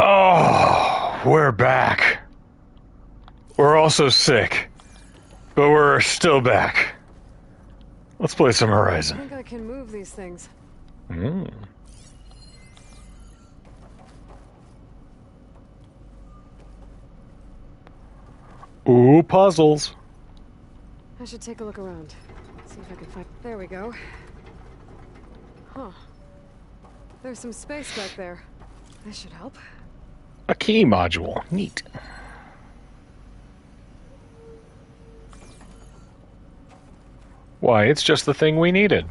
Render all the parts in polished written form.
Oh, we're back. We're also sick, but we're still back. Let's play some Horizon. I think I can move these things. Ooh, puzzles. I should take a look around. See if I can find... There we go. Huh. There's some space back there. This should help. A key module. Neat. Why, it's just the thing we needed.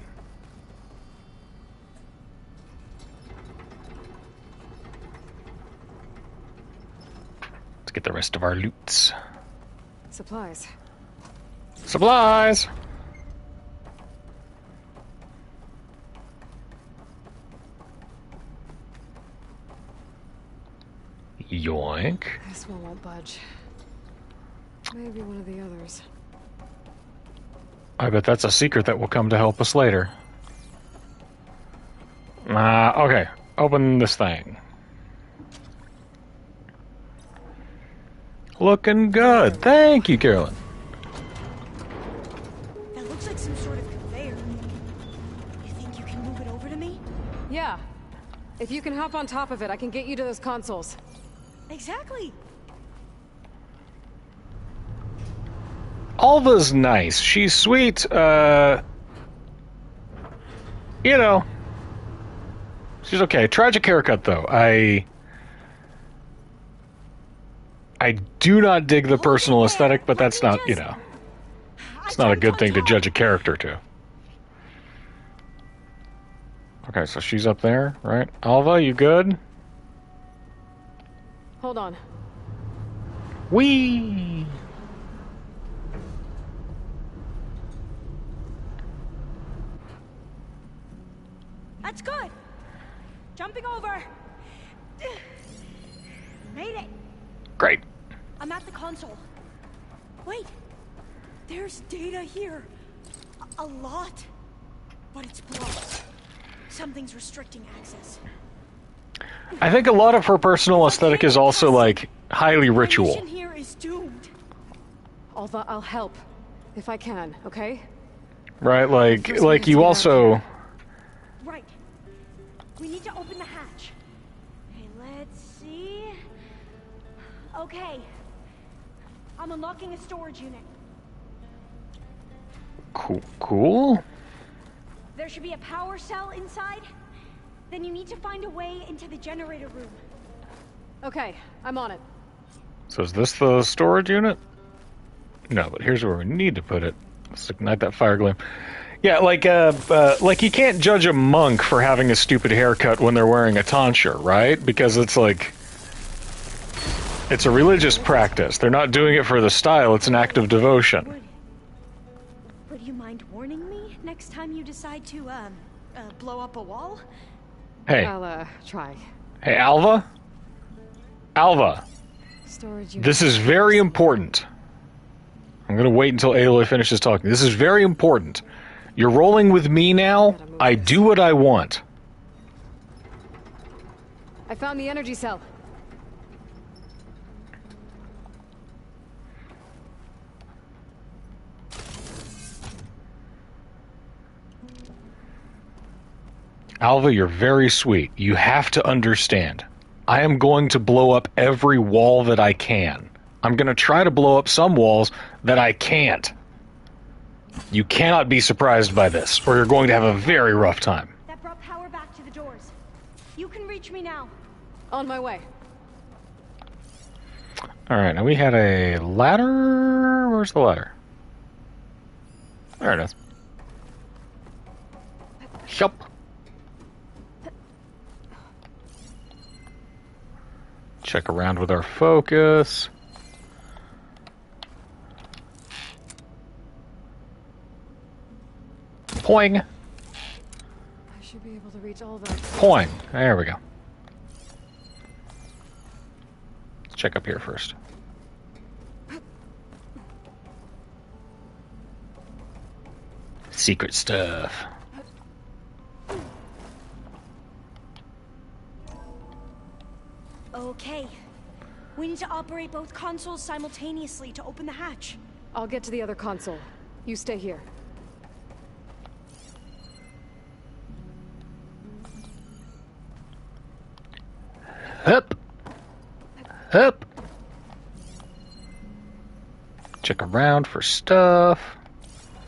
Let's get the rest of our loots. Supplies. Supplies! Yoink. This one won't budge. Maybe one of the others. I bet that's a secret that will come to help us later. Okay. Open this thing. Looking good. Thank you, Carolyn. That looks like some sort of conveyor. You think you can move it over to me? Yeah. If you can hop on top of it, I can get you to those consoles. Exactly. Alva's nice. She's sweet. You know. She's okay. Tragic haircut, though. I do not dig the personal aesthetic, but that's not, you know. It's not a good thing to judge a character to. Okay, so she's up there, right? Alva, you good? Hold on. Whee! That's good. Jumping over. Made it. Great. I'm at the console. Wait. There's data here. A lot. But it's blocked. Something's restricting access. I think a lot of her personal aesthetic is also, like, highly My ritual. mission here is doomed. Alva, I'll help. If I can, okay? Right? Like First we have to you get out also... there. Right. We need to open the hatch. Okay, let's see. Okay. I'm unlocking a storage unit. Cool? There should be a power cell inside. Then you need to find a way into the generator room. Okay, I'm on it. So is this the storage unit? No, but here's where we need to put it. Let's ignite that fire gleam. Yeah, like you can't judge a monk for having a stupid haircut when they're wearing a tonsure, right? Because it's like... It's a religious practice. They're not doing it for the style, it's an act of devotion. Would you mind warning me next time you decide to, blow up a wall? Hey. I'll, try. Hey, Alva? Alva, Storage unit. this is very important. I'm gonna wait until Aloy finishes talking. This is very important. You're rolling with me now. I do what I want. I found the energy cell. Alva, you're very sweet. You have to understand. I am going to blow up every wall that I can. I'm going to try to blow up some walls that I can't. You cannot be surprised by this, or you're going to have a very rough time. That brought power back to the doors. You can reach me now. On my way. Alright, now we had a ladder. Where's the ladder? There it is. Yup. Check around with our focus. Poing. I should be able to reach all that. Poing. There we go. Let's check up here first. Secret stuff. Okay. We need to operate both consoles simultaneously to open the hatch. I'll get to the other console. You stay here. Hup. Hup. Check around for stuff.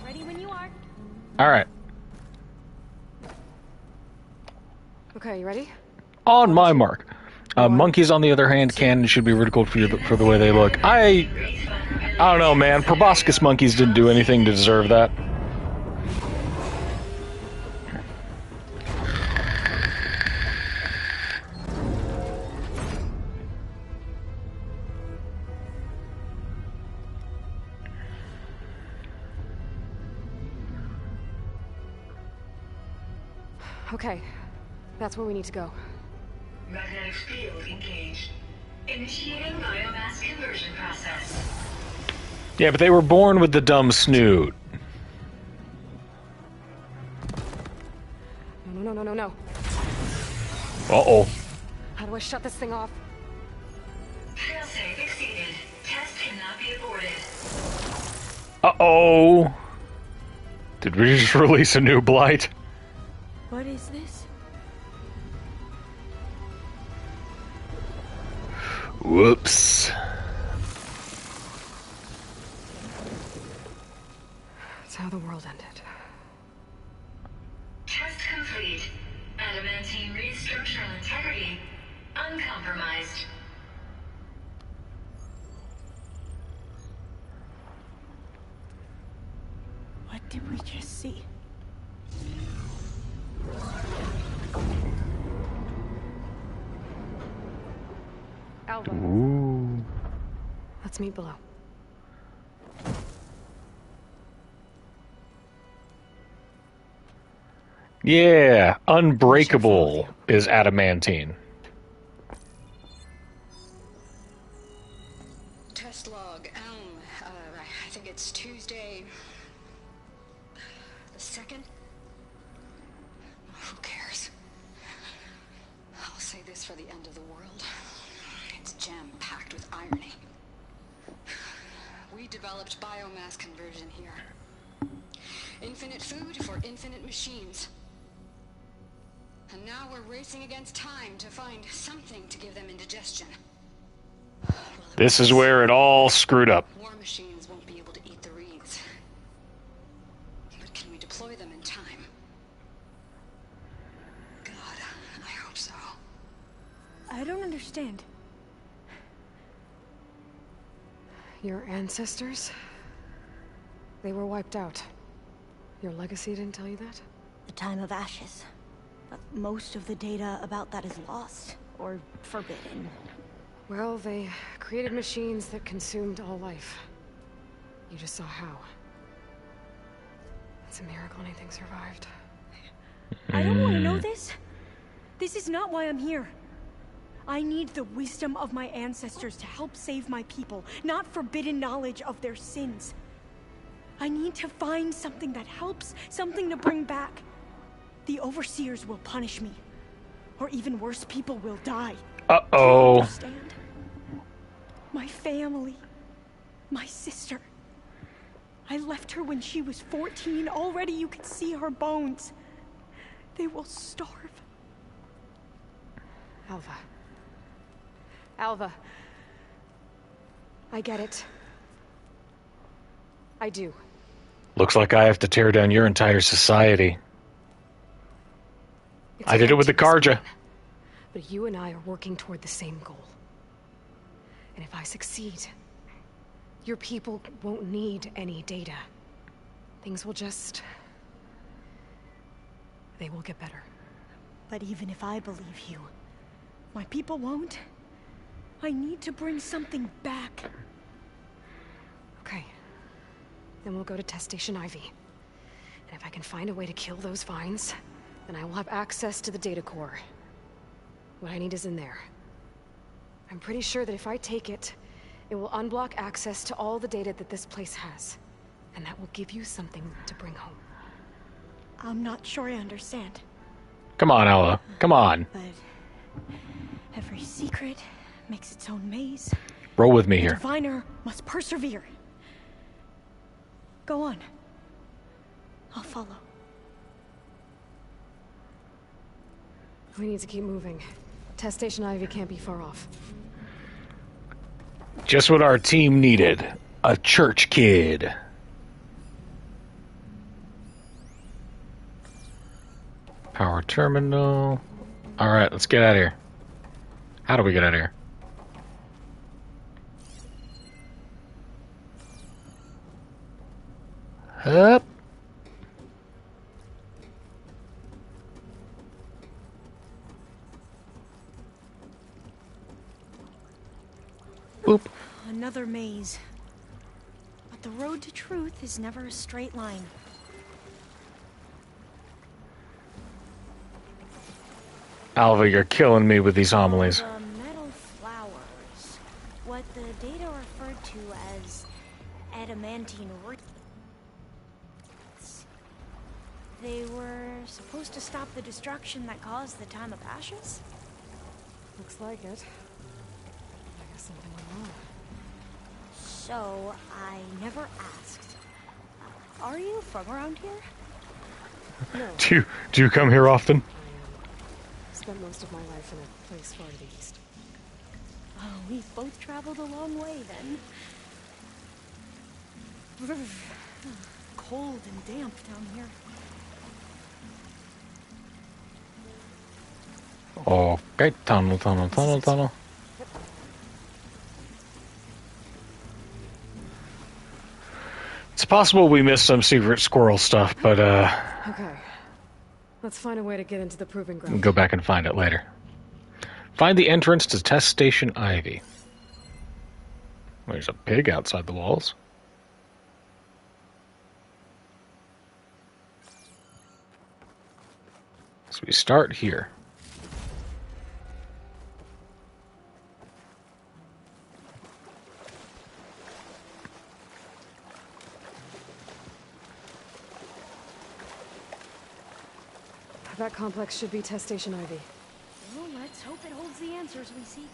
Ready when you are. Alright. Okay, you ready? On my mark. Monkeys, on the other hand, can and should be ridiculed for the way they look. I don't know, man. Proboscis monkeys didn't do anything to deserve that. Okay, that's where we need to go. Magnetic field engaged. Initiating biomass conversion process. Yeah, but they were born with the dumb snoot. No. Uh-oh. How do I shut this thing off? Failsafe exceeded. Test cannot be aborted. Uh-oh. Did we just release a new blight? What is this? Whoops. That's how the world ended. Test complete. Adamantine read structural integrity uncompromised. What did we just see? Alva, Ooh. let's meet below. Yeah, unbreakable is adamantine. Test log, I think it's Tuesday the 2nd? Who cares? I'll say this for the end of the world. It's jam-packed with irony. We developed biomass conversion here. Infinite food for infinite machines. And now we're racing against time to find something to give them indigestion. This is where it all screwed up. War machines won't be able to eat the reeds. But can we deploy them in time? God, I hope so. I don't understand. Your ancestors? They were wiped out. Your legacy didn't tell you that? The time of ashes. But most of the data about that is lost or forbidden. Well, they created machines that consumed all life. You just saw how. It's a miracle anything survived. I don't want to know this. This is not why I'm here. I need the wisdom of my ancestors to help save my people, not forbidden knowledge of their sins. I need to find something that helps, something to bring back. The Overseers will punish me. Or even worse, people will die. Uh-oh. Do you understand? My family. My sister. I left her when she was 14. Already you could see her bones. They will starve. Alva. Alva. I get it. I do. Looks like I have to tear down your entire society. I did it with the Karja. But you and I are working toward the same goal. And if I succeed, your people won't need any data. Things will just... they will get better. But even if I believe you, my people won't. I need to bring something back. Okay. Then we'll go to Test Station Ivy. And if I can find a way to kill those vines, then I will have access to the data core. What I need is in there. I'm pretty sure that if I take it, it will unblock access to all the data that this place has. And that will give you something to bring home. I'm not sure I understand. Come on, Ella. Come on. But Every secret makes its own maze. Roll with me The here. diviner must persevere. Go on. I'll follow. We need to keep moving. Test Station Ivy can't be far off. Just what our team needed. A church kid. Power terminal. Alright, let's get out of here. How do we get out of here? Up. Boop. Another maze. But the road to truth is never a straight line. Alva, you're killing me with these homilies. The metal flowers. What the data referred to as adamantine wreaths. They were supposed to stop the destruction that caused the Time of Ashes? Looks like it. I guess something went wrong. So, I never asked. Are you from around here? No, Do you come here often? spent most of my life in a place far to the east. Oh, we've both traveled a long way then. Cold and damp down here. Okay, tunnel. It's possible we missed some secret squirrel stuff, but Okay. Let's find a way to get into the proving ground. go back and find it later. Find the entrance to Test Station Ivy. There's a pig outside the walls. So we start here. That complex should be Test Station Ivy. Well, let's hope it holds the answers we seek.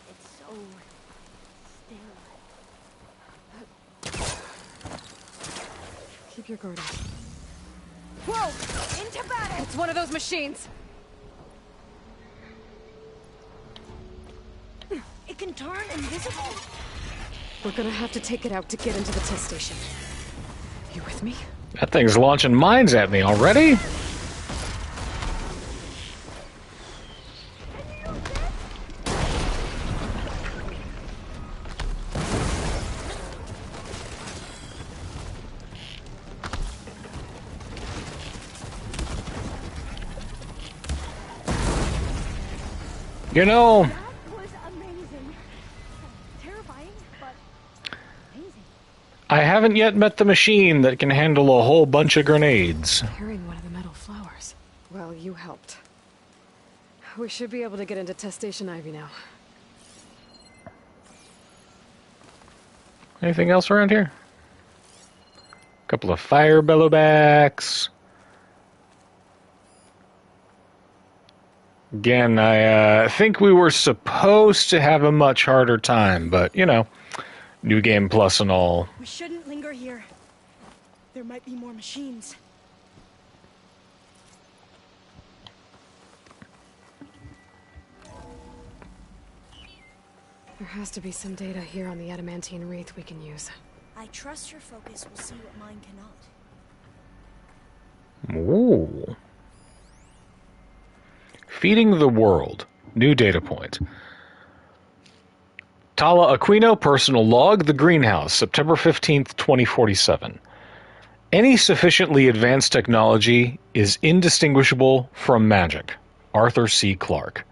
It's so still. Keep your guard up. Whoa! Into battle! It's one of those machines! It can turn invisible? We're gonna have to take it out to get into the test station. You with me? That thing's launching mines at me already? You know, That was amazing. Terrifying, but amazing. I haven't yet met the machine that can handle a whole bunch of grenades. Hearing one of the metal flowers. Well, you helped. We should be able to get into Test Station Ivy now. Anything else around here? Couple of fire bellowbacks. Again, I think we were supposed to have a much harder time, but, you know, New Game Plus and all. We shouldn't linger here. There might be more machines. There has to be some data here on the adamantine wreath we can use. I trust your focus will see what mine cannot. Ooh. Feeding the world. New data point. Tala Aquino personal log, The Greenhouse, September 15th, 2047. Any sufficiently advanced technology is indistinguishable from magic. Arthur C. Clarke.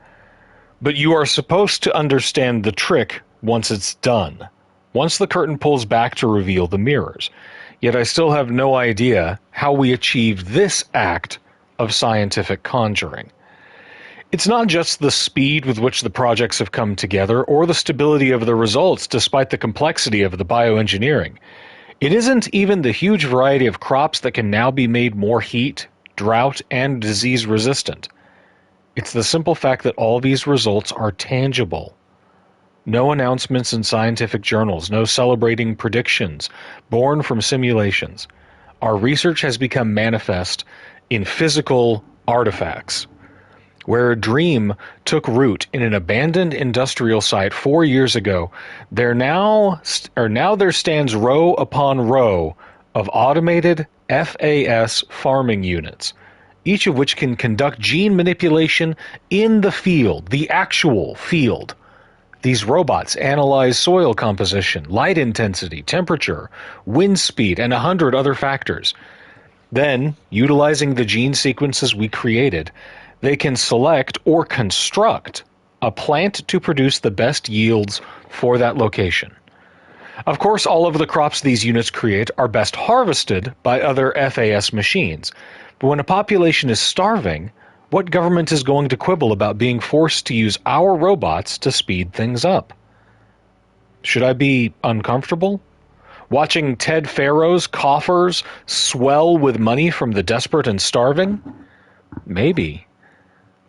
But you are supposed to understand the trick once it's done. Once the curtain pulls back to reveal the mirrors. Yet I still have no idea how we achieved this act of scientific conjuring. It's not just the speed with which the projects have come together or the stability of the results despite the complexity of the bioengineering. It isn't even the huge variety of crops that can now be made more heat, drought, and disease resistant. It's the simple fact that all these results are tangible. No announcements in scientific journals, no celebrating predictions born from simulations. Our research has become manifest in physical artifacts. Where a dream took root in an abandoned industrial site 4 years ago, there stands row upon row of automated FAS farming units, each of which can conduct gene manipulation in the field, the actual field. These robots analyze soil composition, light intensity, temperature, wind speed, and 100 other factors. Then, utilizing the gene sequences we created, they can select or construct a plant to produce the best yields for that location. Of course, all of the crops these units create are best harvested by other FAS machines. But when a population is starving, what government is going to quibble about being forced to use our robots to speed things up? Should I be uncomfortable? Watching Ted Pharaoh's coffers swell with money from the desperate and starving? Maybe.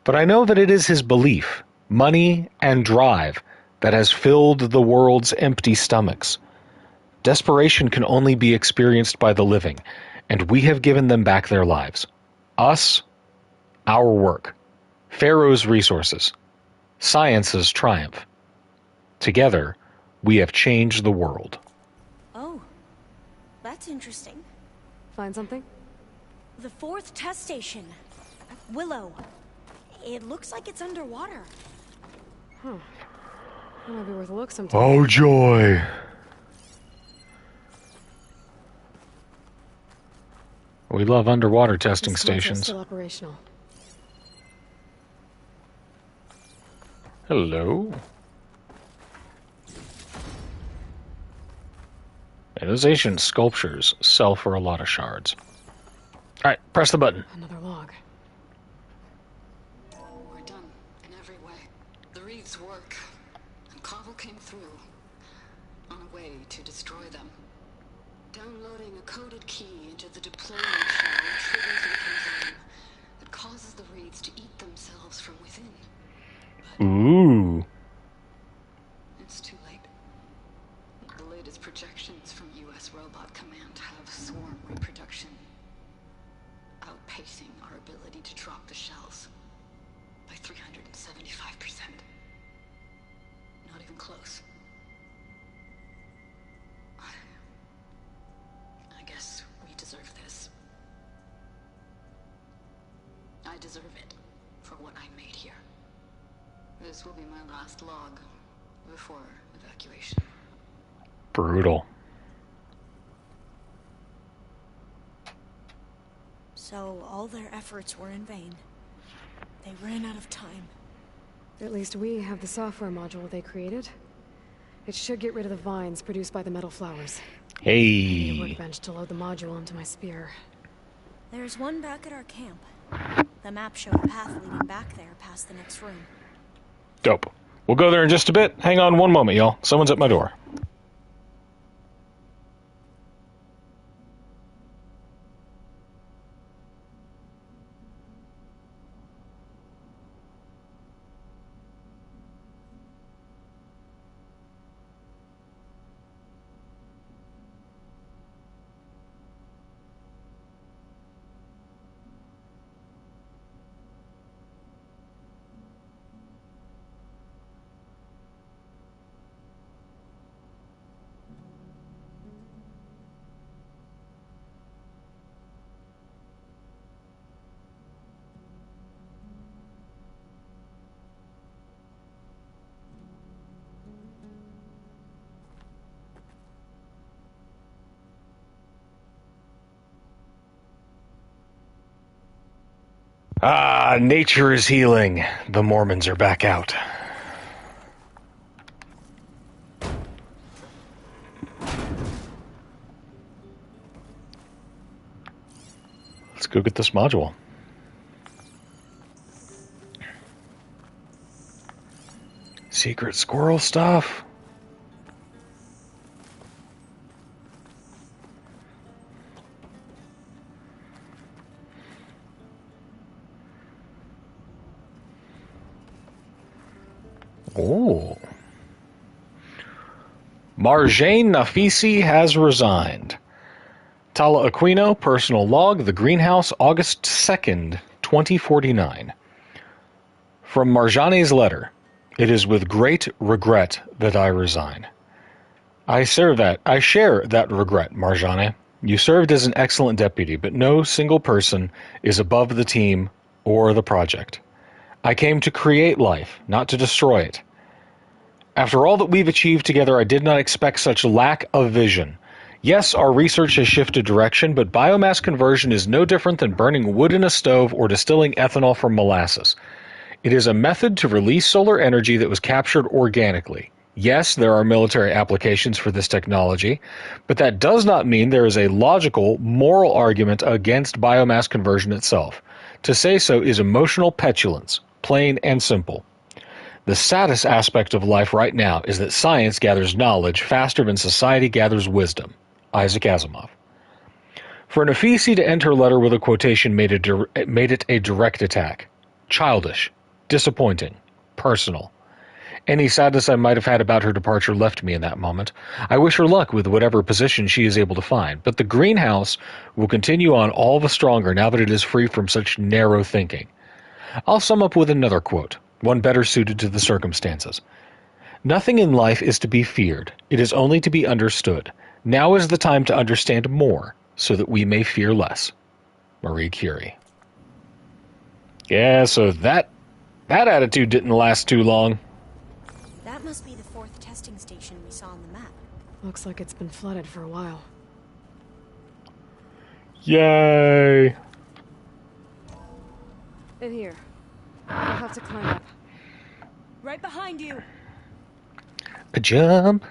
But I know that it is his belief, money, and drive that has filled the world's empty stomachs. Desperation can only be experienced by the living, and we have given them back their lives. Us, our work, Pharaoh's resources, science's triumph. Together, we have changed the world. Oh, that's interesting. Find something? The 4th test station. Willow. It looks like it's underwater. That might be worth a look sometime. Oh, joy. We love underwater testing This console's stations. still operational. Hello. Yeah, those ancient sculptures sell for a lot of shards. Alright, press the button. Another log. We're done in every way. The reeds work, and Cobble came through on a way to destroy them. Downloading a coded key into the deployment shell triggers an enzyme that causes the reeds to eat themselves from within. Ooh. It's too late. The latest projections from U.S. Robot Command have swarm reproduction outpacing our ability to drop the shells by 375%. Not even close. I guess we deserve this. I deserve it for what I made here. This will be my last log before evacuation. Brutal. So all their efforts were in vain. They ran out of time. At least we have the software module they created. It should get rid of the vines produced by the metal flowers. A Hey. workbench to load the module into my spear. There's one back at our camp. The map showed a path leading back there past the next room. Dope. We'll go there in just a bit. Hang on one moment, y'all. Someone's at my door. Ah, nature is healing. The Mormons are back out. Let's go get this module. Secret squirrel stuff. Oh. Marjane Nafisi has resigned. Tala Aquino, personal log, The Greenhouse, August 2nd, 2049. From Marjane's letter, it is with great regret that I resign. I share that regret, Marjane. You served as an excellent deputy, but no single person is above the team or the project. I came to create life, not to destroy it. After all that we've achieved together, I did not expect such lack of vision. Yes, our research has shifted direction, but biomass conversion is no different than burning wood in a stove or distilling ethanol from molasses. It is a method to release solar energy that was captured organically. Yes, there are military applications for this technology, but that does not mean there is a logical, moral argument against biomass conversion itself. To say so is emotional petulance, plain and simple. The saddest aspect of life right now is that science gathers knowledge faster than society gathers wisdom. Isaac Asimov. For Nafisi to end her letter with a quotation made it a direct attack. Childish, disappointing, personal. Any sadness I might have had about her departure left me in that moment. I wish her luck with whatever position she is able to find, but the greenhouse will continue on all the stronger now that it is free from such narrow thinking. I'll sum up with another quote, one better suited to the circumstances. Nothing in life is to be feared. It is only to be understood. Now is the time to understand more, so that we may fear less. Marie Curie. Yeah, so that attitude didn't last too long. That must be the 4th testing station we saw on the map. Looks like it's been flooded for a while. Yay! In here. I'll have to climb up. Right behind you! A jump.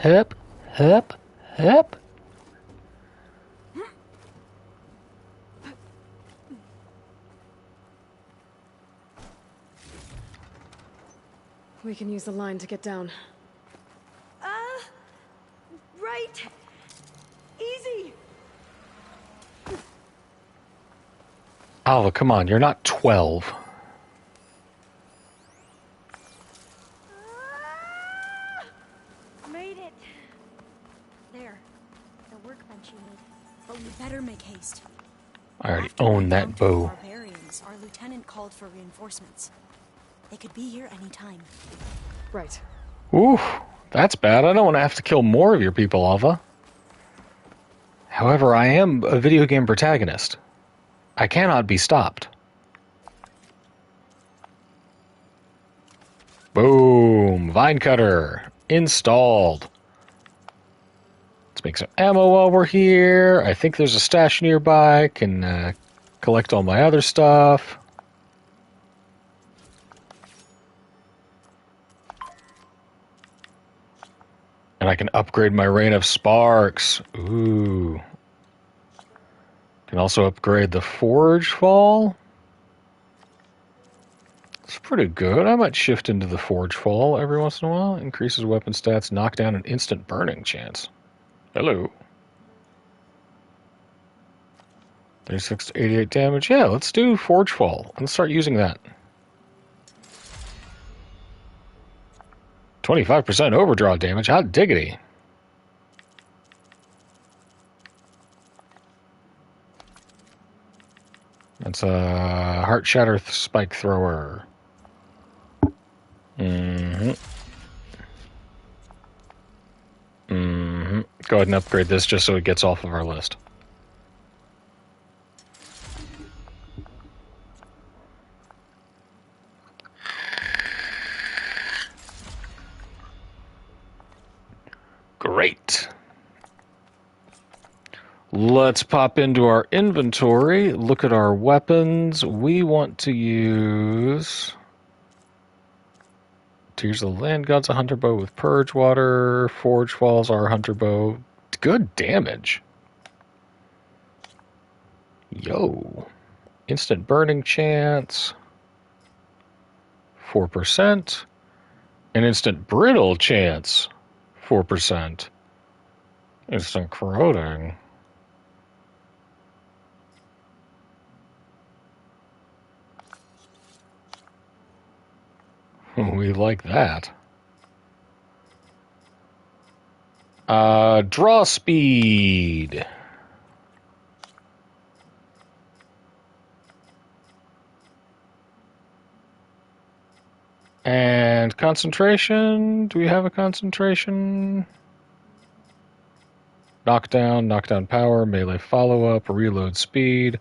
Hop, hop, hop. We can use the line to get down. Right! Easy! Alva, come on, you're not 12. Made it! There. The workbench you need. But we better make haste. I already After own we that encountered the bow. Barbarians, our lieutenant called for reinforcements. They could be here any time. Right. Oof, that's bad. I don't want to have to kill more of your people, Alva. However, I am a video game protagonist. I cannot be stopped. Boom! Vine cutter installed. Let's make some ammo while we're here. I think there's a stash nearby. Can collect all my other stuff. And I can upgrade my Rain of Sparks. Ooh. Can also upgrade the Forge Fall. It's pretty good. I might shift into the Forge Fall every once in a while. Increases weapon stats, knockdown, and instant burning chance. Hello. 36 to 88 damage. Yeah, let's do Forge Fall. Let's start using that. 25% overdraw damage. Hot diggity. That's a Heart Shatter Spike Thrower. Go ahead and upgrade this just so it gets off of our list. Great. Let's pop into our inventory, look at our weapons. We want to use Tears of the Land Gods, a hunter bow with Purge Water. Forge Falls, our hunter bow. Good damage. Yo. Instant burning chance. 4%. An instant brittle chance. 4%. Instant corroding. We like that. Draw speed. And concentration. Do we have a concentration? Knockdown power, melee follow-up, reload speed,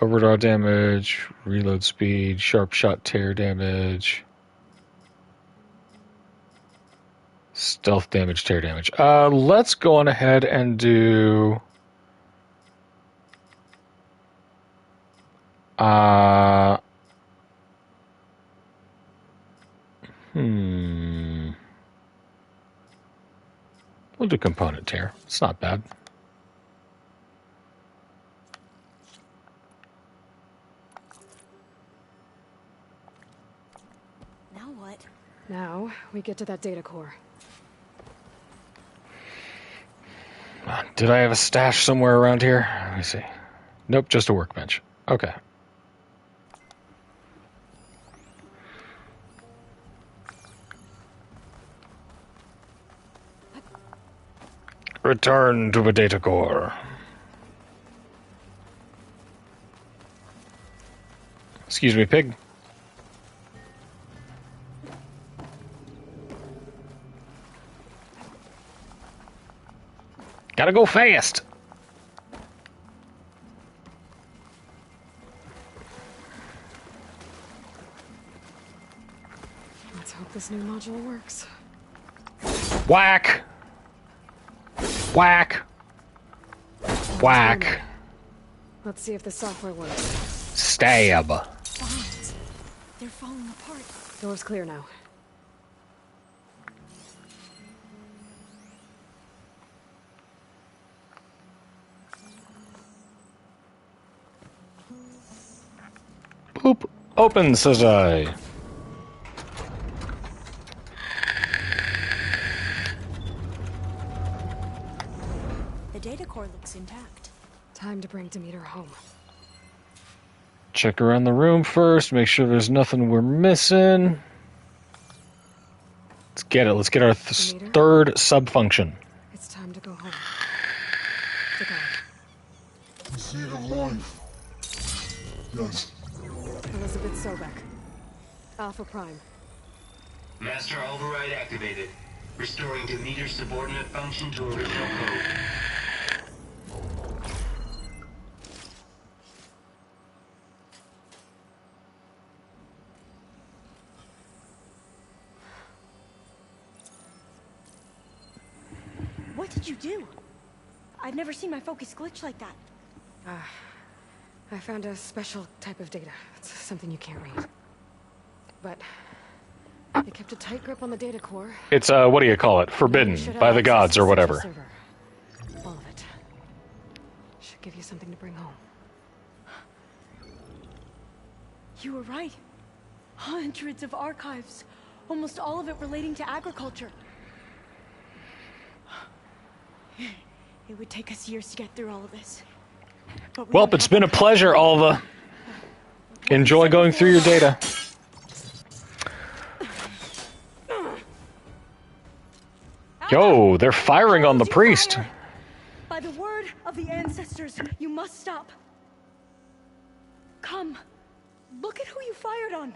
overdraw damage, reload speed, sharp shot tear damage, stealth damage, tear damage. Let's go on ahead and do... We'll do component tear. It's not bad. Now what? Now, we get to that data core. Did I have a stash somewhere around here? Let me see. Nope, just a workbench. Okay. Return to the data core. Excuse me, pig. Gotta go fast. Let's hope this new module works. Whack. Whack. Whack. Let's see if the software works. Stab. Vines. They're falling apart. Door's clear now. Boop. Open, says I. The data core looks intact. Time to bring Demeter home. Check around the room first, make sure there's nothing we're missing. Let's get it. Let's get our third sub-function. It's time to go home. To go. Seed of life. Yes. Elizabeth Sobek. Alpha Prime. Master override activated. Restoring Demeter's subordinate function to original code. What did you do? I've never seen my focus glitch like that. I found a special type of data. It's something you can't read. But it kept a tight grip on the data core. It's, what do you call it? Forbidden by the gods or whatever. Server. All of it. Should give you something to bring home. You were right. Hundreds of archives. Almost all of it relating to agriculture. It would take us years to get through all of this. But Well, it's been a pleasure, Alva. Enjoy going through your data. Yo, they're firing on the priest. Fire. By the word of the ancestors, you must stop. Come. Look at who you fired on.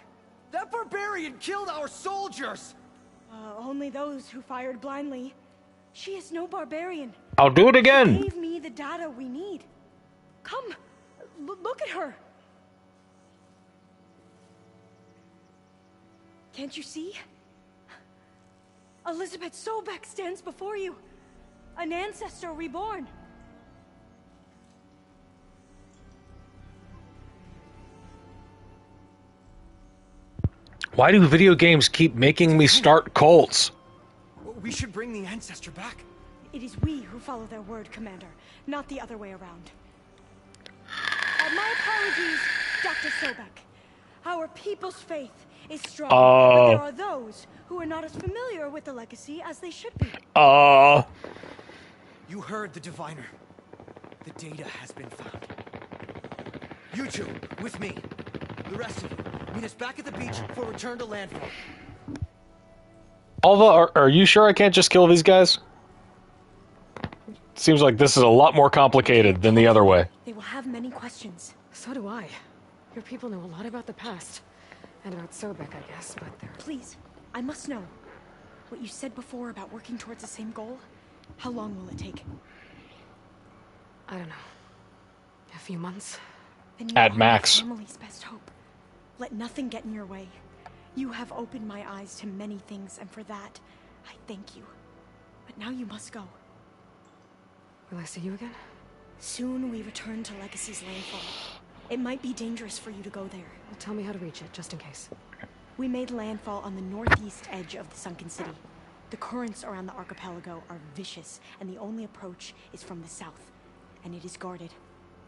That barbarian killed our soldiers! Only those who fired blindly. She is no barbarian. I'll do it again. Gave me the data we need. Come. Look at her. Can't you see? Elizabeth Sobek stands before you. An ancestor reborn. Why do video games keep making me start cults? We should bring the ancestor back. It is we who follow their word, Commander, not the other way around. My apologies, Dr. Sobek. Our people's faith is strong, but there are those who are not as familiar with the legacy as they should be. You heard the diviner. The data has been found. You two, with me. The rest of you, meet us back at the beach for return to landfall. Alva, are you sure I can't just kill these guys? Seems like this is a lot more complicated than the other way. They will have many questions. So do I. Your people know a lot about the past. And about Sobek, I guess, but they're... Please, I must know. What you said before about working towards the same goal? How long will it take? I don't know. A few months? Then you At are max. my family's best hope. Let nothing get in your way. You have opened my eyes to many things, and for that, I thank you. But now you must go. Will I see you again? Soon we return to Legacy's landfall. It might be dangerous for you to go there. Well, tell me how to reach it, just in case. We made landfall on the northeast edge of the sunken city. The currents around the archipelago are vicious, and the only approach is from the south. And it is guarded.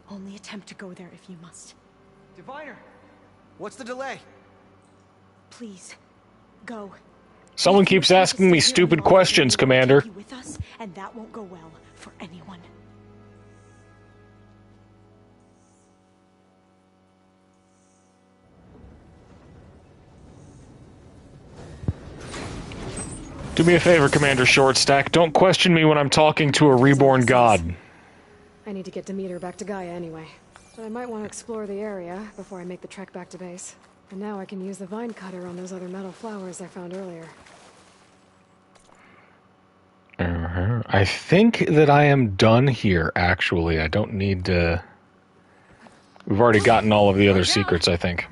Only attempt to go there if you must. Diviner, what's the delay? Please, go. Someone keeps asking me stupid questions, Commander. Take you with us, and that won't go well for anyone. Do me a favor, Commander Shortstack. Don't question me when I'm talking to a reborn god. I need to get Demeter back to Gaia anyway. But I might want to explore the area before I make the trek back to base. And now I can use the vine cutter on those other metal flowers I found earlier. I think that I am done here, actually. I don't need to... We've already gotten all of the other secrets, I think.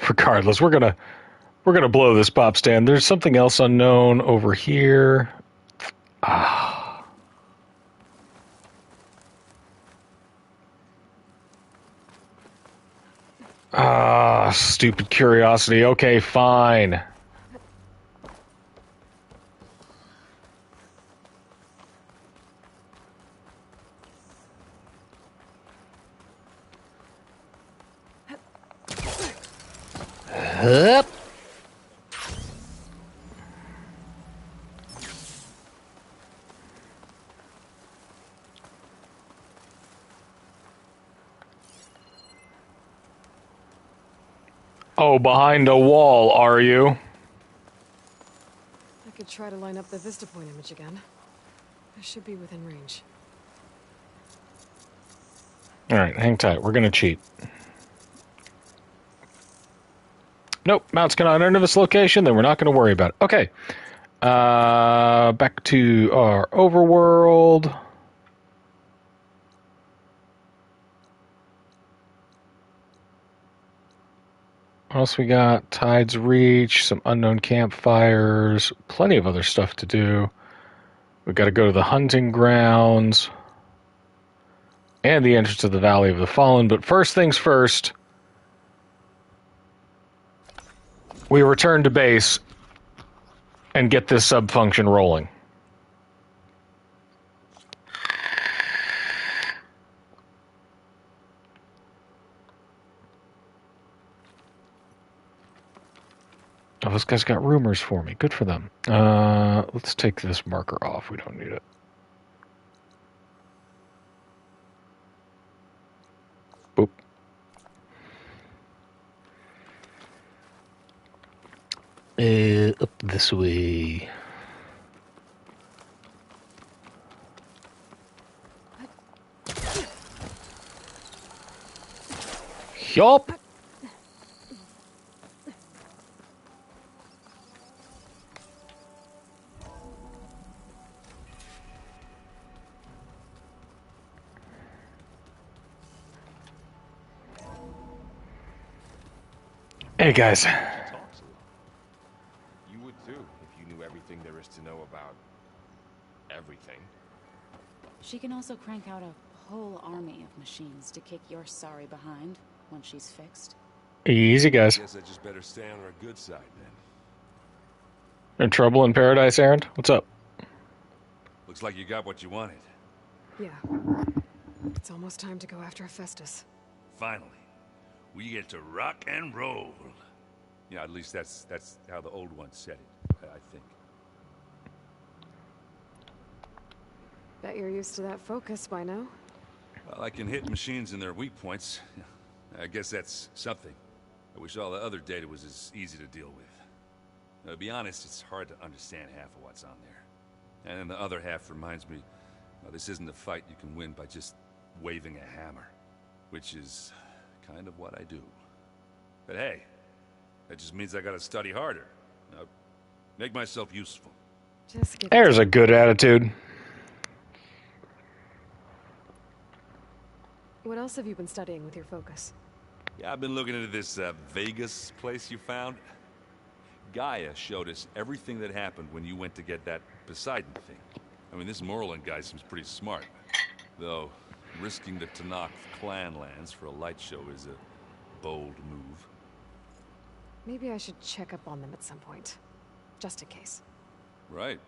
Regardless, we're gonna blow this pop stand. There's something else unknown over here. Stupid curiosity. Okay, fine. Hup. Oh, behind a wall, are you? I could try to line up the Vista Point image again. I should be within range. Alright, hang tight. We're gonna cheat. Nope, mounts cannot enter this location, then we're not going to worry about it. Okay. Back to our overworld. What else we got? Tide's Reach, some unknown campfires, plenty of other stuff to do. We've got to go to the hunting grounds and the entrance to the Valley of the Fallen. But first things first, we return to base and get this sub-function rolling. Oh, those guys got rumors for me. Good for them. Let's take this marker off. We don't need it. Boop. Up this way. Yup. Hey guys. You would too if you knew everything there is to know about everything. She can also crank out a whole army of machines to kick your sorry behind when she's fixed. Easy, guys. Guess I just better stay on her good side then. In trouble in paradise, Errand? What's up? Looks like you got what you wanted. Yeah. It's almost time to go after Hephaestus. Finally, we get to rock and roll. Yeah, at least that's how the old one said it, I think. Bet you're used to that focus by now. Well, I can hit machines in their weak points. I guess that's something. I wish all the other data was as easy to deal with. To be honest, it's hard to understand half of what's on there. And then the other half reminds me, well, this isn't a fight you can win by just waving a hammer. Which is kind of what I do. But hey, that just means I gotta study harder. Now, make myself useful. There's a good attitude. What else have you been studying with your focus? Yeah, I've been looking into this Vegas place you found. Gaia showed us everything that happened when you went to get that Poseidon thing. I mean, this Morlun guy seems pretty smart. Though, risking the Tenakth clan lands for a light show is a bold move. Maybe I should check up on them at some point. Just in case. Right.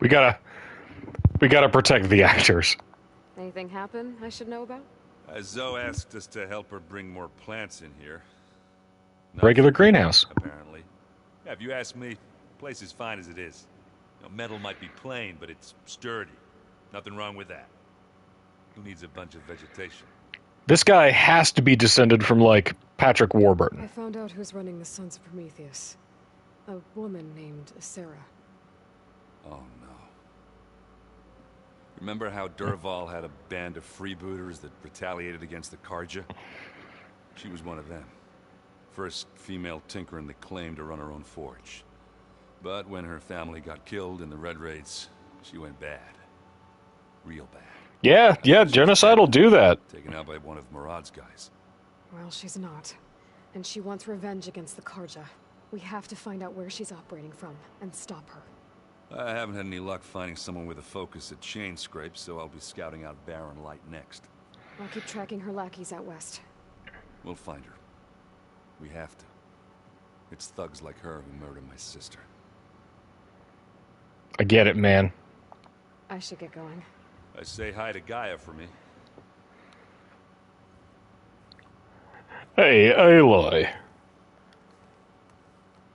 We gotta protect the actors. Anything happen I should know about? Zoe asked us to help her bring more plants in here. Regular greenhouse. Apparently. Yeah, if you ask me, the place is fine as it is. You know, metal might be plain, but it's sturdy. Nothing wrong with that. Who needs a bunch of vegetation? This guy has to be descended from, like, Patrick Warburton. I found out who's running the Sons of Prometheus. A woman named Sarah. Oh, no. Remember how Dervahl had a band of freebooters that retaliated against the Karja? She was one of them. First female tinker in the claim to run her own forge. But when her family got killed in the Red Raids, she went bad. Real bad. Yeah, genocide will do that. Taken out by one of Murad's guys. Well, she's not. And she wants revenge against the Karja. We have to find out where she's operating from and stop her. I haven't had any luck finding someone with a focus at chain scrapes, so I'll be scouting out Baron Light next. I'll keep tracking her lackeys out west. We'll find her. We have to. It's thugs like her who murdered my sister. I get it, man. I should get going. I say hi to Gaia for me. Hey, Aloy.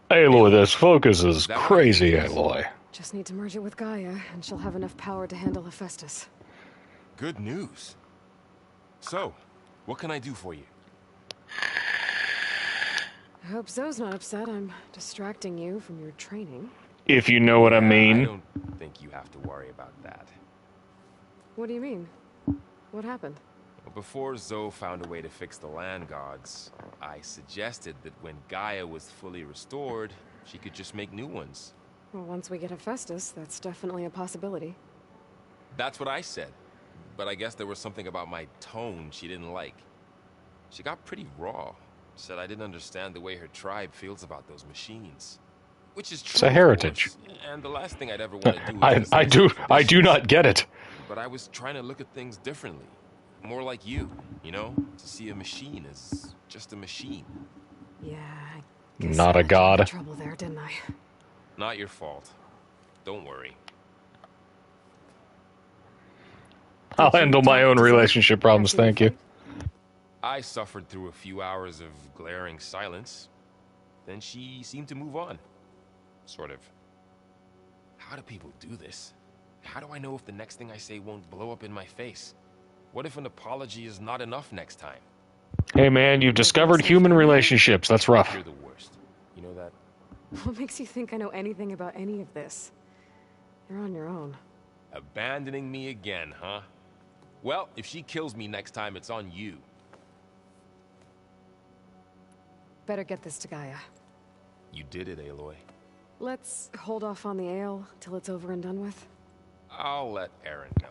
Aloy, this focus is crazy, Aloy. Just need to merge it with Gaia, and she'll have enough power to handle Hephaestus. Good news. So, what can I do for you? I hope Zoe's not upset I'm distracting you from your training. If you know what I mean. I don't think you have to worry about that. What do you mean? What happened? Well, before Zoe found a way to fix the land gods, I suggested that when Gaia was fully restored, she could just make new ones. Well, once we get Hephaestus, that's definitely a possibility. That's what I said. But I guess there was something about my tone she didn't like. She got pretty raw. Said I didn't understand the way her tribe feels about those machines. Which is true. It's a heritage. And the last thing I'd ever want to do is I do not get it. But I was trying to look at things differently. More like you know? To see a machine as just a machine. Yeah, I Not a god. trouble there, didn't I? Not your fault. Don't worry. I'll handle my own relationship problems, thank you. I suffered through a few hours of glaring silence. Then she seemed to move on. Sort of. How do people do this? How do I know if the next thing I say won't blow up in my face? What if an apology is not enough next time? Hey man, you've discovered human relationships. That's rough. You're the worst. You know that? What makes you think I know anything about any of this? You're on your own. Abandoning me again, huh? Well, if she kills me next time, it's on you. Better get this to Gaia. You did it, Aloy. Let's hold off on the ale till it's over and done with. I'll let Aaron know.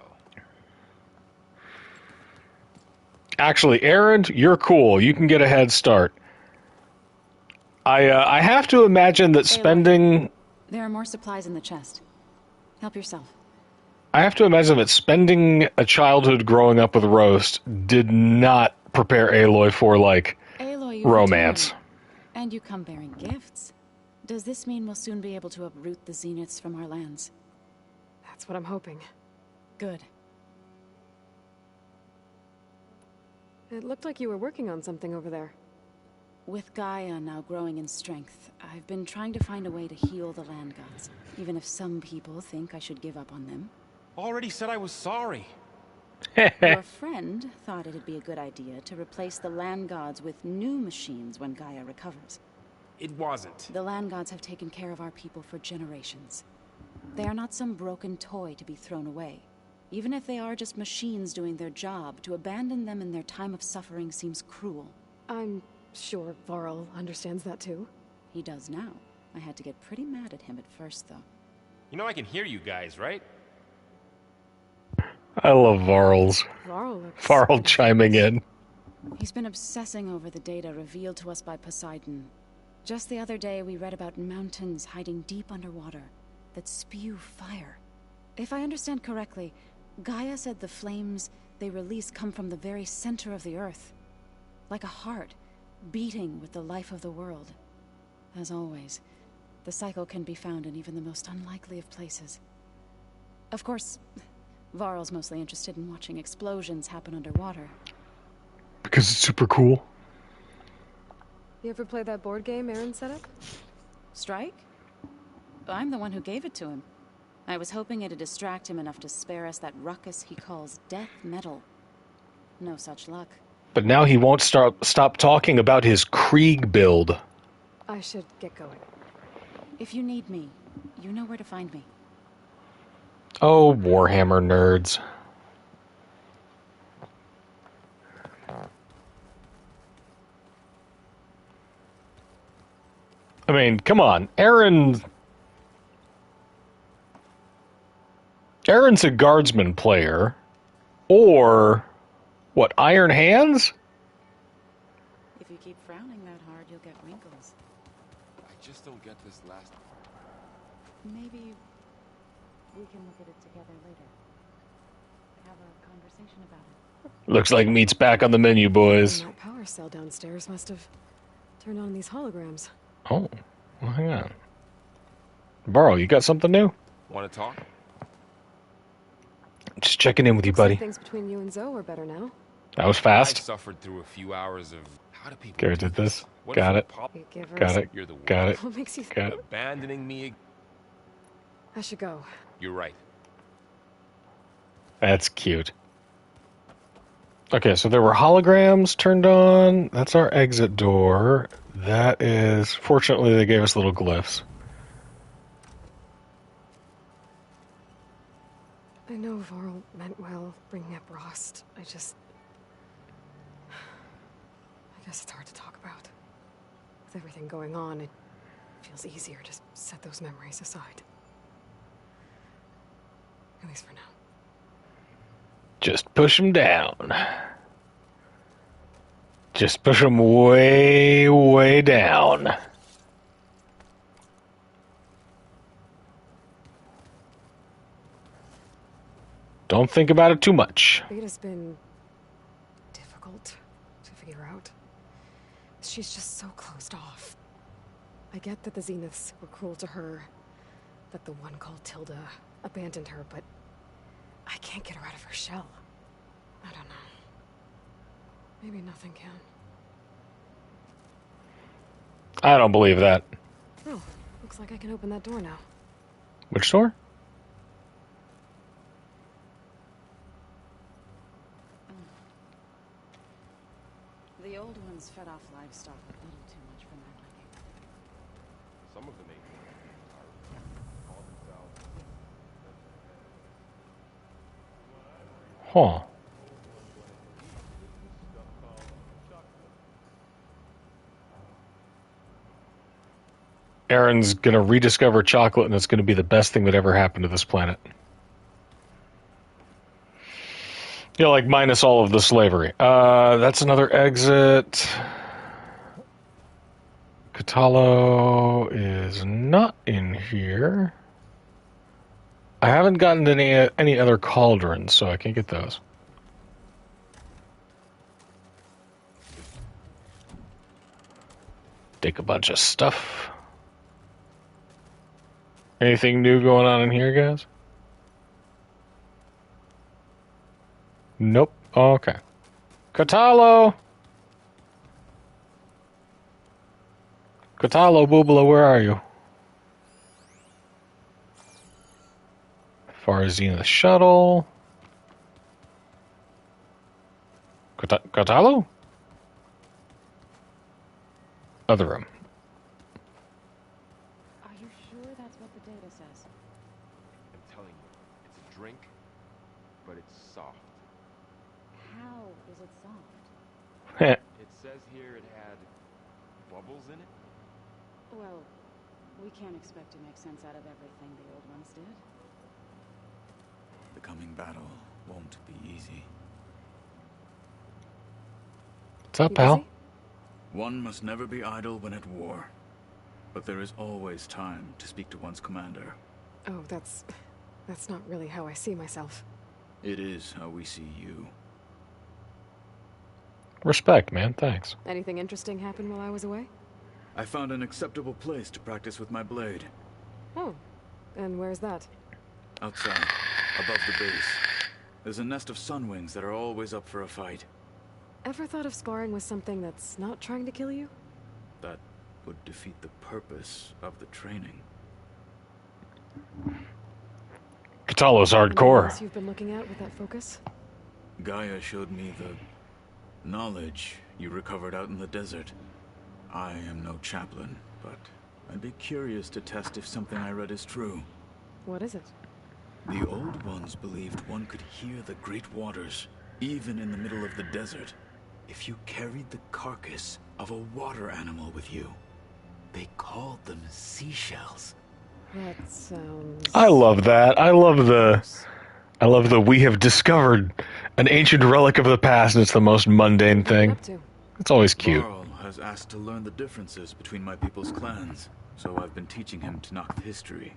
Actually, Aaron, you're cool. You can get a head start. I have to imagine that spending... There are more supplies in the chest. Help yourself. I have to imagine that spending a childhood growing up with Roast did not prepare Aloy for, like, Aloy, romance. And you come bearing gifts. Does this mean we'll soon be able to uproot the Zeniths from our lands? That's what I'm hoping. Good. It looked like you were working on something over there. With Gaia now growing in strength, I've been trying to find a way to heal the land gods, even if some people think I should give up on them. Already said I was sorry. Your friend thought it'd be a good idea to replace the land gods with new machines when Gaia recovers. It wasn't. The land gods have taken care of our people for generations. They are not some broken toy to be thrown away. Even if they are just machines doing their job, to abandon them in their time of suffering seems cruel. I'm sure Varl understands that too. He does now. I had to get pretty mad at him at first, though. You know I can hear you guys, right? I love Varl's. Varl chiming in. He's been obsessing over the data revealed to us by Poseidon. Just the other day, we read about mountains hiding deep underwater that spew fire. If I understand correctly, Gaia said the flames they release come from the very center of the Earth. Like a heart, beating with the life of the world. As always, the cycle can be found in even the most unlikely of places. Of course, Varl's mostly interested in watching explosions happen underwater. Because it's super cool. You ever play that board game Aaron set up? Strike? I'm the one who gave it to him. I was hoping it'd distract him enough to spare us that ruckus he calls death metal. No such luck. But now he won't stop talking about his Krieg build. I should get going. If you need me, you know where to find me. Oh, Warhammer nerds. I mean, come on. Aaron's a guardsman player. Or, what, Iron Hands? If you keep frowning that hard, you'll get wrinkles. I just don't get this last part. Maybe we can look at it together later. Have a conversation about it. Looks like meat's back on the menu, boys. That power cell downstairs must have turned on these holograms. Oh, well, hang on. Varl, you got something new? Want to talk? Just checking in with you, buddy. Things between you and Zoe are better now. That was fast. I suffered through a few hours of how do people Garrett do did this. What Got if it. Got it. You're the one. Got it. What makes you Got it. Abandoning me. I should go. You're right. That's cute. Okay, so there were holograms turned on. That's our exit door. That is... Fortunately, they gave us little glyphs. I know Varl meant well bringing up Rost. I guess it's hard to talk about. With everything going on, it feels easier to set those memories aside. At least for now. Just push them down. Just push them way, way down. Don't think about it too much. Beta's been difficult to figure out. She's just so closed off. I get that the Zeniths were cruel to her, that the one called Tilda abandoned her, but I can't get her out of her shell. I don't know. Maybe nothing can. I don't believe that. Oh, looks like I can open that door now. Which door? The old ones fed off livestock a little too much for my liking. Some of the natives call themselves. Huh. Aaron's gonna rediscover chocolate, and it's gonna be the best thing that ever happened to this planet. Yeah, like minus all of the slavery. That's another exit. Katalo is not in here. I haven't gotten any other cauldrons, so I can't get those. Take a bunch of stuff. Anything new going on in here, guys? Nope. Okay. Katalo! Katalo, Boobala, where are you? Far Zenith shuttle. Kotallo? Other room. Are you sure that's what the data says? I'm telling you, it's a drink, but it's soft. How is it soft? It says here it had bubbles in it. Well, we can't expect to make sense out of everything the old ones did. The coming battle won't be easy. What's up, pal? One must never be idle when at war. But there is always time to speak to one's commander. Oh, that's not really how I see myself. It is how we see you. Respect, man. Thanks. Anything interesting happen while I was away? I found an acceptable place to practice with my blade. Oh, and where's that? Outside, above the base. There's a nest of sunwings that are always up for a fight. Ever thought of sparring with something that's not trying to kill you? That would defeat the purpose of the training. Kotallo's Anything hardcore. else you've been looking at with that focus? Gaia showed me the knowledge you recovered out in the desert. I am no chaplain, but I'd be curious to test if something I read is true. What is it? The old ones believed one could hear the great waters, even in the middle of the desert, if you carried the carcass of a water animal with you. They called them seashells. That sounds... I love that. I love the we have discovered an ancient relic of the past and it's the most mundane thing. It's always cute. Varl has asked to learn the differences between my people's clans, so I've been teaching him Tenakth history.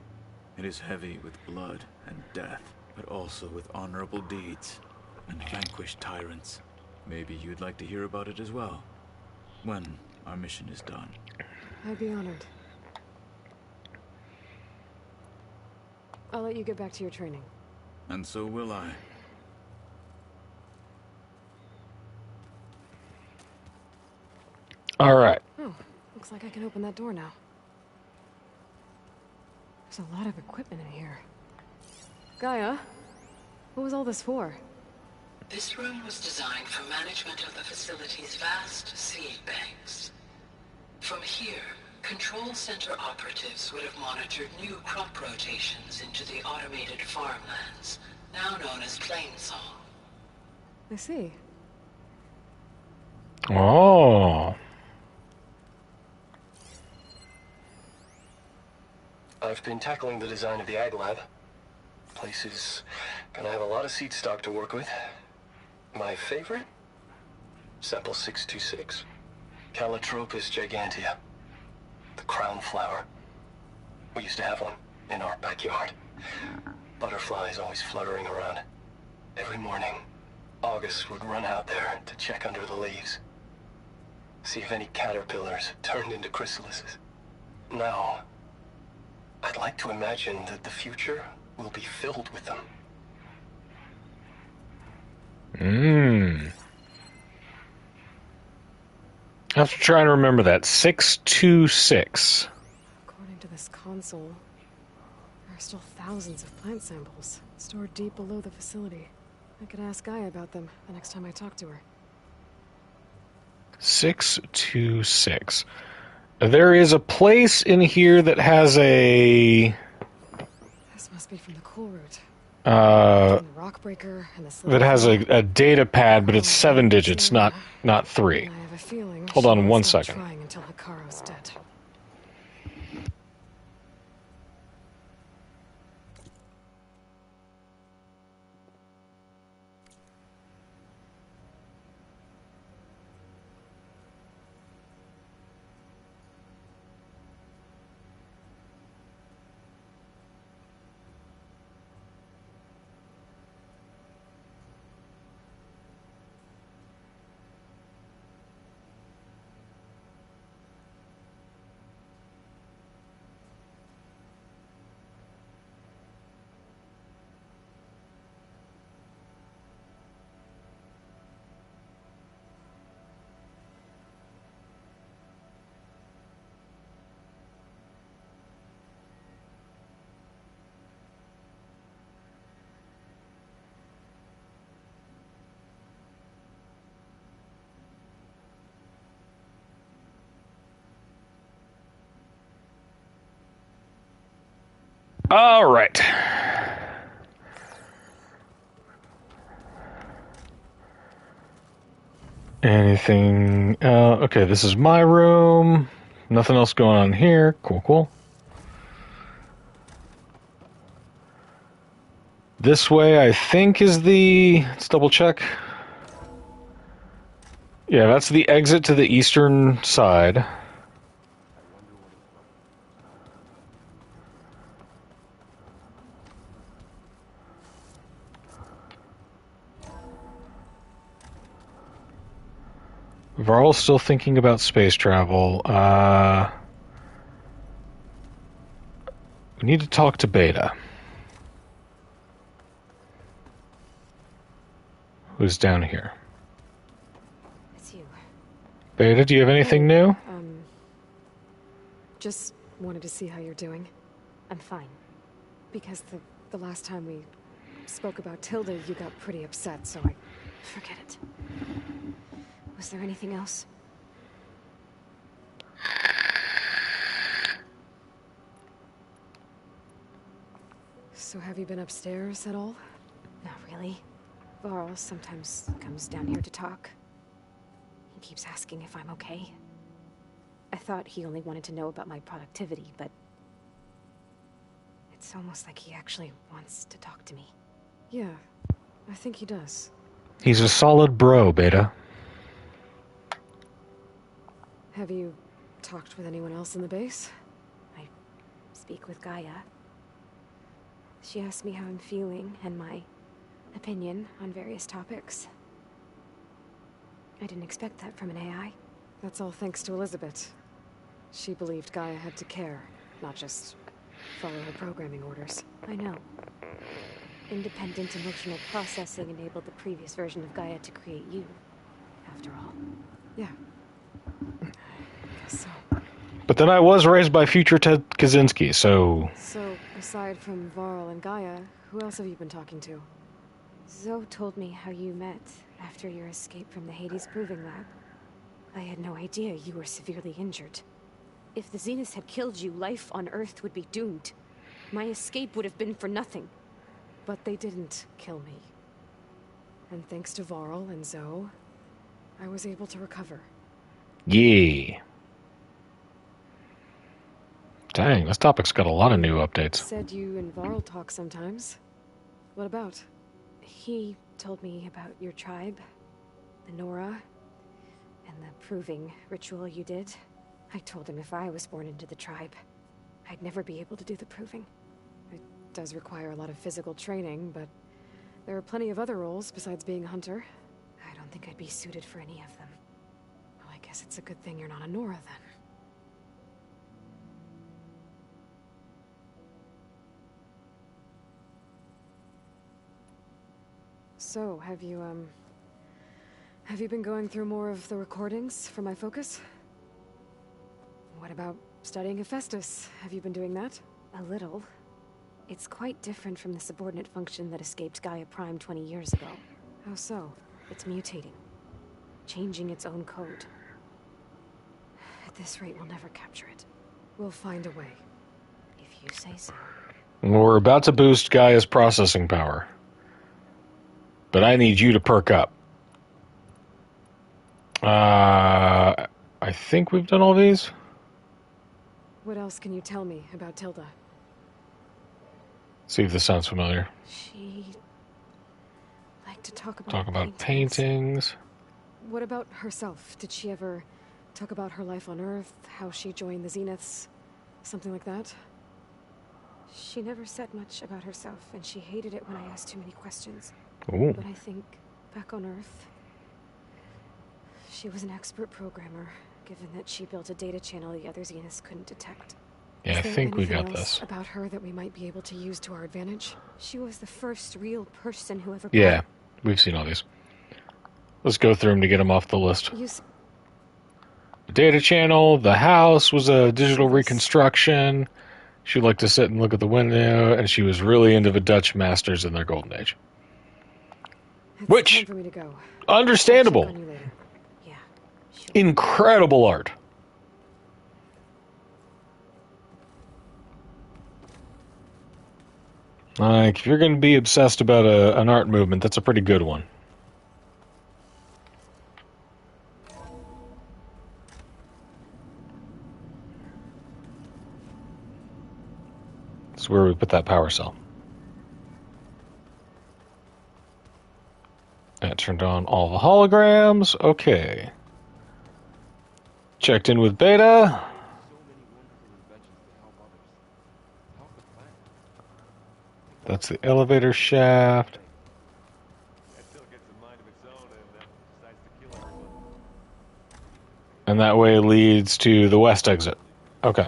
It is heavy with blood and death, but also with honorable deeds and vanquished tyrants. Maybe you'd like to hear about it as well, when our mission is done. I'd be honored. I'll let you get back to your training. And so will I. All right. Oh, looks like I can open that door now. There's a lot of equipment in here. Gaia, what was all this for? This room was designed for management of the facility's vast seed banks. From here, Control Center operatives would have monitored new crop rotations into the automated farmlands, now known as Plainsong. I see. Oh. I've been tackling the design of the Ag Lab. Place is gonna have a lot of seed stock to work with. My favorite? Sample 626. Calotropis gigantea. The crown flower. We used to have one in our backyard. Butterflies always fluttering around. Every morning, August would run out there to check under the leaves. See if any caterpillars turned into chrysalises. Now, I'd like to imagine that the future will be filled with them. I have to try and remember that. 626. According to this console, there are still thousands of plant samples stored deep below the facility. I could ask Gaia about them the next time I talk to her. 626. There is a place in here that has a... This must be from the cool route. The rock breaker and the that has a data pad, but it's 7 digits, not 3. I have a feeling Hold on she 1 won't stop second. trying until Hikaru's dead. All right. Anything? Okay, this is my room. Nothing else going on here. Cool, cool. This way, I think, is the... Let's double check. Yeah, that's the exit to the eastern side. Varl's still thinking about space travel. We need to talk to Beta. Who's down here? It's you. Beta, do you have anything new? Just wanted to see how you're doing. I'm fine. Because the last time we spoke about Tilda, you got pretty upset, so I... Forget it. Was there anything else? So have you been upstairs at all? Not really. Varl sometimes comes down here to talk. He keeps asking if I'm okay. I thought he only wanted to know about my productivity, but... It's almost like he actually wants to talk to me. Yeah, I think he does. He's a solid bro, Beta. Have you talked with anyone else in the base? I speak with Gaia. She asked me how I'm feeling and my opinion on various topics. I didn't expect that from an AI. That's all thanks to Elizabeth. She believed Gaia had to care, not just follow her programming orders. I know. Independent emotional processing enabled the previous version of Gaia to create you, after all. Yeah. I guess so. But then I was raised by future Ted Kaczynski, so... So, aside from Varl and Gaia, who else have you been talking to? Zoe told me how you met after your escape from the Hades Proving Lab. I had no idea you were severely injured. If the Zeniths had killed you, life on Earth would be doomed. My escape would have been for nothing. But they didn't kill me. And thanks to Varl and Zoe, I was able to recover. Yeah. Dang, this topic's got a lot of new updates. Said you and Varl talk sometimes. What about? He told me about your tribe, the Nora, and the proving ritual you did. I told him if I was born into the tribe, I'd never be able to do the proving. It does require a lot of physical training, but there are plenty of other roles besides being a hunter. I don't think I'd be suited for any of them. Well, I guess it's a good thing you're not a Nora, then. So, have you been going through more of the recordings for my focus? What about studying Hephaestus? Have you been doing that? A little. It's quite different from the subordinate function that escaped Gaia Prime 20 years ago. How so? It's mutating. Changing its own code. At this rate, we'll never capture it. We'll find a way. If you say so. We're about to boost Gaia's processing power. But I need you to perk up. I think we've done all these. What else can you tell me about Tilda? See if this sounds familiar. She liked to talk about paintings. What about herself? Did she ever talk about her life on Earth, how she joined the Zeniths, something like that? She never said much about herself, and she hated it when I asked too many questions. Ooh. But I think, back on Earth, she was an expert programmer, given that she built a data channel the other Zeniths couldn't detect. Yeah, I think we got this. About her that we might be able to use to our advantage? She was the first real person who ever... Yeah, we've seen all these. Let's go through them to get them off the list. The data channel, the house was a digital reconstruction. She liked to sit and look at the window, and she was really into the Dutch masters in their golden age. Which, time for me to go. understandable. I'll check on you later. Yeah, sure. Incredible art. Like, if you're going to be obsessed about an art movement, that's a pretty good one. That's where we put that power cell. That turned on all the holograms. Okay. Checked in with Beta. That's the elevator shaft. And that way leads to the west exit. Okay.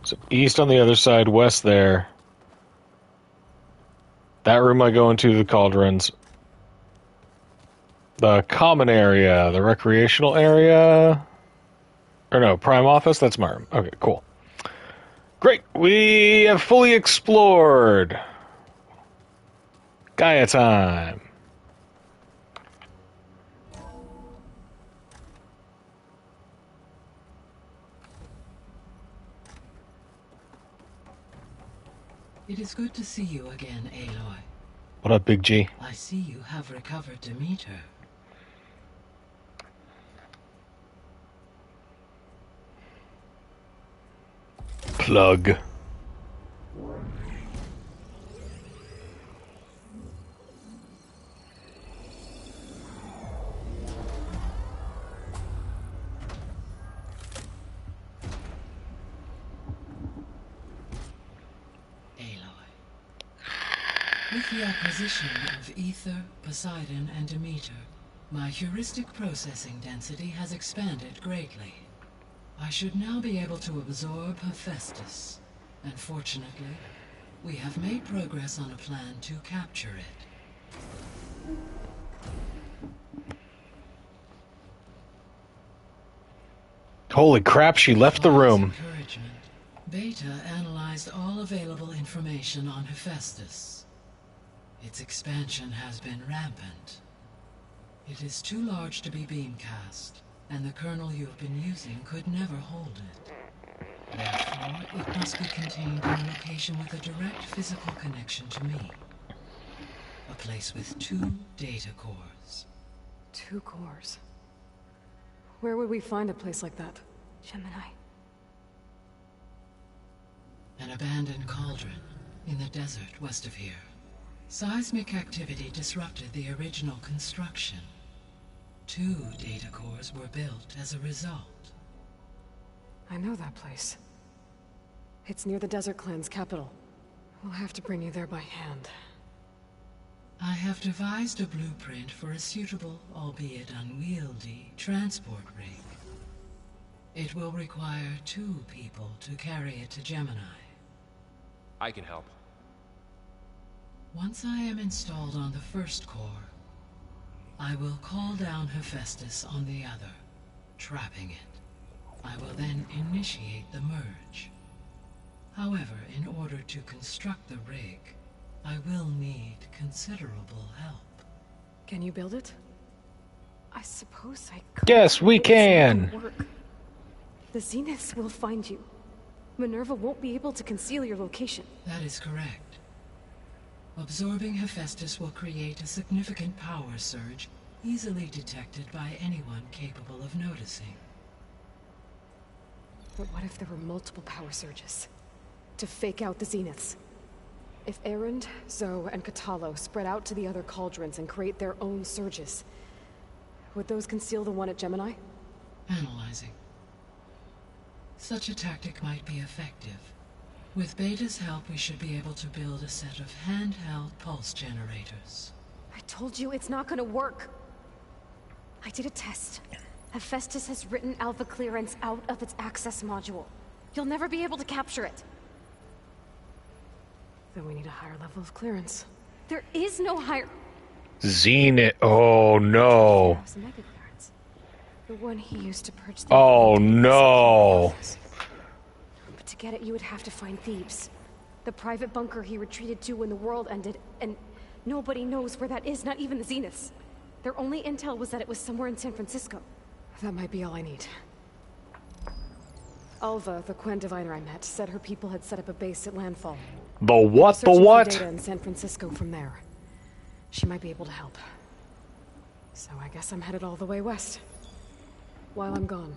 So east on the other side, west there. That room I go into, the cauldrons. The common area, the recreational area. Or no, prime office, that's my room. Okay, cool. Great, we have fully explored. Gaia time. It is good to see you again, Aloy. What up, Big G? I see you have recovered Demeter. Plug. With the acquisition of Ether, Poseidon, and Demeter, my heuristic processing density has expanded greatly. I should now be able to absorb Hephaestus, and fortunately, we have made progress on a plan to capture it. Holy crap, she left the room. Beta analyzed all available information on Hephaestus. Its expansion has been rampant. It is too large to be beamcast, and the kernel you've been using could never hold it. Therefore, it must be contained in a location with a direct physical connection to me. A place with 2 data cores. 2 cores? Where would we find a place like that? Gemini. An abandoned cauldron in the desert west of here. Seismic activity disrupted the original construction. 2 data cores were built as a result. I know that place. It's near the Desert Clan's capital. We'll have to bring you there by hand. I have devised a blueprint for a suitable, albeit unwieldy, transport rig. It will require 2 people to carry it to Gemini. I can help. Once I am installed on the first core, I will call down Hephaestus on the other, trapping it. I will then initiate the merge. However, in order to construct the rig, I will need considerable help. Can you build it? I suppose I could. Yes, we can! The Zeniths will find you. Minerva won't be able to conceal your location. That is correct. Absorbing Hephaestus will create a significant power surge, easily detected by anyone capable of noticing. But what if there were multiple power surges? To fake out the Zeniths? If Erend, Zoe, and Katalo spread out to the other cauldrons and create their own surges, would those conceal the one at Gemini? Analyzing. Such a tactic might be effective. With Beta's help, we should be able to build a set of handheld pulse generators. I told you it's not gonna work. I did a test. Hephaestus has written Alpha clearance out of its access module. You'll never be able to capture it. Then we need a higher level of clearance. There is no higher... Zenith. Oh, no. The one he used to purge the... Oh, no. But to get it, you would have to find Thebes. The private bunker he retreated to when the world ended, and nobody knows where that is, not even the Zeniths. Their only intel was that it was somewhere in San Francisco. That might be all I need. Alva, the Quen diviner I met, said her people had set up a base at Landfall. The what? The Searching what? for data in San Francisco from there. She might be able to help. So I guess I'm headed all the way west. While I'm gone,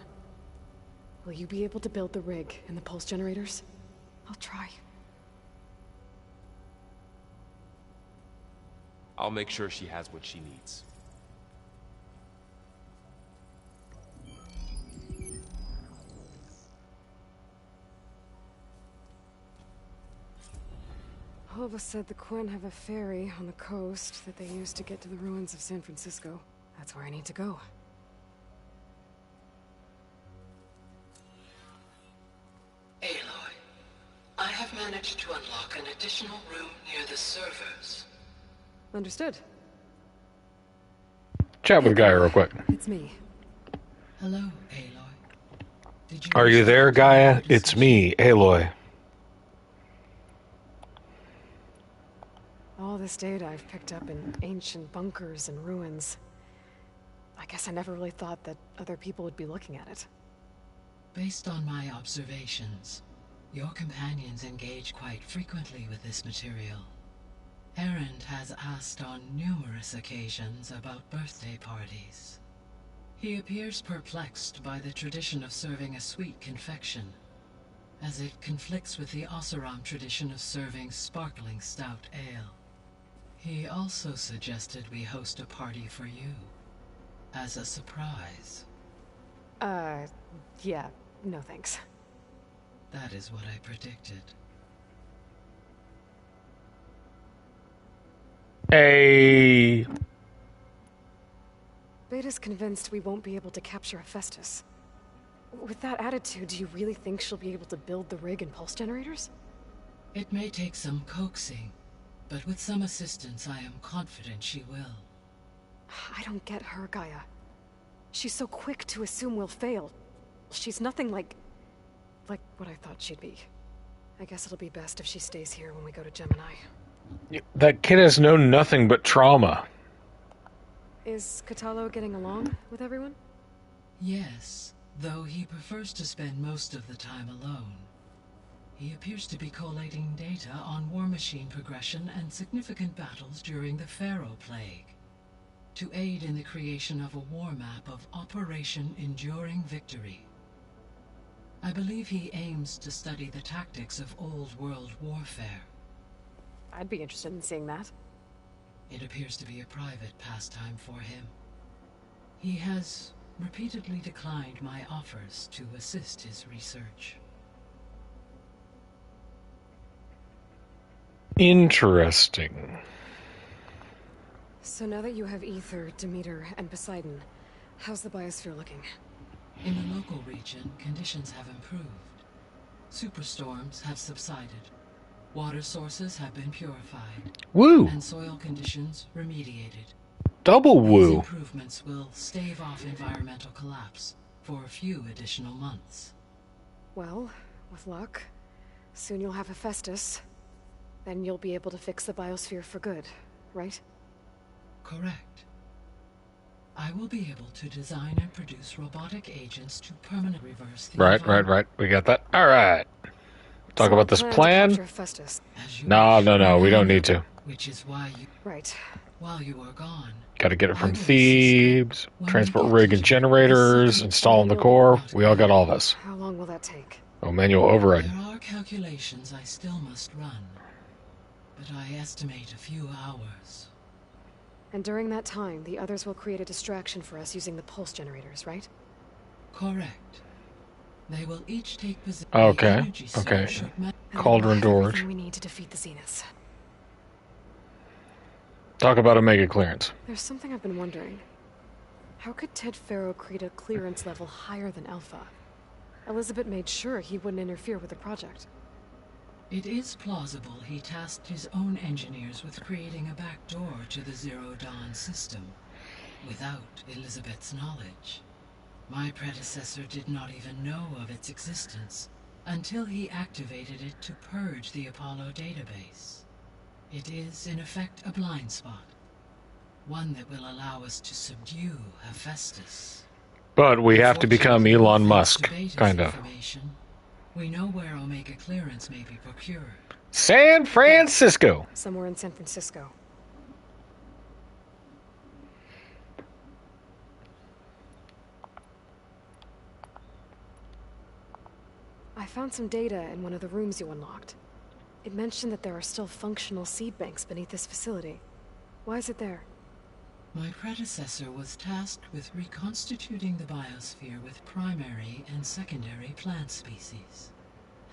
will you be able to build the rig and the pulse generators? I'll try. I'll make sure she has what she needs. Hova said the Quen have a ferry on the coast that they use to get to the ruins of San Francisco. That's where I need to go. Aloy, I have managed to unlock an additional room near the servers. Understood. Chat with Gaia real quick. It's me. Hello, Aloy. Are you there, Gaia? It's me, Aloy. All this data I've picked up in ancient bunkers and ruins. I guess I never really thought that other people would be looking at it. Based on my observations, your companions engage quite frequently with this material. Erend has asked on numerous occasions about birthday parties. He appears perplexed by the tradition of serving a sweet confection, as it conflicts with the Oseram tradition of serving sparkling stout ale. He also suggested we host a party for you, as a surprise. Yeah, no thanks. That is what I predicted. Hey. Beta's convinced we won't be able to capture Hephaestus. With that attitude, do you really think she'll be able to build the rig and pulse generators? It may take some coaxing, but with some assistance I am confident she will. I don't get her, Gaia. She's so quick to assume we'll fail. She's nothing like what I thought she'd be. I guess it'll be best if she stays here when we go to Gemini. That kid has known nothing but trauma. Is Kotallo getting along with everyone? Yes, though he prefers to spend most of the time alone. He appears to be collating data on war machine progression and significant battles during the Pharaoh Plague, to aid in the creation of a war map of Operation Enduring Victory. I believe he aims to study the tactics of old world warfare. I'd be interested in seeing that. It appears to be a private pastime for him. He has repeatedly declined my offers to assist his research. Interesting. So now that you have Ether, Demeter, and Poseidon, how's the biosphere looking? In the local region, conditions have improved. Superstorms have subsided. Water sources have been purified. Woo! And soil conditions remediated. Double woo! These improvements will stave off environmental collapse for a few additional months. Well, with luck, soon you'll have Hephaestus. Then you'll be able to fix the biosphere for good, right? Correct. I will be able to design and produce robotic agents to permanently reverse the Right. We got that. All right. Talk about this plan. No, we don't need to. Which is why you... Right. While you are gone... Got to get it from Thebes, transport rig and generators, install in the core. We all got all this. How long will that take? Oh, manual override. There are calculations I still must run, but I estimate a few hours. And during that time, the others will create a distraction for us using the pulse generators, right? Correct. They will each take position. Okay. Cauldron doors. We need to defeat the Zeniths. Talk about Omega clearance. There's something I've been wondering. How could Ted Faro create a clearance level higher than Alpha? Elizabeth made sure he wouldn't interfere with the project. It is plausible he tasked his own engineers with creating a backdoor to the Zero Dawn system, without Elizabeth's knowledge. My predecessor did not even know of its existence, until he activated it to purge the Apollo database. It is, in effect, a blind spot. One that will allow us to subdue Hephaestus. But we have to become Elon Musk, kind of. We know where Omega clearance may be procured. San Francisco. Somewhere in San Francisco. I found some data in one of the rooms you unlocked. It mentioned that there are still functional seed banks beneath this facility. Why is it there? My predecessor was tasked with reconstituting the biosphere with primary and secondary plant species.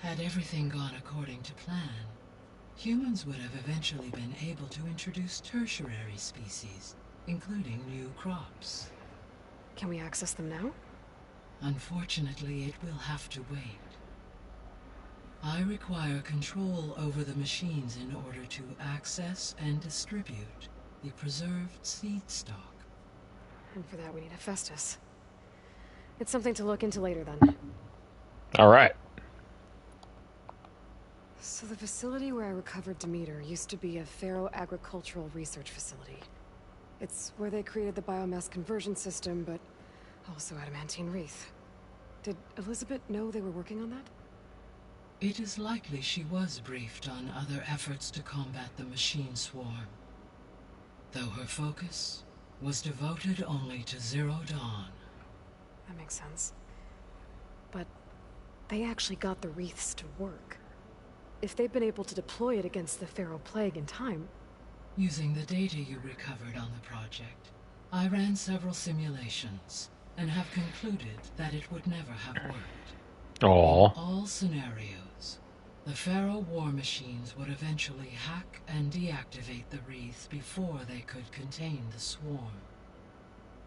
Had everything gone according to plan, humans would have eventually been able to introduce tertiary species, including new crops. Can we access them now? Unfortunately, it will have to wait. I require control over the machines in order to access and distribute the preserved seed stock. And for that we need Hephaestus. It's something to look into later then. All right. So the facility where I recovered Demeter used to be a Pharaoh agricultural research facility. It's where they created the biomass conversion system, but also adamantine wreath. Did Elizabeth know they were working on that? It is likely she was briefed on other efforts to combat the machine swarm, though her focus was devoted only to Zero Dawn. That makes sense. But they actually got the wreaths to work. If they've been able to deploy it against the Pharaoh Plague in time... Using the data you recovered on the project, I ran several simulations and have concluded that it would never have worked. Aww. In all scenarios, the Pharaoh war machines would eventually hack and deactivate the wreaths before they could contain the swarm.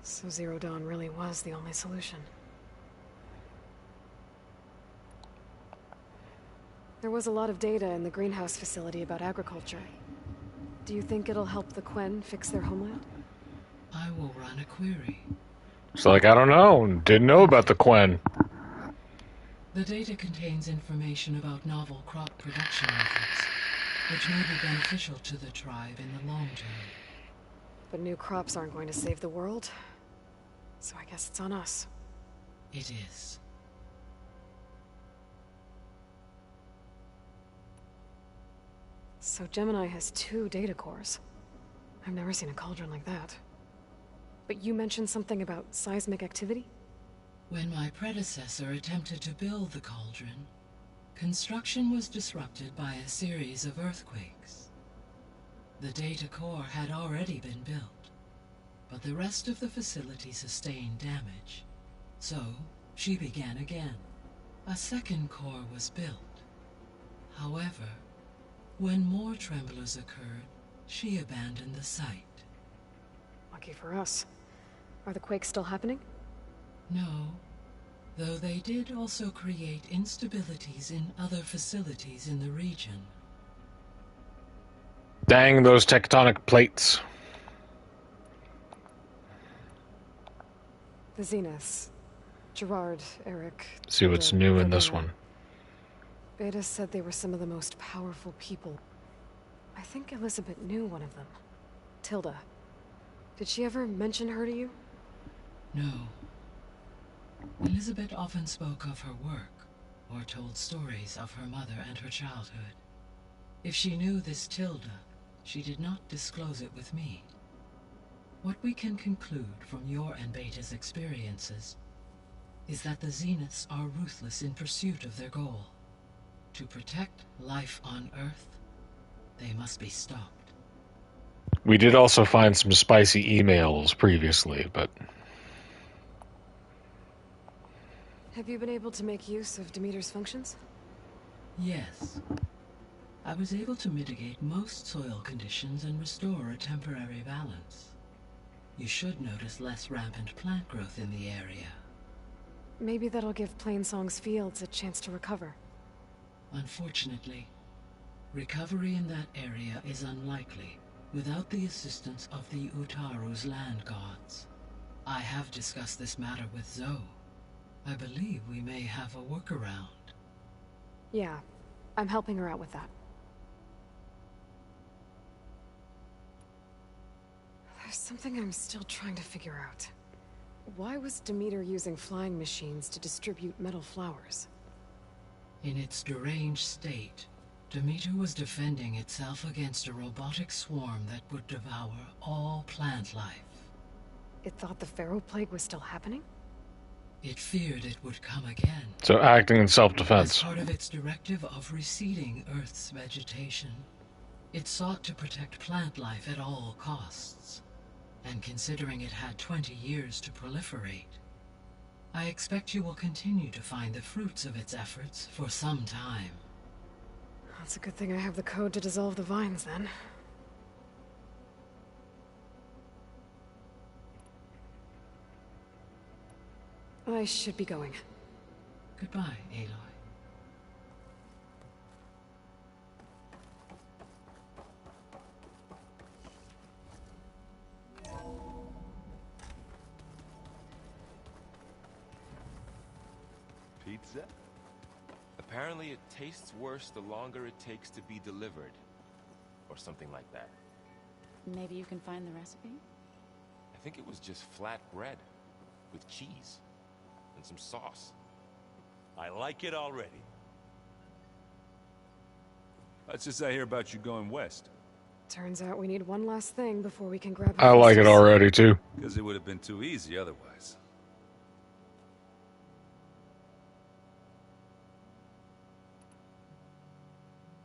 So Zero Dawn really was the only solution. There was a lot of data in the greenhouse facility about agriculture. Do you think it'll help the Quen fix their homeland? I will run a query. It's like, I don't know. Didn't know about the Quen. The data contains information about novel crop production methods, which may be beneficial to the tribe in the long term. But new crops aren't going to save the world, so I guess it's on us. It is. So Gemini has 2 data cores. I've never seen a cauldron like that. But you mentioned something about seismic activity? When my predecessor attempted to build the cauldron, construction was disrupted by a series of earthquakes. The data core had already been built, but the rest of the facility sustained damage. So, she began again. A second core was built. However, when more tremblers occurred, she abandoned the site. Lucky for us. Are the quakes still happening? No, though they did also create instabilities in other facilities in the region. Dang those tectonic plates. The Zeniths. Gerard, Eric... See what's new in this one. Beta said they were some of the most powerful people. I think Elizabeth knew one of them. Tilda. Did she ever mention her to you? No. Elizabeth often spoke of her work, or told stories of her mother and her childhood. If she knew this Tilda, she did not disclose it with me. What we can conclude from your and Beta's experiences is that the Zeniths are ruthless in pursuit of their goal. To protect life on Earth, they must be stopped. We did also find some spicy emails previously, but... Have you been able to make use of Demeter's functions? Yes. I was able to mitigate most soil conditions and restore a temporary balance. You should notice less rampant plant growth in the area. Maybe that'll give Plainsong's fields a chance to recover. Unfortunately, recovery in that area is unlikely without the assistance of the Utaru's land gods. I have discussed this matter with Zoe. I believe we may have a workaround. Yeah, I'm helping her out with that. There's something I'm still trying to figure out. Why was Demeter using flying machines to distribute metal flowers? In its deranged state, Demeter was defending itself against a robotic swarm that would devour all plant life. It thought the Pharaoh Plague was still happening? It feared it would come again. So acting in As self-defense. part of its directive of receding Earth's vegetation, it sought to protect plant life at all costs. And considering it had 20 years to proliferate, I expect you will continue to find the fruits of its efforts for some time. That's a good thing I have the code to dissolve the vines, then. I should be going. Goodbye, Aloy. Pizza? Apparently it tastes worse the longer it takes to be delivered. Or something like that. Maybe you can find the recipe? I think it was just flat bread. With cheese. And some sauce. I like it already. That's just I hear about you going west. Turns out we need one last thing before we can grab... I like it already, too. Because it would have been too easy otherwise.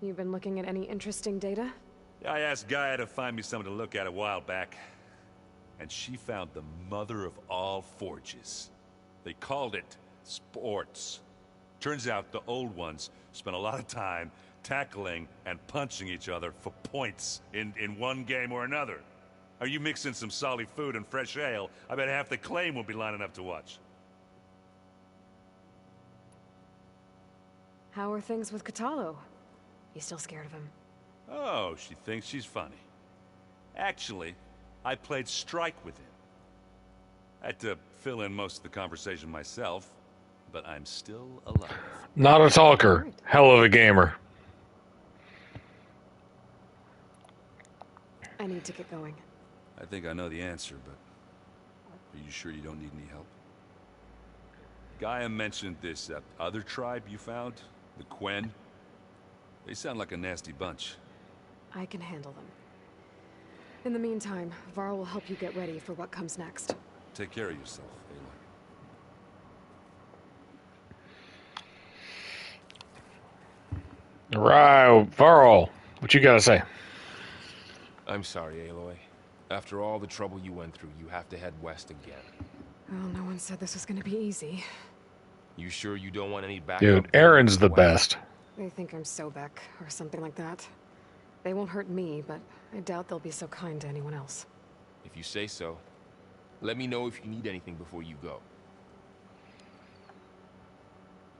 You've been looking at any interesting data? I asked Gaia to find me something to look at a while back. And she found the mother of all forges. They called it sports. Turns out the old ones spent a lot of time tackling and punching each other for points in one game or another. Are you mixing some salty food and fresh ale? I bet half the claim will be lining up to watch. How are things with Kotallo? You still scared of him? Oh, she thinks she's funny. Actually, I played strike with him. I had to fill in most of the conversation myself, but I'm still alive. Not a talker. Hell of a gamer. I need to get going. I think I know the answer, but are you sure you don't need any help? Gaia mentioned this other tribe you found, the Quen. They sound like a nasty bunch. I can handle them. In the meantime, Varl will help you get ready for what comes next. Take care of yourself, Aloy. Right, Varl, what you gotta say? I'm sorry, Aloy. After all the trouble you went through, you have to head west again. Well, no one said this was gonna be easy. You sure you don't want any backup? Dude, Aaron's the best. They think I'm Sobek, or something like that. They won't hurt me, but I doubt they'll be so kind to anyone else. If you say so. Let me know if you need anything before you go.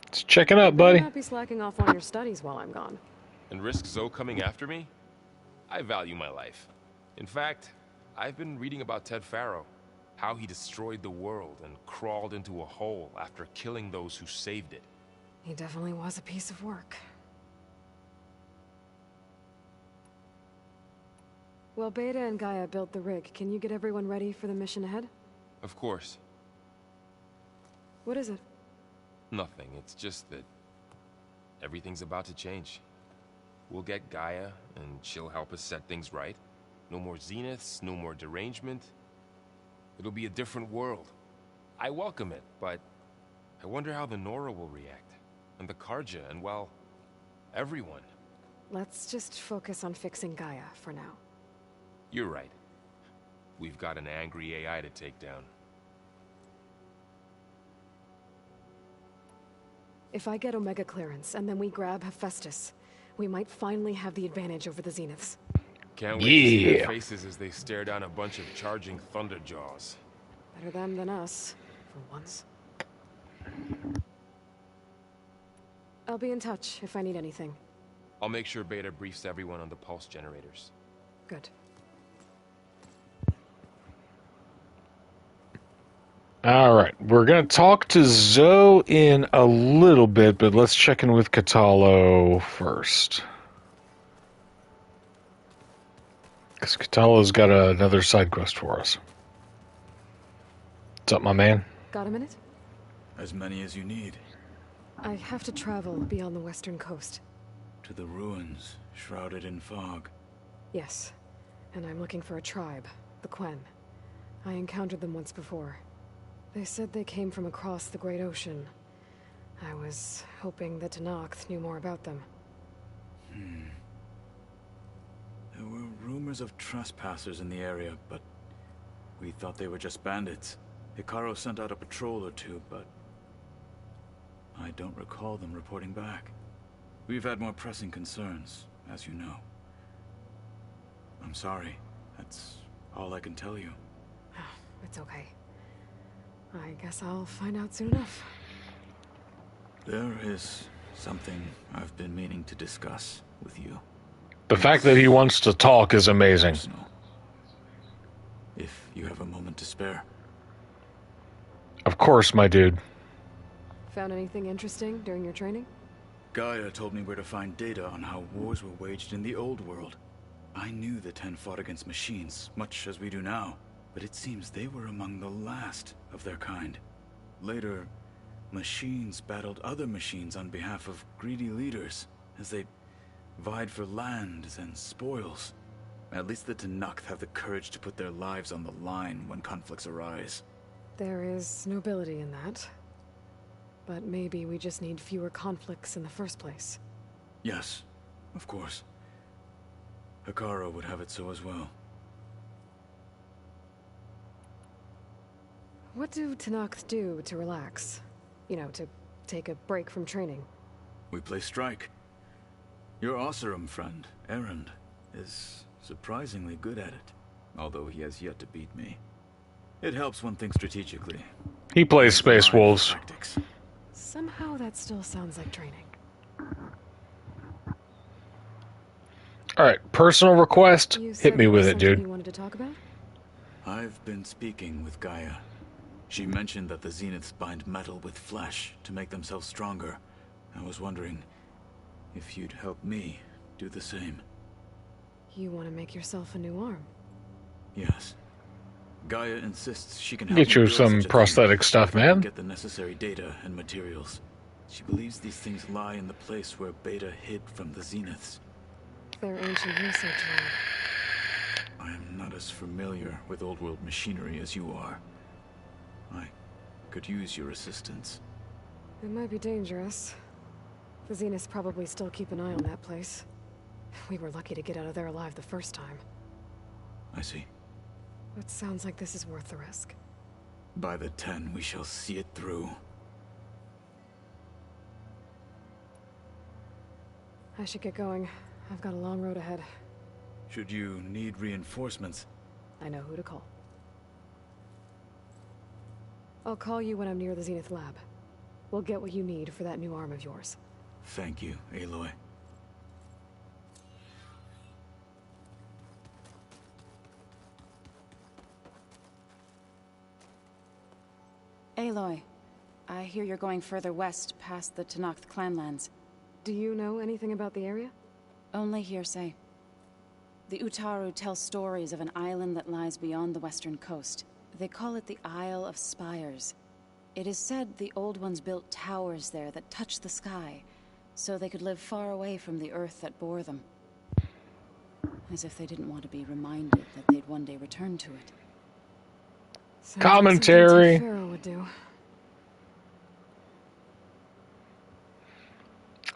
Let's check it out, buddy. You might be slacking off on your studies while I'm gone. And risk Zoe coming after me? I value my life. In fact, I've been reading about Ted Faro. How he destroyed the world and crawled into a hole after killing those who saved it. He definitely was a piece of work. Well, Beta and Gaia built the rig. Can you get everyone ready for the mission ahead? Of course. What is it? Nothing. It's just that everything's about to change. We'll get Gaia, and she'll help us set things right. No more Zeniths, no more derangement. It'll be a different world. I welcome it, but I wonder how the Nora will react. And the Karja, and well, everyone. Let's just focus on fixing Gaia for now. You're right. We've got an angry AI to take down. If I get Omega clearance, and then we grab Hephaestus, we might finally have the advantage over the Zeniths. Can't wait to see their faces as they stare down a bunch of charging Thunderjaws. Better them than us, for once. I'll be in touch if I need anything. I'll make sure Beta briefs everyone on the pulse generators. Good. Alright, we're going to talk to Zoe in a little bit, but let's check in with Kotallo first. Because Kotallo's got another side quest for us. What's up, my man? Got a minute? As many as you need. I have to travel beyond the western coast. To the ruins, shrouded in fog. Yes. And I'm looking for a tribe, the Quen. I encountered them once before. They said they came from across the Great Ocean. I was hoping that Tenakth knew more about them. There were rumors of trespassers in the area, but we thought they were just bandits. Hekarro sent out a patrol or two, but I don't recall them reporting back. We've had more pressing concerns, as you know. I'm sorry. That's all I can tell you. It's okay. I guess I'll find out soon enough. There is something I've been meaning to discuss with you. The fact that he wants to talk is amazing. Personal. If you have a moment to spare. Of course, my dude. Found anything interesting during your training? Gaia told me where to find data on how wars were waged in the old world. I knew the Ten fought against machines, much as we do now, but it seems they were among the last of their kind. Later, machines battled other machines on behalf of greedy leaders, as they vied for lands and spoils. At least the Tenakth have the courage to put their lives on the line when conflicts arise. There is nobility in that. But maybe we just need fewer conflicts in the first place. Yes, of course. Hekarro would have it so as well. What do Tenakth do to relax? You know, to take a break from training? We play strike. Your Oseram friend, Erend, is surprisingly good at it, although he has yet to beat me. It helps one think strategically. He plays Space Wolves. Tactics. Somehow that still sounds like training. Alright, personal request. You Hit me there with was it, something dude. You wanted to talk about? I've been speaking with Gaia. She mentioned that the Zeniths bind metal with flesh to make themselves stronger. I was wondering if you'd help me do the same. You want to make yourself a new arm? Yes. Gaia insists she can help Get me you build some such a prosthetic thing stuff, if I can man. Get the necessary data and materials. She believes these things lie in the place where Beta hid from the Zeniths. Their ancient research lab. I am not as familiar with old world machinery as you are. I could use your assistance. It might be dangerous. The Zeniths probably still keep an eye on that place. We were lucky to get out of there alive the first time. I see. It sounds like this is worth the risk. By the 10, we shall see it through. I should get going. I've got a long road ahead. Should you need reinforcements? I know who to call. I'll call you when I'm near the Zenith lab. We'll get what you need for that new arm of yours. Thank you, Aloy. Aloy, I hear you're going further west past the Tenakth clanlands. Do you know anything about the area? Only hearsay. The Utaru tell stories of an island that lies beyond the western coast. They call it the Isle of Spires. It is said the Old Ones built towers there that touch the sky, so they could live far away from the earth that bore them. As if they didn't want to be reminded that they'd one day return to it. Sounds Commentary. Like Pharaoh would do.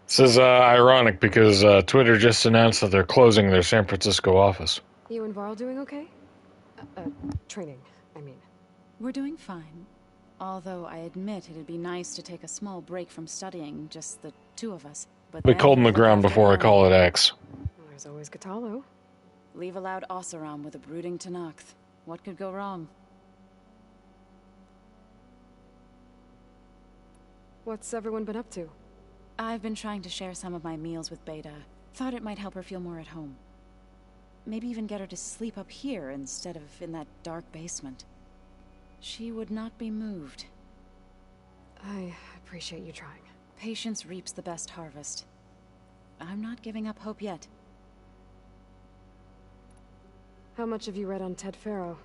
This is ironic because Twitter just announced that they're closing their San Francisco office. You and Varl doing okay? Training, I mean. We're doing fine. Although I admit it'd be nice to take a small break from studying, just the two of us. But Be then cold in the look ground after before I Aloy. call it X. There's always Katalo. Leave a loud Oseram with a brooding Tenakth. What could go wrong? What's everyone been up to? I've been trying to share some of my meals with Beta. Thought it might help her feel more at home. Maybe even get her to sleep up here instead of in that dark basement. She would not be moved. I appreciate you trying. Patience reaps the best harvest. I'm not giving up hope yet. How much have you read on Ted Pharaoh?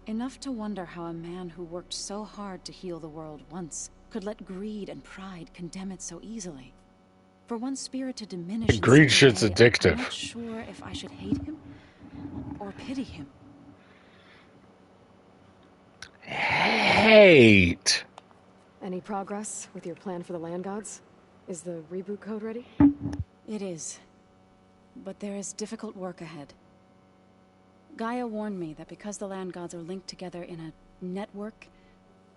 Enough to wonder how a man who worked so hard to heal the world once could let greed and pride condemn it so easily. For one spirit to diminish. Greed in such a shit's way, addictive. I'm not sure if I should hate him or pity him. Hate. Any progress with your plan for the land gods? Is the reboot code ready? It is. But there is difficult work ahead. Gaia warned me that because the land gods are linked together in a network,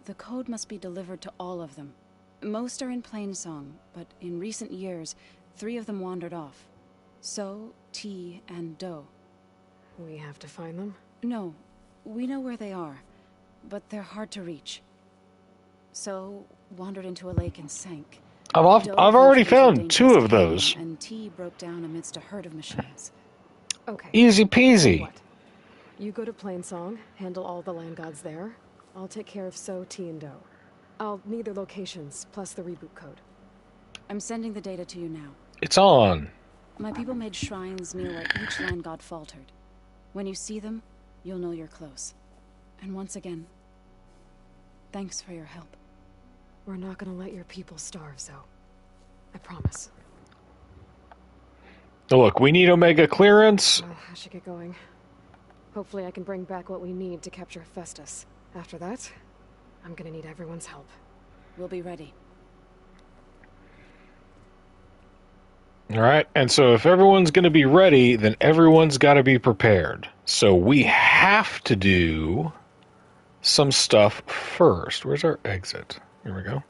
the code must be delivered to all of them. Most are in Plainsong, but in recent years, 3 of them wandered off. So, T, and Do. We have to find them? No, we know where they are, but they're hard to reach. So, wandered into a lake and sank. I've already found 2 of those. And T broke down amidst a herd of machines. Okay. Easy peasy. What? You go to Plainsong, handle all the land gods there. I'll take care of So, T, and Do. I'll need their locations, plus the reboot code. I'm sending the data to you now. It's on. My people made shrines near where each land god faltered. When you see them, you'll know you're close. And once again, thanks for your help. We're not gonna let your people starve, Zo. I promise. Look, we need Omega clearance. Well, I should get going. Hopefully I can bring back what we need to capture Festus. After that, I'm gonna need everyone's help. We'll be ready. All right, and so if everyone's going to be ready, then everyone's got to be prepared. So we have to do some stuff first. Where's our exit? Here we go.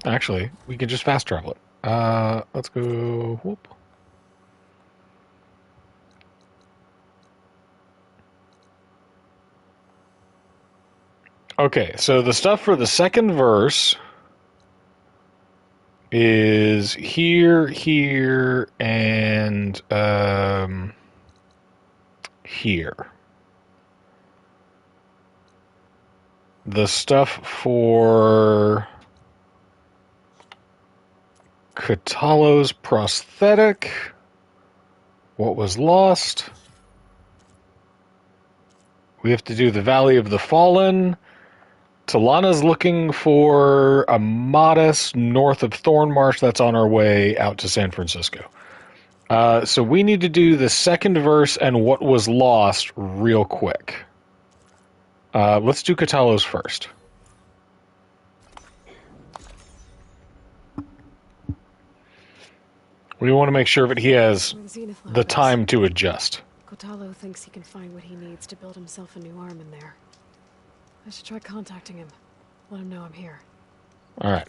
Actually, we can just fast travel it. Let's go. Whoop. Okay, so the stuff for the second verse is here, here, and here. The stuff for Katalo's prosthetic, what was lost. We have to do the Valley of the Fallen. Talana's looking for a Modest north of Thornmarsh. That's on our way out to San Francisco. So we need to do the second verse and what was lost real quick. Let's do Katalo's first. We want to make sure that he has the time to adjust. Kotalo thinks he can find what he needs to build himself a new arm in there. I should try contacting him. Let him know I'm here. All right.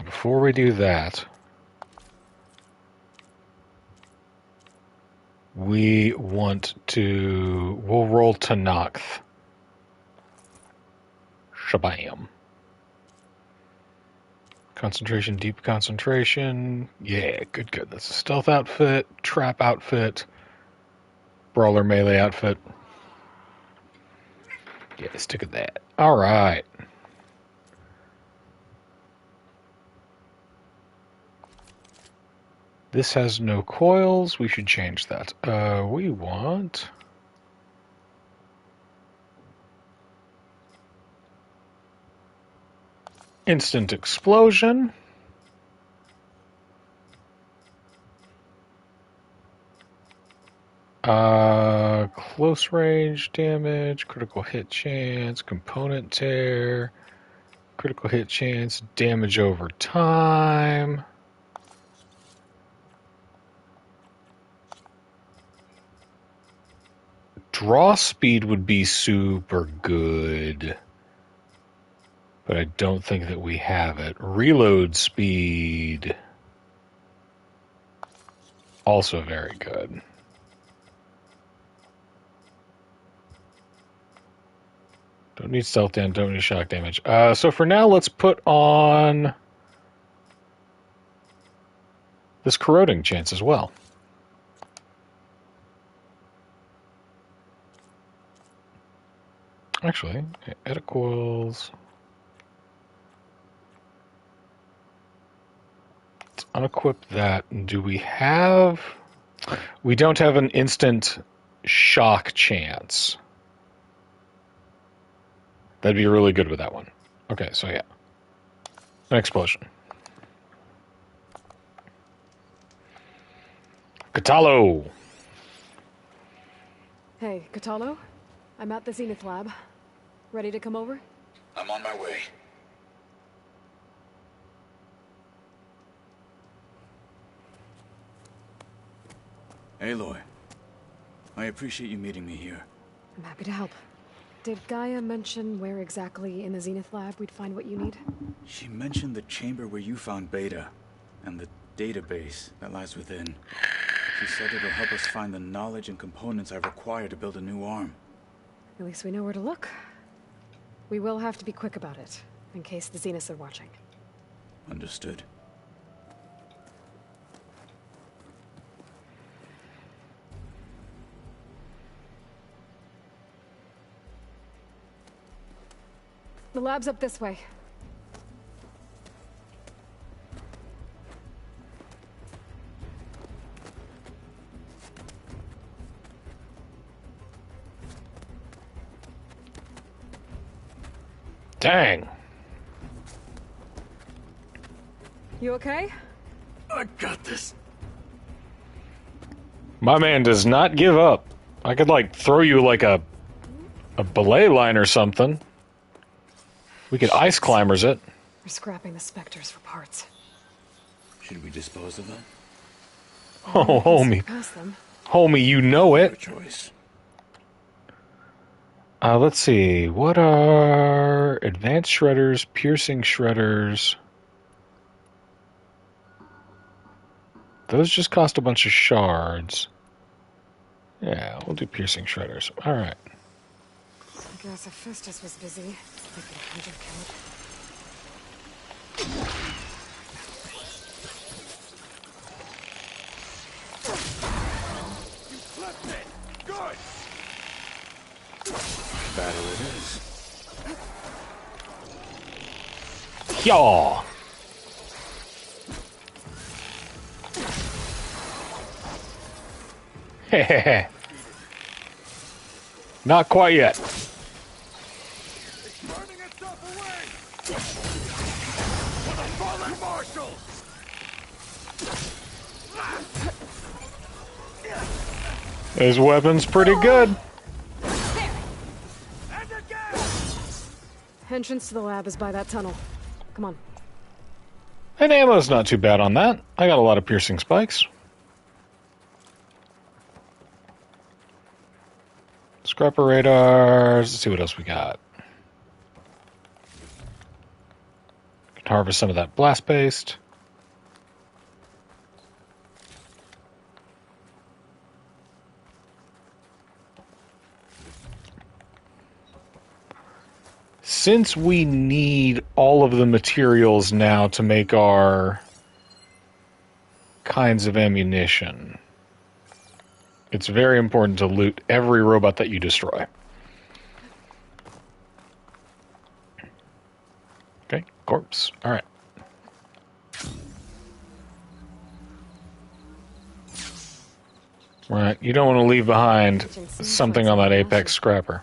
Before we do that, we want to... We'll roll Tenakth. Shabam. Concentration, deep concentration. Yeah, good, good. That's a stealth outfit, trap outfit, brawler melee outfit. Yeah, stick at that. All right. This has no coils. We should change that. We want... Instant explosion. Close range damage, critical hit chance, component tear, critical hit chance, damage over time. Draw speed would be super good, but I don't think that we have it. Reload speed, also very good. Don't need stealth damage, don't need shock damage. So for now, let's put on this corroding chance as well. Actually, edit coils. Let's unequip that. Do we have... We don't have an instant shock chance. That'd be really good with that one. Okay, so yeah. An explosion. Katalo! Hey, Katalo? I'm at the Zenith lab. Ready to come over? I'm on my way. Aloy, I appreciate you meeting me here. I'm happy to help. Did Gaia mention where exactly in the Zenith lab we'd find what you need? She mentioned the chamber where you found Beta, and the database that lies within. She said it'll help us find the knowledge and components I require to build a new arm. At least we know where to look. We will have to be quick about it, in case the Zeniths are watching. Understood. The lab's up this way. Dang. You okay? I got this. My man does not give up. I could, like, throw you like a belay line or something. We could ice climbers it. We're scrapping the Spectres for parts. Should we dispose of them? Oh, homie. Pass them. Homie, you know it. Choice. Let's see. What are advanced shredders, piercing shredders? Those just cost a bunch of shards. Yeah, we'll do piercing shredders. All right. I guess Hephaestus was busy. We could have hunted You flipped it! Good! Battle it is. Yaw! Hehehe. Not quite yet. It's burning itself away! For the fallen marshals! His weapon's pretty good. Entrance to the lab is by that tunnel. Come on. And ammo's not too bad on that. I got a lot of piercing spikes. Scrapper radars. Let's see what else we got. Can harvest some of that blast paste. Since we need all of the materials now to make our kinds of ammunition, it's very important to loot every robot that you destroy. Okay, corpse. All right. Right, you don't want to leave behind something on that Apex scrapper.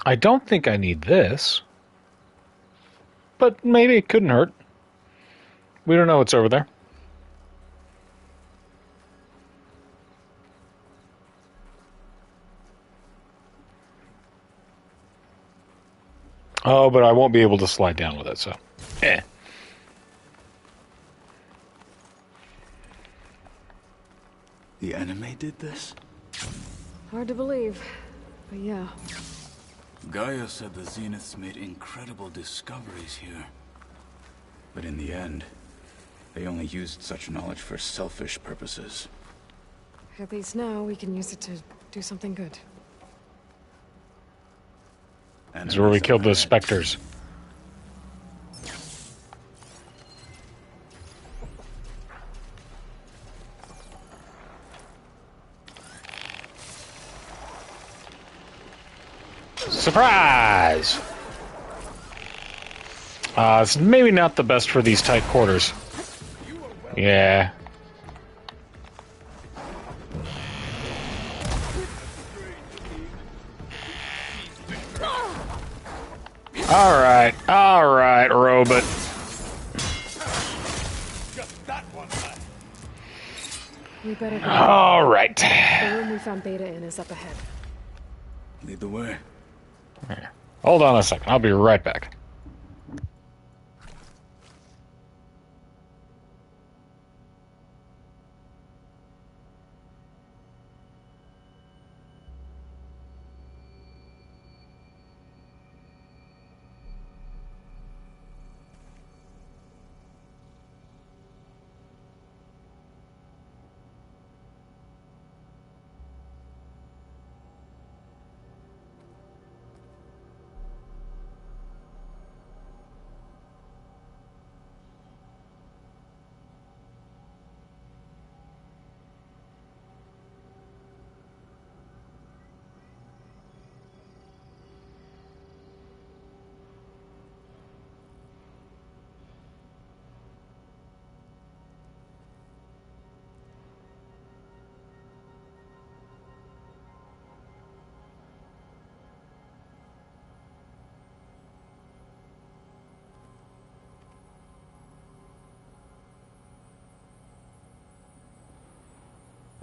I don't think I need this. But maybe it couldn't hurt. We don't know what's over there. Oh, but I won't be able to slide down with it, so... eh. The enemy did this? Hard to believe, but yeah. Gaia said the Zeniths made incredible discoveries here. But in the end, they only used such knowledge for selfish purposes. At least now we can use it to do something good. This is where we killed those Spectres. Surprise! It's maybe not the best for these tight quarters. Yeah. Alright, robot. We better go. Alright. The room we found Beta in is up ahead. Lead the way. Hold on a second, I'll be right back.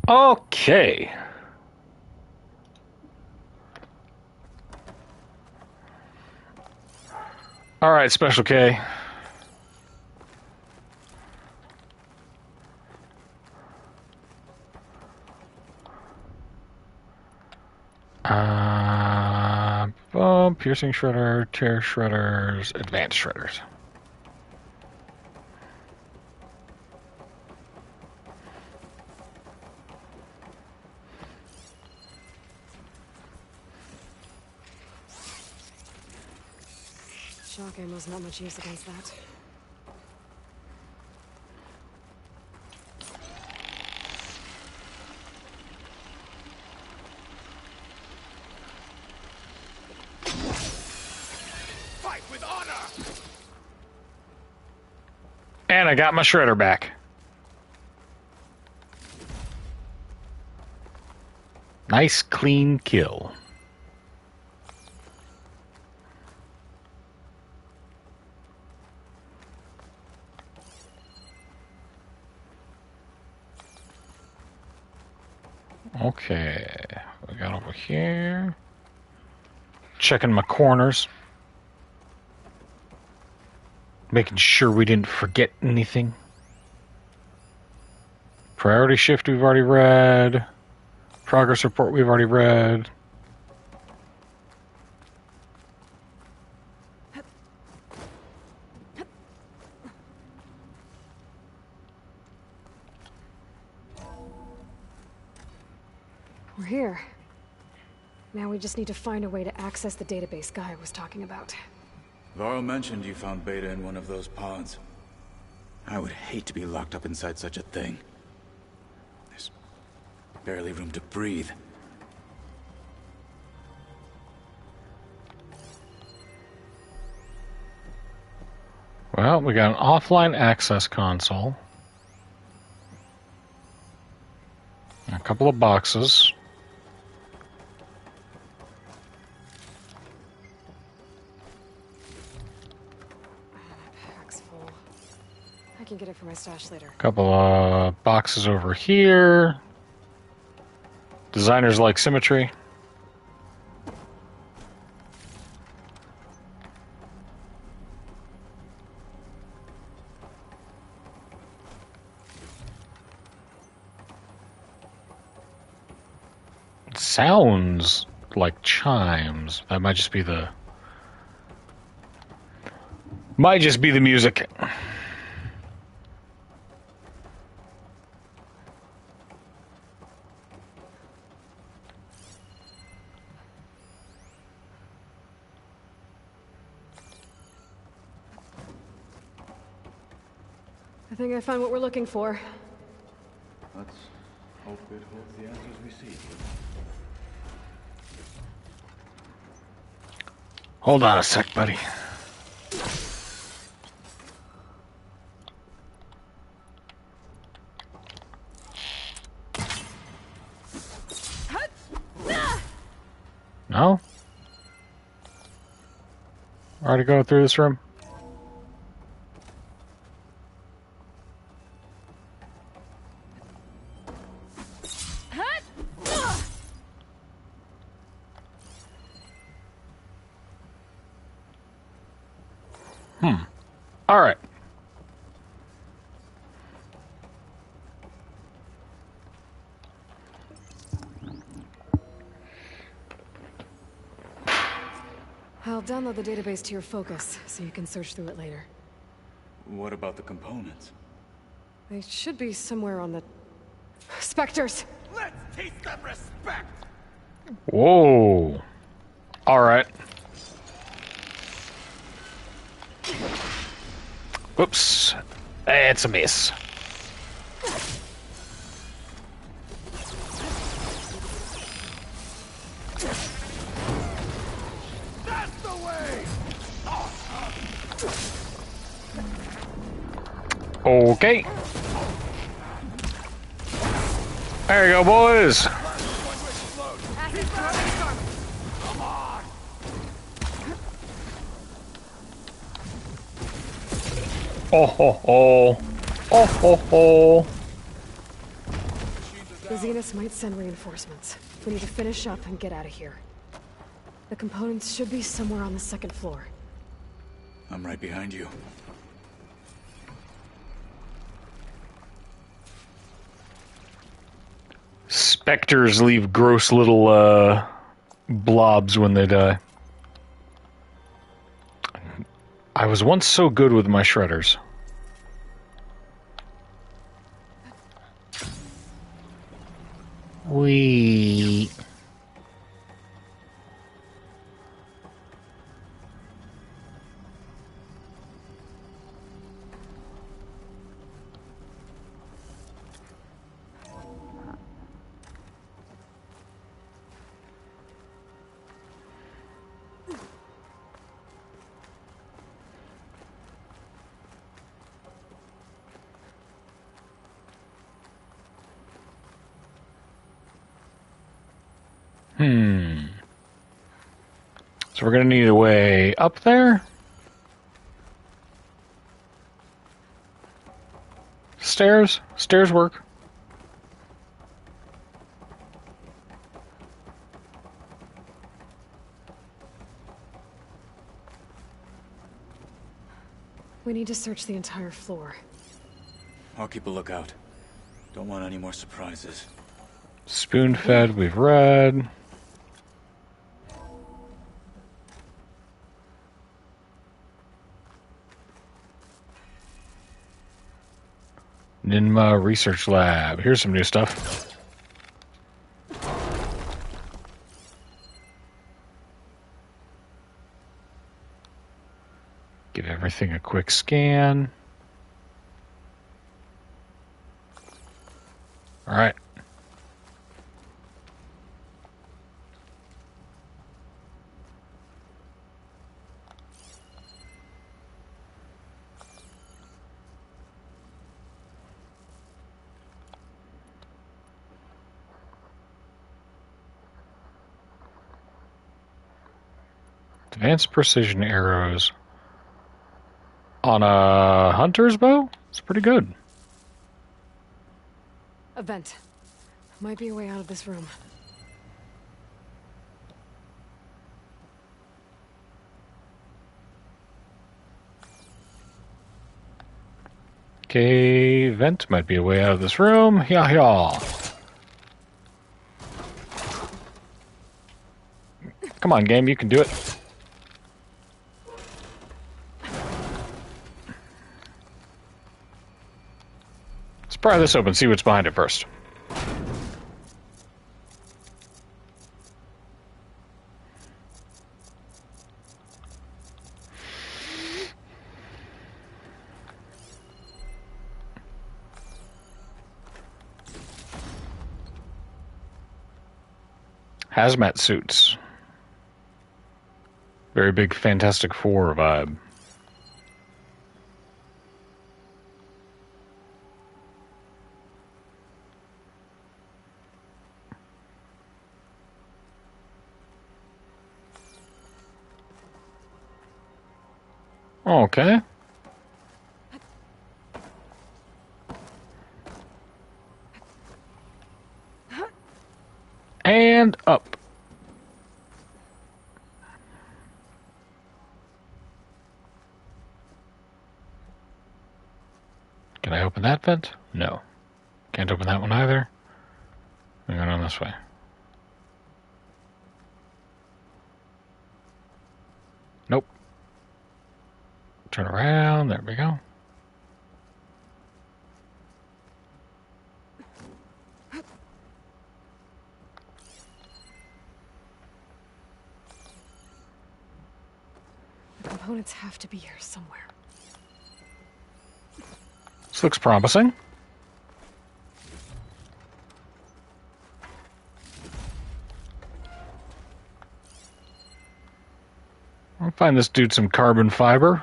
Okay. Alright, Special K. Piercing Shredder, Tear Shredders, Advanced Shredders. Shock ammo's not much use against that. Fight with honor! And I got my shredder back. Nice, clean kill. Okay, we got over here. Checking my corners. Making sure we didn't forget anything. Priority shift we've already read. Progress report we've already read. We're here. Now we just need to find a way to access the database Guy was talking about. Varl mentioned you found Beta in one of those pods. I would hate to be locked up inside such a thing. There's barely room to breathe. Well, we got an offline access console. A couple of boxes. Pack's full. I can get it for my stash later. Couple of boxes over here. Designers like symmetry. Sounds like chimes. That might just be the music. I think I found what we're looking for. Let's hope it holds the answers we seek. Hold on a sec, buddy. No? Already going through this room? All right. I'll download the database to your Focus, so you can search through it later. What about the components? They should be somewhere on the... Spectres! Let's teach them respect! Whoa. All right. Whoops. It's a miss. That's the way! Okay. There you go, boys. Come on! Oh ho ho. Oh ho ho. The Zeniths might send reinforcements. We need to finish up and get out of here. The components should be somewhere on the second floor. I'm right behind you. Spectres leave gross little blobs when they die. I was once so good with my shredders. Wee. So we're gonna need a way up there. Stairs? Stairs work. We need to search the entire floor. I'll keep a lookout. Don't want any more surprises. Spoon-fed, we've read. Ninma Research Lab. Here's some new stuff. Give everything a quick scan. All right. Advanced precision arrows on a hunter's bow? It's pretty good. A vent. Might be a way out of this room. Okay, vent might be a way out of this room. Yeah, yeah. Come on, game, you can do it. Let's pry this open, see what's behind it first. Hazmat suits. Very big Fantastic Four vibe. Okay. And up. Can I open that vent? No. Can't open that one either. I'm going on this way. Nope. Turn around. There we go. The components have to be here somewhere. This looks promising. I'll find this dude some carbon fiber.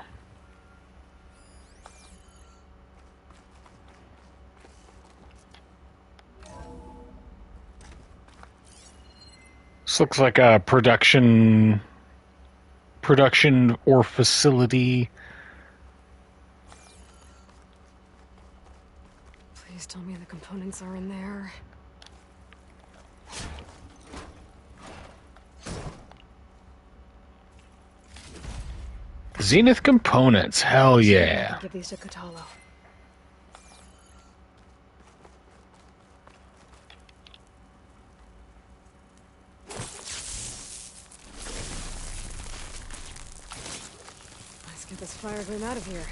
This looks like a production or facility. Please tell me the components are in there. Zenith components, hell yeah. Give these to Kotallo. Let's get this fire gleam out of here.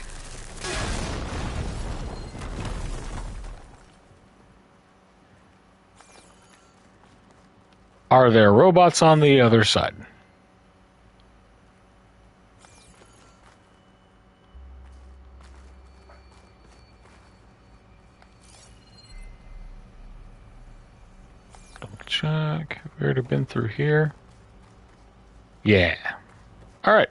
Are there robots on the other side? Double check. Have we already been through here? Yeah. All right.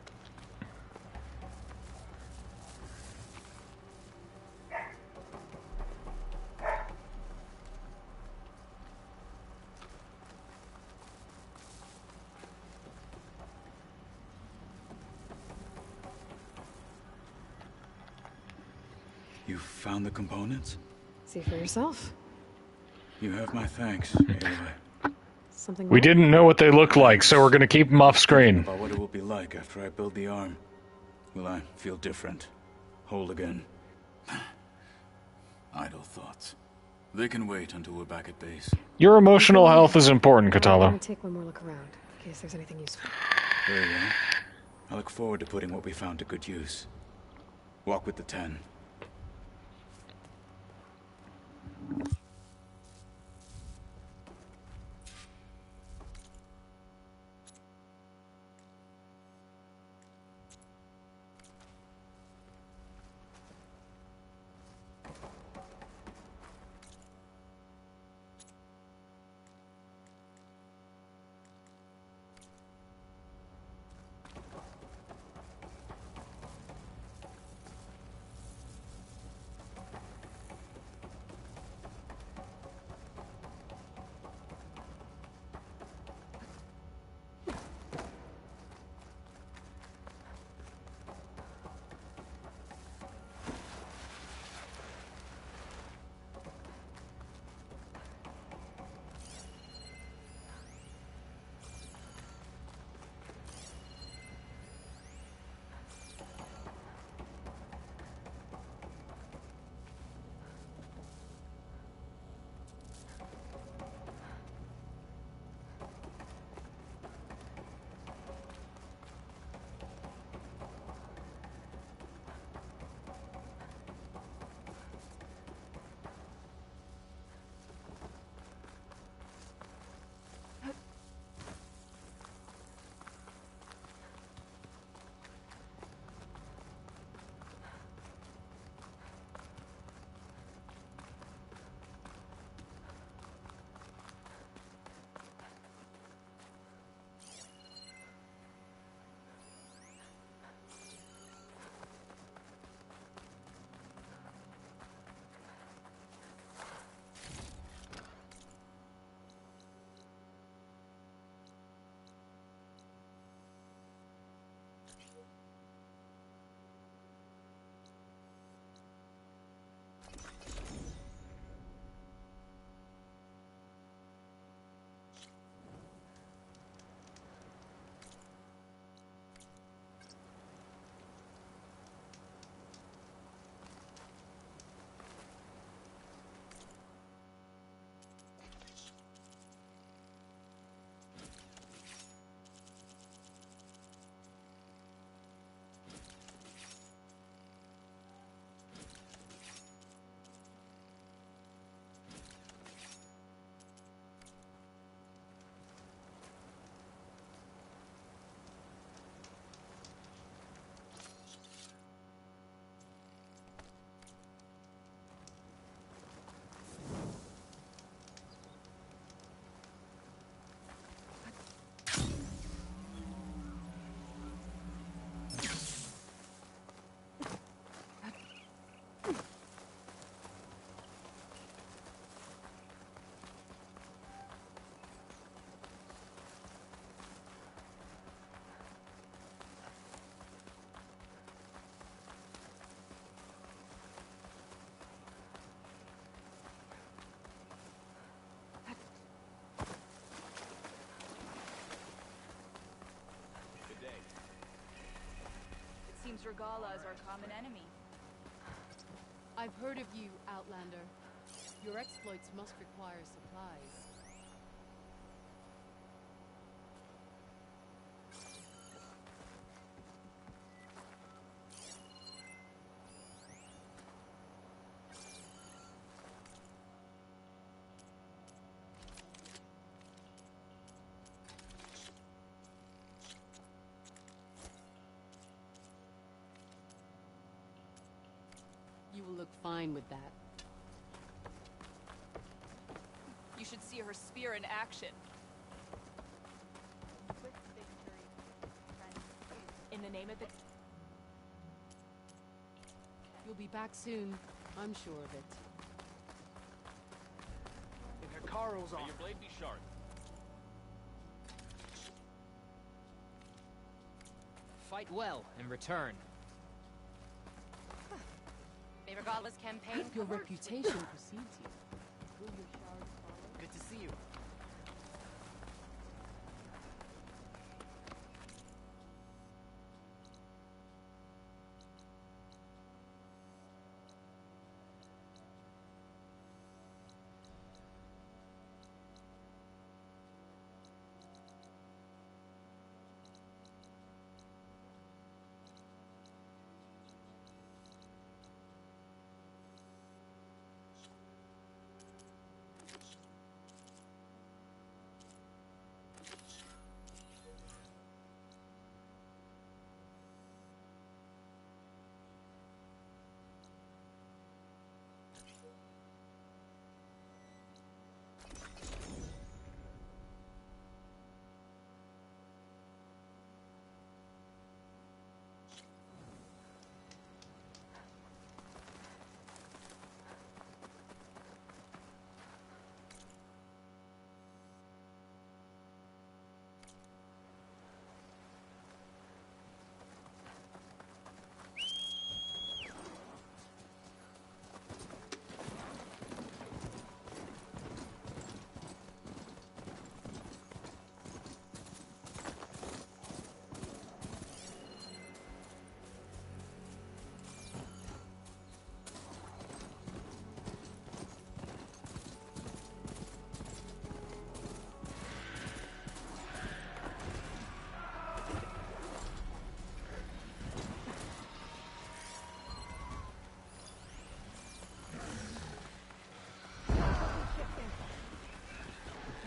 You found the components? See for yourself. You have my thanks, Aloy. Something We didn't know what they look like, so we're going to keep them off screen. About what it will be like after I build the arm. Will I feel different? Whole again? Idle thoughts. They can wait until we're back at base. Your emotional health is important, I'm Kotallo. gonna take one more look around, in case there's anything useful. Very well. I look forward to putting what we found to good use. Walk with the 10. Regala is our common enemy. I've heard of you, Outlander. Your exploits must require supplies. You will look fine with that. You should see her spear in action. In the name of the... You'll be back soon. I'm sure of it. If Hikaru's on... May your blade be sharp. Fight well and return. May Regala's campaign... Your reputation precedes you. Will your shards follow? Good to see you.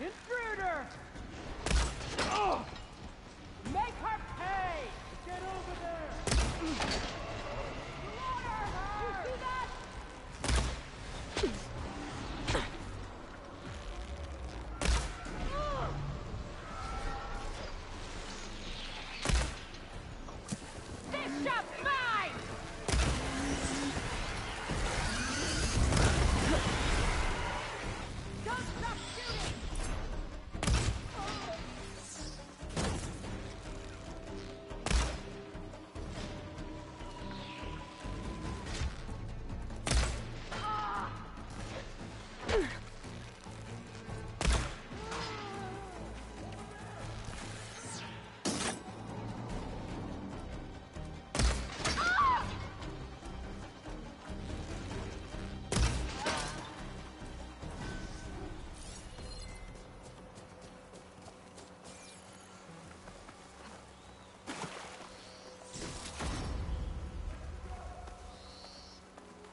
Intruder! Oh! Make her pay! Get over there! Slaughter her! You see that? This shop's mine! Don't stop shooting!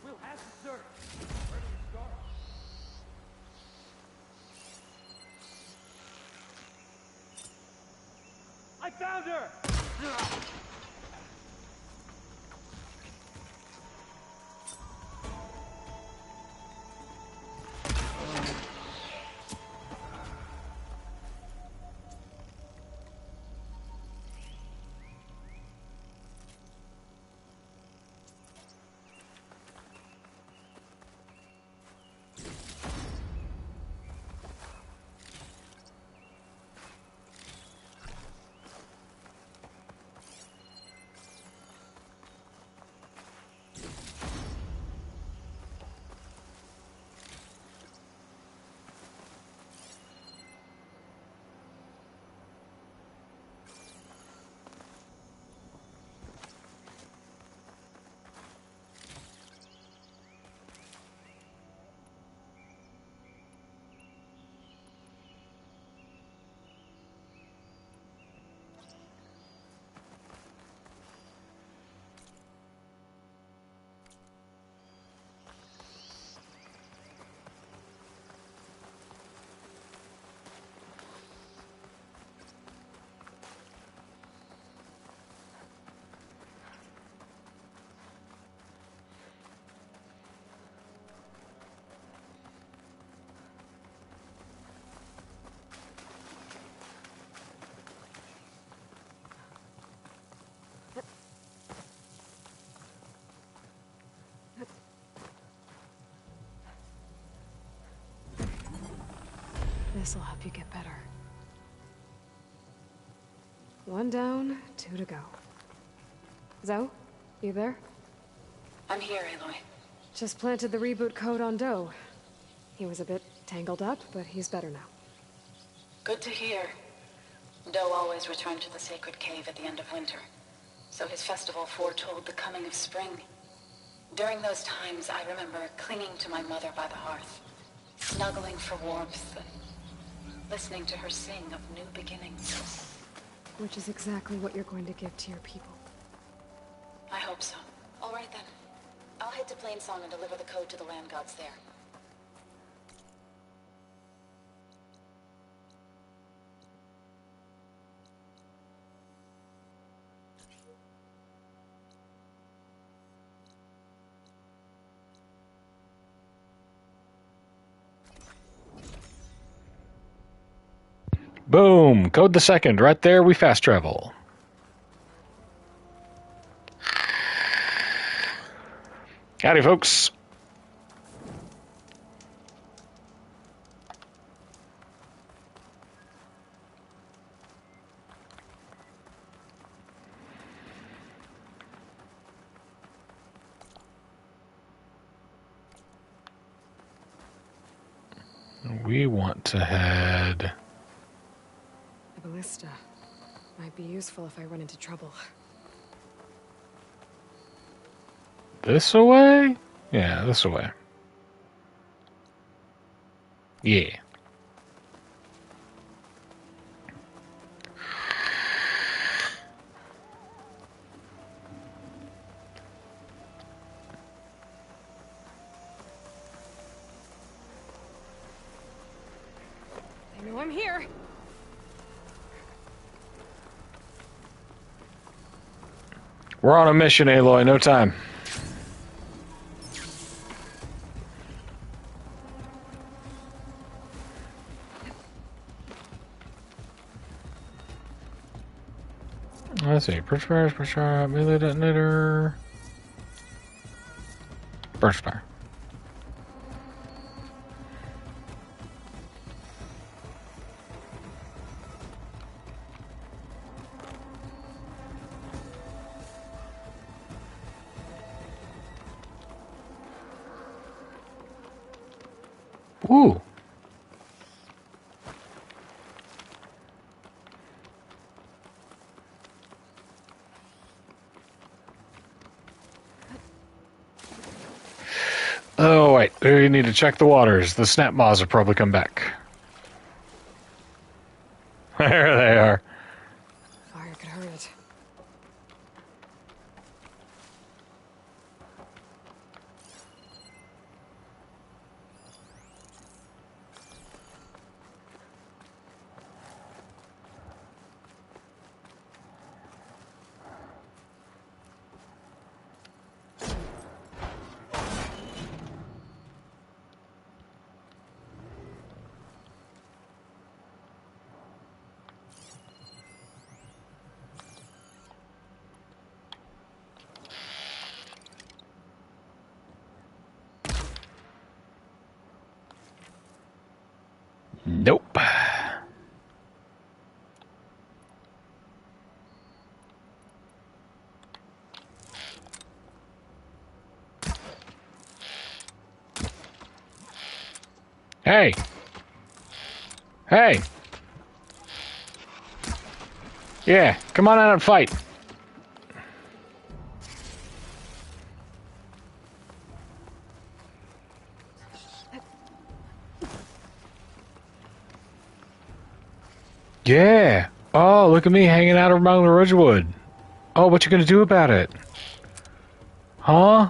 We'll have to search. Where do we start? I found her! This'll help you get better. 1 down, 2 to go. Zoe, you there? I'm here, Aloy. Just planted the reboot code on Doe. He was a bit tangled up, but he's better now. Good to hear. Doe always returned to the sacred cave at the end of winter, so his festival foretold the coming of spring. During those times, I remember clinging to my mother by the hearth, snuggling for warmth, and listening to her sing of new beginnings. Which is exactly what you're going to give to your people. I hope so. All right then. I'll head to Plainsong and deliver the code to the land gods there. Boom! Code the second. Right there, we fast travel. Howdy, folks. We want to head... A ballista. Might be useful if I run into trouble. This away? Yeah, this away. Yeah. They know I'm here. We're on a mission, Aloy. No time. Let's see. Burst fire, melee detonator. Burst fire. Ooh. Oh, wait. We need to check the waters. The snap maws will probably come back. There they are. Fire could hurt it. Nope. Hey. Hey. Yeah, come on out and fight. Yeah. Oh, look at me hanging out among the Ridgewood. Oh, what you gonna do about it? Huh?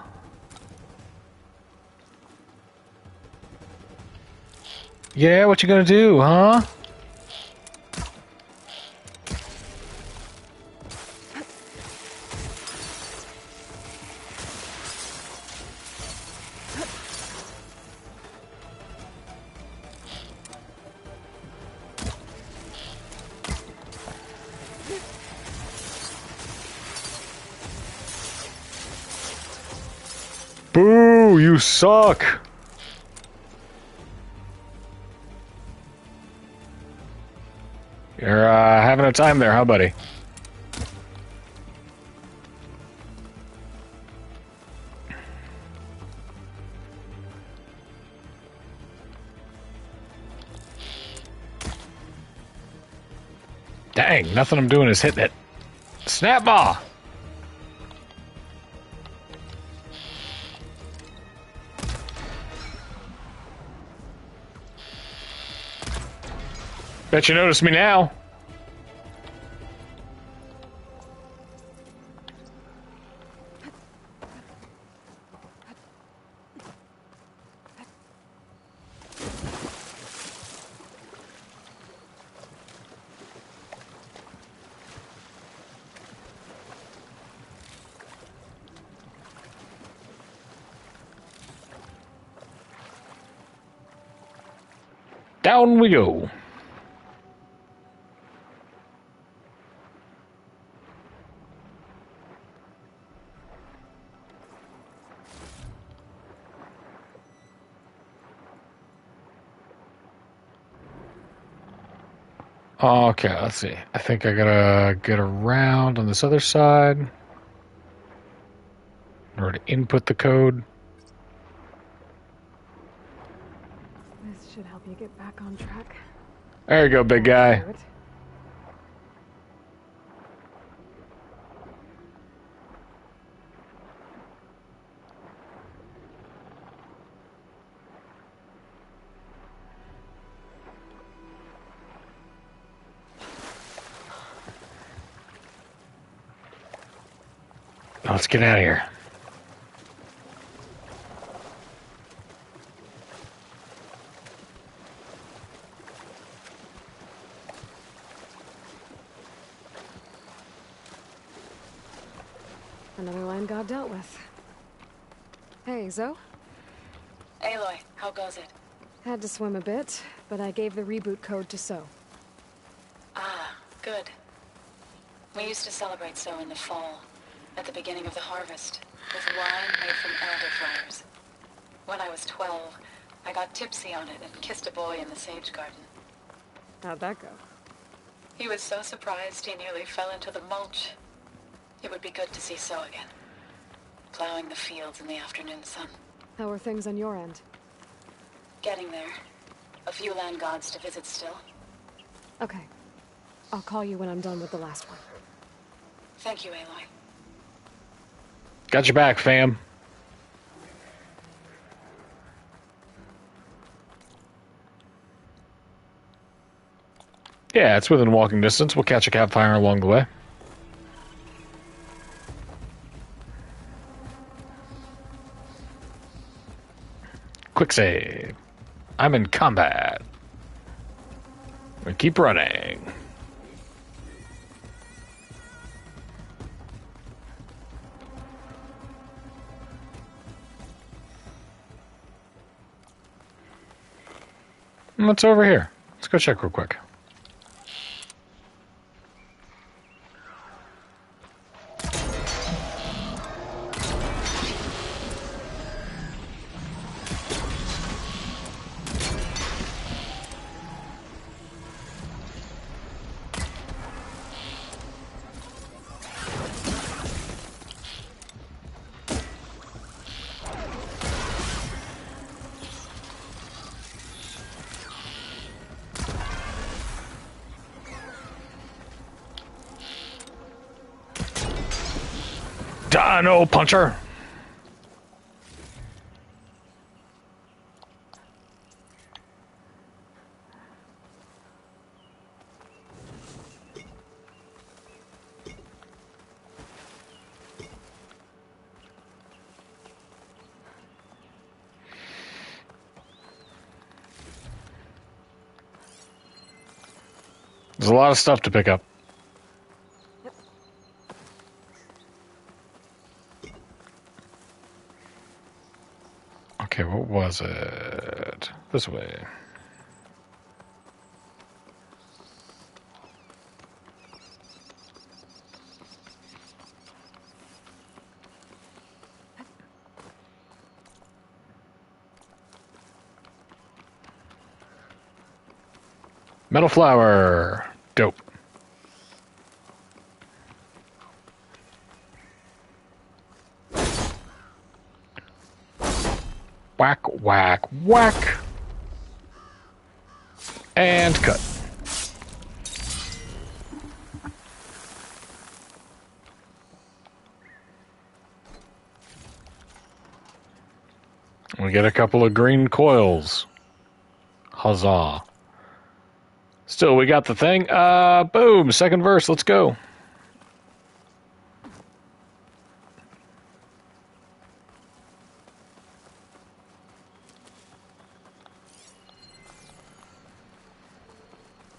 Yeah, what you gonna do, huh? Boo, you suck. You're having a time there, huh, buddy? Dang, nothing I'm doing is hitting it. Snap ball! Bet you noticed me now. Down we go. Okay, let's see. I think I gotta get around on this other side in order to input the code. This should help you get back on track. There you go, big guy. Let's get out of here. Another land god dealt with. Hey, Zoe? Aloy, how goes it? Had to swim a bit, but I gave the reboot code to So. Ah, good. We used to celebrate So in the fall, at the beginning of the harvest, with wine made from elderflowers. When I was 12, I got tipsy on it and kissed a boy in the sage garden. How'd that go? He was so surprised he nearly fell into the mulch. It would be good to see So again, plowing the fields in the afternoon sun. How are things on your end? Getting there. A few land gods to visit still. Okay. I'll call you when I'm done with the last one. Thank you, Aloy. Got your back, fam. Yeah, it's within walking distance. We'll catch a campfire along the way. Quick save. I'm in combat. We keep running. What's over here? Let's go check real quick. Dino puncher. There's a lot of stuff to pick up. Okay, what was it? This way. Metal flower. Dope. Whack, whack, whack. And cut. We get a couple of green coils. Huzzah. Still, we got the thing. Boom. Second verse. Let's go.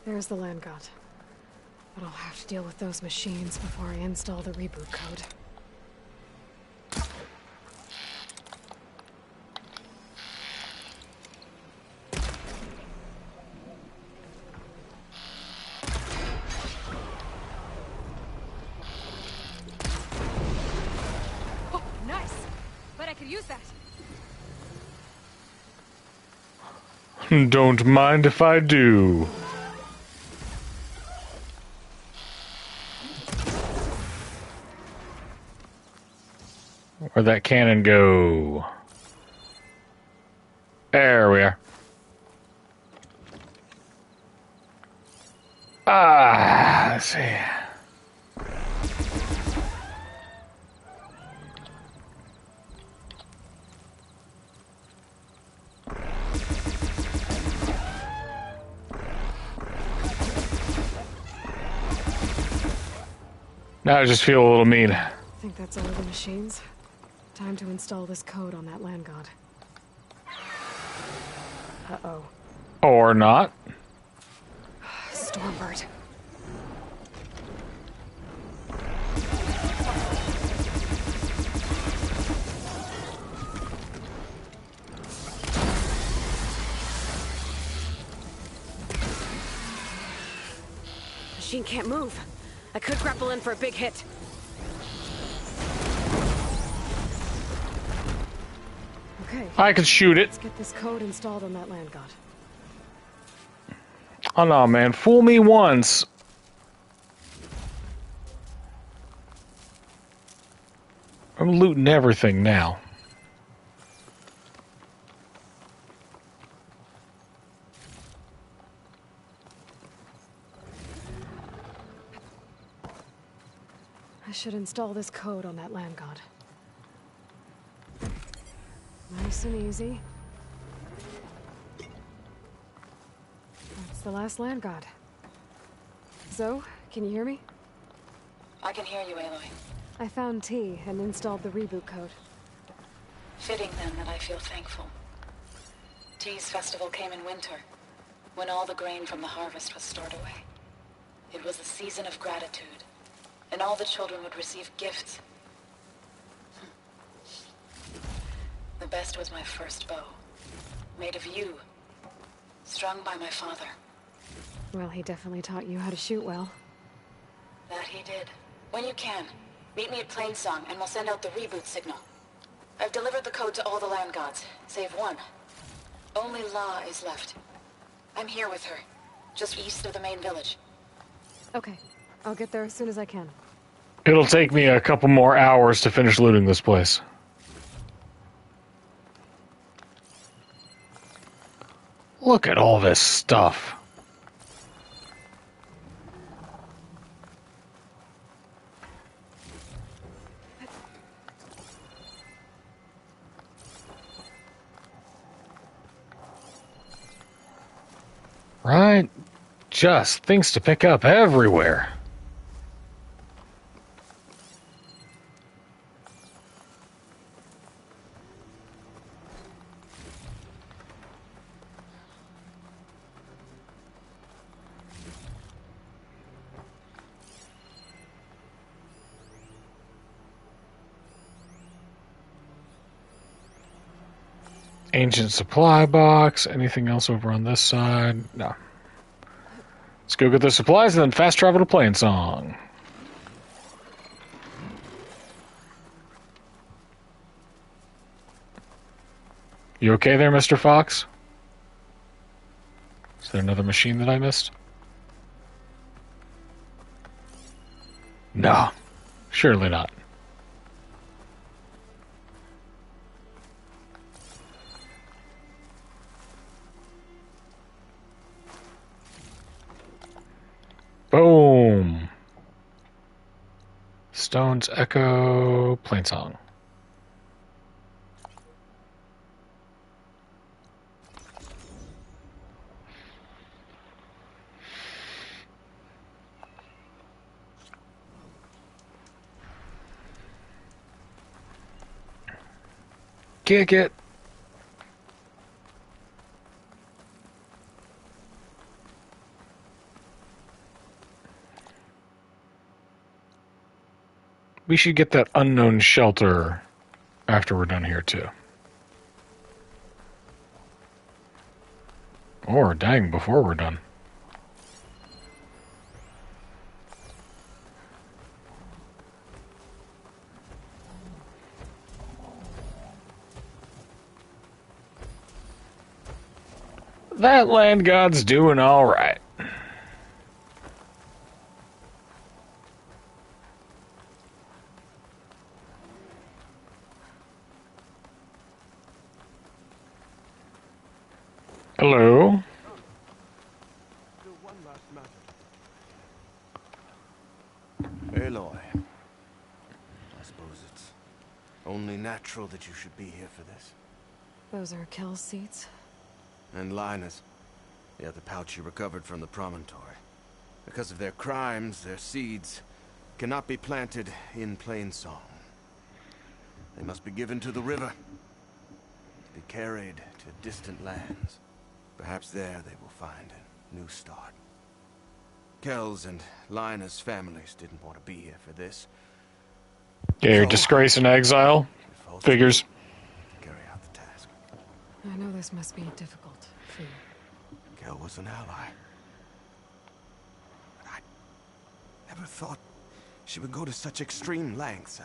There's the land god. But I'll have to deal with those machines before I install the reboot code. Oh, nice! But I could use that. Don't mind if I do. Where'd that cannon go? There we are. Let's see. Now I just feel a little mean. I think that's all the machines. Time to install this code on that land god. Uh-oh. Or not. Stormbird. Machine can't move. I could grapple in for a big hit. Okay. I could shoot it. Let's get this code installed on that land god. Oh no, man. Fool me once. I'm looting everything now. I should install this code on that land god. Nice and easy. That's the last land god. So, can you hear me? I can hear you, Aloy. I found T and installed the reboot code. Fitting then that I feel thankful. T's festival came in winter, when all the grain from the harvest was stored away. It was a season of gratitude, and all the children would receive gifts. The best was my first bow, made of yew, strung by my father. Well, he definitely taught you how to shoot well. That he did. When you can, meet me at Plainsong and we'll send out the reboot signal. I've delivered the code to all the land gods, save one. Only La is left. I'm here with her, just east of the main village. Okay, I'll get there as soon as I can. It'll take me a couple more hours to finish looting this place. Look at all this stuff. Right? Just things to pick up everywhere. Ancient supply box. Anything else over on this side? No. Let's go get the supplies and then fast travel to Plainsong. You okay there, Mr. Fox? Is there another machine that I missed? No, surely not. Boom. Stone's Echo, Plainsong. Kick it. We should get that unknown shelter after we're done here, too. Or, dang, before we're done. That land god's doing all right. Hello? Aloy, I suppose it's only natural that you should be here for this. Those are Kel's seeds? And Linus, the other pouch you recovered from the promontory. Because of their crimes, their seeds cannot be planted in Plainsong. They must be given to the river, to be carried to distant lands. Perhaps there they will find a new start. Kel's and Linus' families didn't want to be here for this. Yeah, your disgrace and exile. Figures. Carry out the task. I know this must be difficult for you. Kel was an ally. But I never thought she would go to such extreme lengths.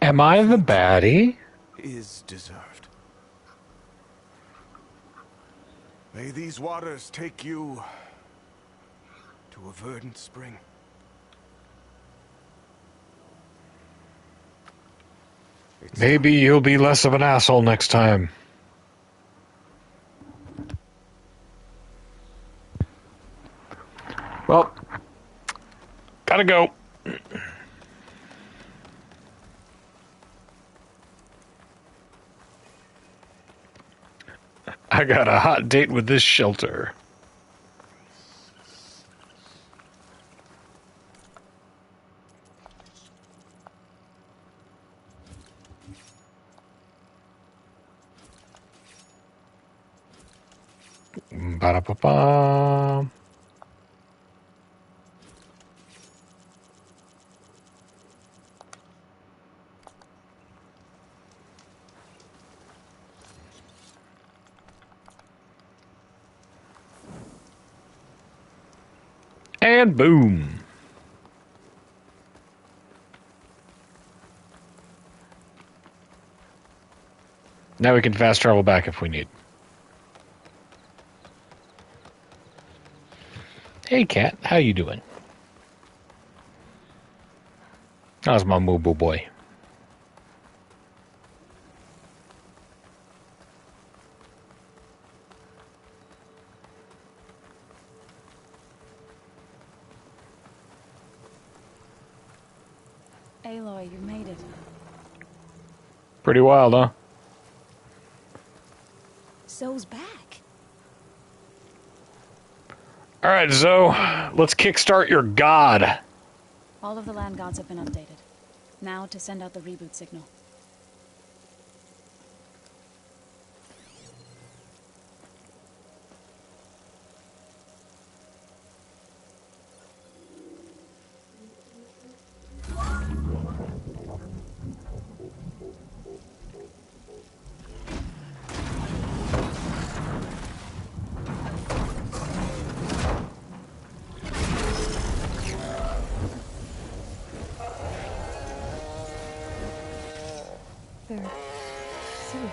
Am I the baddie? Is deserved. May these waters take you to a verdant spring. Maybe you'll be less of an asshole next time. Well, gotta go. I got a hot date with this shelter. Ba-da-ba-ba. And boom. Now we can fast travel back if we need. Hey, cat. How you doing? How's my mobile boy? Aloy, you made it. Pretty wild, huh? Zoe's back. All right, Zoe, let's kickstart your god. All of the land gods have been updated. Now to send out the reboot signal. They're singing.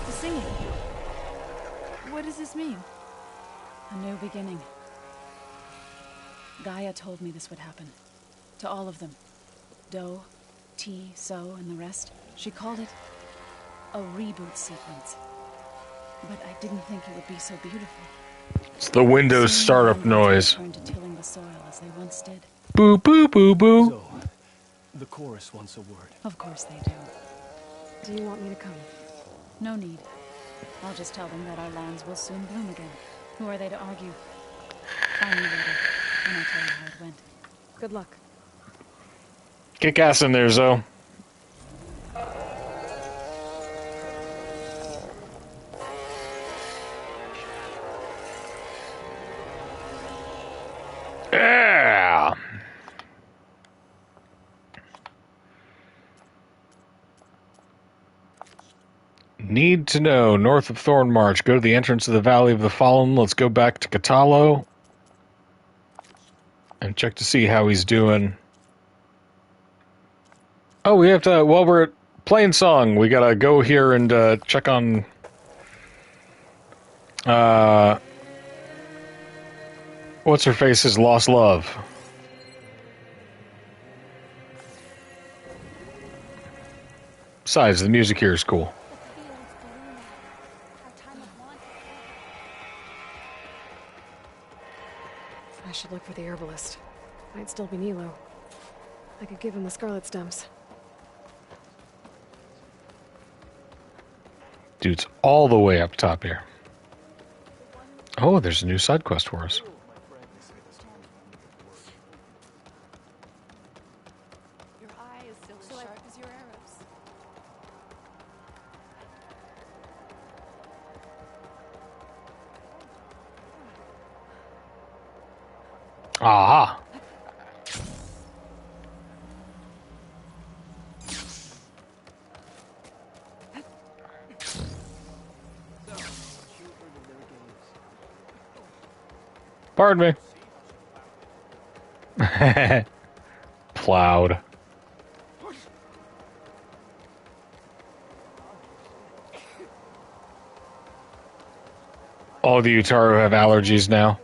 The singing. What does this mean? A new beginning. Gaia told me this would happen. To all of them. Do, T, So, and the rest. She called it a reboot sequence. But I didn't think it would be so beautiful. It's the Windows startup noise. Return to tilling the soil as they once did. Boo boo boo boo. So, the chorus wants a word. Of course they do. Do you want me to come? No need. I'll just tell them that our lands will soon bloom again. Who are they to argue? Find me later, and I'll tell you how it went. Good luck. Kick ass in there, Zoe. Yeah. Need to know. North of Thornmarch. Go to the entrance of the Valley of the Fallen. Let's go back to Katalo. And check to see how he's doing. Oh, we have to... While we're playing song, we gotta go here and check on... What's her face's lost love? Besides, the music here is cool. I should look for the herbalist. Might still be Nilo. I could give him the scarlet stems. Dude's all the way up top here. Oh, there's a new side quest for us. Your eye is still as sharp as your arrows. Aha! Pardon me. Plowed. All the Utaru have allergies now.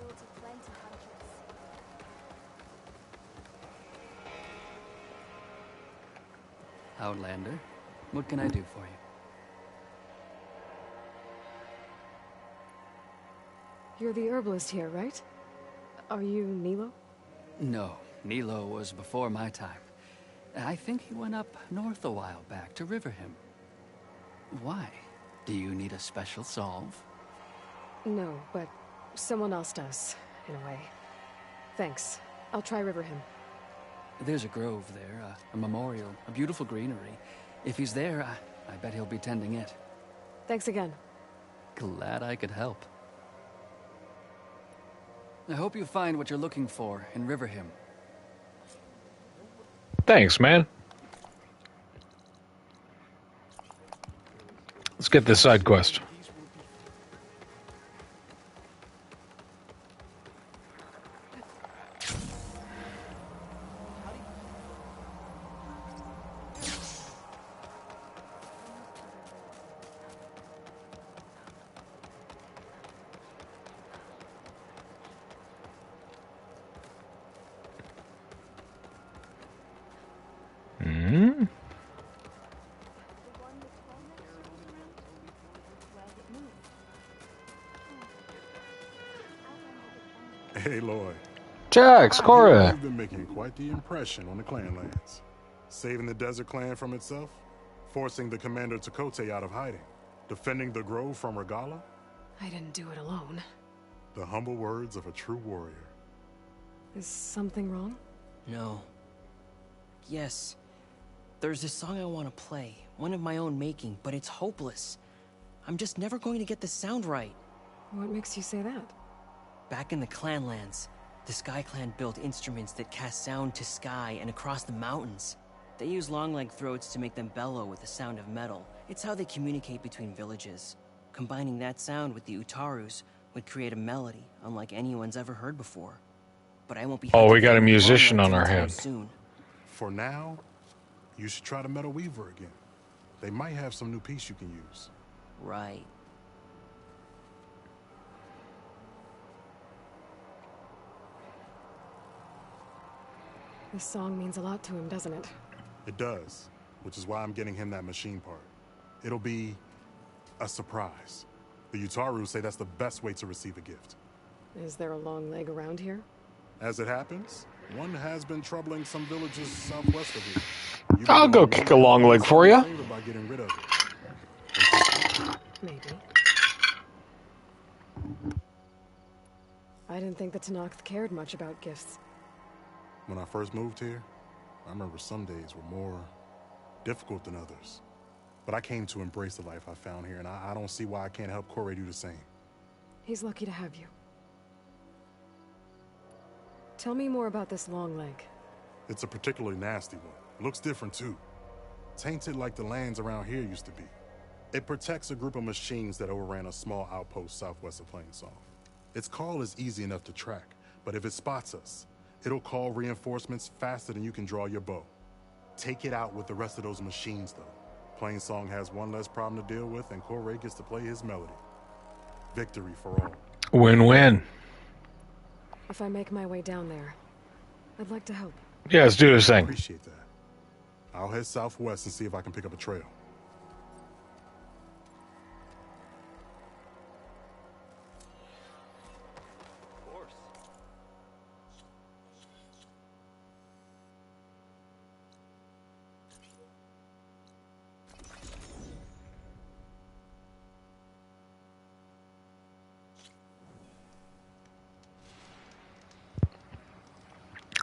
Outlander, what can I do for you? You're the herbalist here, right? Are you Nilo? No, Nilo was before my time. I think he went up north a while back to Riverhim. Why? Do you need a special solve? No, but someone else does, in a way. Thanks. I'll try Riverhim. There's a grove there, a memorial, a beautiful greenery. If he's there, I bet he'll be tending it. Thanks again. Glad I could help. I hope you find what you're looking for in Riverhim. Thanks, man. Let's get this side quest. Hey, Lloyd. Jax, Cora. You've been making quite the impression on the clan lands. Saving the desert clan from itself, forcing the commander Takote out of hiding, defending the grove from Regala. I didn't do it alone. The humble words of a true warrior. Is something wrong? No. Yes. There's this song I want to play, one of my own making, but it's hopeless. I'm just never going to get the sound right. What makes you say that? Back in the Clanlands, the Sky Clan built instruments that cast sound to sky and across the mountains. They use long-leg throats to make them bellow with the sound of metal. It's how they communicate between villages. Combining that sound with the Utarus would create a melody unlike anyone's ever heard before. But I won't be... Oh, we got a musician on our hands. Soon. For now, you should try the Metal Weaver again. They might have some new piece you can use. Right. This song means a lot to him, doesn't it? It does, which is why I'm getting him that machine part. It'll be a surprise. The Utaru say that's the best way to receive a gift. Is there a long leg around here? As it happens, one has been troubling some villages southwest of here. I'll go kick a long leg for you. By getting rid of it. Maybe. I didn't think the Tenakth cared much about gifts. When I first moved here, I remember some days were more difficult than others. But I came to embrace the life I found here, and I don't see why I can't help Corey do the same. He's lucky to have you. Tell me more about this long leg. It's a particularly nasty one. Looks different, too. Tainted like the lands around here used to be. It protects a group of machines that overran a small outpost southwest of Plainsong. Its call is easy enough to track, but if it spots us, it'll call reinforcements faster than you can draw your bow. Take it out with the rest of those machines, though. Plainsong has one less problem to deal with, and Corey gets to play his melody. Victory for all. Win-win. If I make my way down there, I'd like to help. Yeah, let's do this thing. Appreciate that. I'll head southwest and see if I can pick up a trail.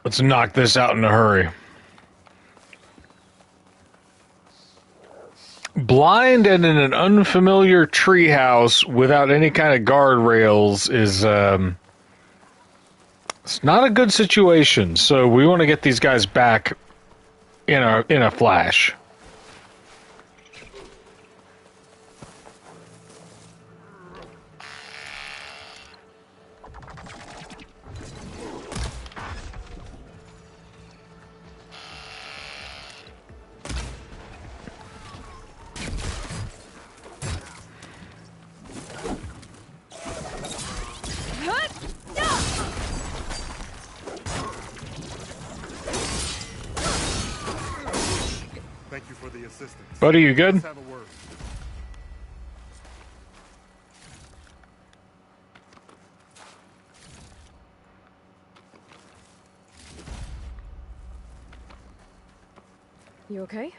Let's knock this out in a hurry. Blind and in an unfamiliar treehouse without any kind of guardrails is it's not a good situation. So we want to get these guys back in a flash. Thank you for the assistance. Buddy, you good? Let's have a word. You okay?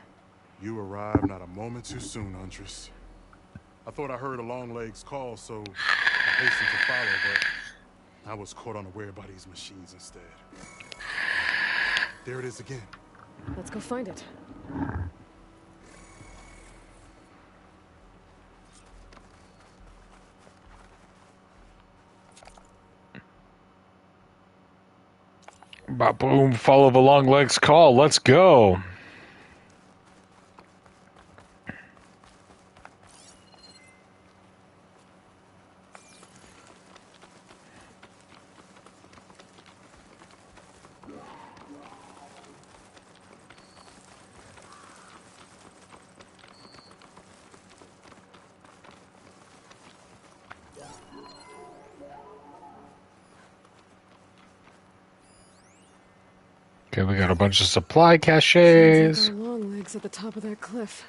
You arrived not a moment too soon, Huntress. I thought I heard a Longleg's call, so I hastened to follow, but I was caught unaware by these machines instead. There it is again. Let's go find it. Boom, follow the long legs call. Let's go. Okay, we got a bunch of supply caches. Sounds like our long legs at the top of that cliff.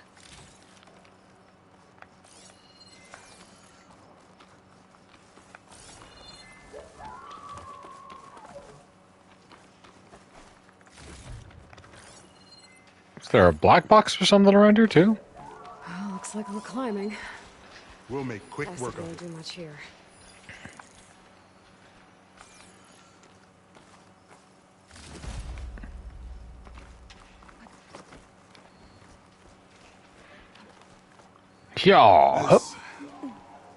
Is there a black box or something around here too? Well, looks like we're climbing. We'll make quick work of I it. do much here. Yeah. This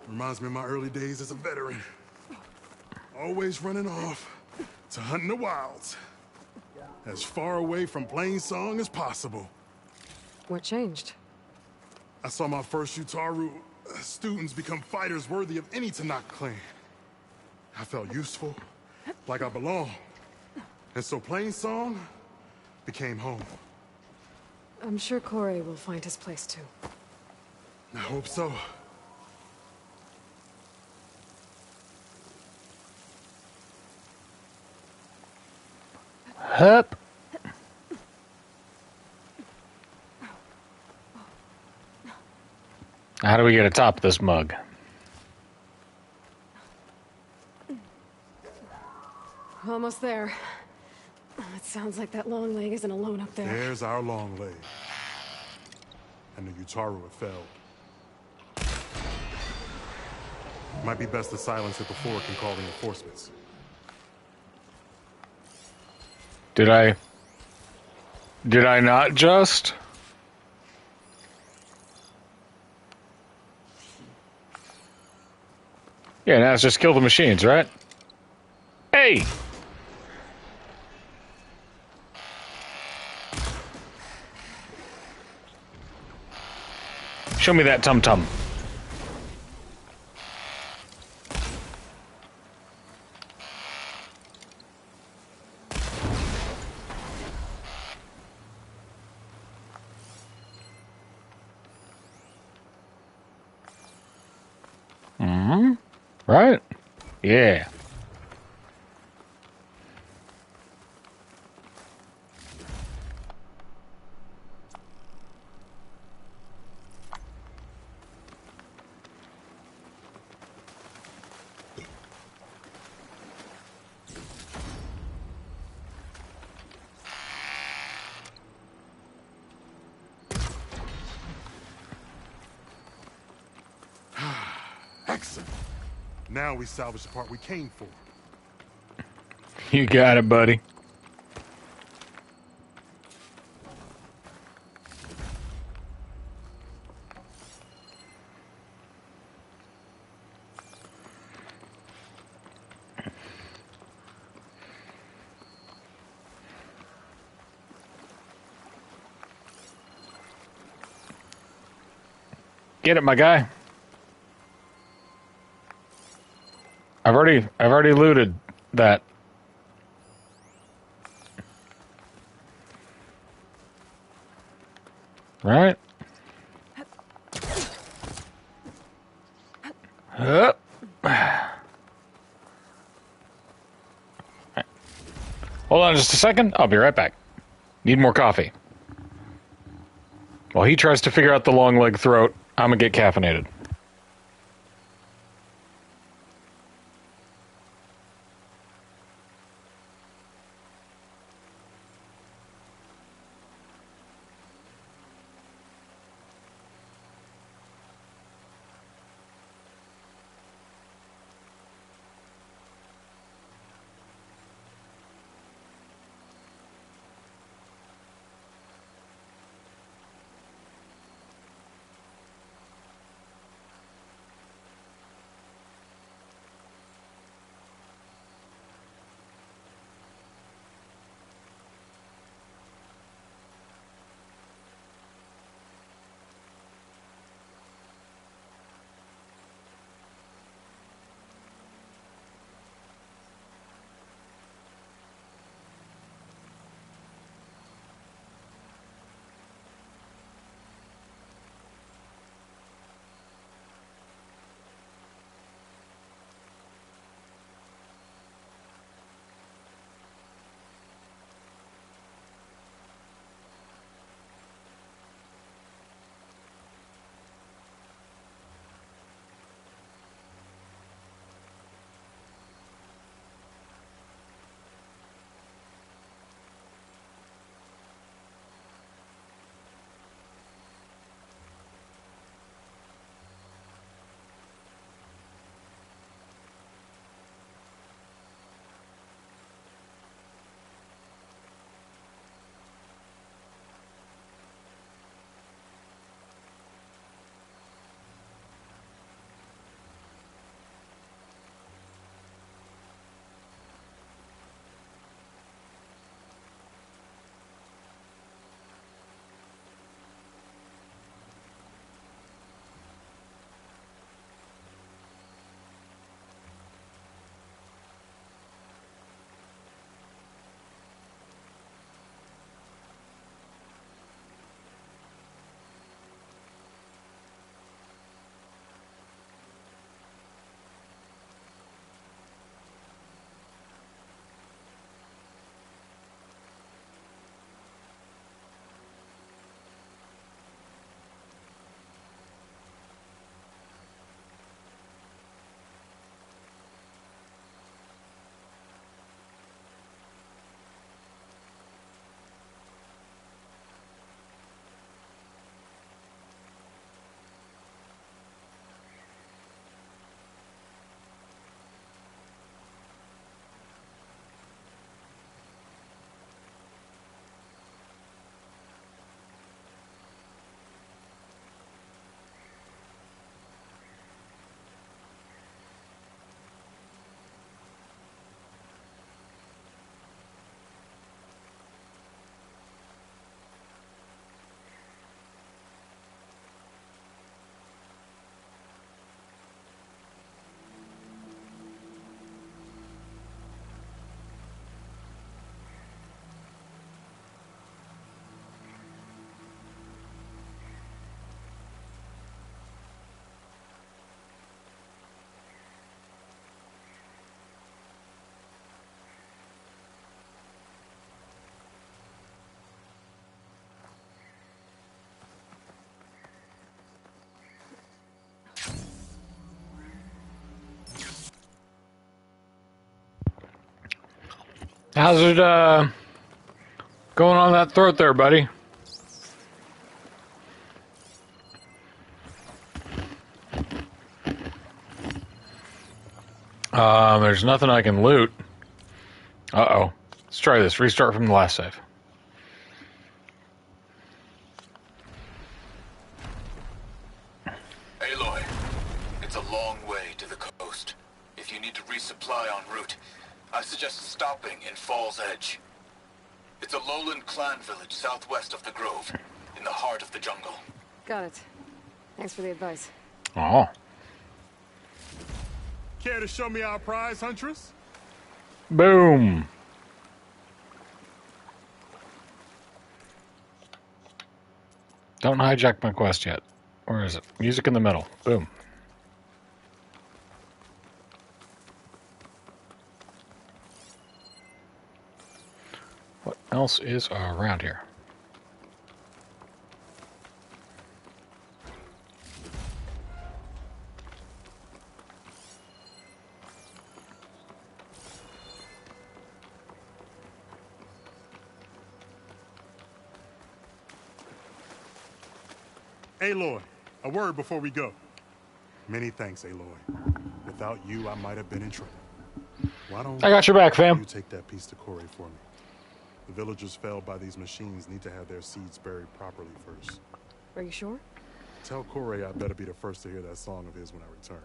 reminds me of my early days as a veteran. Always running off to hunt in the wilds. As far away from Plainsong as possible. What changed? I saw my first Utaru students become fighters worthy of any Tenakth clan. I felt useful, like I belonged. And so Plainsong became home. I'm sure Corey will find his place too. I hope so. Hup. How do we get atop this mug? Almost there. It sounds like that long leg isn't alone up there. There's our long leg. And the Utaru it fell. Might be best to silence it before it can call reinforcements. Did I not just? Yeah, now it's just kill the machines, right? Hey! Show me that tum-tum. Right? Yeah. Excellent. Now we salvage the part we came for. You got it, buddy. Get it, my guy. I've already looted that. Right? Up. Hold on just a second. I'll be right back. Need more coffee. While he tries to figure out the long leg throat, I'm gonna get caffeinated. How's it going on that throat there, buddy? There's nothing I can loot. Uh-oh. Let's try this. Restart from the last save. Aloy, it's a long way to the coast. If you need to resupply en route, I suggest stopping in Fall's Edge. It's a lowland clan village southwest of the Grove, in the heart of the jungle. Got it. Thanks for the advice. Oh. Care to show me our prize, Huntress? Boom. Don't hijack my quest yet. Where is it? Music in the middle. Boom. What else is around here? Aloy, a word before we go. Many thanks, Aloy. Without you, I might have been in trouble. Why don't I got your back, fam. you take that piece to Corey for me? The villagers felled by these machines need to have their seeds buried properly first. Are you sure? Tell Corey I better be the first to hear that song of his when I return.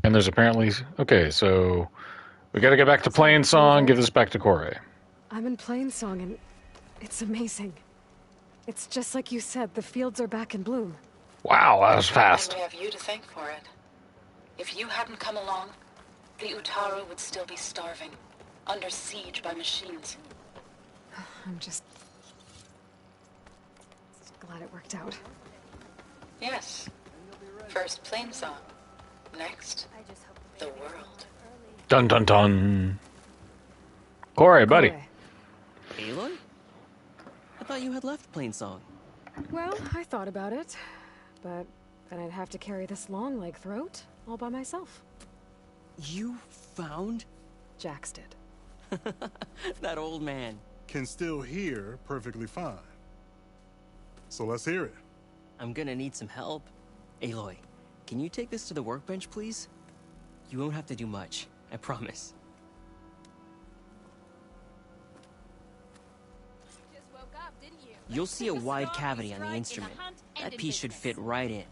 And there's apparently... Okay, so... We gotta get back to Plain Song, give this back to Corey. I'm in Plainsong and it's amazing. It's just like you said, the fields are back in bloom. Wow, that was fast. And we have you to thank for it. If you hadn't come along, the Utaru would still be starving, under siege by machines. I'm just glad it worked out. Yes. First Plainsong. Next, the world. Dun dun dun. Corey, buddy. Aloy? I thought you had left Plainsong. Well, I thought about it, but then I'd have to carry this long leg throat all by myself. You found? Jax did. That old man. Can still hear perfectly fine. So let's hear it. I'm gonna need some help. Aloy, can you take this to the workbench, please? You won't have to do much, I promise. Just woke up, didn't you? You'll see a wide cavity on the instrument. That piece should fit right in.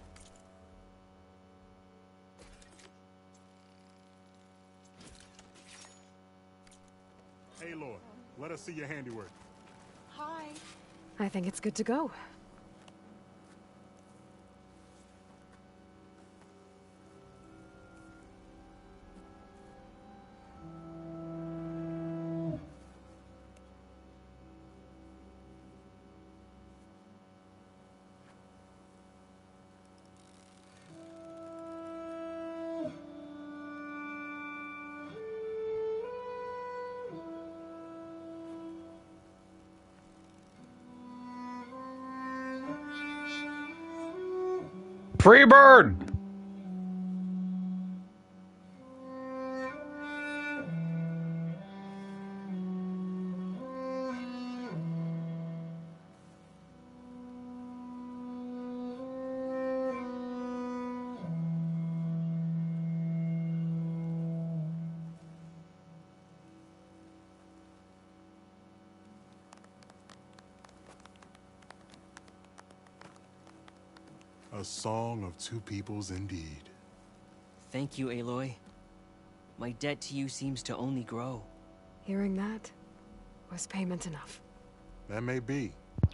Aloy, let us see your handiwork. Hi. I think it's good to go. Free bird! A song of two peoples indeed. Thank you, Aloy. My debt to you seems to only grow. Hearing that was payment enough. That may be,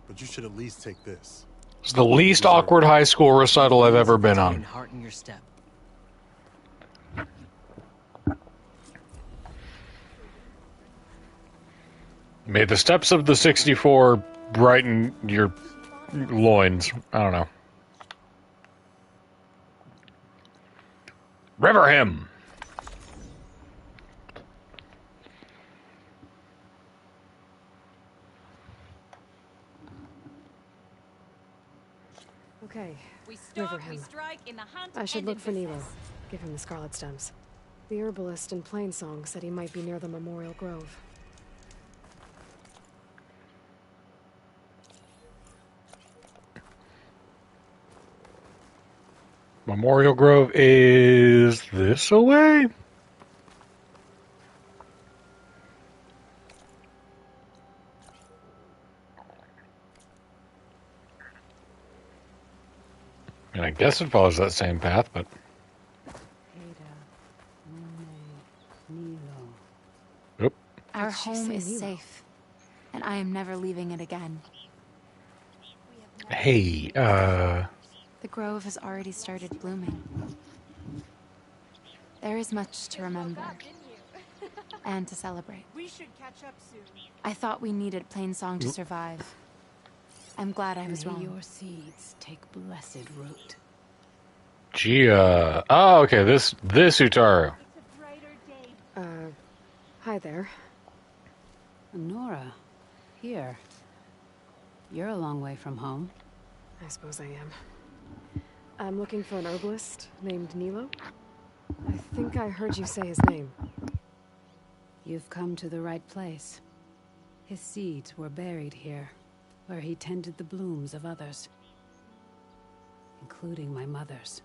but you should at least take this. It's the least awkward high school recital I've ever been on. Heart in your step. May the steps of the 64 brighten your loins. I don't know. River him. Okay, We stalk, River we him. strike in the hunt. I should and look in for Nilo. business. Give him the scarlet stems. The herbalist in Plainsong said he might be near the Memorial Grove. Memorial Grove is this away? And I guess it follows that same path, but... Oop. Our home is safe, and I am never leaving it again. Hey, The grove has already started blooming. There is much to remember and to celebrate. We should catch up soon. I thought we needed Plainsong to survive. I'm glad I was May wrong. your seeds take blessed root. Gia. Oh, okay, this Utaru. Hi there. Nora, here. You're a long way from home. I suppose I am. I'm looking for an herbalist named Nilo. I think I heard you say his name. You've come to the right place. His seeds were buried here, where he tended the blooms of others, including my mother's.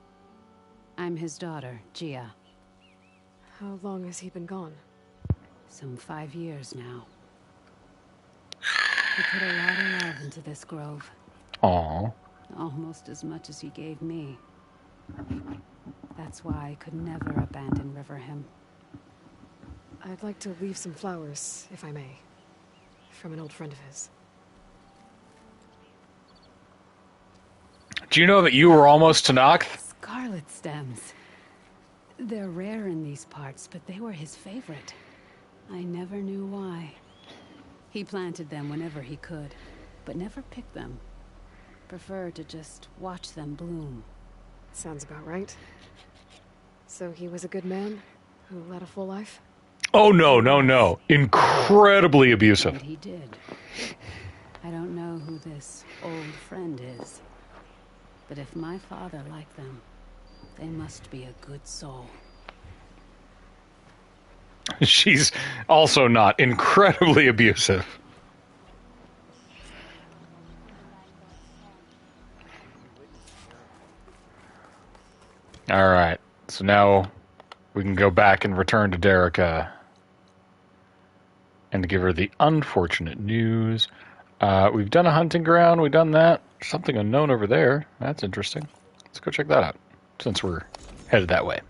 I'm his daughter, Gia. How long has he been gone? Some 5 years now. He put a lot of love into this grove. Aww. Almost as much as he gave me. That's why I could never abandon Riverhim. I'd like to leave some flowers, if I may. From an old friend of his. Do you know that you were almost to knock? Scarlet stems. They're rare in these parts, but they were his favorite. I never knew why. He planted them whenever he could, but never picked them. Preferred to just watch them bloom. Sounds about right. So he was a good man who led a full life? Oh, no. Incredibly abusive. And he did. I don't know who this old friend is, but if my father liked them, they must be a good soul. She's also not incredibly abusive. All right, so now we can go back and return to Derica and give her the unfortunate news. We've done a hunting ground. We've done that. Something unknown over there. That's interesting. Let's go check that out since we're headed that way.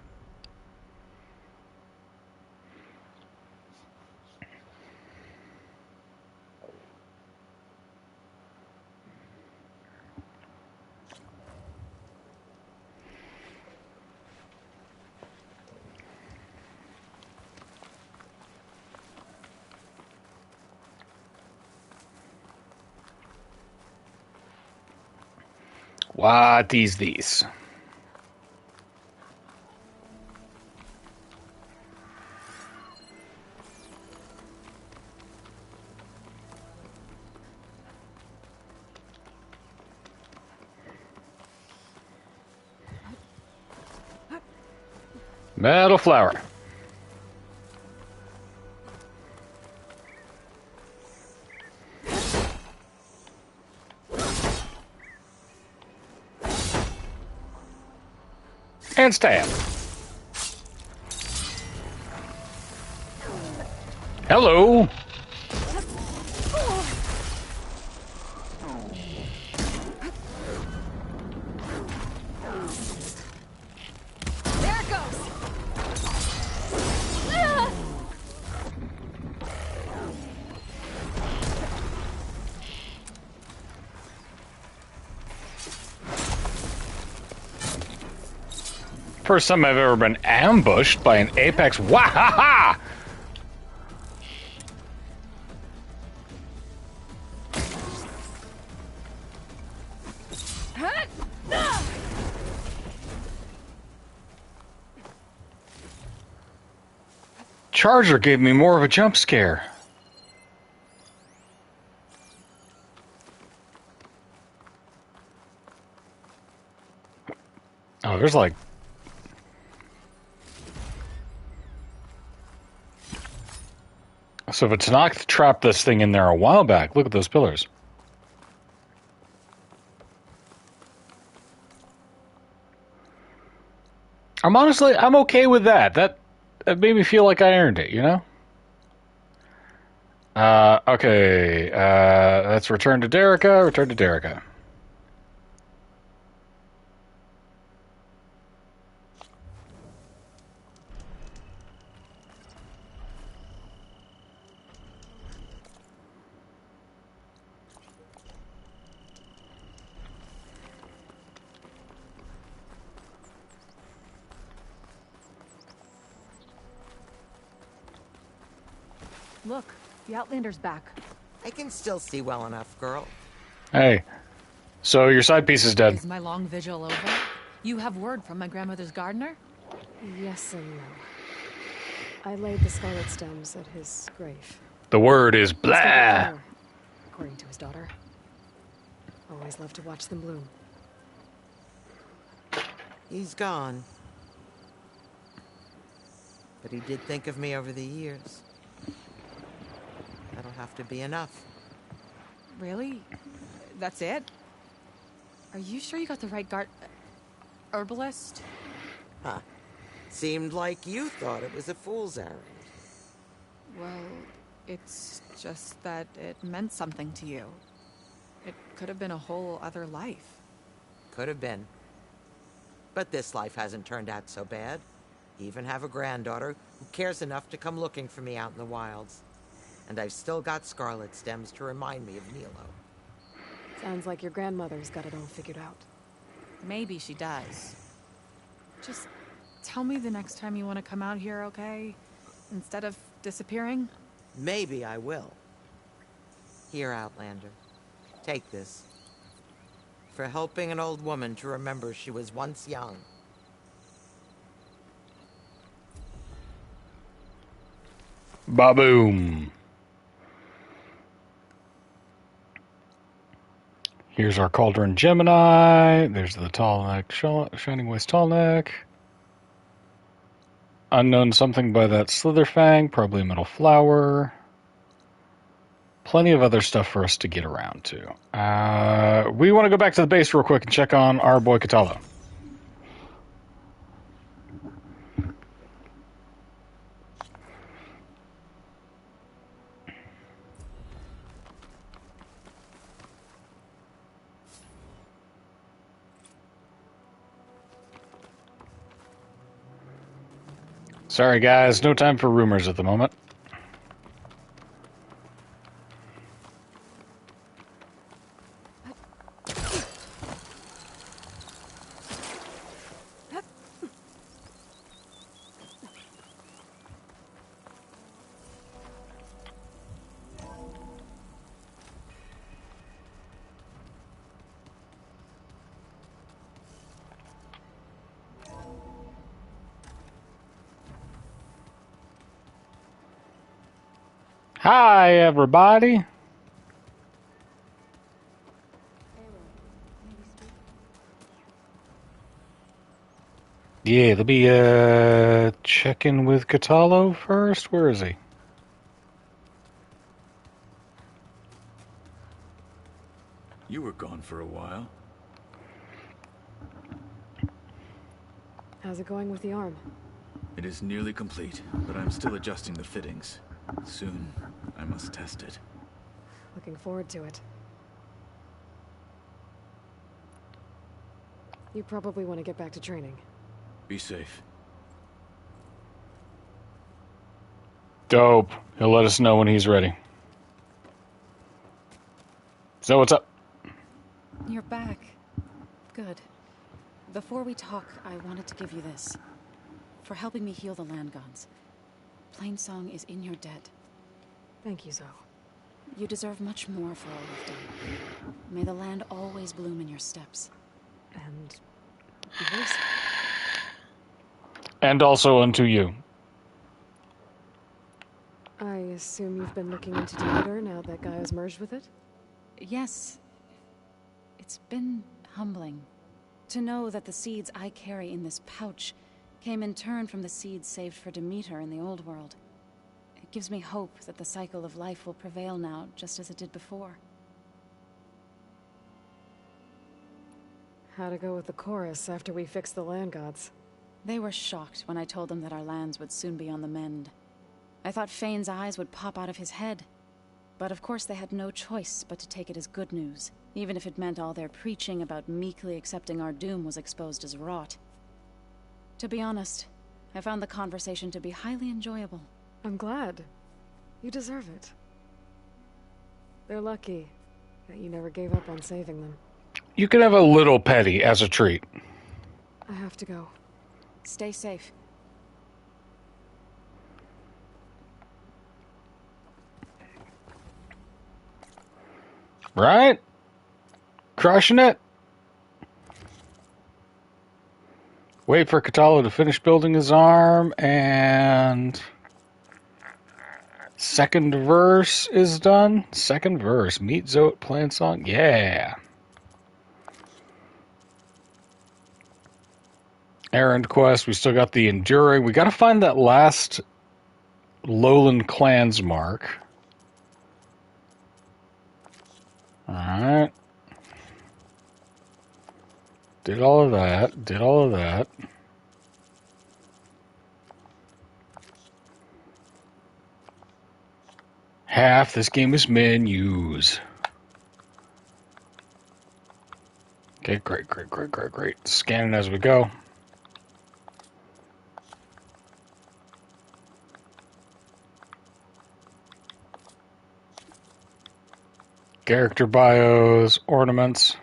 What is this? Metal flower. And stab. Hello. There it goes. First time I've ever been ambushed by an apex. Wahaha! Charger gave me more of a jump scare. Oh, there's like... So if it's not trapped this thing in there a while back, look at those pillars. I'm okay with that. That made me feel like I earned it, you know? Okay. Let's return to Derica. Return to Derica. Look, the Outlander's back. I can still see well enough, girl. Hey. So your side piece is dead. Is my long vigil over? You have word from my grandmother's gardener? Yes and no. I laid the scarlet stems at his grave. The word is blah. Flower, according to his daughter. Always loved to watch them bloom. He's gone. But he did think of me over the years. That'll have to be enough. Really? That's it? Are you sure you got the right herbalist? Huh. Seemed like you thought it was a fool's errand. Well, it's just that it meant something to you. It could have been a whole other life. Could have been. But this life hasn't turned out so bad. Even have a granddaughter who cares enough to come looking for me out in the wilds. And I've still got scarlet stems to remind me of Nilo. Sounds like your grandmother's got it all figured out. Maybe she does. Just tell me the next time you want to come out here, okay? Instead of disappearing? Maybe I will. Here, Outlander. Take this. For helping an old woman to remember she was once young. Ba-boom. Here's our Cauldron Gemini. There's the tall neck, Shining Waste tall neck. Unknown something by that Slitherfang, probably a metal flower. Plenty of other stuff for us to get around to. We want to go back to the base real quick and check on our boy Kotallo. Sorry guys, no time for rumors at the moment. Hi, everybody. Yeah, let me check in with Catalo first. Where is he? You were gone for a while. How's it going with the arm? It is nearly complete, but I'm still adjusting the fittings. Soon, I must test it. Looking forward to it. You probably want to get back to training. Be safe. Dope. He'll let us know when he's ready. So what's up? You're back. Good. Before we talk, I wanted to give you this. For helping me heal the land gods. Plainsong is in your debt. Thank you, Zoe. You deserve much more for all you've done. May the land always bloom in your steps. And... And also unto you. I assume you've been looking into Demeter now that Gaia's merged with it? Yes. It's been humbling. To know that the seeds I carry in this pouch came in turn from the seeds saved for Demeter in the old world. It gives me hope that the cycle of life will prevail now, just as it did before. How to go with the chorus after we fix the land gods? They were shocked when I told them that our lands would soon be on the mend. I thought Fane's eyes would pop out of his head. But of course they had no choice but to take it as good news, even if it meant all their preaching about meekly accepting our doom was exposed as rot. To be honest, I found the conversation to be highly enjoyable. I'm glad. You deserve it. They're lucky that you never gave up on saving them. You can have a little petty as a treat. I have to go. Stay safe. Right? Crushing it. Wait for Catalo to finish building his arm, and... Second verse is done. Second verse. Meet Zoe at Plainsong. Yeah. Errand quest. We still got the Enduring. We got to find that last Lowland Clans mark. Alright. Did all of that. Did all of that. Half this game is menus. Okay, great, great, great, great, great. Scanning as we go. Character bios, ornaments.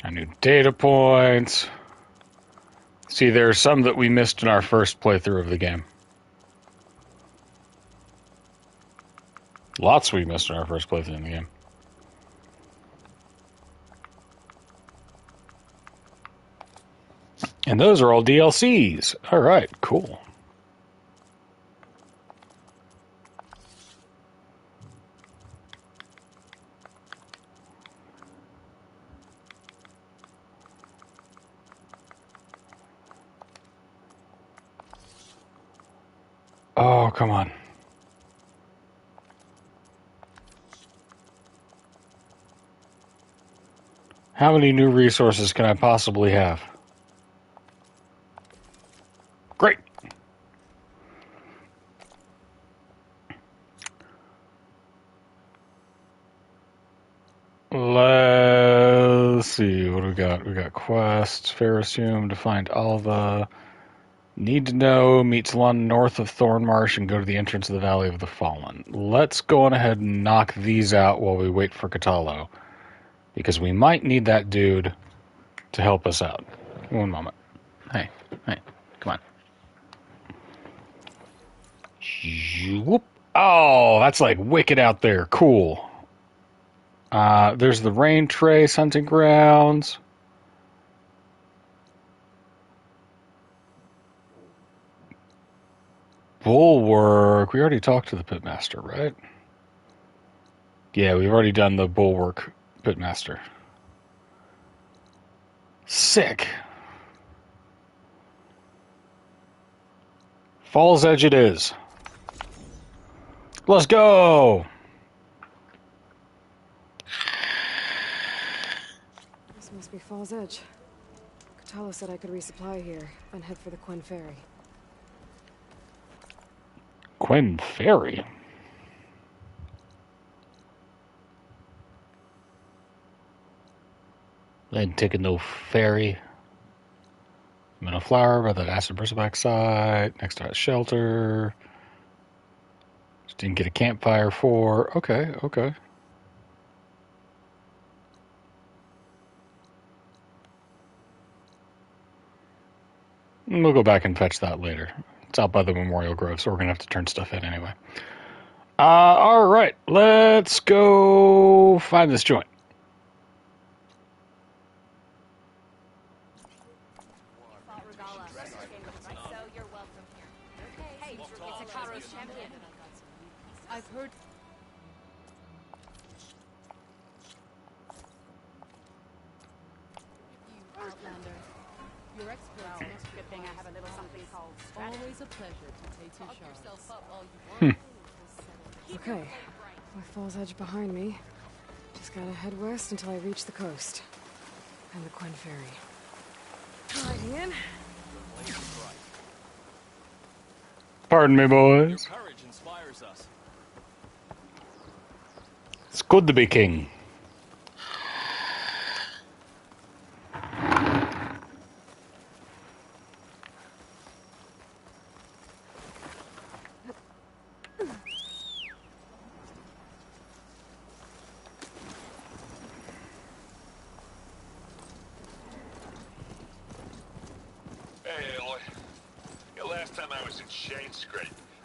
I new data points. See, there are some that we missed in our first playthrough of the game. Lots we missed in our first playthrough in the game. And those are all DLCs. All right, cool. Oh, come on. How many new resources can I possibly have? Great. Let's see, what do we got? We got quests, Ferrosium to find Alva. Need to know, meet Salon north of Thornmarsh and go to the entrance of the Valley of the Fallen. Let's go on ahead and knock these out while we wait for Catalo. Because we might need that dude to help us out. One moment. Hey, come on. Whoop. Oh, that's like wicked out there. Cool. There's the Rain Trace Hunting Grounds. Bulwark. We already talked to the Pitmaster, right? Yeah, we've already done the Bulwark Pitmaster. Sick. Falls Edge it is. Let's go! This must be Falls Edge. Katala said I could resupply here, then head for the Quinn Ferry. Quinn Ferry? Then taking no ferry. Minnow Flower by the acid bristleback site. Next to that shelter. Just didn't get a campfire for. Okay, okay. We'll go back and fetch that later. It's out by the Memorial Grove, so we're going to have to turn stuff in anyway. Alright, let's go find this joint. I've heard. You, Outlander. Your exploits must be good thing I have a little something called strategy. Always a pleasure to take your yourself up all you want. Okay, with Falls Edge behind me, just gotta head west until I reach the coast. And the Quinn Ferry. Riding in. Pardon me, boys. Your courage inspires us. It's good to be king.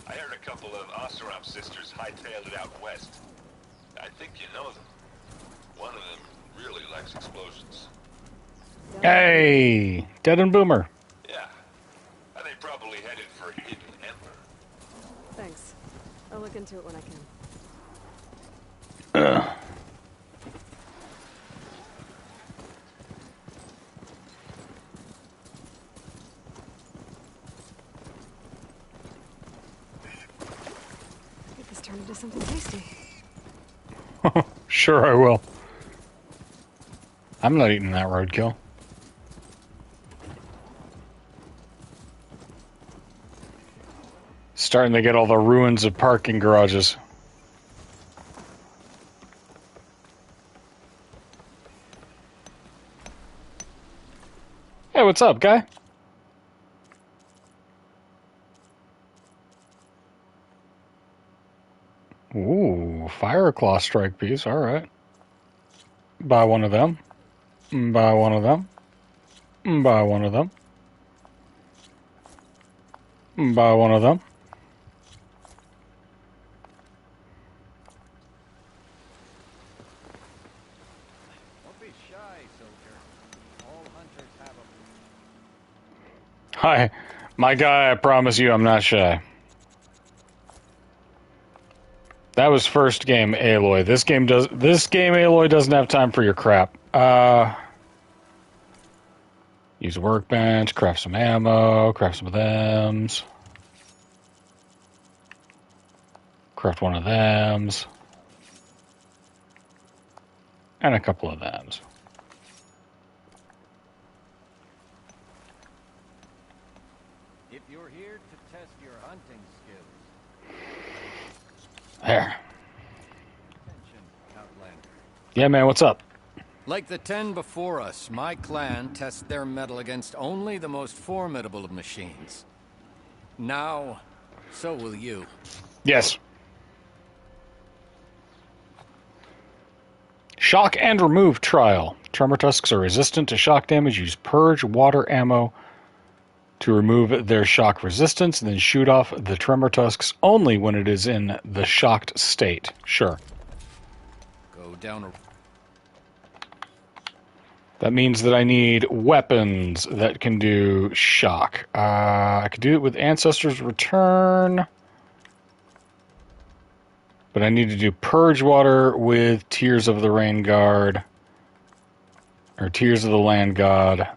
I heard a couple of Oseram sisters hightailed it out west. I think you know them. One of them really likes explosions. Hey, Dead and Boomer. Yeah. Are they probably headed for Hidden Ember? Thanks. I'll look into it when I can. Get this turned into something tasty. Sure I will. I'm not eating that roadkill. Starting to get all the ruins of parking garages. Hey, what's up, guy? Ooh, Fireclaw strike piece, alright. Buy one of them. Buy one of them. Buy one of them. Buy one of them. Don't be shy, soldier. All hunters have a... Hi, my guy, I promise you I'm not shy. That was first game, Aloy. This game, Aloy, doesn't have time for your crap. Use a workbench, craft some ammo, craft some of thems. Craft one of thems. And a couple of thems. If you're here to test your hunting skills. There. Attention, Outlander. Yeah, man, what's up? Like the 10 before us, my clan tests their mettle against only the most formidable of machines. Now, so will you. Yes. Shock and remove trial. Tremor tusks are resistant to shock damage. Use purge water ammo to remove their shock resistance, and then shoot off the tremor tusks only when it is in the shocked state. Sure. Go down a... That means that I need weapons that can do shock. I could do it with Ancestor's Return. But I need to do Purge Water with Tears of the Rain Guard. Or Tears of the Land God.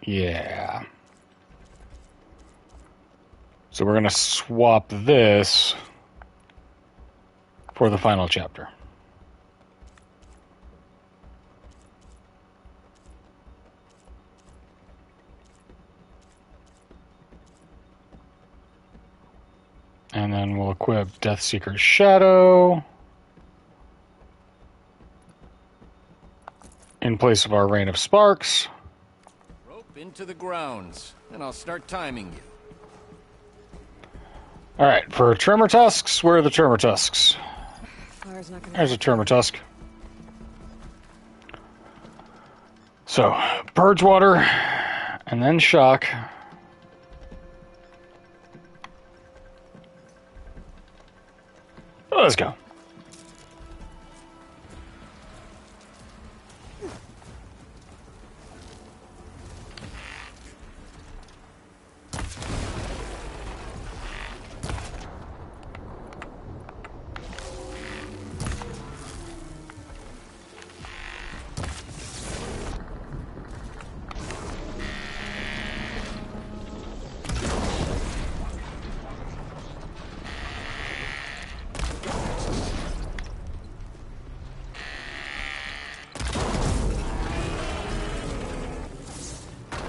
Yeah. So we're going to swap this for the final chapter. And then we'll equip Deathseeker's Shadow in place of our Rain of Sparks. Rope into the grounds, and I'll start timing you. Alright, for Tremor Tusks, where are the Tremor Tusks? Fire's not gonna There's a Tremor Tusk. So, Purge Water, and then Shock. Let's go.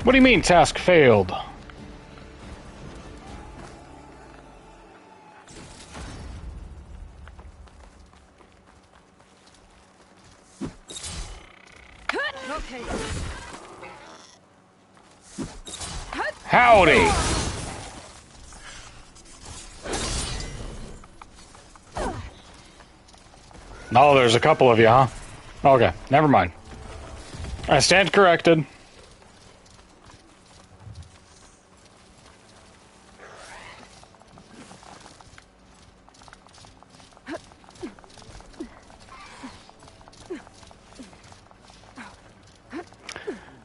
What do you mean, task failed? Okay. Howdy! Oh, there's a couple of you, huh? Okay, never mind. I stand corrected.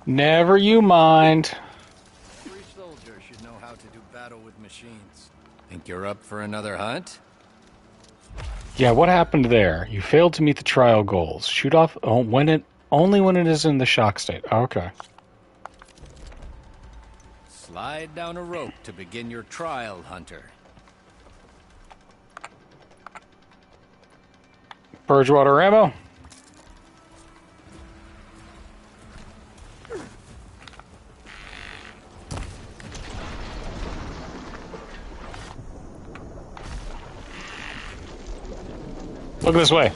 Never you mind. Every soldier should know how to do battle with machines. Think you're up for another hunt? Yeah, what happened there? You failed to meet the trial goals. Shoot off only when it is in the shock state. Okay. Slide down a rope to begin your trial, Hunter. Purge Water ammo. Look this way.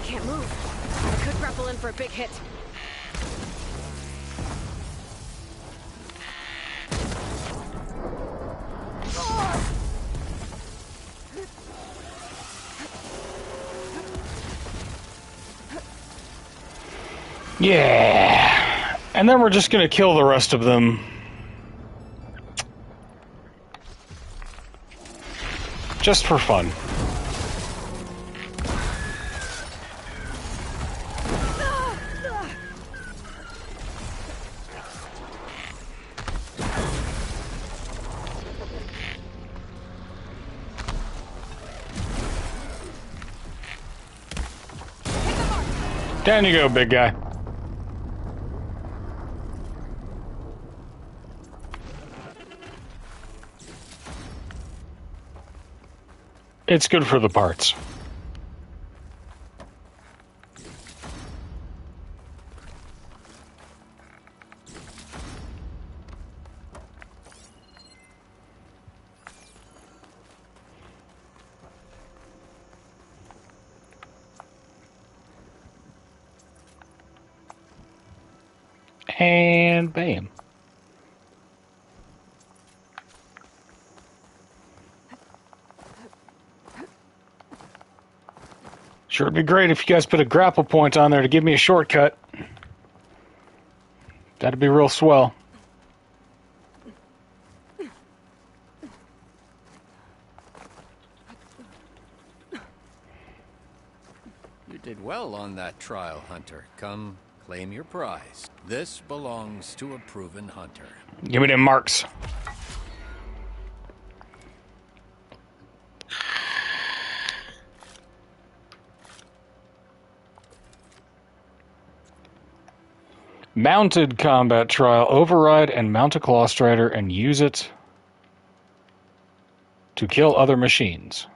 Can't move. I could grapple in for a big hit. Yeah. And then we're just gonna kill the rest of them. Just for fun. Down you go, big guy. It's good for the parts. And bam. Sure would be great if you guys put a grapple point on there to give me a shortcut. That'd be real swell. You did well on that trial, Hunter. Come, claim your prize. This belongs to a proven hunter. Give me them marks. Mounted combat trial. Override and mount a claw strider and use it to kill other machines.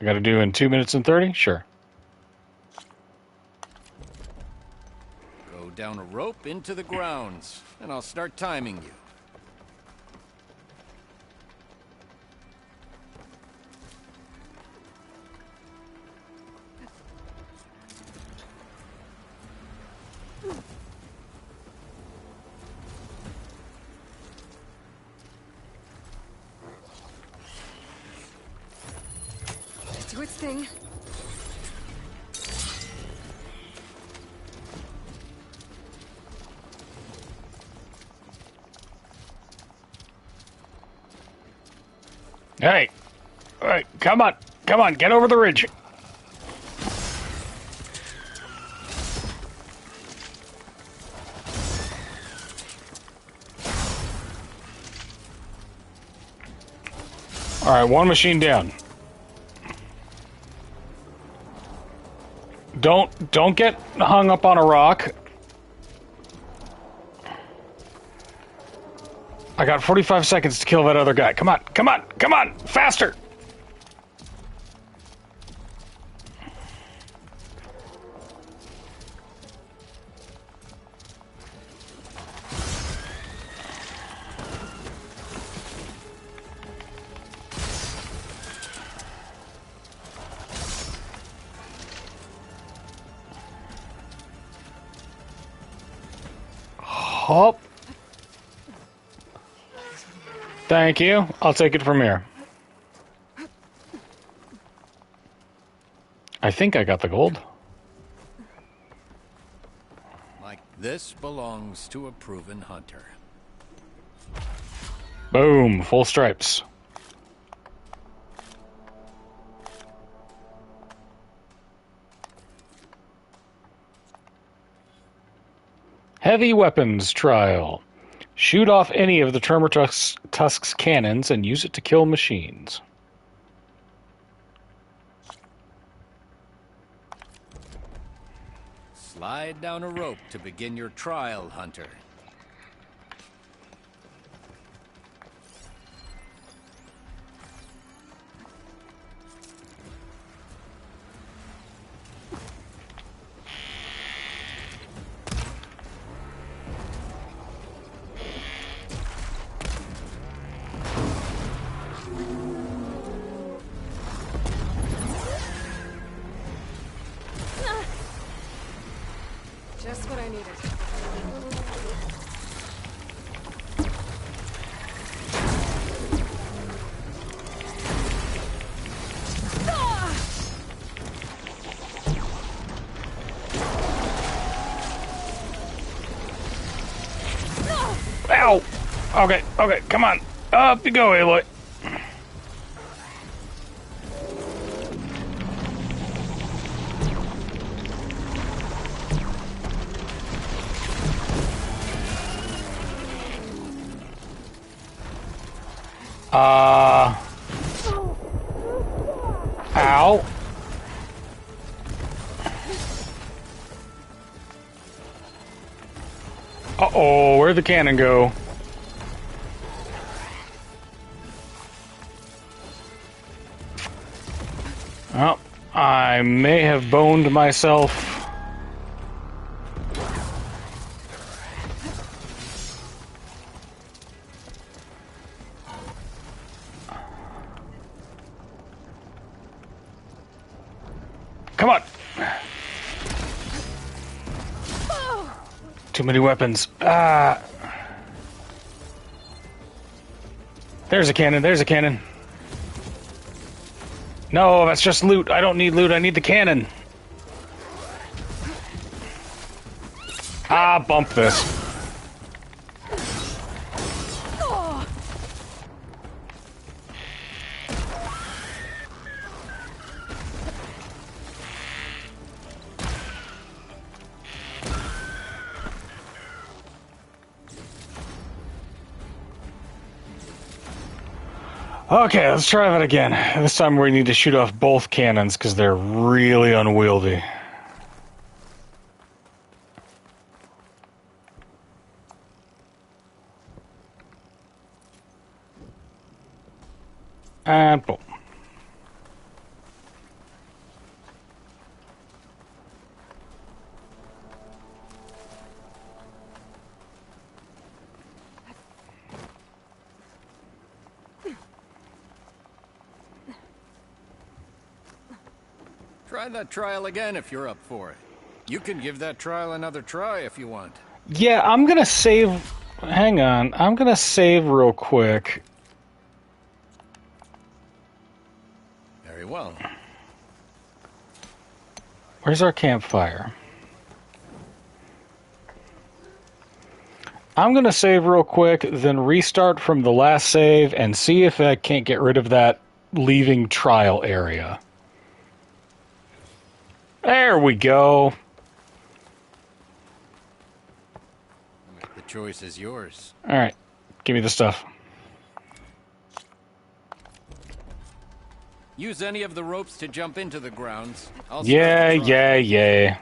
I gotta do in 2 minutes and 30? Sure. Go down a rope into the grounds, and I'll start timing you. Do its thing. Hey! Alright, come on! Come on, get over the ridge! Alright, one machine down. Don't get hung up on a rock. I got 45 seconds to kill that other guy. Come on, come on, come on! Faster! Hop. Thank you. I'll take it from here. I think I got the gold. Mike, this belongs to a proven hunter. Boom. Full stripes. Heavy weapons trial. Shoot off any of the Termitusk's cannons and use it to kill machines. Slide down a rope to begin your trial, Hunter. Just what I needed. Ow! Okay, okay, come on. Up you go, Aloy. Ow. Uh-oh, where'd the cannon go? Well, I may have boned myself. Come on. Too many weapons. Ah. There's a cannon. There's a cannon. No, that's just loot. I don't need loot. I need the cannon. Ah, bump this. Okay, let's try that again. This time we need to shoot off both cannons because they're really unwieldy. And boom. Try that trial again if you're up for it. You can give that trial another try if you want. Yeah, I'm gonna save... Hang on. I'm gonna save real quick. Very well. Where's our campfire? I'm gonna save real quick, then restart from the last save and see if I can't get rid of that leaving trial area. There we go. The choice is yours. Alright, give me the stuff. Use any of the ropes to jump into the grounds. Yeah.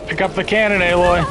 Pick up the cannon, Aloy.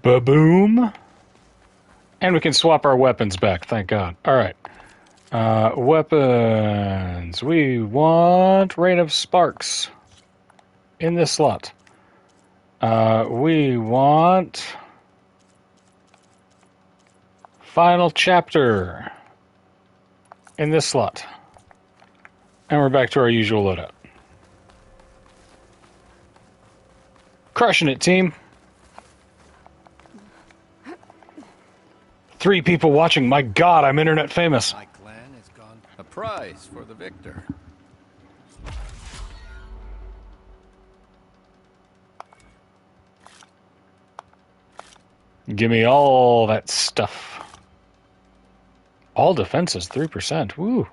Ba-boom. And we can swap our weapons back, thank God. Alright. Weapons. We want Rain of Sparks in this slot. We want Final Chapter in this slot. And we're back to our usual loadout. Crushing it, team. 3 people watching. My God, I'm internet famous. My clan is gone. A prize for the victor. Give me all that stuff. All defenses, 3%. Woo.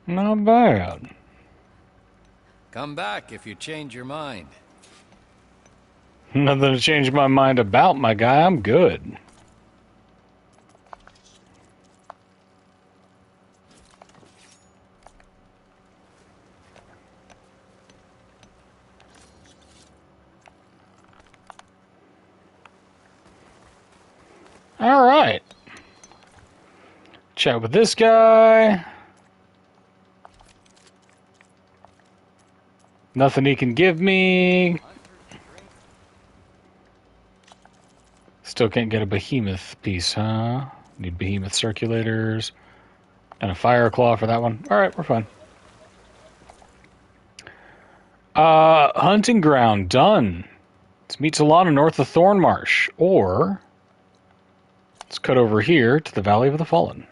Not bad. Come back if you change your mind. Nothing to change my mind about, my guy. I'm good. Alright. Chat with this guy. Nothing he can give me. Still can't get a behemoth piece, huh? Need behemoth circulators. And a fire claw for that one. Alright, we're fine. Hunting ground, done. Let's meet Solana north of Thornmarsh. Or, let's cut over here to the Valley of the Fallen.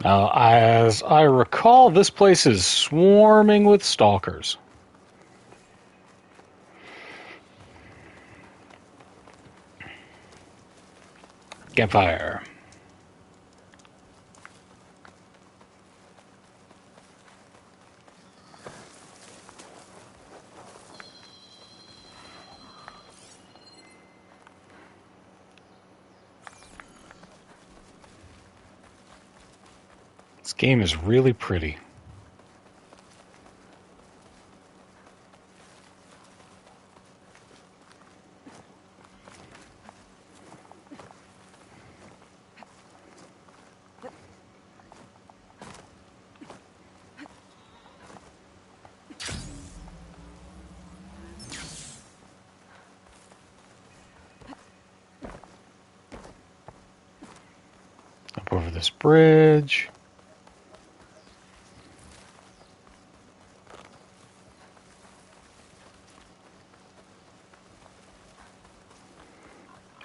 Now, as I recall, this place is swarming with stalkers. Campfire. This game is really pretty. Up over this bridge.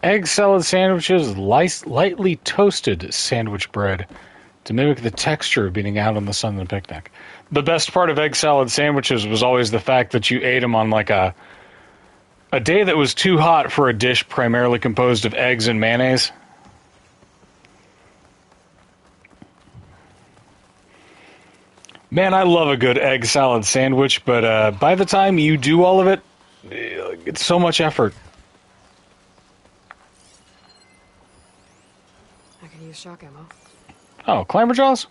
Egg salad sandwiches, lightly toasted sandwich bread to mimic the texture of being out on the sun on a picnic. The best part of egg salad sandwiches was always the fact that you ate them on like a day that was too hot for a dish primarily composed of eggs and mayonnaise. Man, I love a good egg salad sandwich, but by the time you do all of it, it's so much effort. I could use shock ammo. Oh, Clamberjaws?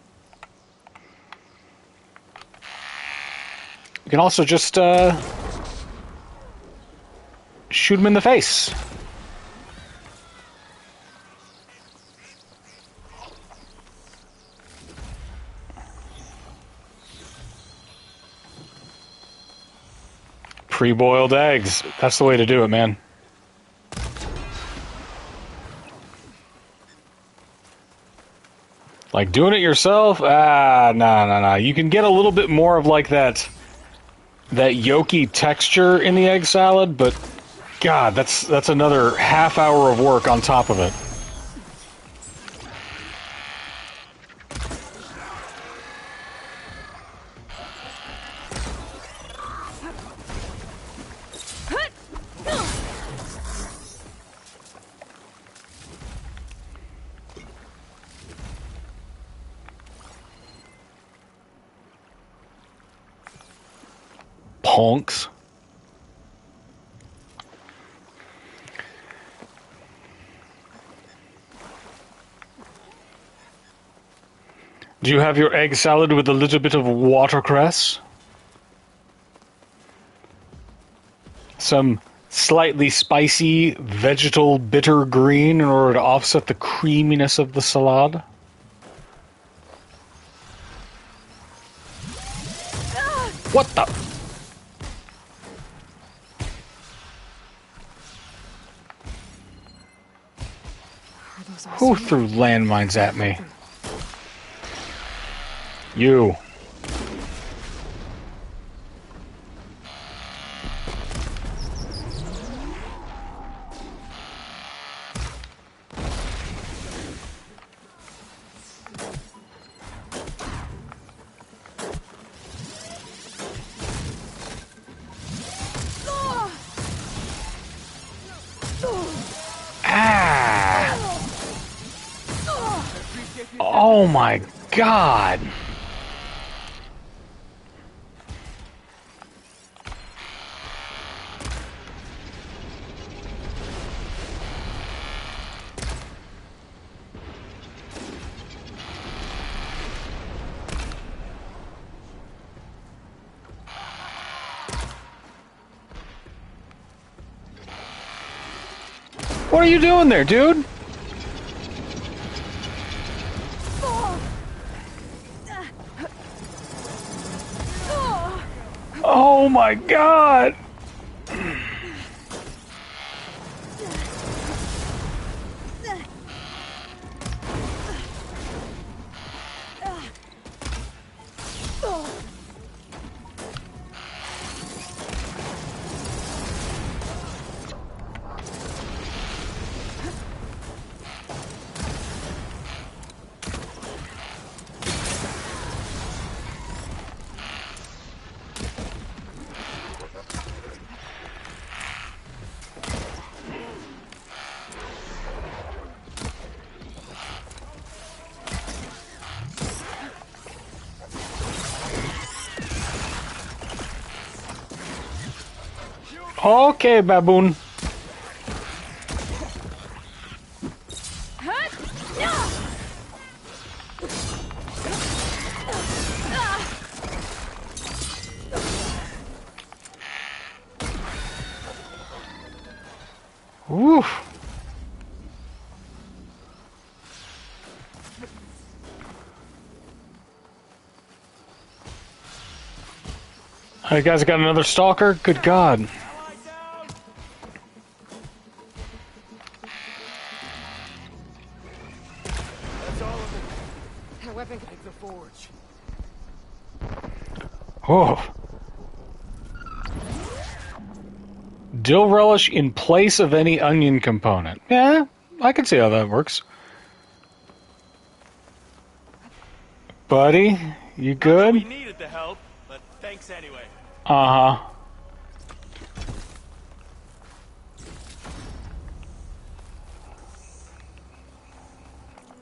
You can also just shoot him in the face. Pre-boiled eggs. That's the way to do it, man. Like doing it yourself? No. You can get a little bit more of like that yolky texture in the egg salad, but God, that's another half hour of work on top of it. Honks. Do you have your egg salad with a little bit of watercress? Some slightly spicy vegetal bitter green in order to offset the creaminess of the salad? What the? Who threw landmines at me? You. Oh my god. What are you doing there, dude? Oh my god! Okay, baboon. Woo. You guys got another stalker? Good God. Oh. Dill relish in place of any onion component. Yeah, I can see how that works. Buddy, you good? We needed the help, but thanks anyway. Uh-huh.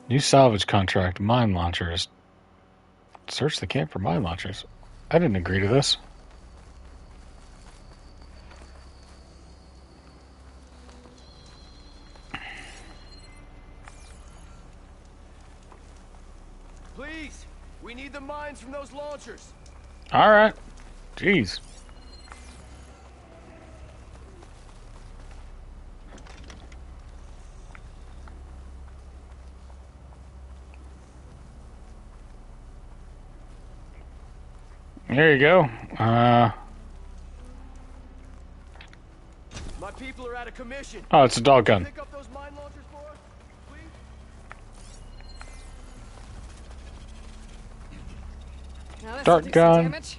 New salvage contract, mine launchers. Search the camp for mine launchers. I didn't agree to this. Please, we need the mines from those launchers. All right. Jeez. There you go. My people are out of commission. Oh, it's a dog gun. Pick up those mine launchers for us, please. Now Dart this'll do some gun. damage.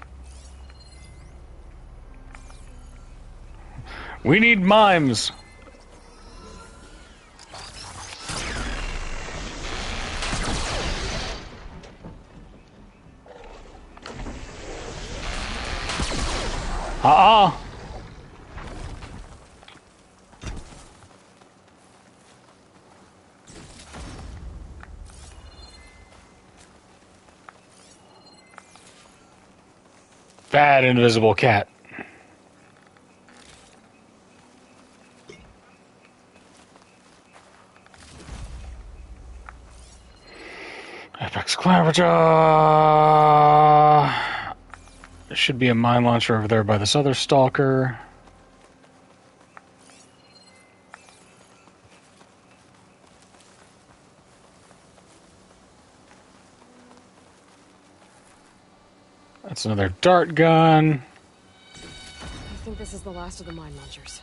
We need mimes. Bad invisible cat. Apex Cleaver. There should be a mine launcher over there by this other stalker. That's another dart gun. I think this is the last of the mine launchers.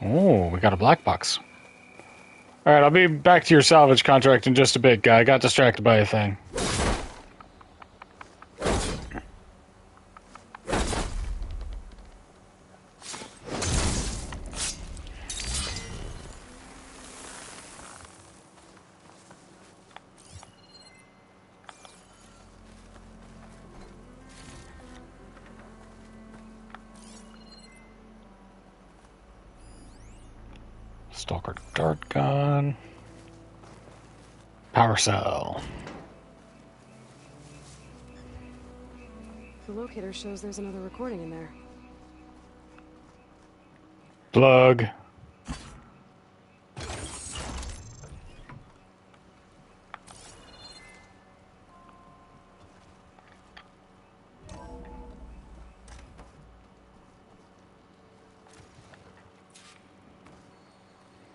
Oh, we got a black box. Alright, I'll be back to your salvage contract in just a bit, guy. I got distracted by a thing. Stalker dart gun. Power cell. The locator shows there's another recording in there. Plug.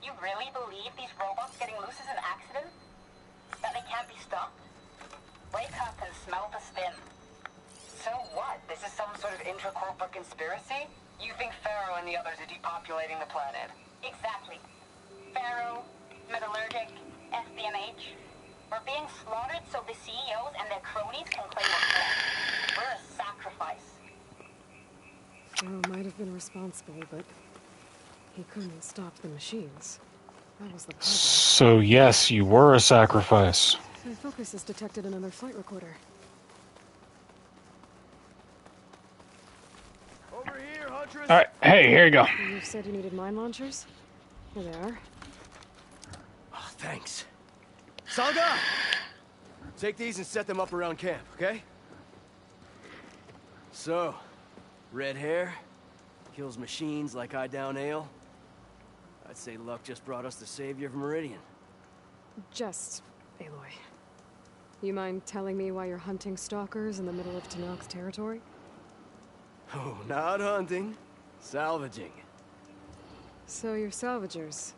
You really believe these robots getting loose is an accident? That they can't be stopped? Wake up and smell the spin. So what? This is some sort of intra-corporate conspiracy? You think Pharaoh and the others are depopulating the planet? Exactly. Pharaoh, Metallurgic, SBMH. We're being slaughtered so the CEOs and their cronies can claim we're We're a sacrifice. Pharaoh might have been responsible, but he couldn't stop the machines. That was the problem. So yes, you were a sacrifice. My focus has detected another flight recorder. Over here, Huntress. All right, hey, here you go. You said you needed mine launchers? Here they are. Oh, thanks. Saga! Take these and set them up around camp, okay? So, red hair, kills machines like I down ale. I'd say luck just brought us the savior of Meridian. Just, Aloy. You mind telling me why you're hunting stalkers in the middle of Tenakth territory? Oh, not hunting. Salvaging. So you're salvagers.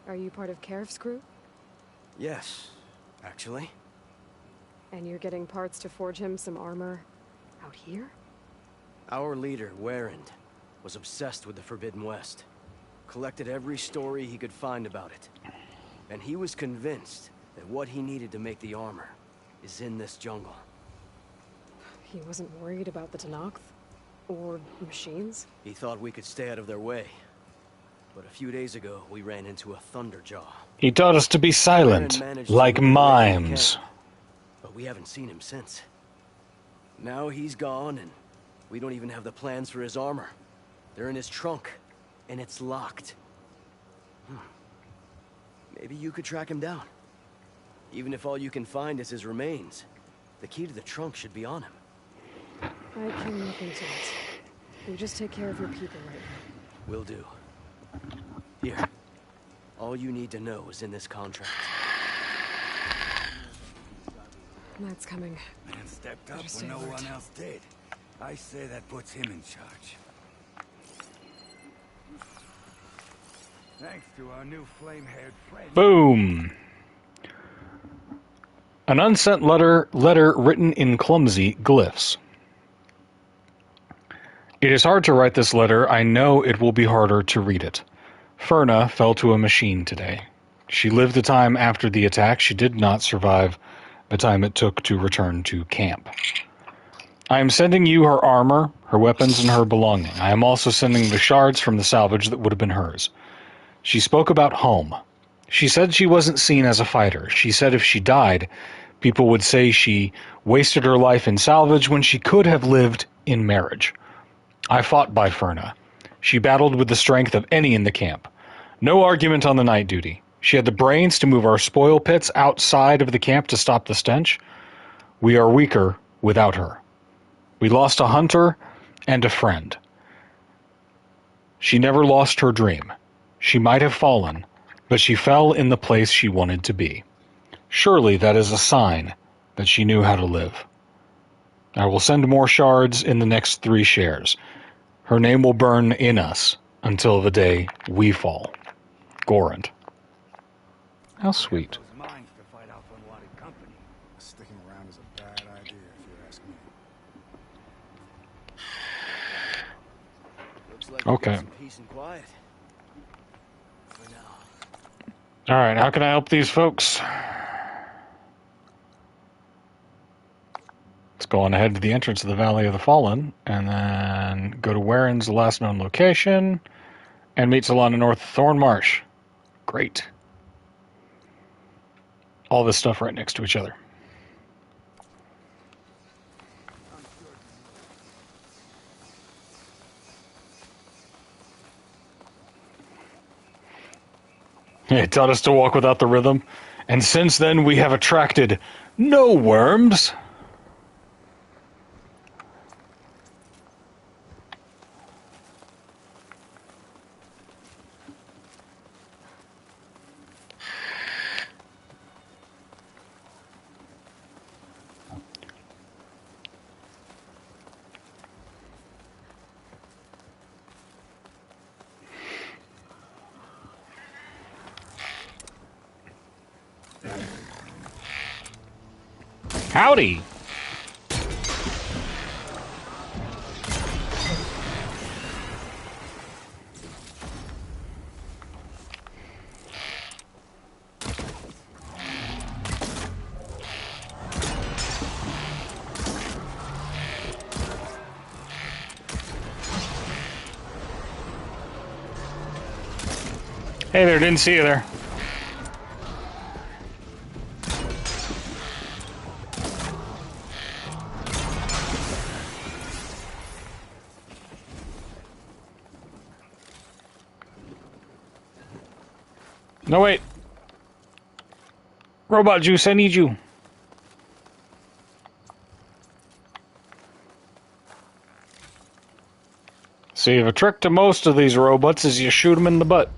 Are you part of Karif's crew? Yes, actually. And you're getting parts to forge him some armor out here? Our leader, Warrand, was obsessed with the Forbidden West. Collected every story he could find about it. And he was convinced that what he needed to make the armor is in this jungle. He wasn't worried about the Tenakth? Or machines? He thought we could stay out of their way. But a few days ago, we ran into a Thunderjaw. He taught us to be silent, like mimes. But we haven't seen him since. Now he's gone, and we don't even have the plans for his armor. They're in his trunk, and it's locked. Maybe you could track him down. Even if all you can find is his remains, the key to the trunk should be on him. I can look into it. You just take care of your people right now. Will do. Here. All you need to know is in this contract. That's coming. Man stepped Better up stay when no alert. one else did. I say that puts him in charge. Thanks to our new flame-haired friend. Boom. An unsent letter written in clumsy glyphs. It is hard to write this letter. I know it will be harder to read it. Ferna fell to a machine today. She lived the time after the attack. She did not survive the time it took to return to camp. I am sending you her armor, her weapons, and her belonging. I am also sending the shards from the salvage that would have been hers. She spoke about home. She said she wasn't seen as a fighter. She said if she died, people would say she wasted her life in salvage when she could have lived in marriage. I fought by Ferna. She battled with the strength of any in the camp. No argument on the night duty. She had the brains to move our spoil pits outside of the camp to stop the stench. We are weaker without her. We lost a hunter and a friend. She never lost her dream. She might have fallen, but she fell in the place she wanted to be. Surely that is a sign that she knew how to live. I will send more shards in the next 3 shares. Her name will burn in us until the day we fall. Gorant. How sweet. Sticking around is a bad idea, if you ask me. Looks like Okay. we got some peace and quiet. For now. All right, how can I help these folks? Let's go on ahead to the entrance of the Valley of the Fallen, and then go to Warren's last known location, and meet Solana north of Thornmarsh. Great. All this stuff right next to each other. It taught us to walk without the rhythm. And since then, we have attracted no worms. Howdy! Hey there, didn't see you there. No, wait. Robot Juice, I need you. See, a trick to most of these robots is you shoot them in the butt.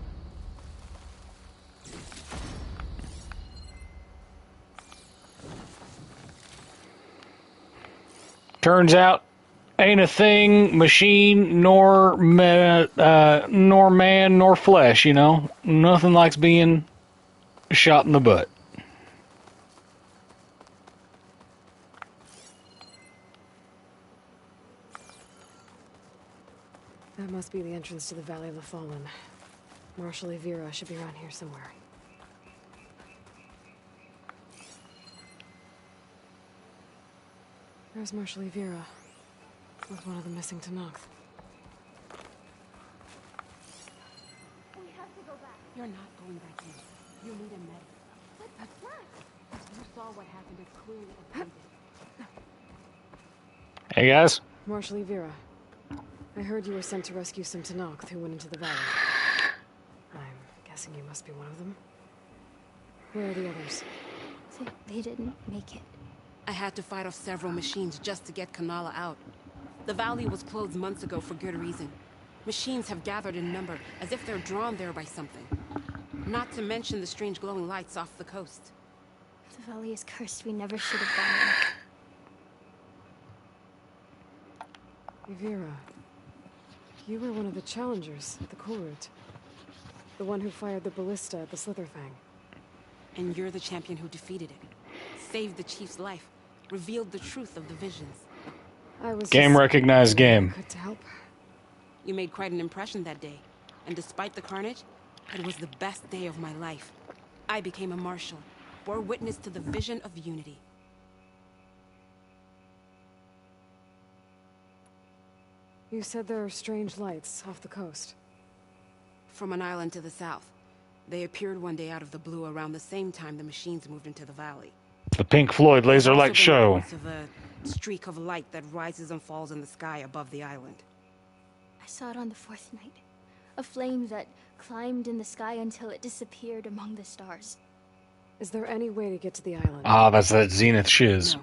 Turns out, ain't a thing, machine, nor man, nor flesh, you know? Nothing likes being shot in the butt. That must be the entrance to the Valley of the Fallen. Marshal Evira should be around here somewhere. There's Marshal Evira, with one of the missing Tenakth. We have to go back. You're not going back in. You need a medic. But you saw what happened as clearly as we did. Hey guys. Marshal Evira, I heard you were sent to rescue some Tenakth who went into the valley. I'm guessing you must be one of them. Where are the others? They didn't make it. I had to fight off several machines just to get Kanala out. The valley was closed months ago for good reason. Machines have gathered in number, as if they're drawn there by something. Not to mention the strange glowing lights off the coast. The valley is cursed. We never should have gone in. Evira, you were one of the challengers at the Korut. The one who fired the ballista at the Slitherfang. And you're the champion who defeated it. Saved the chief's life. Revealed the truth of the visions. I was Game recognized game. To help. You made quite an impression that day. And despite the carnage, it was the best day of my life. I became a marshal. Bore witness to the vision of unity. You said there are strange lights off the coast. From an island to the south. They appeared one day out of the blue around the same time the machines moved into the valley. The Pink Floyd laser light show. Of a streak of light that rises and falls in the sky above the island. I saw it on the fourth night. A flame that climbed in the sky until it disappeared among the stars. Is there any way to get to the island? Ah, that's that Zenith shiz. No.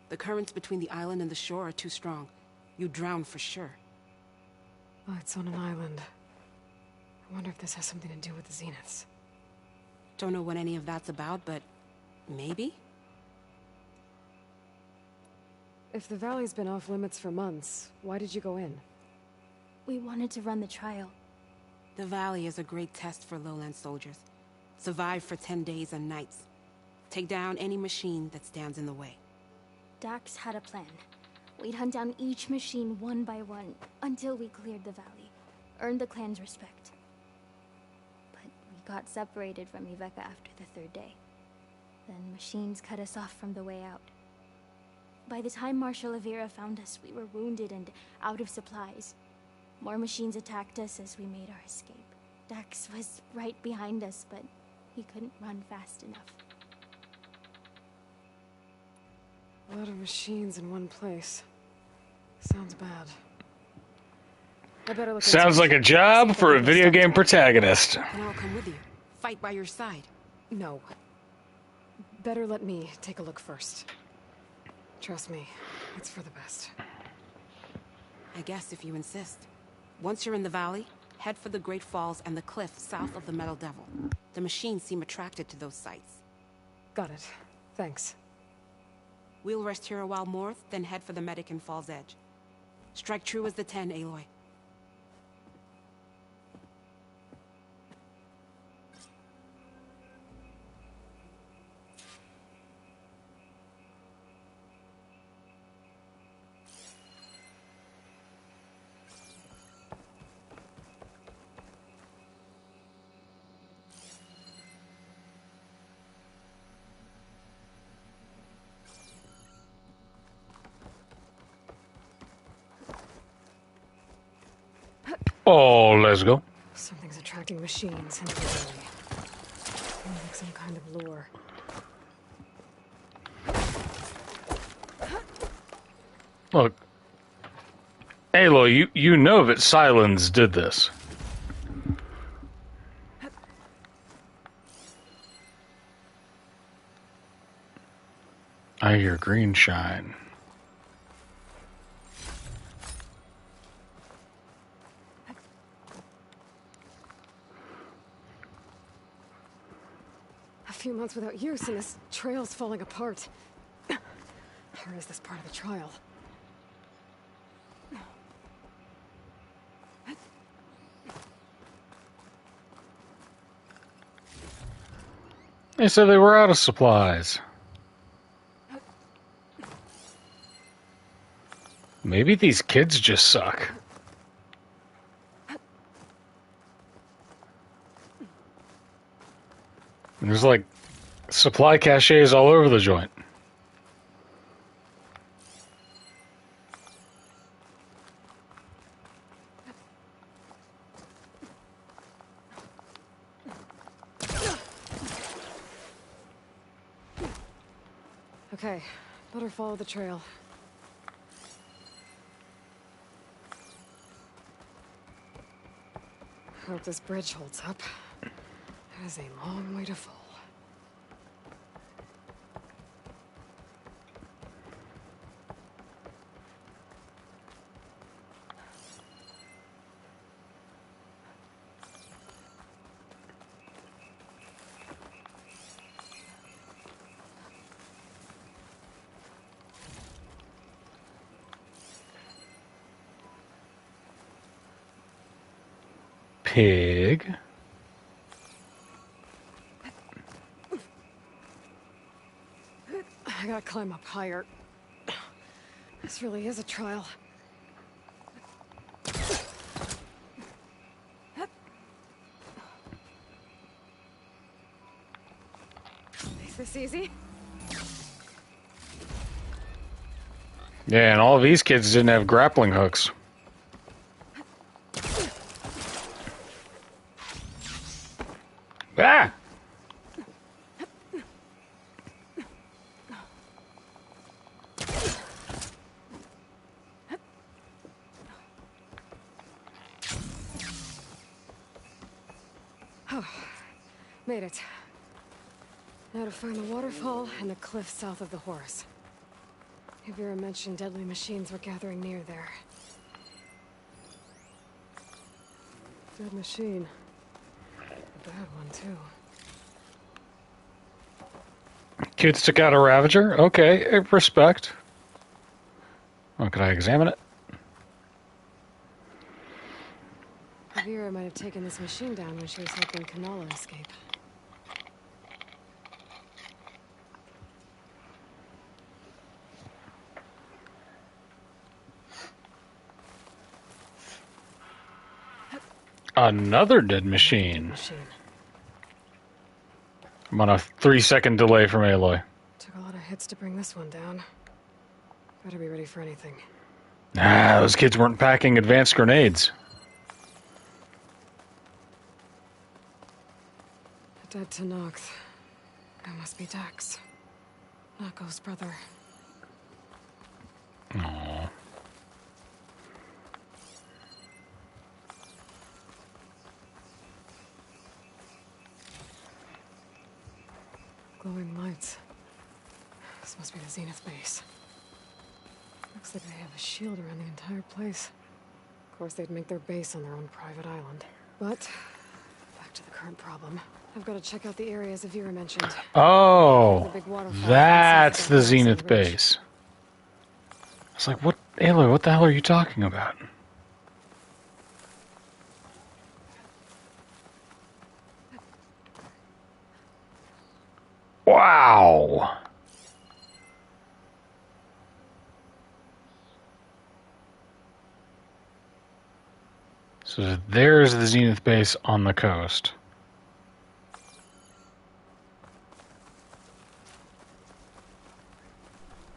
The currents between the island and the shore are too strong. You'd drown for sure. Oh, it's on an island. I wonder if this has something to do with the Zeniths. Don't know what any of that's about, but maybe? If the valley's been off limits for months, why did you go in? We wanted to run the trial. The valley is a great test for lowland soldiers. Survive for 10 days and nights. Take down any machine that stands in the way. Dax had a plan. We'd hunt down each machine one by one until we cleared the valley. Earned the clan's respect. But we got separated from Iveka after the third day. Then machines cut us off from the way out. By the time Marshal Evira found us, we were wounded and out of supplies. More machines attacked us as we made our escape. Dax was right behind us, but he couldn't run fast enough. A lot of machines in one place. Sounds bad. I better look. Sounds like a job for a video game protagonist. And I'll come with you. Fight by your side. No. better let me take a look first. Trust me, it's for the best. I guess if you insist. Once you're in the valley, head for the Great Falls and the cliff south of the Metal Devil. The machines seem attracted to those sites. Got it. Thanks. We'll rest here a while more, then head for the medic in Falls Edge. Strike true as the 10, Aloy. Oh, let's go. Something's attracting machines into the valley. Seems like some kind of lure. Look, Aloy, you know that Sylens did this. I hear green shine. A few months without use and this trail's falling apart. Or is this part of the trial? They said they were out of supplies. Maybe these kids just suck. There's like supply caches all over the joint. Okay, better follow the trail. Hope this bridge holds up. That is a long way to fall. Pig. I gotta climb up higher. This really is a trial. Is this easy? Yeah, and all of these kids didn't have grappling hooks. Ah! Oh, made it. Now to find the waterfall and the cliff south of the Horus. Vera mentioned deadly machines were gathering near there. Good machine. A bad one, too. Kids took out a Ravager? Okay, respect. Oh, could I examine it? Vera might have taken this machine down when she was helping Kanala escape. Another dead machine. I'm on a 3-second delay from Aloy. Took a lot of hits to bring this one down. Better be ready for anything. Ah, those kids weren't packing advanced grenades. A dead Tenakth. That must be Dax. Nako's brother. Aww. Glowing lights. This must be the Zenith base. Looks like they have a shield around the entire place. Of course, they'd make their base on their own private island. But, back to the current problem. I've got to check out the areas Avira mentioned. Oh, The big waterfall that's and the see if Zenith base. I was like, what, Aloy, what the hell are you talking about? Wow. So there's the Zenith base on the coast.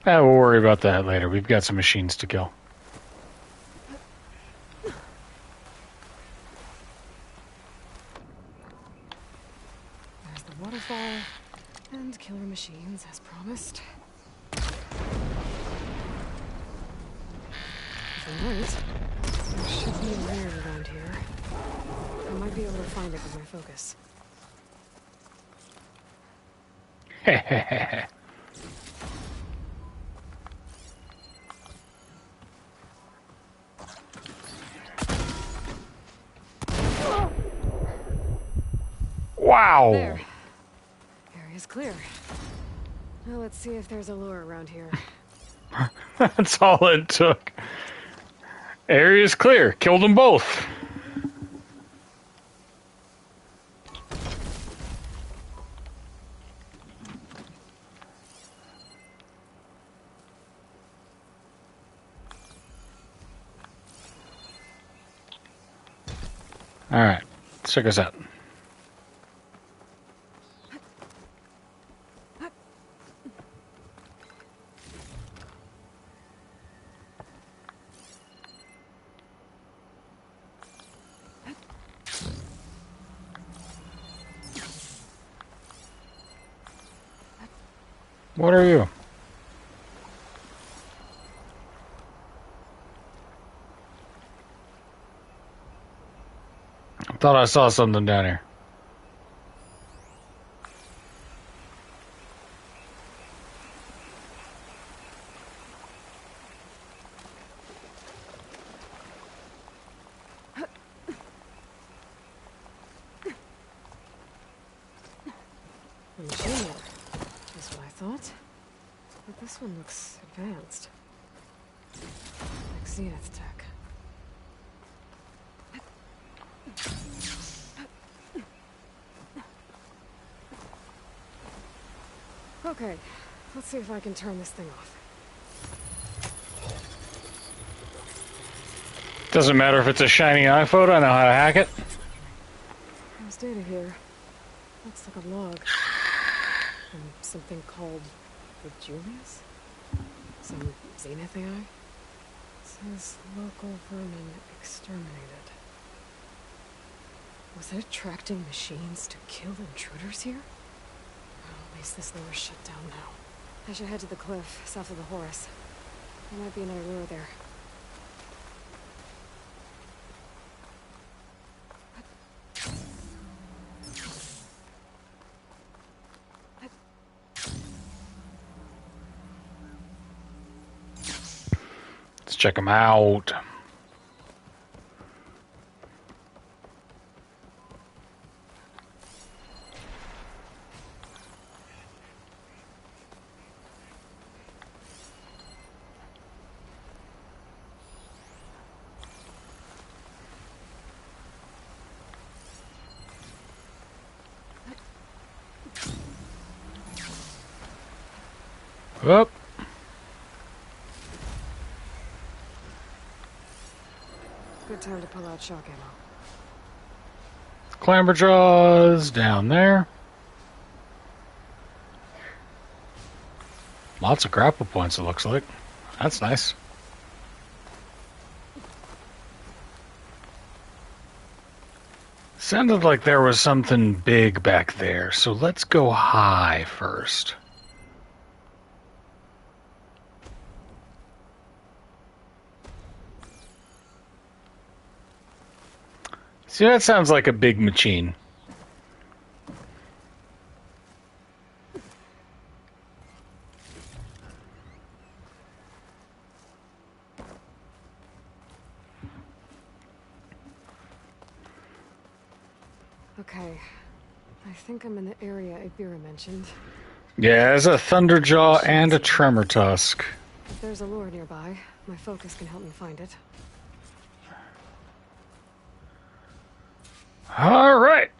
We'll worry about that later. We've got some machines to kill. There's the waterfall and killer machines, as promised. Alright. There should be a lair around here. I might be able to find it with my focus. Hehehe. Wow. There. Area's clear. Now let's see if there's a lure around here. That's all it took. Area's clear. Killed them both. All right. Let's check us out. What are you? I thought I saw something down here. Ingenious, is what I thought. But this one looks advanced. Like Zenith tech. Okay, let's see if I can turn this thing off. Doesn't matter if it's a shiny iPhone, I know how to hack it. There's data here. Looks like a log. From something called the Julius? Some Zenith AI? It says local vermin exterminated. Was it attracting machines to kill intruders here? Well, at least this lure's shut down now. I should head to the cliff south of the Horus. There might be another lure there. Let's check them out. Up. Good time to pull out shock ammo. Clamber jaws down there. Lots of grapple points, it looks like. That's nice. Sounded like there was something big back there, so let's go high first. See, that sounds like a big machine. Okay. I think I'm in the area Ibira mentioned. Yeah, there's a Thunderjaw and a Tremor Tusk. If there's a lure nearby, my focus can help me find it. All right.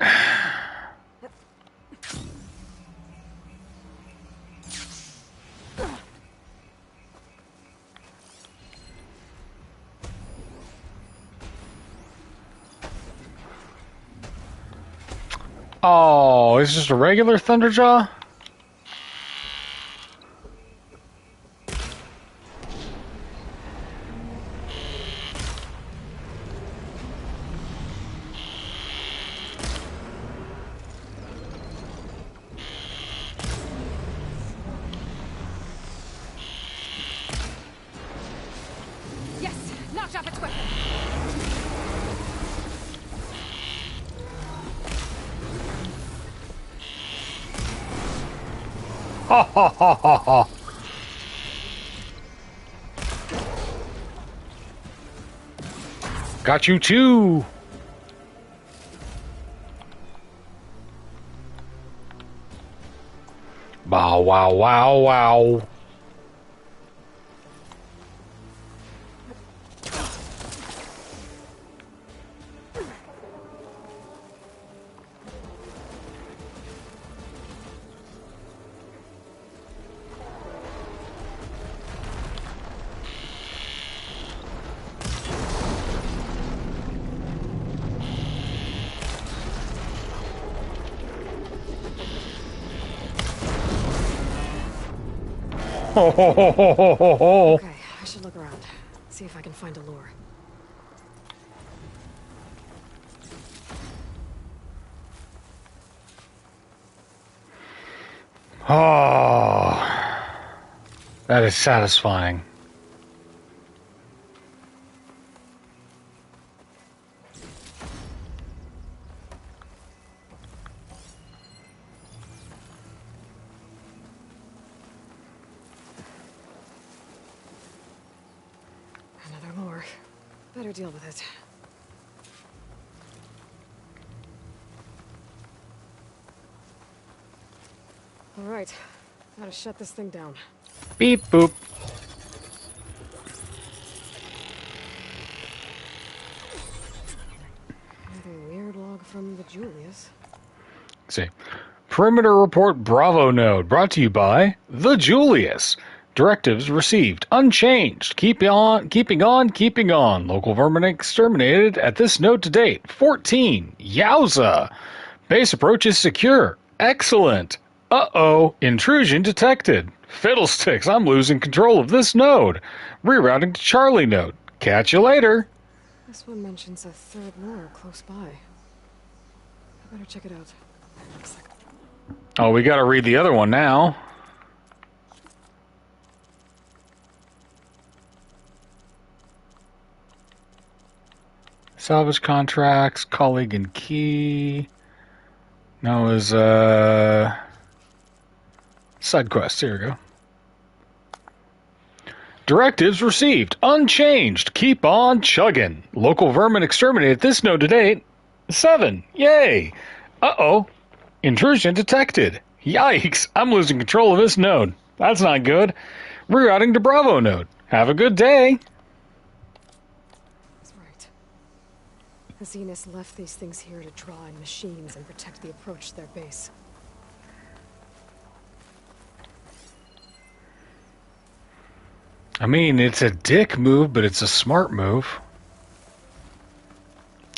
Oh, it's just a regular Thunderjaw? Yes! Knocked off its weapon! Ha ha ha ha ha. Got you too. Bow wow wow wow. Ho ho ho ho ho ho ho. Okay, I should look around. See if I can find a lure. Oh, that is satisfying. Another lure. Better deal with it. All right, gotta shut this thing down. Beep boop. Another weird log from the Julius. See. Perimeter Report Bravo Node brought to you by The Julius. Directives received unchanged. Keeping on. Local vermin exterminated at this node to date. 14. Yowza. Base approach is secure. Excellent. Uh-oh. Intrusion detected. Fiddlesticks, I'm losing control of this node. Rerouting to Charlie node. Catch you later. This one mentions a third lure close by. I better check it out. Oh, we gotta read the other one now. Salvage contracts, colleague and key. Noah's side quest. Here we go. Directives received. Unchanged. Keep on chugging. Local vermin exterminated this node to date. 7. Yay. Uh-oh. Intrusion detected. Yikes. I'm losing control of this node. That's not good. Rerouting to Bravo node. Have a good day. That's right. Zenas left these things here to draw in machines and protect the approach to their base. I mean, it's a dick move, but it's a smart move.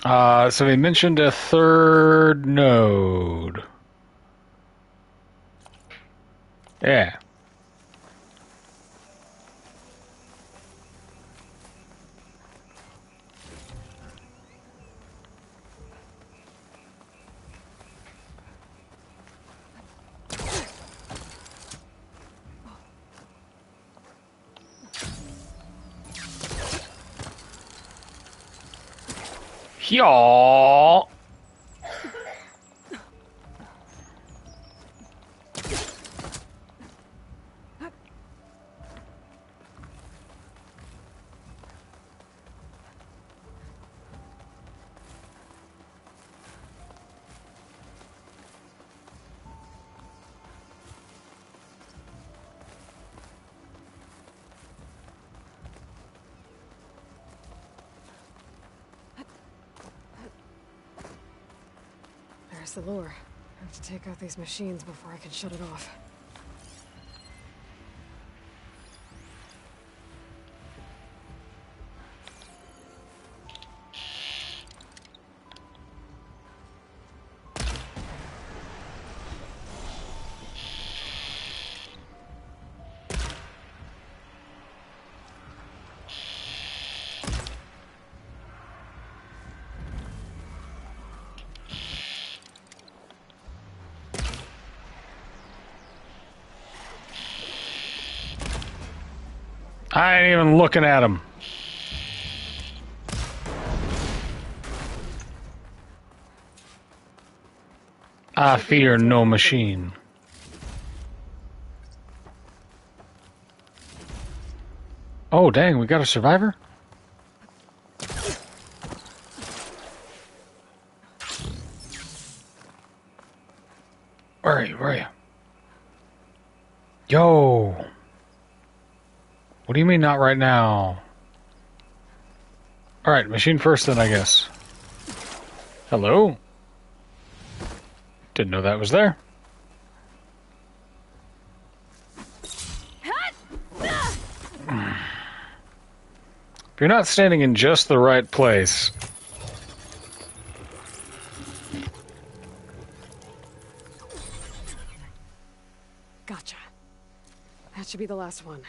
So they mentioned a third node. Yeah. Y'all. There's the lure. I have to take out these machines before I can shut it off. I ain't even looking at him. I fear no machine. Oh, dang, we got a survivor? Where are you? Where are you? Yo! What do you mean not right now? Alright, machine first then, I guess. Hello? Didn't know that was there. If you're not standing in just the right place... Gotcha. That should be the last one.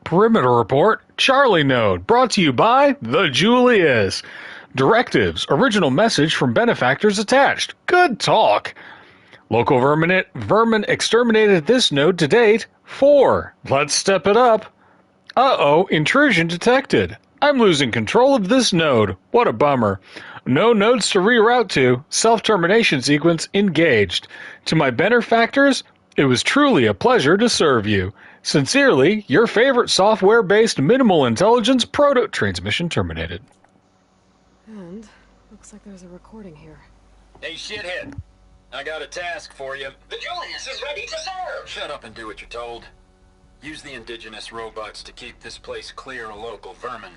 Perimeter Report, Charlie Node, brought to you by The Julius. Directives, original message from benefactors attached. Good talk. Local vermin exterminated this node to date. 4. Let's step it up. Uh-oh, intrusion detected. I'm losing control of this node. What a bummer. No nodes to reroute to. Self-termination sequence engaged. To my benefactors, it was truly a pleasure to serve you. Sincerely, your favorite software-based minimal intelligence proto-transmission terminated. And looks like there's a recording here. Hey, shithead. I got a task for you. The Julius is ready to serve! Shut up and do what you're told. Use the indigenous robots to keep this place clear of local vermin.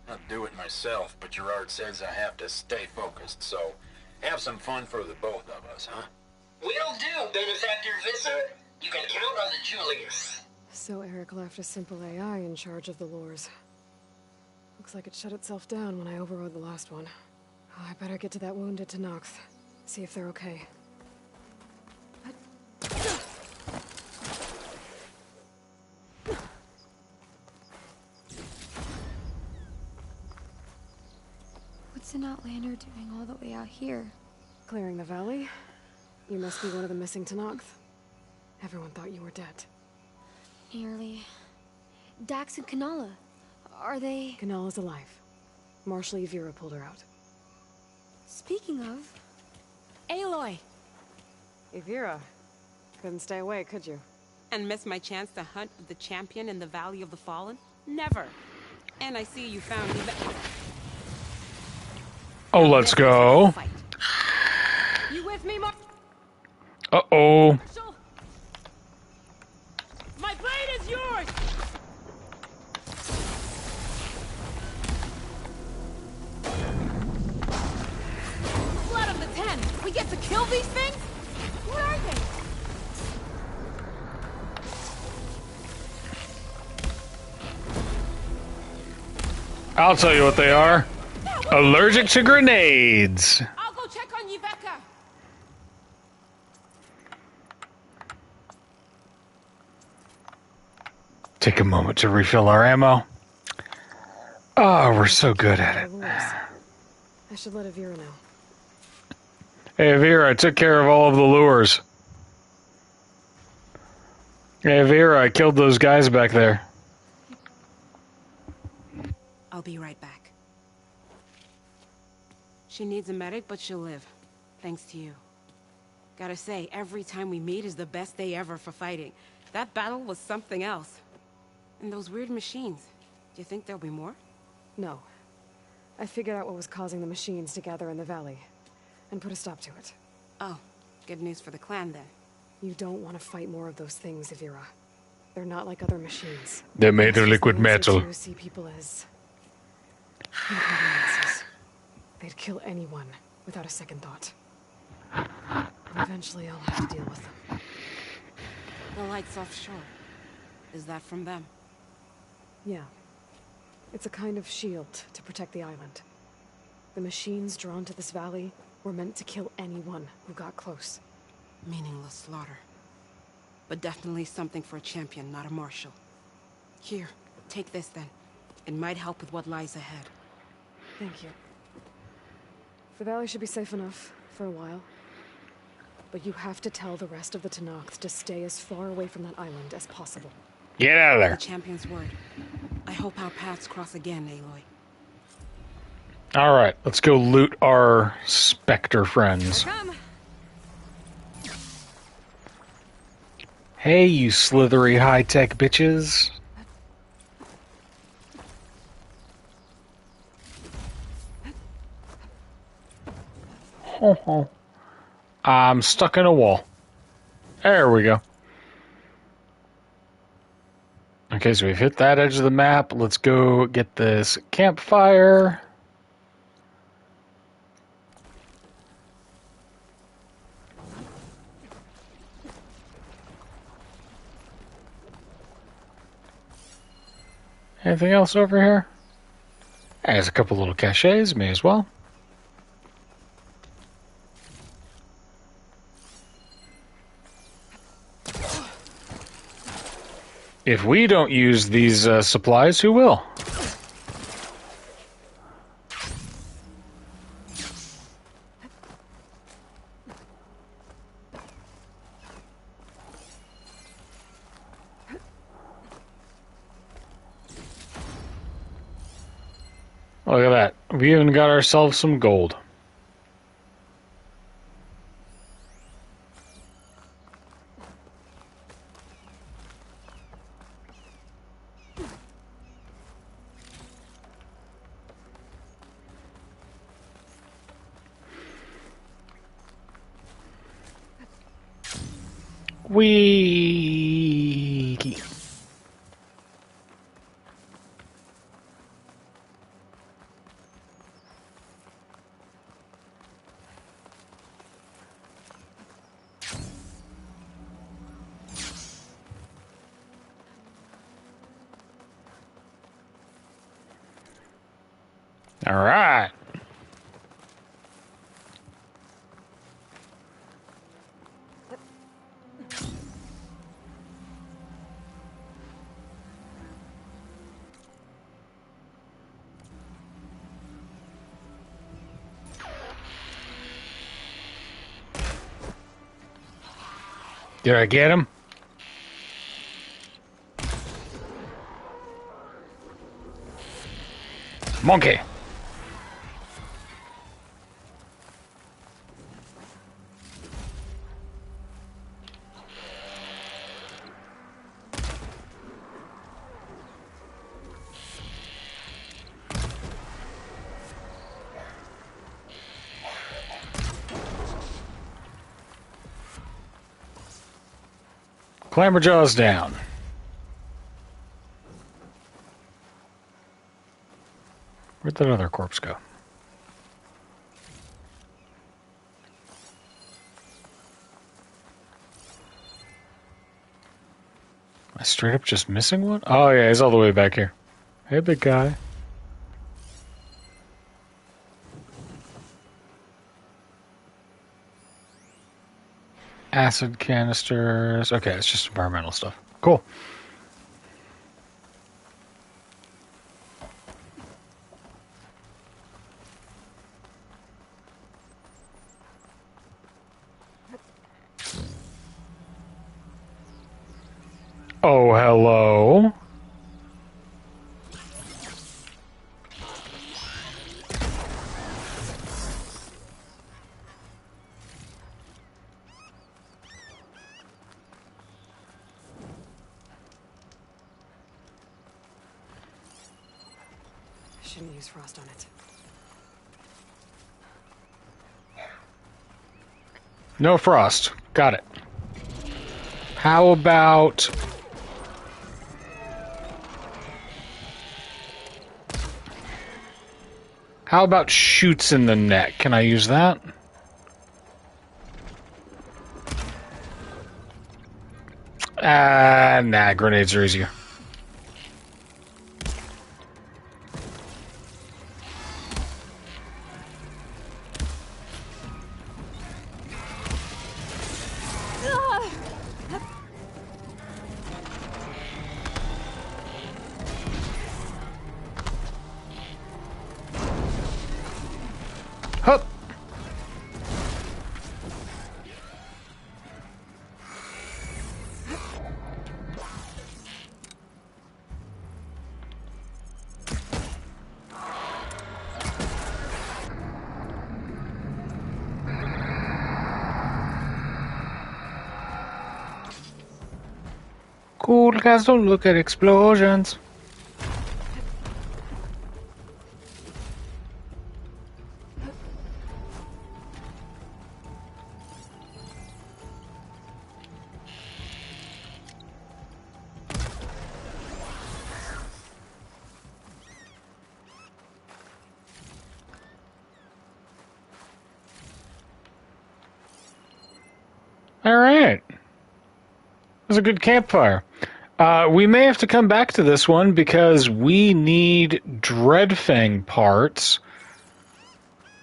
I'll do it myself, but Gerard says I have to stay focused, so have some fun for the both of us, huh? Will do, Benefactor Visser. You can count on the Julius. So Eric left a simple AI in charge of the lures. Looks like it shut itself down when I overrode the last one. Oh, I better get to that wounded Tenakth. See if they're okay. What's an Outlander doing all the way out here? Clearing the valley? You must be one of the missing Tenakth. Everyone thought you were dead. Nearly. Dax and Kanala. Are they... Kanala's alive. Marshal Yvira pulled her out. Speaking of... Aloy! Yvira. Couldn't stay away, could you? And miss my chance to hunt with the champion in the Valley of the Fallen? Never. And I see you found me Oh, let's go. You with me, Uh-oh. Marshal? My blade is yours! Blood of the 10! We get to kill these things? What are they? I'll tell you what they are. Allergic to grenades. I'll go check on Yveka. Take a moment to refill our ammo. Oh, we're so good at it. I should let Yvira know. Hey, Yvira, I took care of all of the lures. Hey, Yvira, I killed those guys back there. I'll be right back. She needs a medic, but she'll live. Thanks to you. Gotta say, every time we meet is the best day ever for fighting. That battle was something else. And those weird machines. Do you think there'll be more? No. I figured out what was causing the machines to gather in the valley. And put a stop to it. Oh, good news for the clan then. You don't want to fight more of those things, Yvira. They're not like other machines. They're made of liquid metal. You see people as inconveniences. They'd kill anyone without a second thought. And eventually I'll have to deal with them. The lights offshore. Is that from them? Yeah. It's a kind of shield to protect the island. The machines drawn to this valley were meant to kill anyone who got close. Meaningless slaughter. But definitely something for a champion, not a marshal. Here, take this then. It might help with what lies ahead. Thank you. The valley should be safe enough for a while. But you have to tell the rest of the Tenakth to stay as far away from that island as possible. Get out of there. The champion's word. I hope our paths cross again, Aloy. Alright, let's go loot our Spectre friends. Hey, you slithery high-tech bitches. Oh. I'm stuck in a wall. There we go. Okay, so we've hit that edge of the map. Let's go get this campfire. Anything else over here? There's a couple little caches, may as well. If we don't use these supplies, who will? Look at that. We even got ourselves some gold. Wee. All right. Did I get him? Monkey. Clamorjaw's down. Where'd that other corpse go? Am I straight up just missing one? Oh yeah, he's all the way back here. Hey, big guy. Acid canisters. Okay, it's just environmental stuff. Cool. Oh, hello. Shouldn't use frost on it. No frost. Got it. How about How about shoots in the neck? Can I use that? Nah, grenades are easier. Hup. Cool guys don't look at explosions. All right. It was a good campfire. We may have to come back to this one because we need Dreadfang parts.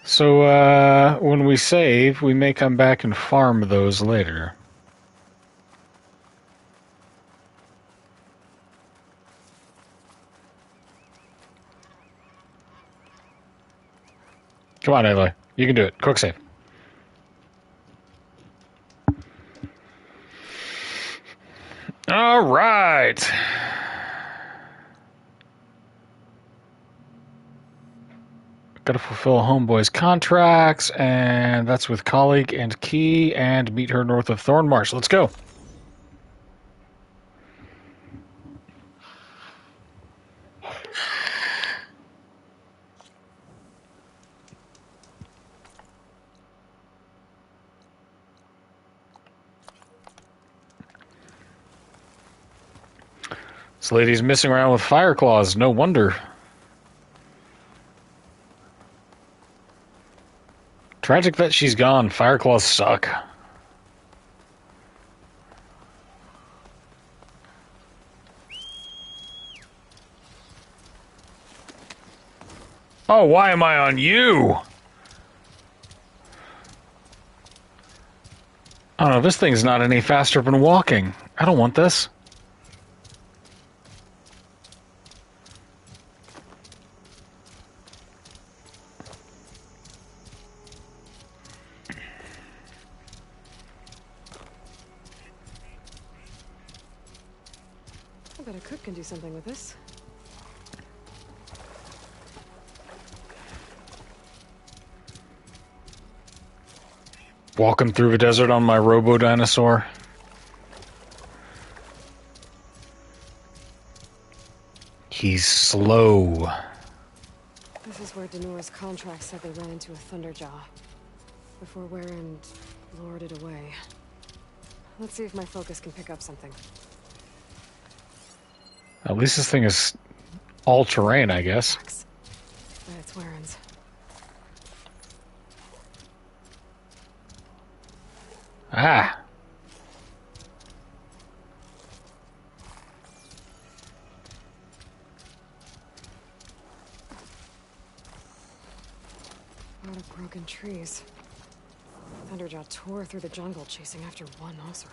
So when we save, we may come back and farm those later. Come on, Aloy. You can do it. Quick save. All right. Got to fulfill Homeboy's contracts, and that's with Colleague and Key, and meet her north of Thornmarsh. Let's go. This lady's messing around with fire claws. No wonder. Tragic that she's gone. Fire claws suck. Oh, why am I on you? Oh no, this thing's not any faster than walking. I don't want this. I bet a cook can do something with this. Walking through the desert on my robo-dinosaur. He's slow. This is where Denora's contract said they ran into a Thunderjaw. Before Warren lured it away. Let's see if my focus can pick up something. At least this thing is all-terrain, I guess. It's Warren's. Ah. A lot of broken trees. Thunderjaw tore through the jungle chasing after one Oseram.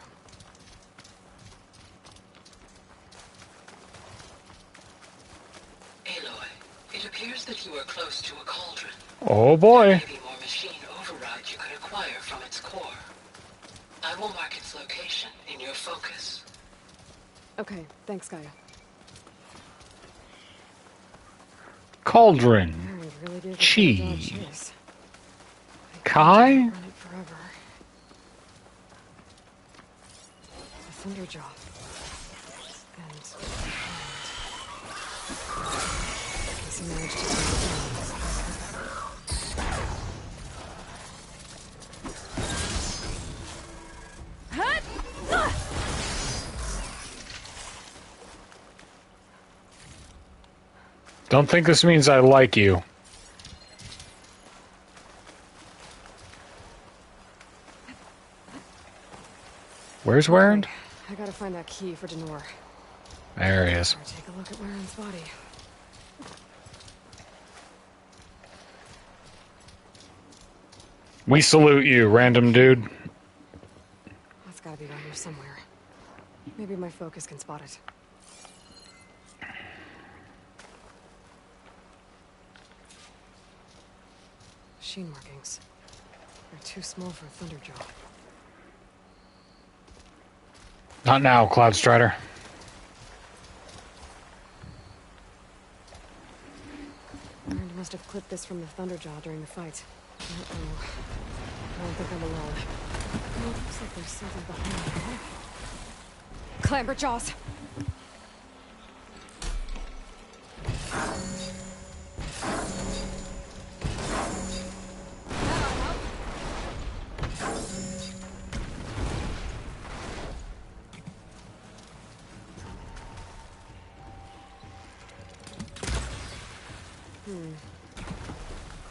Aloy, it appears that you are close to a cauldron. Oh boy. There may be more machine override you could acquire from its core. I will mark its location in your focus. Okay, thanks, Gaia. Cauldron. Really Chi. Kai? Run it forever. The Thunderjaw. And guess he managed to take it down. Don't think this means I like you. Where's Warren? I gotta find that key for Denor. There he is. Take a look at Warren's body. We salute you, random dude. That's gotta be around here somewhere. Maybe my focus can spot it. Machine markings. They're too small for a Thunderjaw. Not now, Cloud Strider. Warren must have clipped this from the Thunderjaw during the fight. Uh-oh. I don't think I'm alone. Oh, it looks like there's something behind me. Clamberjaws!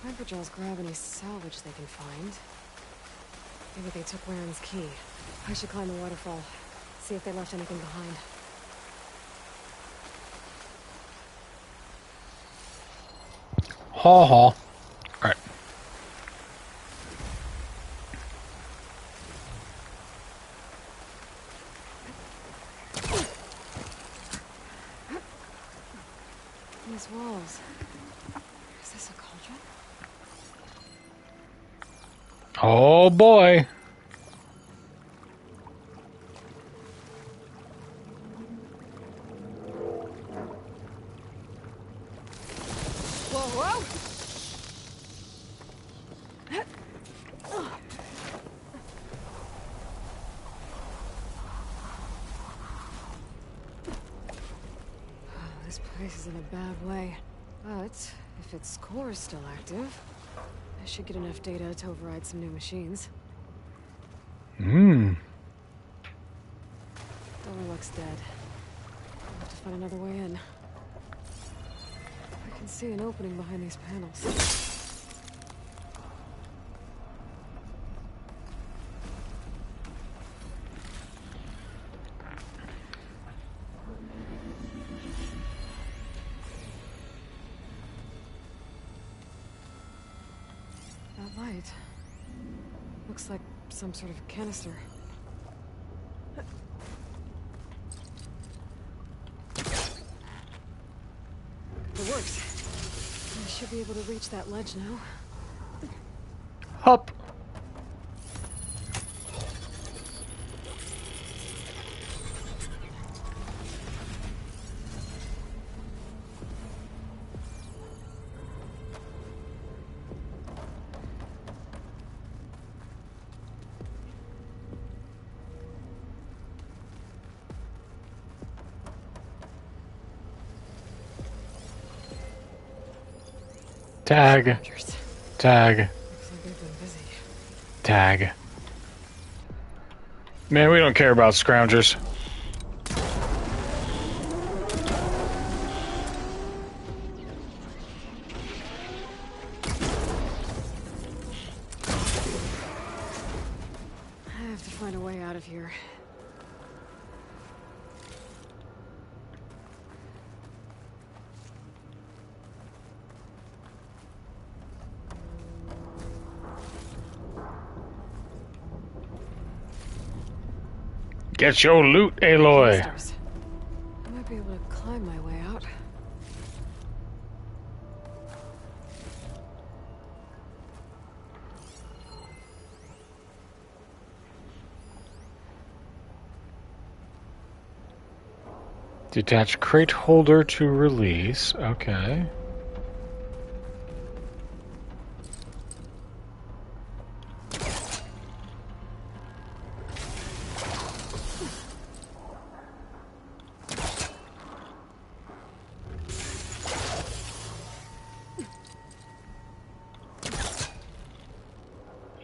Clamberjaws grab any salvage they can find. Maybe they took Warren's key. I should climb the waterfall. See if they left anything behind. Ha ha. Alright. These walls. Is this a cauldron? Oh boy. Whoa, whoa! This place is in a bad way. But if its core is still active, I should get enough data to override some new machines. Hmm. Door looks dead. I'll have to find another way in. I can see an opening behind these panels. That light looks like some sort of canister. It works. I should be able to reach that ledge now. Hop. Tag. Tag. Tag. Man, we don't care about scroungers. I have to find a way out of here. Get your loot, Aloy. I might be able to climb my way out. Detach crate holder to release. Okay.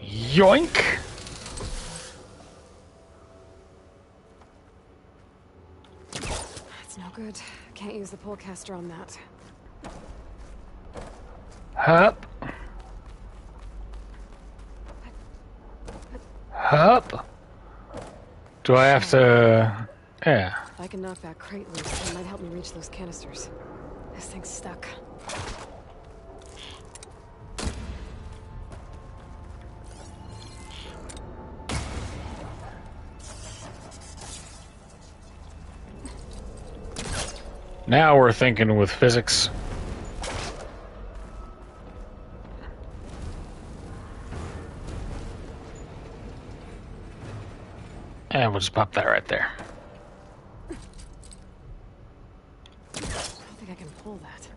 Yoink! That's no good. Can't use the polecaster on that. Hup. Hup. Do I have to... Yeah. If I can knock that crate loose, it might help me reach those canisters. This thing's stuck. Now we're thinking with physics. And we'll just pop that right there. I don't think I can pull that.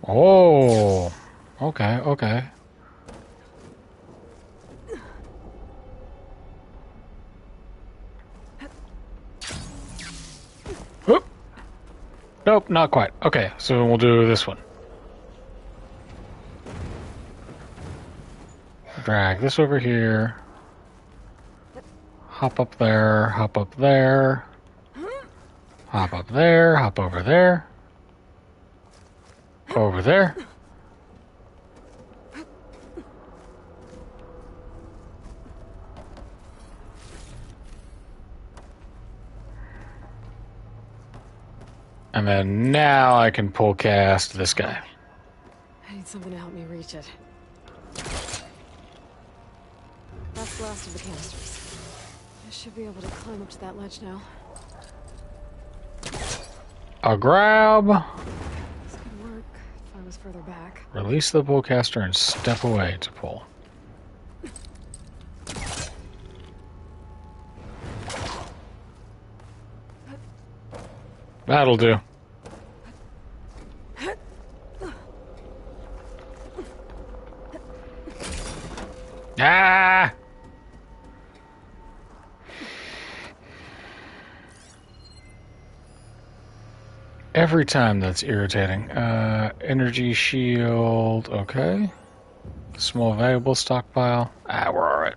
Oh, okay, okay. Oop. Nope, not quite. Okay, so we'll do this one. Drag this over here. Hop up there, hop up there. Hop up there, hop over there. Over there. And then now I can pull cast this guy. I need something to help me reach it. That's the last of the canisters. I should be able to climb up to that ledge now. I'll grab. This could work if I was further back. Release the pullcaster and step away to pull. That'll do. Ah! Every time that's irritating. Energy shield, okay. Small valuable stockpile. Ah, we're alright.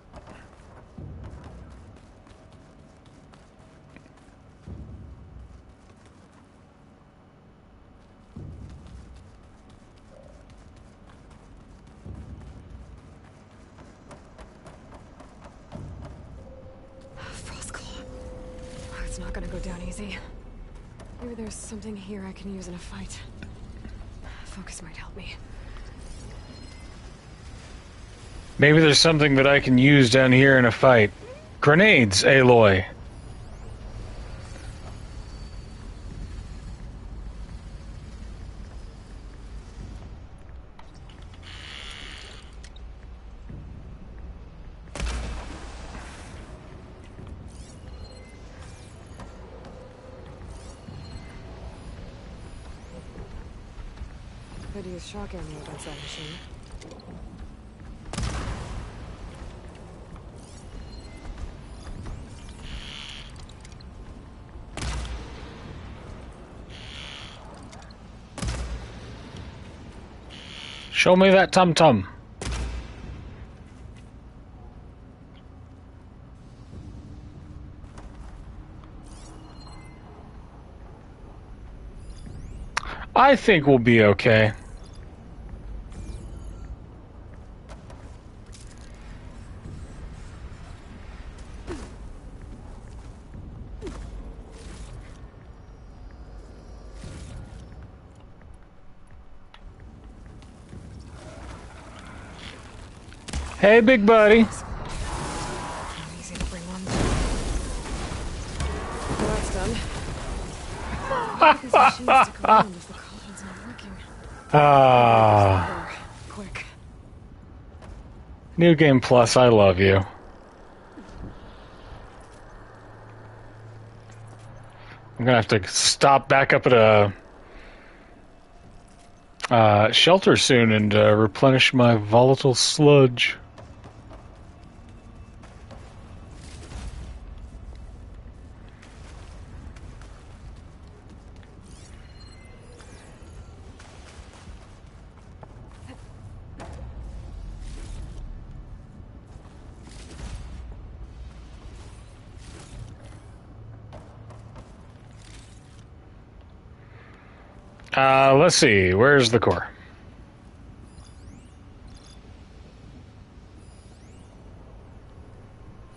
Frostclaw. Oh, it's not gonna go down easy. Maybe there's something here I can use in a fight. Focus might help me. Maybe there's something that I can use down here in a fight. Grenades, Aloy. Could use shock ammo against that machine. Show me that tum-tum. I think we'll be okay. Hey, big buddy. Easy to bring one. That's done. These machines stick around if the cauldron's not working. Ah. Quick. New Game Plus, I love you. I'm gonna have to stop back up at a shelter soon and replenish my volatile sludge. Let's see. Where's the core?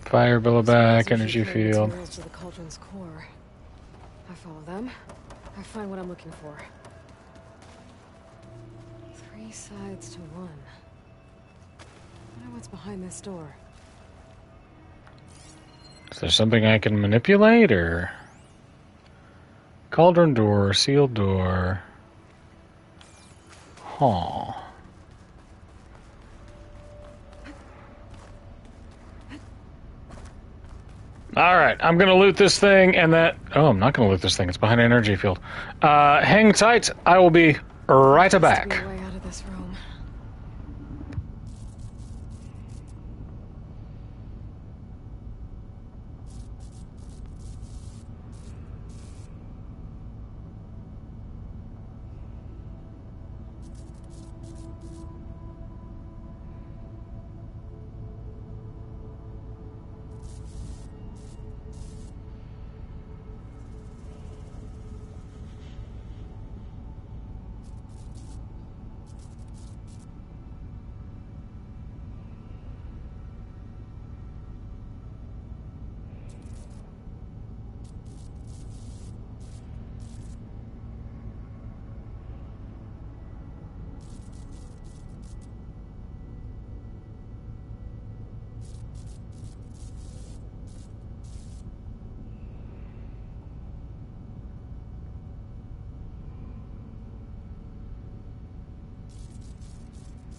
Fire, billowback, energy field. To the cauldron's core. I follow them. I find what I'm looking for. 3 sides to one. I wonder what's behind this door. Is there something I can manipulate, or... Cauldron door, sealed door... Huh. Alright, I'm gonna loot this thing, and that... Oh, I'm not gonna loot this thing. It's behind an energy field. Hang tight. I will be right back. Way out of this room.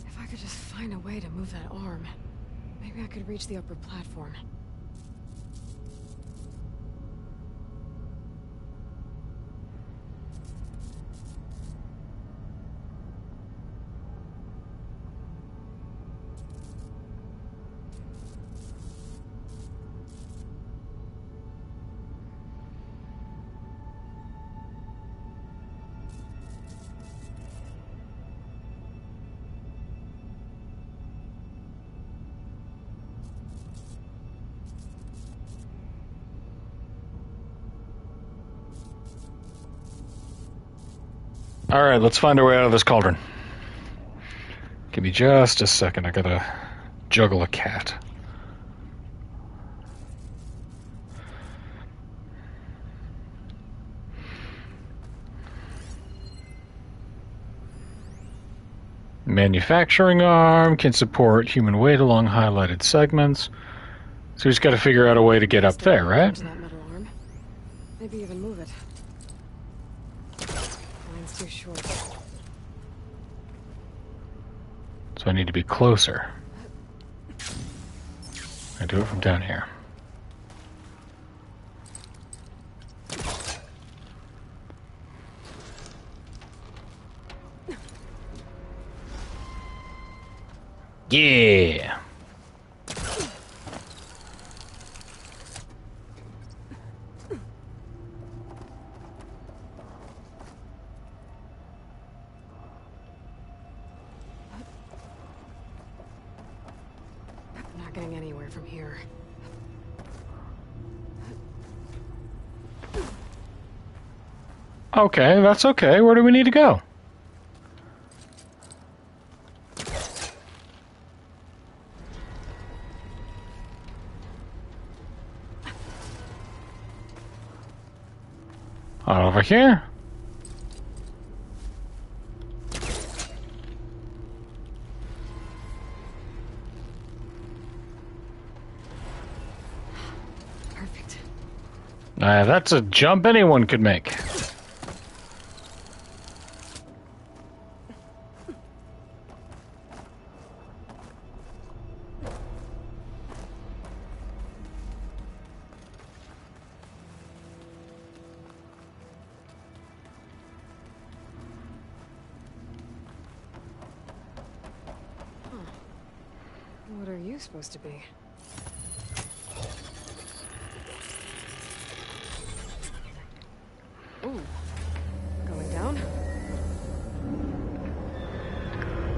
If I could just find a way to move that arm, maybe I could reach the upper platform. Alright, let's find our way out of this cauldron. Give me just a second, I gotta juggle a cat. Manufacturing arm can support human weight along highlighted segments. So we just gotta figure out a way to get up there, right? That metal arm. Maybe even move it. Line's too short. So I need to be closer. I do it from down here. Yeah. Not getting anywhere from here. Okay, that's okay. Where do we need to go? Over here? Perfect. That's a jump anyone could make. What are you supposed to be? Ooh. Going down?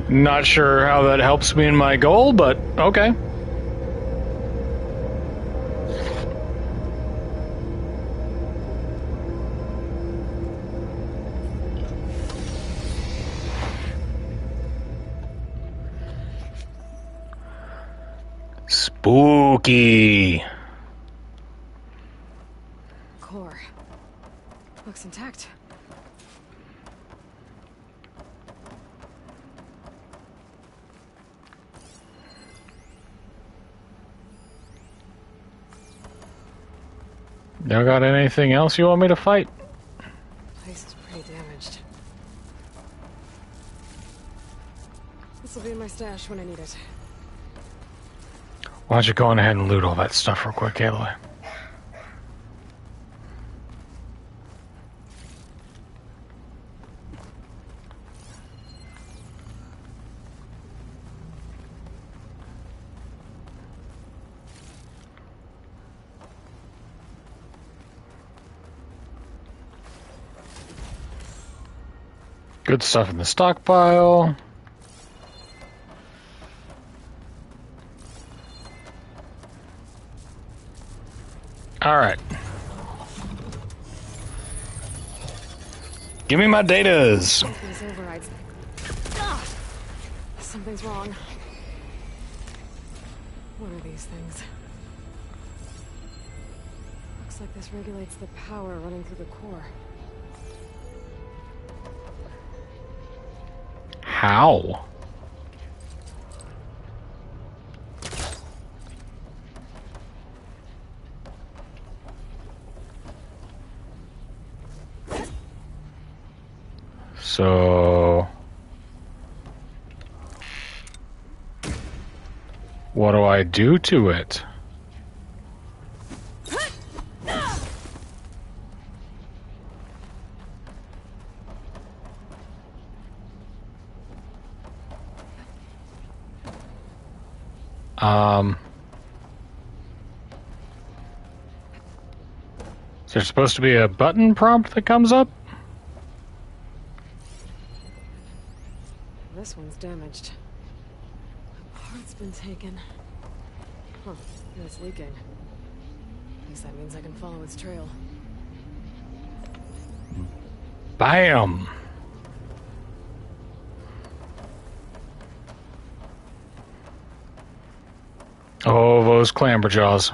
Not sure how that helps me in my goal, but okay. Spooky. Core. Looks intact. Y'all got anything else you want me to fight? Place is pretty damaged. This will be in my stash when I need it. Why don't you go on ahead and loot all that stuff real quick, Aloy? Good stuff in the stockpile. All right. Give me my datas. These overrides. Ah! Something's wrong. What are these things? Looks like this regulates the power running through the core. How? So, what do I do to it? Is there supposed to be a button prompt that comes up? This one's damaged. The part's been taken. Huh, and it's leaking. At least that means I can follow its trail. Bam! Oh, those clamberjaws.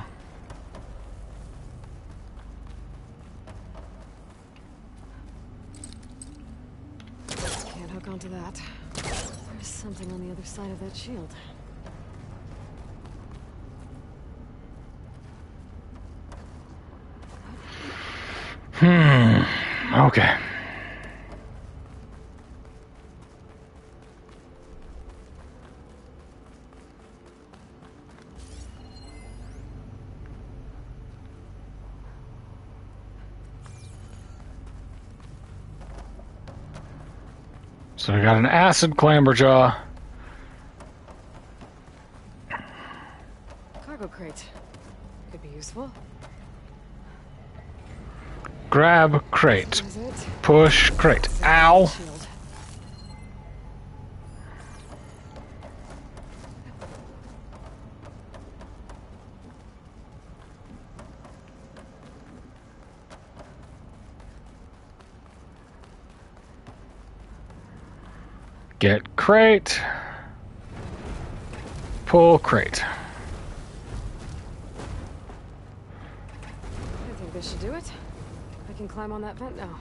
Can't hook onto that. There's something on the other side of that shield. Okay. So we got an acid clamberjaw. Cargo crate. Could be useful. Grab crate. Push crate. Ow! Get crate. Pull crate. I think this should do it. I can climb on that vent now.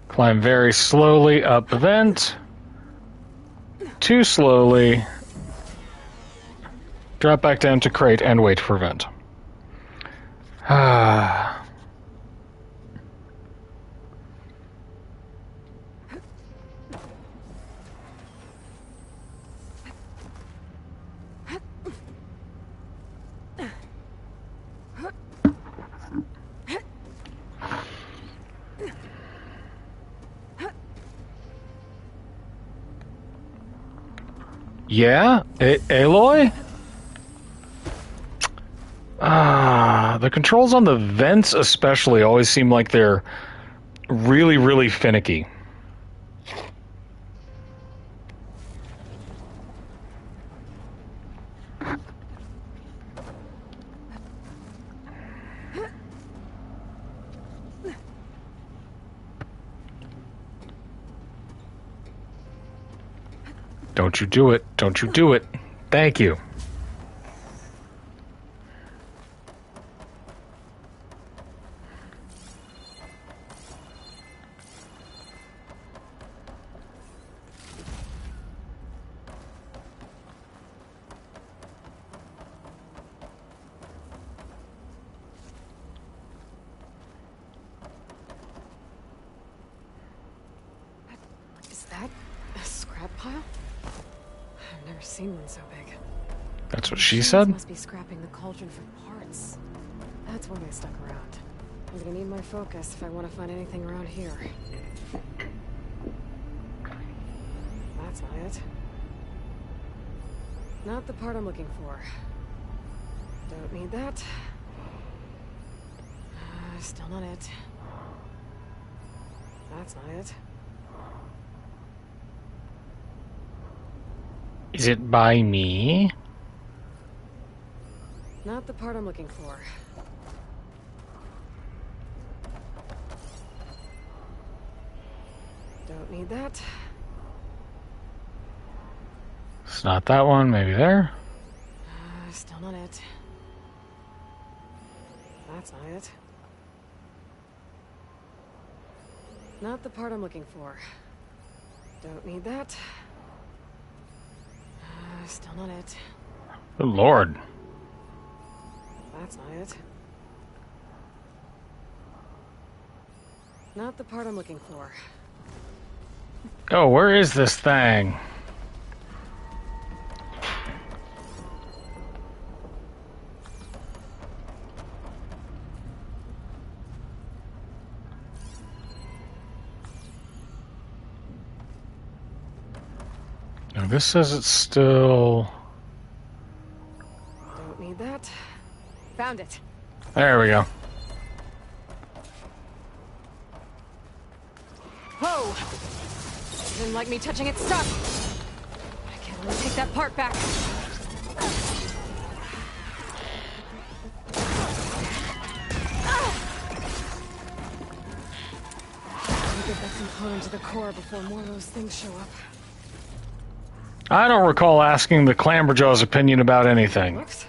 Climb very slowly up the vent. Too slowly. Drop back down to crate and wait for vent. Ah. Yeah? Aloy? The controls on the vents especially always seem like they're really, really finicky. Don't you do it. Don't you do it. Thank you. Is that a scrap pile? I've never seen one so big. That's what she Machines said? Must be scrapping the cauldron for parts. That's why they stuck around. I'm gonna need my focus if I want to find anything around here. That's not it. Not the part I'm looking for. Don't need that. Still not it. That's not it. Is it by me? Not the part I'm looking for. Don't need that. It's not that one. Maybe there. Still not it. That's not it. Not the part I'm looking for. Don't need that. Still not it. Good Lord. That's not it. Not the part I'm looking for. Oh, where is this thing? Now this says it's still... Don't need that. Found it. There we go. Whoa! Didn't like me touching its stuff. I can't let me take that part back. Get that component to the core before more of those things show up. I don't recall asking the Clamberjaw's opinion about anything. Whoops.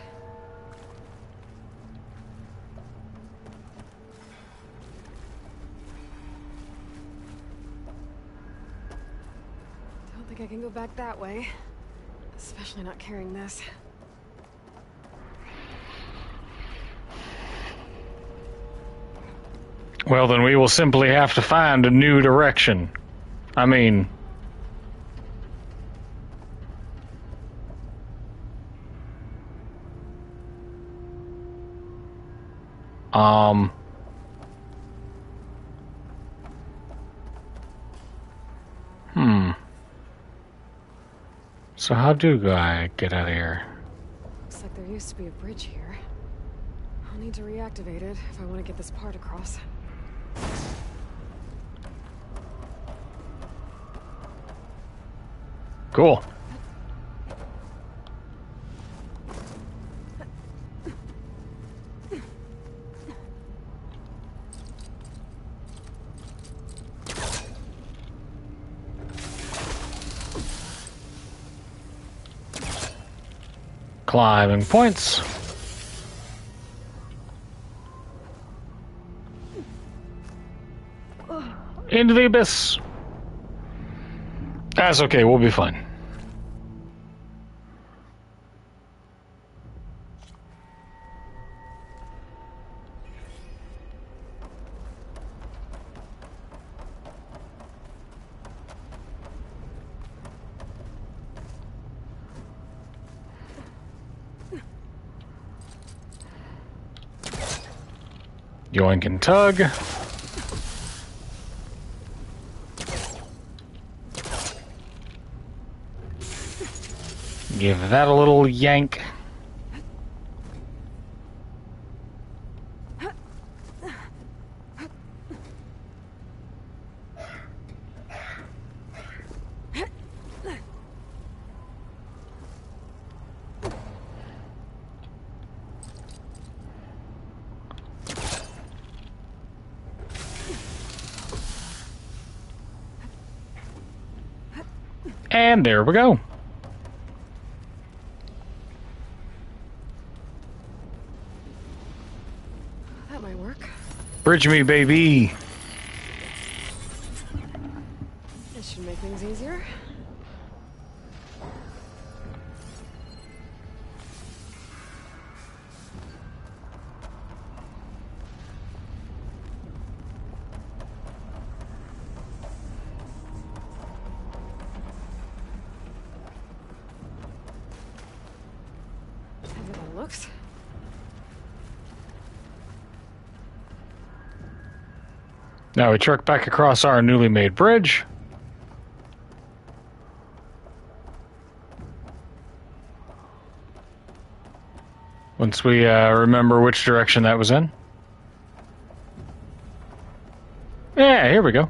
Don't think I can go back that way. Especially not carrying this. Well, then we will simply have to find a new direction. I mean... So how do I get out of here? Looks like there used to be a bridge here. I'll need to reactivate it if I want to get this part across. Cool. Climbing points. Into the abyss. That's okay, we'll be fine. Yoink and tug. Give that a little yank. And there we go. That might work. Bridge me, baby. This should make things easier. Everything looks. Now we truck back across our newly made bridge. Once we remember which direction that was in. Yeah, here we go.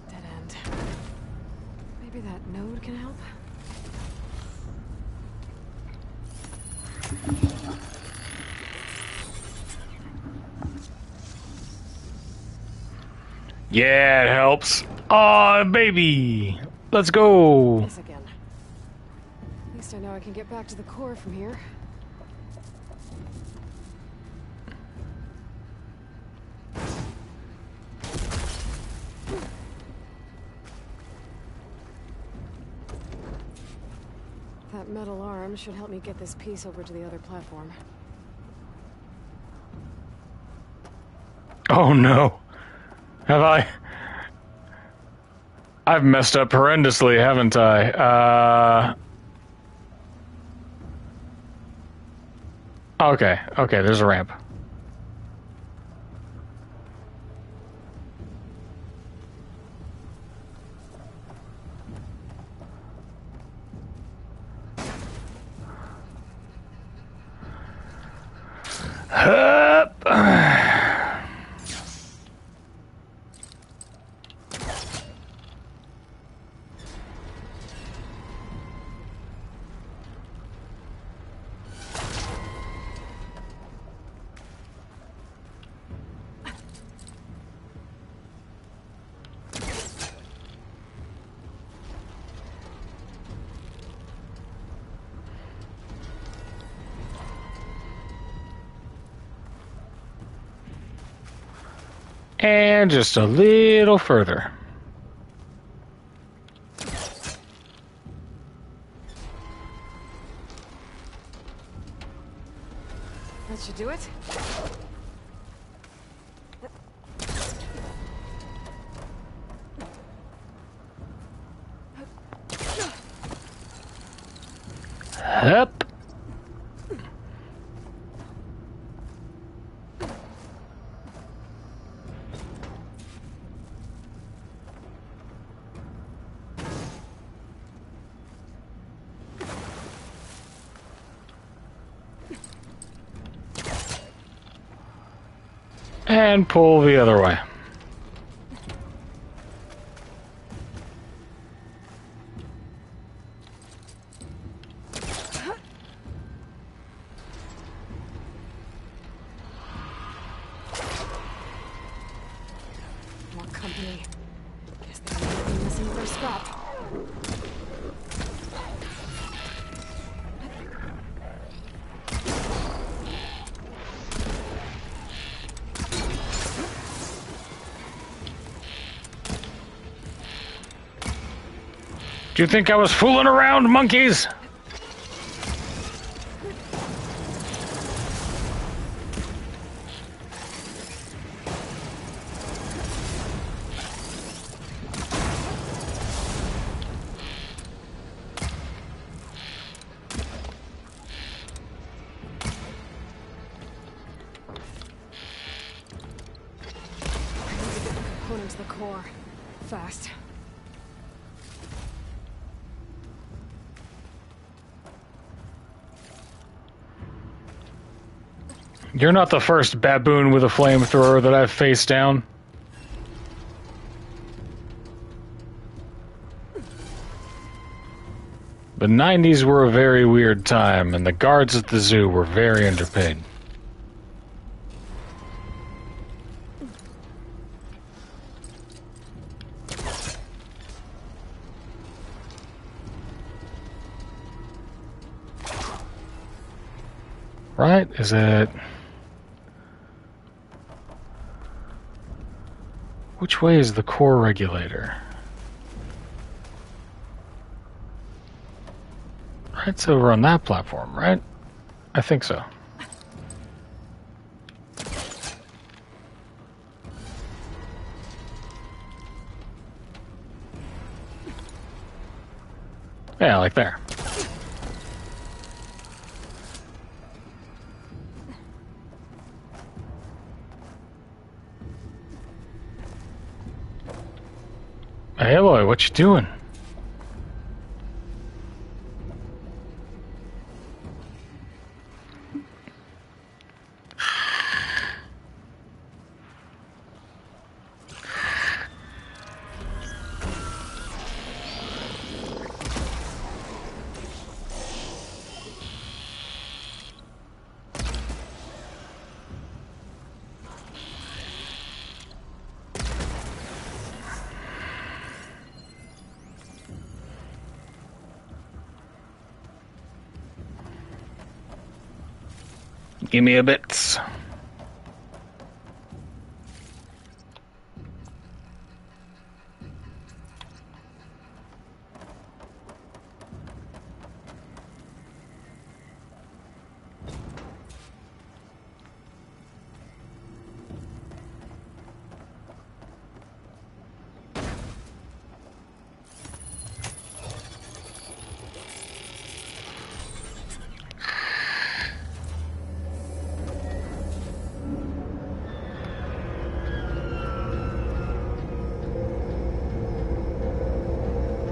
Dead end. Maybe that node can help? Yeah, it helps. Aw, baby. Let's go. This again. At least I know I can get back to the core from here. That metal arm should help me get this piece over to the other platform. Oh no. Have I? I've messed up horrendously, haven't I? Okay, there's a ramp. Hup. And just a little further. That should do it. Hup. And pull the other way. More company. Guess they might be missing their stop. Do you think I was fooling around, monkeys? Component to the core. Fast. You're not the first baboon with a flamethrower that I've faced down. The 90s were a very weird time, and the guards at the zoo were very underpaid. Right? Is it... Which way is the core regulator? It's over on that platform, right? I think so. Yeah, like there. Hey, Aloy, what you doing? Give me a bit.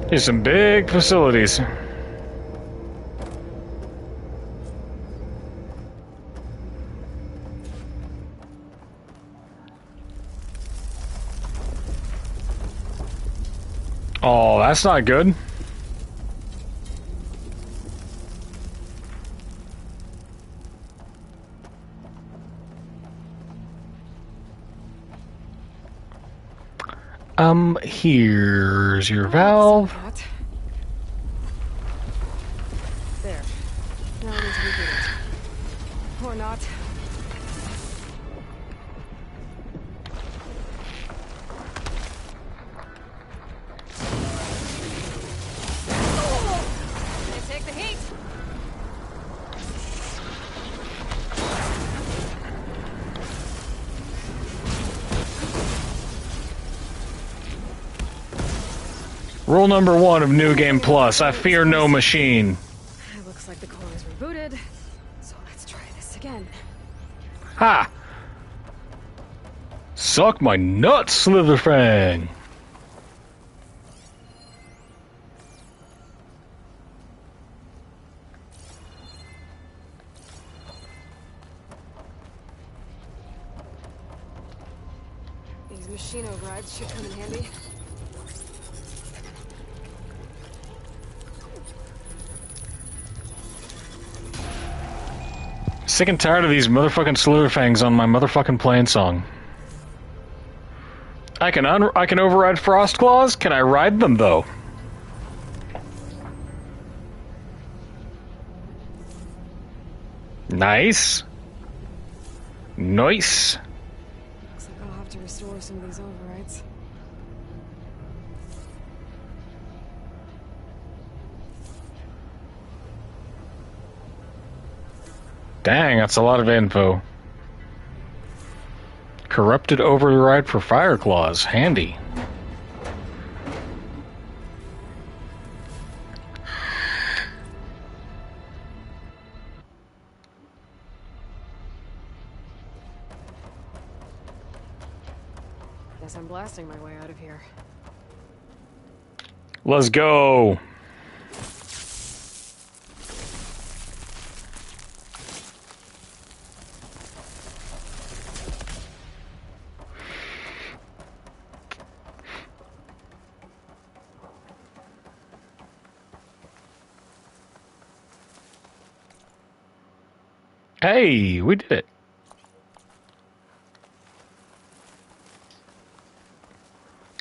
There's some big facilities. Oh, that's not good. Here's your valve. There. Now I need to reboot it. Or not. Can't take the heat. Rule number 1 of New Game Plus, I fear no machine. It looks like the core is rebooted, so let's try this again. Ha! Suck my nuts, Slitherfang! These machine overrides should come in handy. Sick and tired of these motherfucking Slitherfangs on my motherfucking plane song. I can override Frost Claws. Can I ride them though? Nice. Nice. Looks like I'll have to restore some of these overrides. Dang, that's a lot of info. Corrupted override for Fire Claws. Handy. Guess I'm blasting my way out of here. Let's go. Hey, we did it.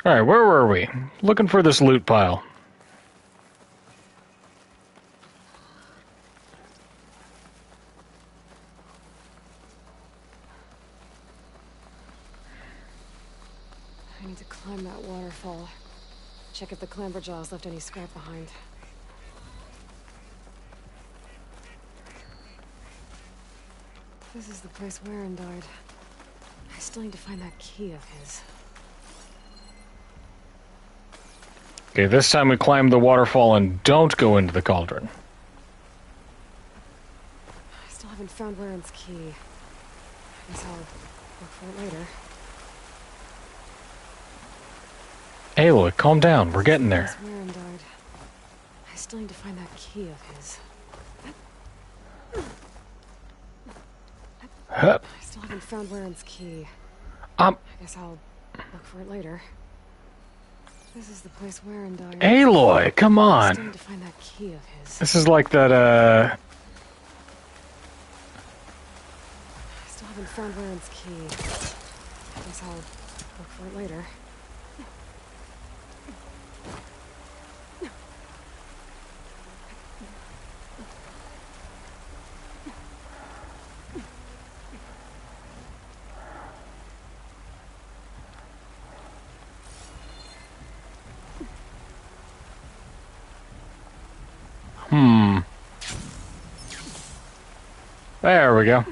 Alright, where were we? Looking for this loot pile. I need to climb that waterfall. Check if the clamberjaws left any scrap behind. This is the place Warren died. I still need to find that key of his. Okay, this time we climb the waterfall and don't go into the cauldron. I still haven't found Warren's key. I guess I'll look for it later. Aloy, calm down. We're getting there. Since Warren died, I still need to find that key of his. Hup. I still haven't found Warren's key. I guess I'll look for it later. This is the place Warren died. Aloy, come I still on. need to find that key of his. This is like that, I still haven't found Warren's key. I guess I'll look for it later. There we go.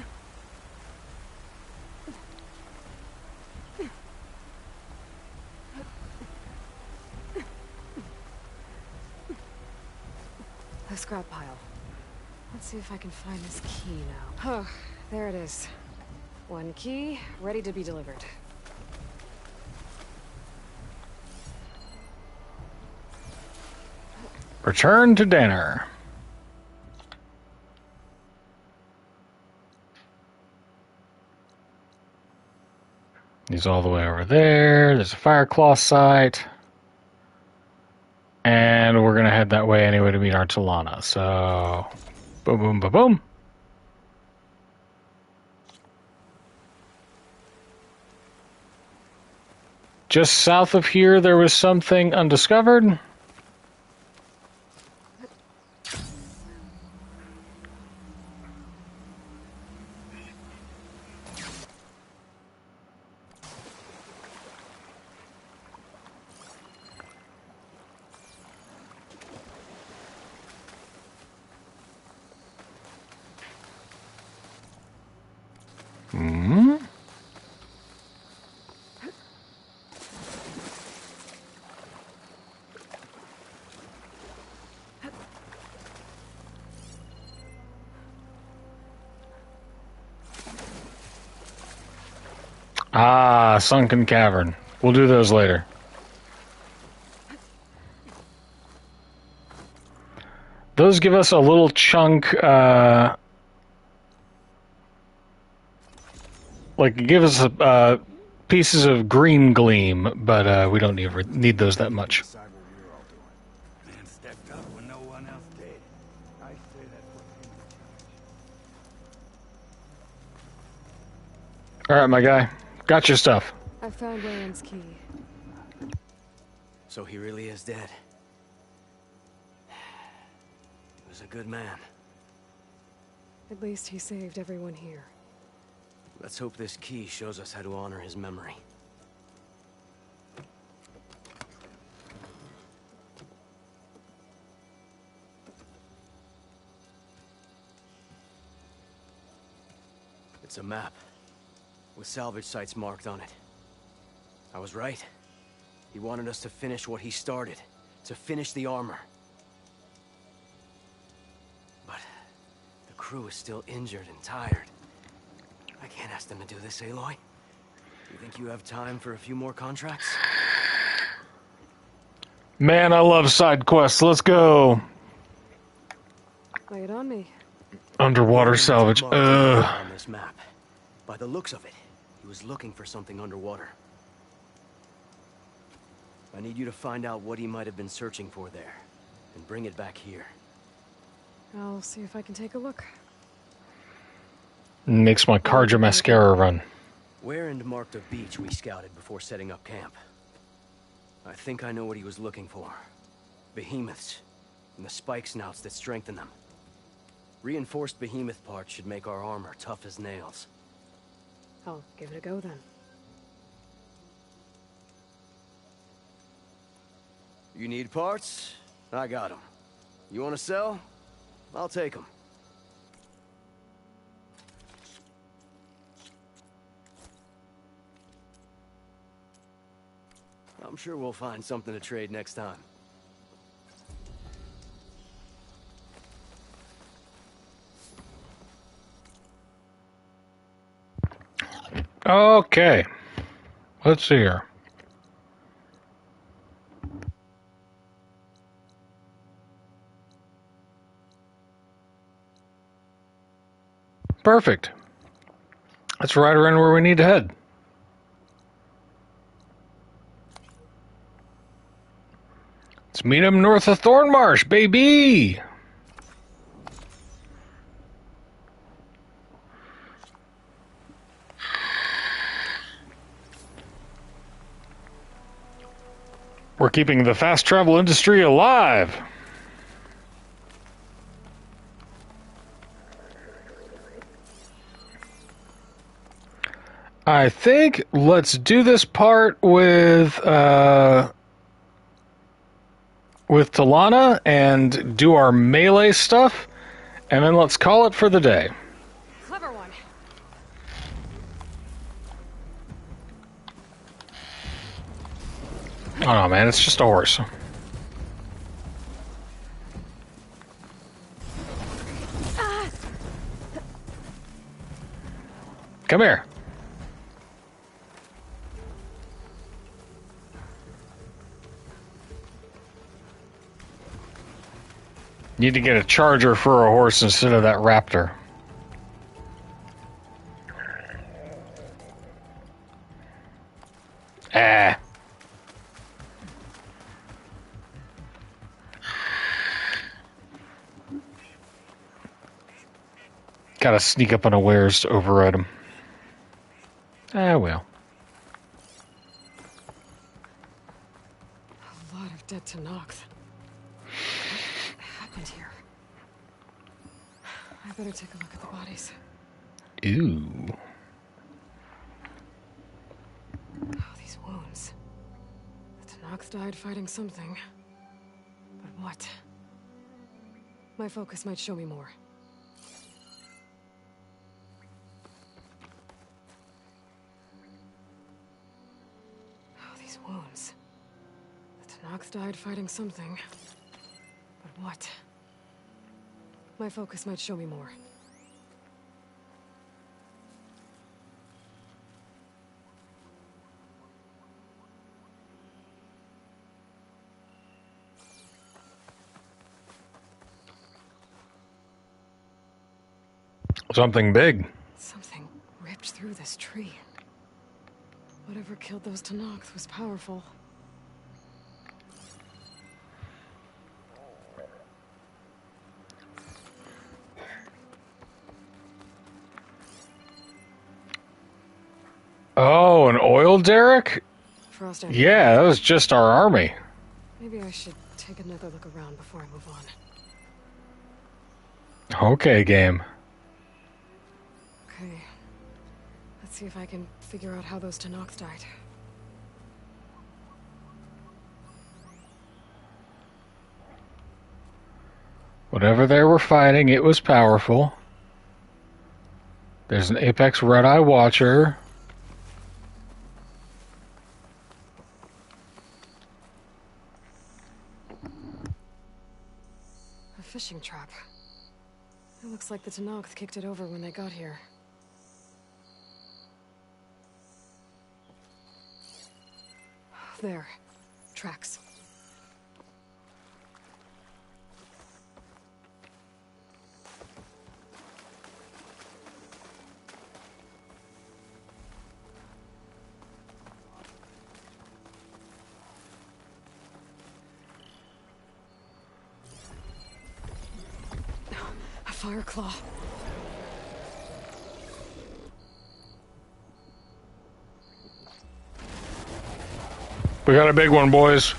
The scrap pile. Let's see if I can find this key now. Oh, there it is. One key, ready to be delivered. Return to dinner. He's all the way over there. There's a Fireclaw site. And we're going to head that way anyway to meet our Talana. So, boom, boom, boom, boom. Just south of here, there was something undiscovered. Hmm? Ah, Sunken Cavern. We'll do those later. Those give us a little chunk, like, give us pieces of green gleam, but we don't need those that much. Man stepped up when no one else did. I say that puts him in charge. All right, my guy. Got your stuff. I found Warren's key. So he really is dead. He was a good man. At least he saved everyone here. Let's hope this key shows us how to honor his memory. It's a map, with salvage sites marked on it. I was right. He wanted us to finish what he started, to finish the armor. But the crew is still injured and tired. I can't ask them to do this, Aloy. You think you have time for a few more contracts? Man, I love side quests. Let's go. Lay it on me. Underwater salvage. On this map. By the looks of it, he was looking for something underwater. I need you to find out what he might have been searching for there, and bring it back here. I'll see if I can take a look. Makes my Carja mascara run. Warren marked a beach we scouted before setting up camp. I think I know what he was looking for. Behemoths, and the spike snouts that strengthen them. Reinforced behemoth parts should make our armor tough as nails. I'll give it a go then. You need parts? I got them. You want to sell? I'll take them. I'm sure we'll find something to trade next time. Okay. Let's see here. Perfect. That's right around where we need to head. Let's meet him north of Thornmarsh, baby! We're keeping the fast travel industry alive. I think let's do this part with Talana and do our melee stuff, and then let's call it for the day. Clever one. Oh no, man, it's just a horse. Come here. Need to get a charger for a horse instead of that raptor. Ah. Gotta sneak up unawares to override him. Ah, well. A lot of dead Tanox. What happened here? I better take a look at the bodies. Ooh. Oh, these wounds. The Tanox died fighting something. But what? My focus might show me more. Wounds. The Tanox died fighting something. But what? My focus might show me more. Something big. Something ripped through this tree. Whatever killed those Tanox was powerful. Oh, an oil derrick? Frost Yeah, that was just our army. Maybe I should take another look around before I move on. Okay, game. Okay. Let's see if I can figure out how those Tanox died. Whatever they were fighting, it was powerful. There's an Apex Red-Eye Watcher. A fishing trap. It looks like the Tanox kicked it over when they got here. There. Tracks. A Fireclaw. We got a big one, boys.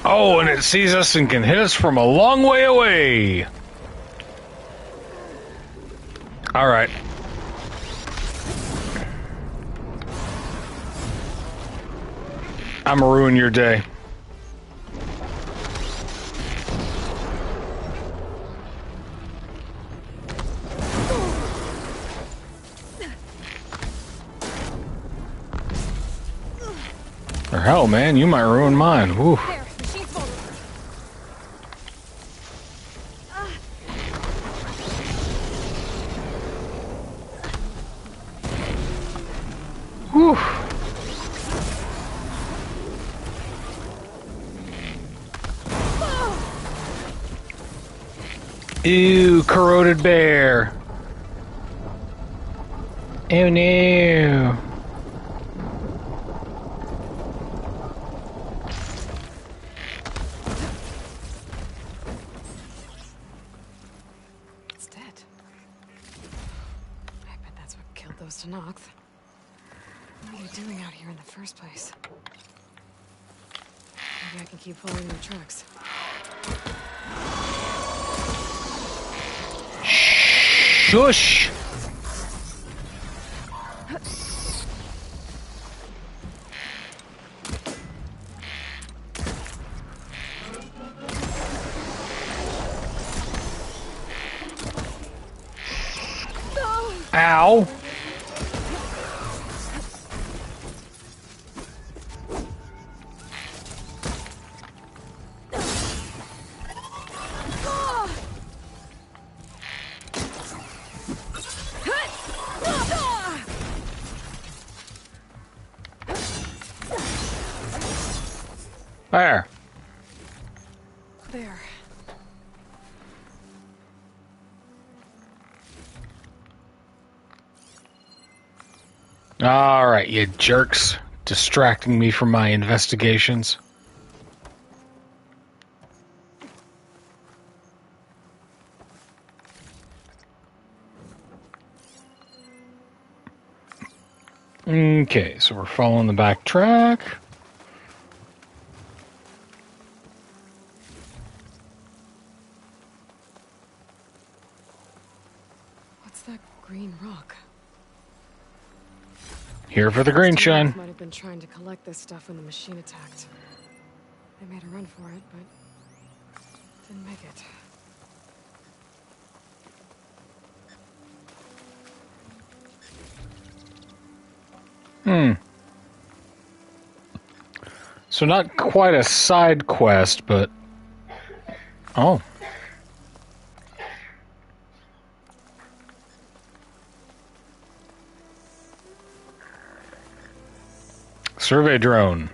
Oh, and it sees us and can hit us from a long way away. All right. I'm gonna ruin your day. Or hell, man, you might ruin mine. Woo. Whew. Ew, corroded bear. Oh no. It's dead. I bet that's what killed those Tenakth. What are you doing out here in the first place? Maybe I can keep following your tracks. Shush! Ow! There. There. All right, you jerks, distracting me from my investigations. Okay, so we're following the back track. What's that green rock? Here for the green shine. Might have been trying to collect this stuff when the machine attacked. They made a run for it, but didn't make it. So not quite a side quest, but... Oh. Survey drone.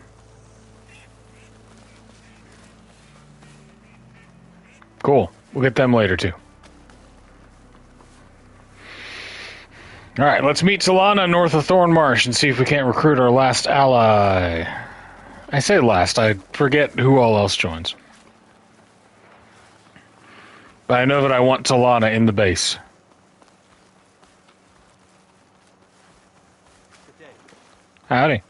Cool. We'll get them later, too. Alright, let's meet Solana north of Thornmarsh and see if we can't recruit our last ally. I say last, I forget who all else joins. But I know that I want Solana in the base. Howdy.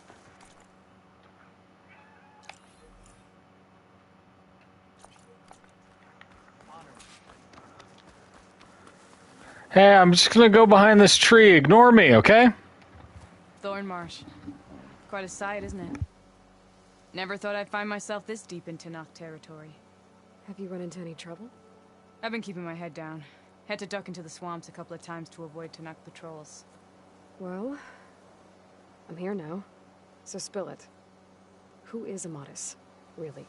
Hey, I'm just gonna go behind this tree. Ignore me, okay? Thornmarsh. Quite a sight, isn't it? Never thought I'd find myself this deep in Tenakth territory. Have you run into any trouble? I've been keeping my head down. Had to duck into the swamps a couple of times to avoid Tenakth patrols. Well, I'm here now, so spill it. Who is Amadis, really?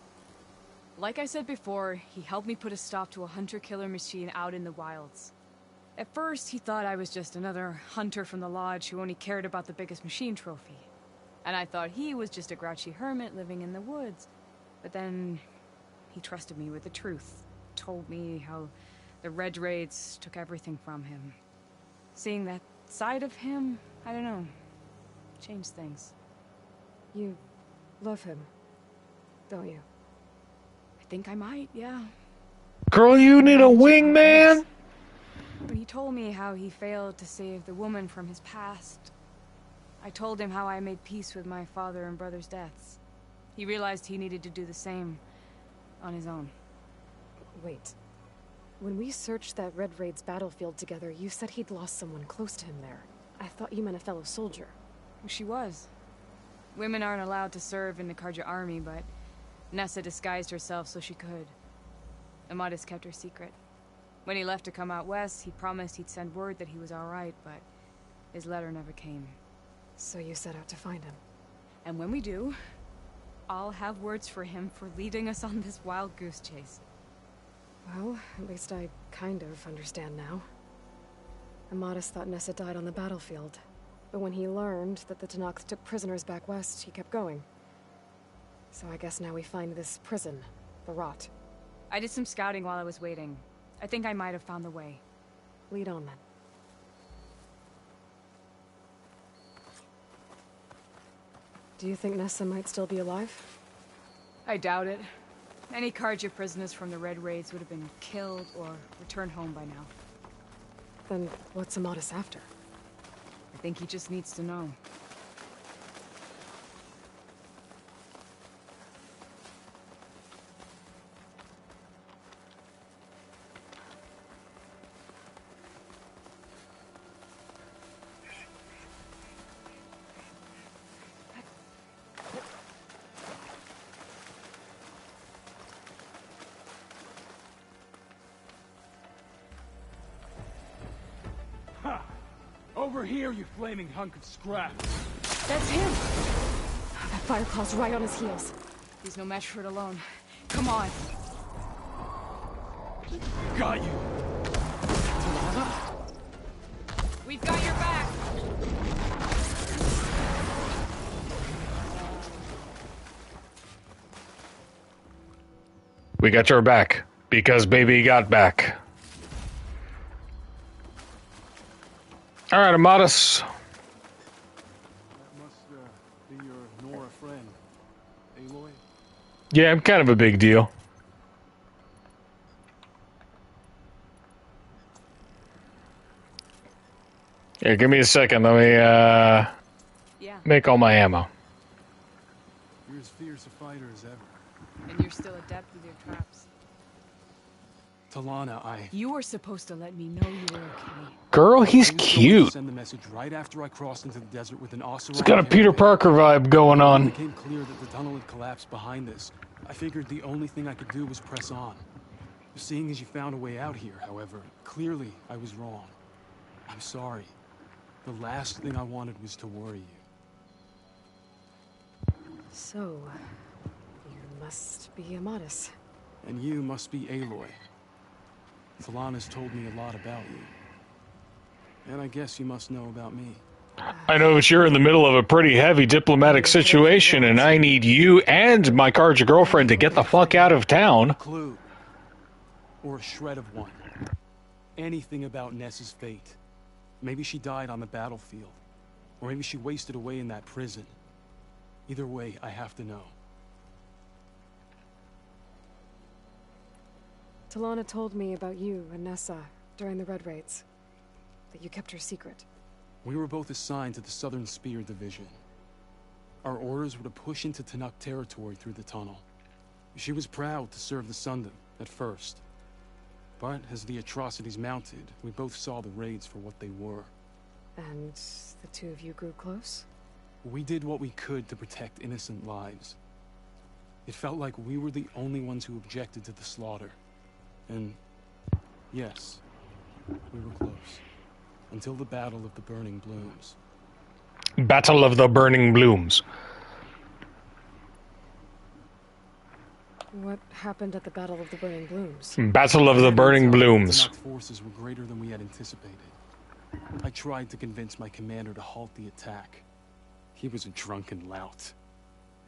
Like I said before, he helped me put a stop to a hunter-killer machine out in the wilds. At first, he thought I was just another hunter from the lodge who only cared about the biggest machine trophy. And I thought he was just a grouchy hermit living in the woods. But then, he trusted me with the truth. Told me how the Red Raids took everything from him. Seeing that side of him, I don't know, changed things. You love him, don't you? I think I might, yeah. Girl, you need a wingman? When he told me how he failed to save the woman from his past, I told him how I made peace with my father and brother's deaths. He realized he needed to do the same on his own. Wait. When we searched that Red Raid's battlefield together, you said he'd lost someone close to him there. I thought you meant a fellow soldier. She was. Women aren't allowed to serve in the Carja army, but Nessa disguised herself so she could. Amadis kept her secret. When he left to come out west, he promised he'd send word that he was alright, but his letter never came. So you set out to find him. And when we do, I'll have words for him for leading us on this wild goose chase. Well, at least I kind of understand now. Amadis thought Nessa died on the battlefield, but when he learned that the Tenakth took prisoners back west, he kept going. So I guess now we find this prison, the Rot. I did some scouting while I was waiting. I think I might have found the way. Lead on then. Do you think Nessa might still be alive? I doubt it. Any Carja prisoners from the Red Raids would have been killed or returned home by now. Then what's Amadis after? I think he just needs to know. Over here, you flaming hunk of scrap. That's him! That Fireclaw's right on his heels. He's no match for it alone. Come on. Got you. We've got your back. We got your back, because baby got back. Alright, Amadis. That must be your Nora friend, Aloy? Yeah, I'm kind of a big deal. Here, give me a second. Let me, make all my ammo. You're as fierce a fighter as ever. And you're still adept with your traps. Talana, You were supposed to let me know you were okay. Girl, he's cute. Send the message right after I crossed into the desert with an Oseram. It's got a Peter Parker vibe going on. It became clear that the tunnel had collapsed behind this. I figured the only thing I could do was press on. Seeing as you found a way out here, however, clearly I was wrong. I'm sorry. The last thing I wanted was to worry you. So, you must be Amadis. And you must be Aloy. Talana's told me a lot about you. And I guess you must know about me. I know that you're in the middle of a pretty heavy diplomatic situation, and I need you and my Carja girlfriend to get the fuck out of town. A clue. Or a shred of one. Anything about Nessa's fate. Maybe she died on the battlefield. Or maybe she wasted away in that prison. Either way, I have to know. Talana told me about you and Nessa during the Red Raids. That you kept her secret. We were both assigned to the Southern Spear Division. Our orders were to push into Tenakth territory through the tunnel. She was proud to serve the Sundom at first. But as the atrocities mounted, we both saw the raids for what they were. And the two of you grew close? We did what we could to protect innocent lives. It felt like we were the only ones who objected to the slaughter. And yes, we were close. Until the Battle of the Burning Blooms. Battle of the Burning Blooms. What happened at the Battle of the Burning Blooms? Battle of the Burning Blooms. The forces were greater than we had anticipated. I tried to convince my commander to halt the attack. He was a drunken lout.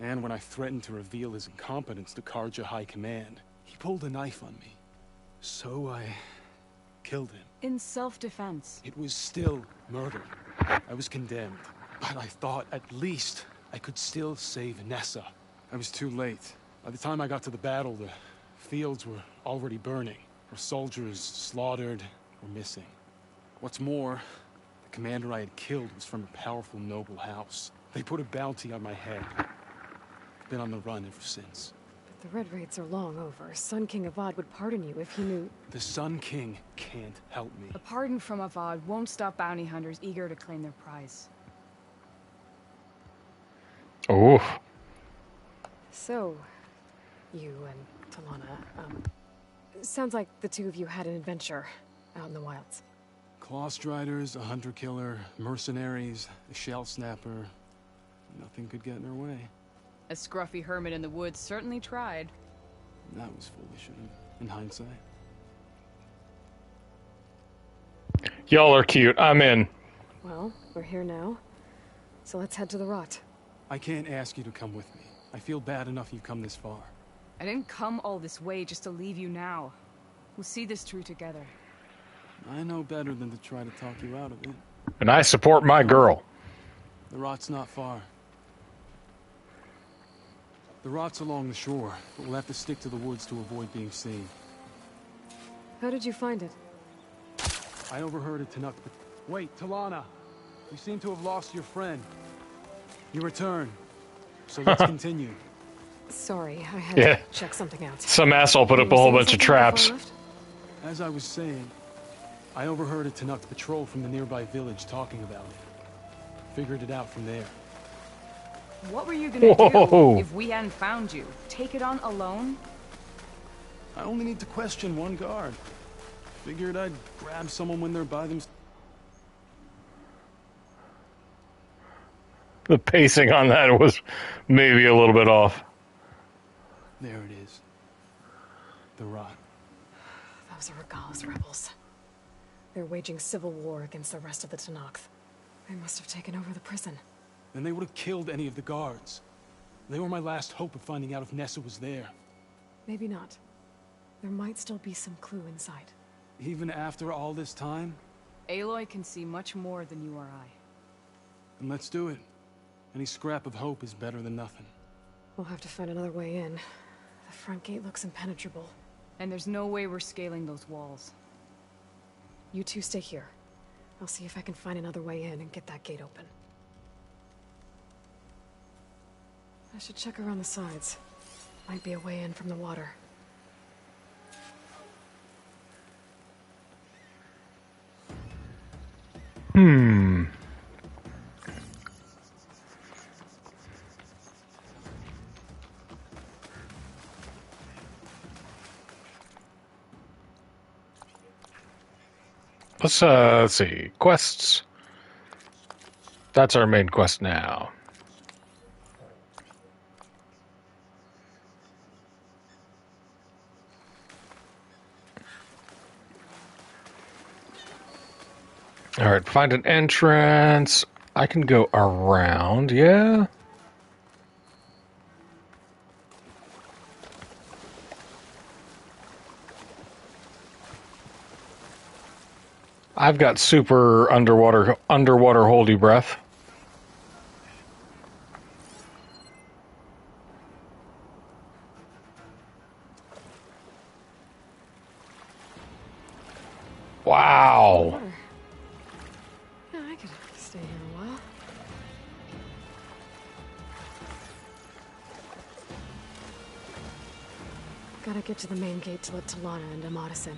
And when I threatened to reveal his incompetence to Carja High Command, he pulled a knife on me. So I killed him. In self-defense. It was still murder. I was condemned. But I thought at least I could still save Nessa. I was too late. By the time I got to the battle, the fields were already burning. Our soldiers slaughtered or missing. What's more, the commander I had killed was from a powerful noble house. They put a bounty on my head. Been on the run ever since. But the Red Raids are long over. Sun King Avad would pardon you if he knew... The Sun King can't help me. A pardon from Avad won't stop bounty hunters eager to claim their prize. Oh. So, you and Talana, sounds like the two of you had an adventure out in the wilds. Clawstriders, a hunter-killer, mercenaries, a shell snapper. Nothing could get in her way. A scruffy hermit in the woods certainly tried. That was foolish of him, in hindsight. Y'all are cute. I'm in. Well, we're here now, so let's head to the Rot. I can't ask you to come with me. I feel bad enough you've come this far. I didn't come all this way just to leave you now. We'll see this through together. I know better than to try to talk you out of it. And I support my girl. The Rot's not far. The Rot's along the shore, but we'll have to stick to the woods to avoid being seen. How did you find it? I overheard it tonight. Wait, Talana! You seem to have lost your friend. You return. So let's continue. Sorry, I had Yeah. to check something out. Some asshole put up a whole bunch of traps. As I was saying, I overheard a Tanuk patrol from the nearby village talking about it. Figured it out from there. What were you gonna Whoa. do if we hadn't found you? Take it on alone? I only need to question one guard. Figured I'd grab someone when they're by themselves. The pacing on that was maybe a little bit off. There it is. The Rot. Those are Regala's rebels. They're waging civil war against the rest of the Tenakth. They must have taken over the prison. Then they would have killed any of the guards. They were my last hope of finding out if Nessa was there. Maybe not. There might still be some clue inside. Even after all this time? Aloy can see much more than you or I. Then let's do it. Any scrap of hope is better than nothing. We'll have to find another way in. The front gate looks impenetrable. And there's no way we're scaling those walls. You two stay here. I'll see if I can find another way in and get that gate open. I should check around the sides. Might be a way in from the water. Let's see. Quests. That's our main quest now. Alright, find an entrance. I can go around, yeah? I've got super underwater holy breath. Wow. Yeah, I could stay here a while. Gotta get to the main gate to let Talana and Amadis in.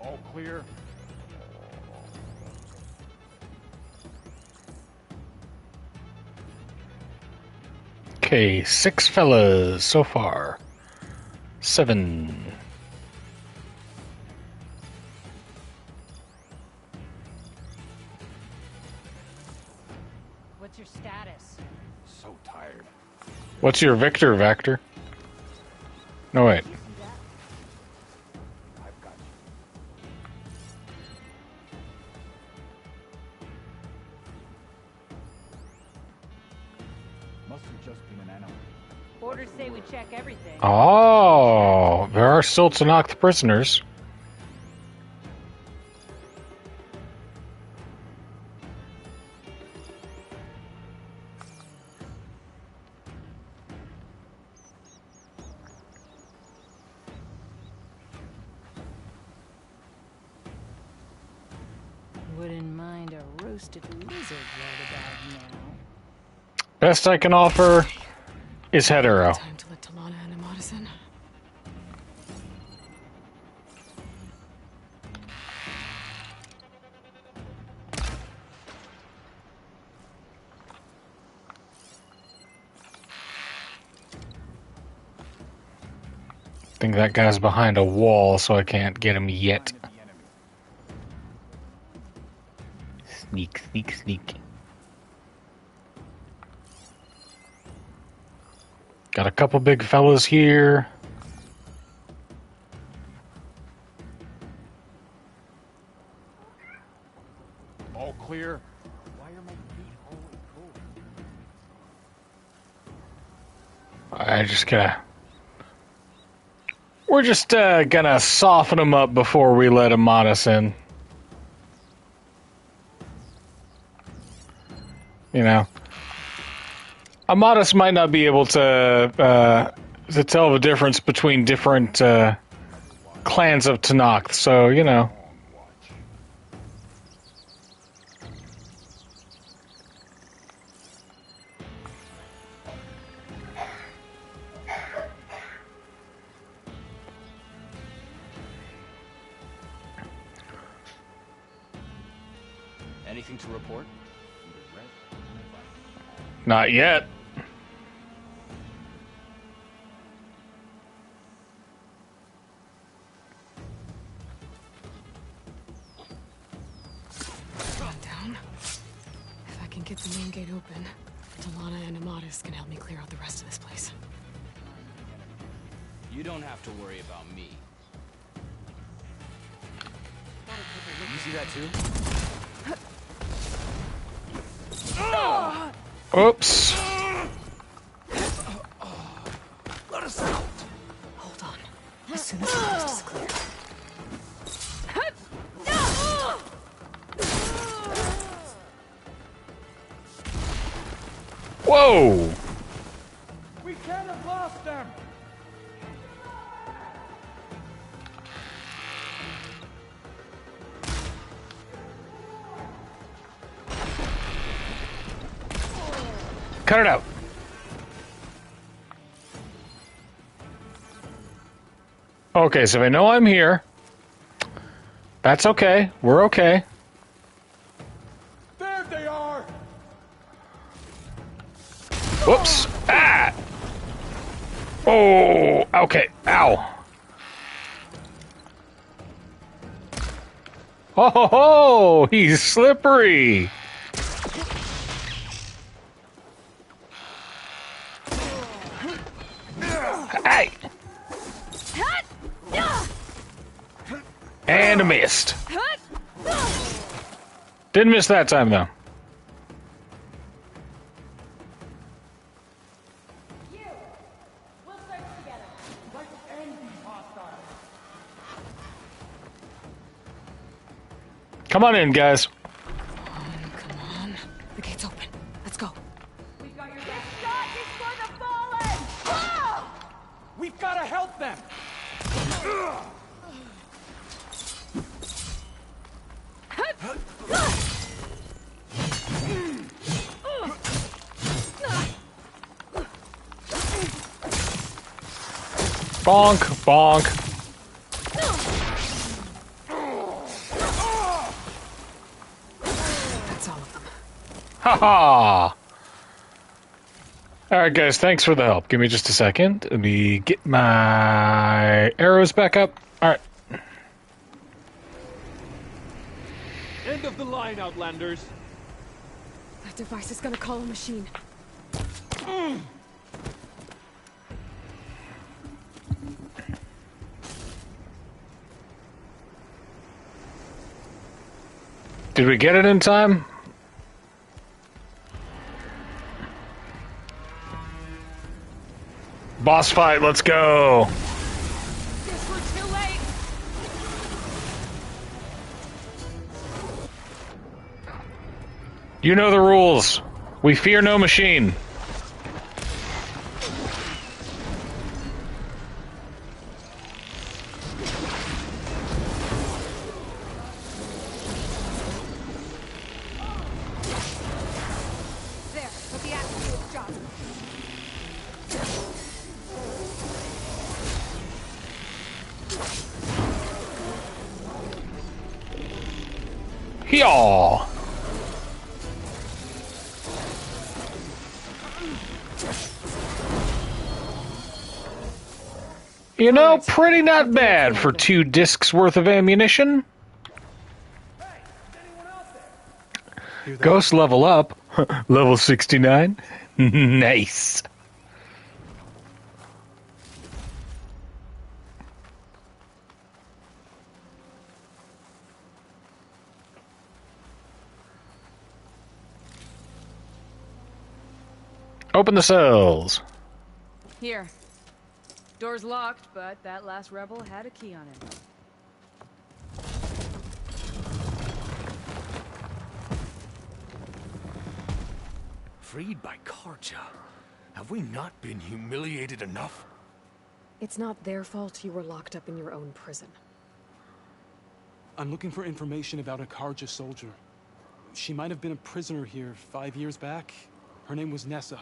All clear. Okay, 6 fellas so far. 7. What's your status? So tired. What's your Victor Vector? No, wait. Must have just been an animal. Orders say we check everything. Oh, there are still Tenakth prisoners. wouldn't mind a roasted lizard right about now. Best I can offer is head arrow. Time to let Talana and Amadas in. I think that guy's behind a wall, so I can't get him yet. Sneak, sneak, sneak. Got a couple big fellas here. All clear. Why are my feet always cold? We're just gonna soften them up before we let Amadas in. You know, Amadas might not be able to tell the difference between different clans of Tenakth, so you know. Anything to report? Not yet. Calm down. If I can get the main gate open, Talana and Amadas can help me clear out the rest of this place. You don't have to worry about me. You see that too? Oops. Let us out. Hold on. As soon as the coast is clear. Whoa! We can't have lost them! Cut it out. Okay, so they know I'm here. That's okay. We're okay. There they are! Whoops. Ah! Oh, okay. Ow. Oh, ho, ho, he's slippery. Hey. And a missed. Didn't miss that time, though. Come on in, guys. Come on. The gate's open. Let's go. We've got your best shot is for the fallen! Whoa! We've got to help them! Bonk, bonk. That's all of them. Ha-ha! Alright, guys, thanks for the help. Give me just a second. Let me get my arrows back up. Alright. End of the line, Outlanders. That device is gonna call a machine. Did we get it in time? Boss fight, let's go. Guess we're too late. You know the rules. We fear no machine. Yaw! You know, pretty not bad for 2 discs worth of ammunition. Ghost level up. Level 69. Nice. Open the cells. Here. Door's locked, but that last rebel had a key on it. Freed by Karja. Have we not been humiliated enough? It's not their fault you were locked up in your own prison. I'm looking for information about a Karja soldier. She might have been a prisoner here 5 years back. Her name was Nessa.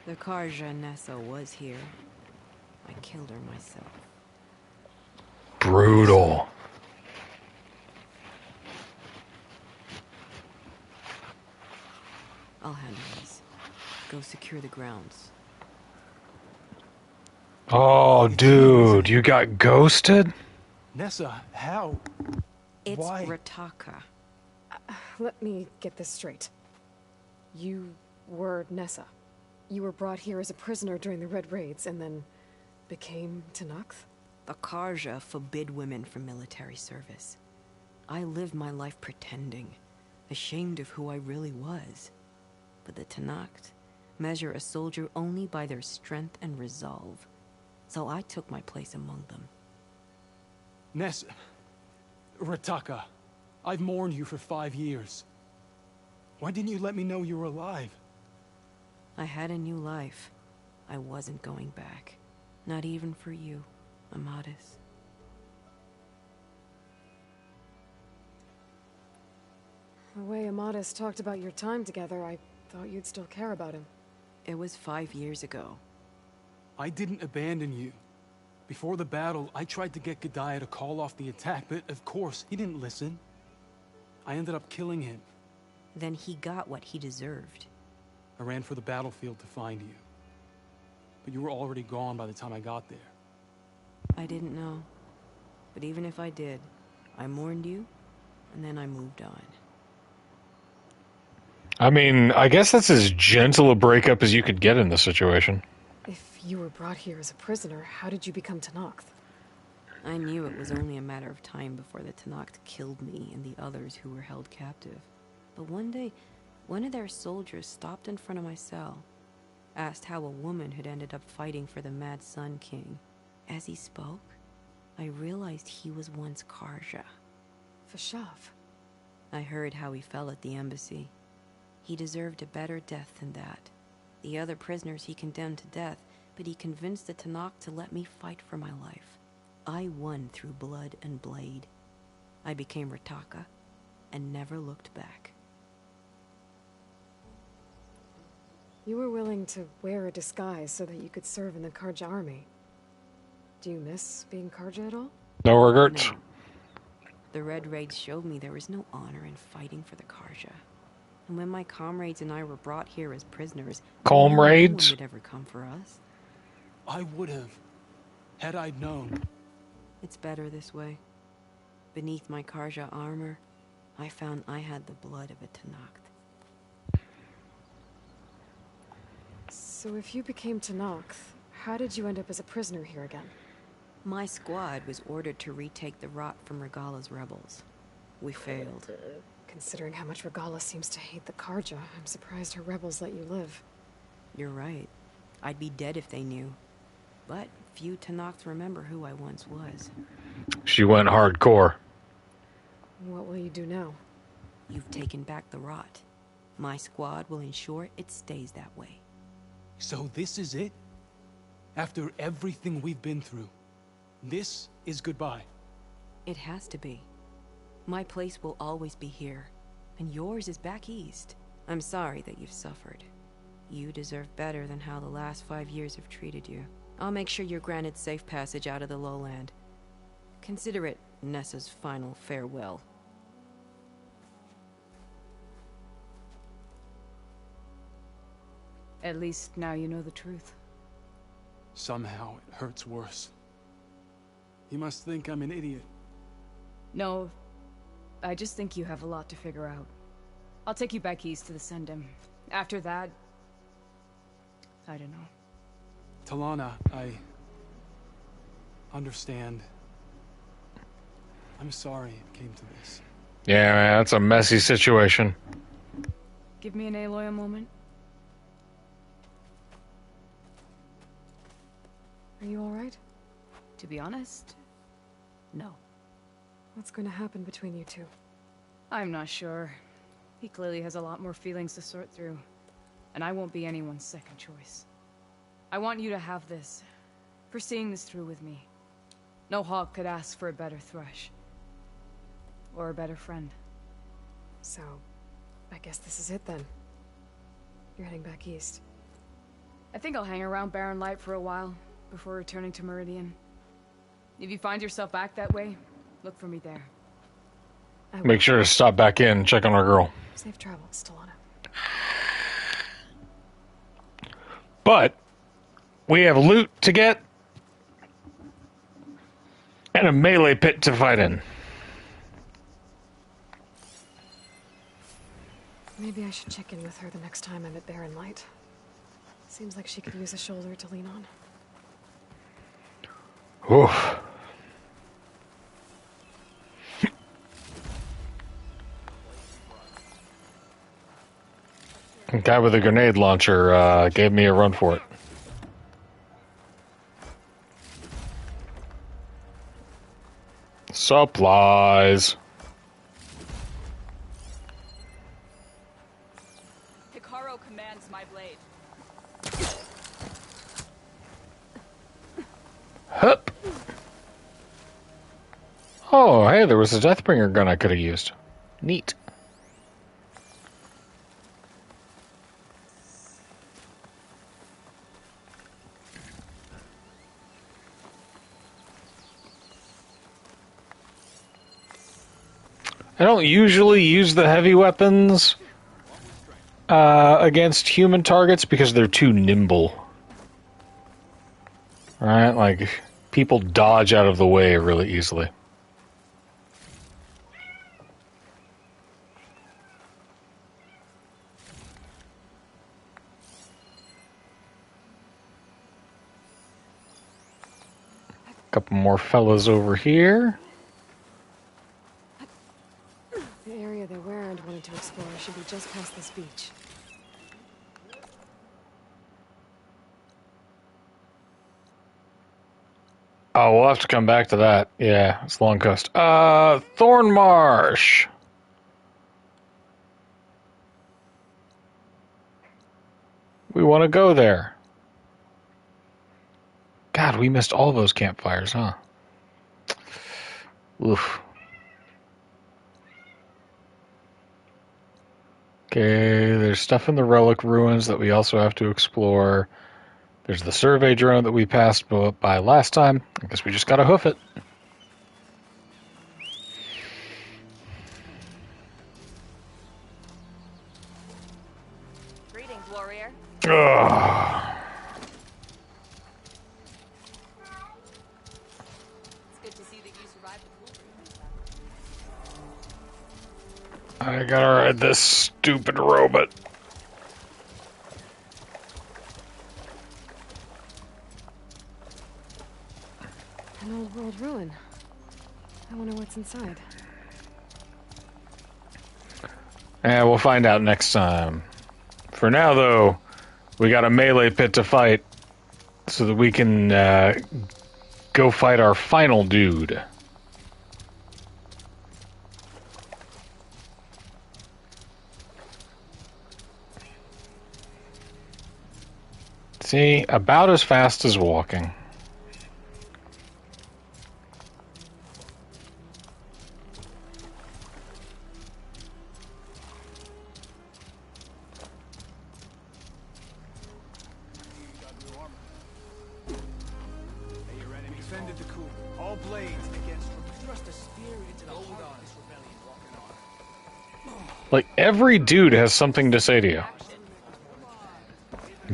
The Karja Nessa was here. I killed her myself. Brutal. I'll handle this. Go secure the grounds. Oh, dude, you got ghosted? Nessa, how? It's Why? Rataka. Let me get this straight. You were Nessa. You were brought here as a prisoner during the Red Raids and then became Tenakth? The Karja forbid women from military service. I lived my life pretending, ashamed of who I really was. But the Tenakth measure a soldier only by their strength and resolve. So I took my place among them. Nessa... Rataka, I've mourned you for 5 years. Why didn't you let me know you were alive? I had a new life. I wasn't going back. Not even for you, Amadis. The way Amadis talked about your time together, I thought you'd still care about him. It was 5 years ago. I didn't abandon you. Before the battle, I tried to get G'daiah to call off the attack, but of course, he didn't listen. I ended up killing him. Then he got what he deserved. I ran for the battlefield to find you. But you were already gone by the time I got there. I didn't know. But even if I did, I mourned you, and then I moved on. I mean, I guess that's as gentle a breakup as you could get in this situation. If you were brought here as a prisoner, how did you become Tenakth? I knew it was only a matter of time before the Tenakth killed me and the others who were held captive. But one day, one of their soldiers stopped in front of my cell, asked how a woman had ended up fighting for the Mad Sun King. As he spoke, I realized he was once Karja. Vashav. I heard how he fell at the embassy. He deserved a better death than that. The other prisoners he condemned to death, but he convinced the Tenakth to let me fight for my life. I won through blood and blade. I became Rataka and never looked back. You were willing to wear a disguise so that you could serve in the Karja army. Do you miss being Karja at all? No regrets. No. The Red Raids showed me there was no honor in fighting for the Karja. And when my comrades and I were brought here as prisoners, Comrades? no one would ever come for us. I would have, had I known. It's better this way. Beneath my Karja armor, I found I had the blood of a Tenakth. So if you became Tenakth, how did you end up as a prisoner here again? My squad was ordered to retake the Rot from Regala's rebels. We failed. Considering how much Regala seems to hate the Karja, I'm surprised her rebels let you live. You're right. I'd be dead if they knew. But few Tenakth remember who I once was. She went hardcore. What will you do now? You've taken back the Rot. My squad will ensure it stays that way. So this is it? After everything we've been through, this is goodbye? It has to be. My place will always be here, and yours is back east. I'm sorry that you've suffered. You deserve better than how the last 5 years have treated you. I'll make sure you're granted safe passage out of the lowland. Consider it Nessa's final farewell. At least now you know the truth. Somehow it hurts worse. He must think I'm an idiot. No, I just think you have a lot to figure out. I'll take you back east to the Sendem. After that, I don't know. Talana, I understand. I'm sorry it came to this. Yeah, man, that's a messy situation. Give me an Aloy a moment. Are you alright? To be honest, no. What's going to happen between you two? I'm not sure. He clearly has a lot more feelings to sort through. And I won't be anyone's second choice. I want you to have this. For seeing this through with me. No hawk could ask for a better thrush. Or a better friend. So, I guess this is it then. You're heading back east. I think I'll hang around Barren Light for a while, before returning to Meridian. If you find yourself back that way, look for me there. Make sure to stop back in and check on our girl. Safe travels, Talana. But we have loot to get and a melee pit to fight in. Maybe I should check in with her the next time I'm at Barren Light. Seems like she could use a shoulder to lean on. Oof. The guy with a grenade launcher gave me a run for it. Supplies. Hikaru commands my blade. Hup. Oh, hey, there was a Deathbringer gun I could have used. Neat. I don't usually use the heavy weapons against human targets because they're too nimble. Right? Like, people dodge out of the way really easily. Couple more fellas over here. The area that Warrant wanted to explore should be just past this beach. Oh, we'll have to come back to that. Yeah, it's Long Coast. Thornmarsh. We want to go there. God, we missed all those campfires, huh? Oof. Okay, there's stuff in the Relic Ruins that we also have to explore. There's the survey drone that we passed by last time. I guess we just gotta hoof it. Greetings, warrior. Ugh. It's good to see that you survived the I gotta ride this stupid robot. An old world ruin. I wonder what's inside. Yeah, we'll find out next time. For now, though, we got a melee pit to fight so that we can go fight our final dude. See, about as fast as walking. Defended the coup. All blades against thrust a spear Like, every dude has something to say to you.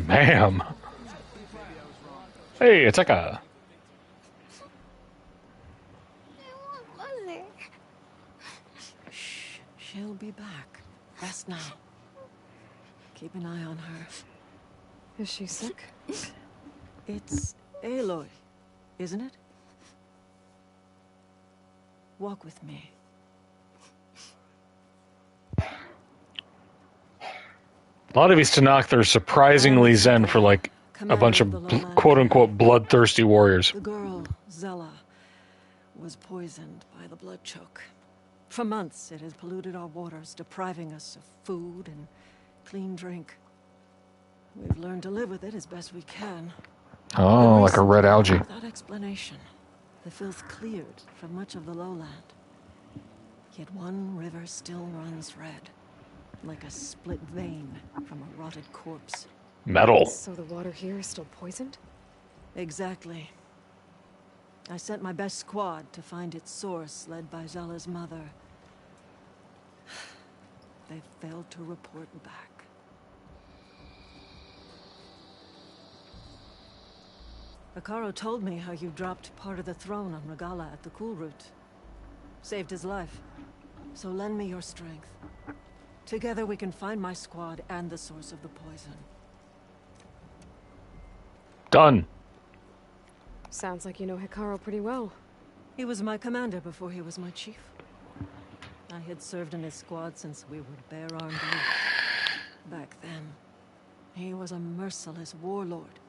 Ma'am. Hey, it's like a... Shh. She'll be back. Rest now. Keep an eye on her. Is she sick? It's Aloy, isn't it? Walk with me. A lot of these Tenakth are surprisingly zen for, like, a bunch of quote-unquote bloodthirsty warriors. The girl, Zella, was poisoned by the blood choke. For months, it has polluted our waters, depriving us of food and clean drink. We've learned to live with it as best we can. Oh, like a red algae. Without explanation, the filth cleared from much of the lowland. Yet one river still runs red, like a split vein from a rotted corpse. Metal. So the water here is still poisoned? Exactly. I sent my best squad to find its source, led by Zella's mother. They failed to report back. Hekarro told me how you dropped part of the throne on Regalla at the Cool Route. Saved his life. So lend me your strength. Together we can find my squad and the source of the poison. Done. Sounds like you know Hekarro pretty well. He was my commander before he was my chief. I had served in his squad since we were bare-armed youths. Back then, he was a merciless warlord,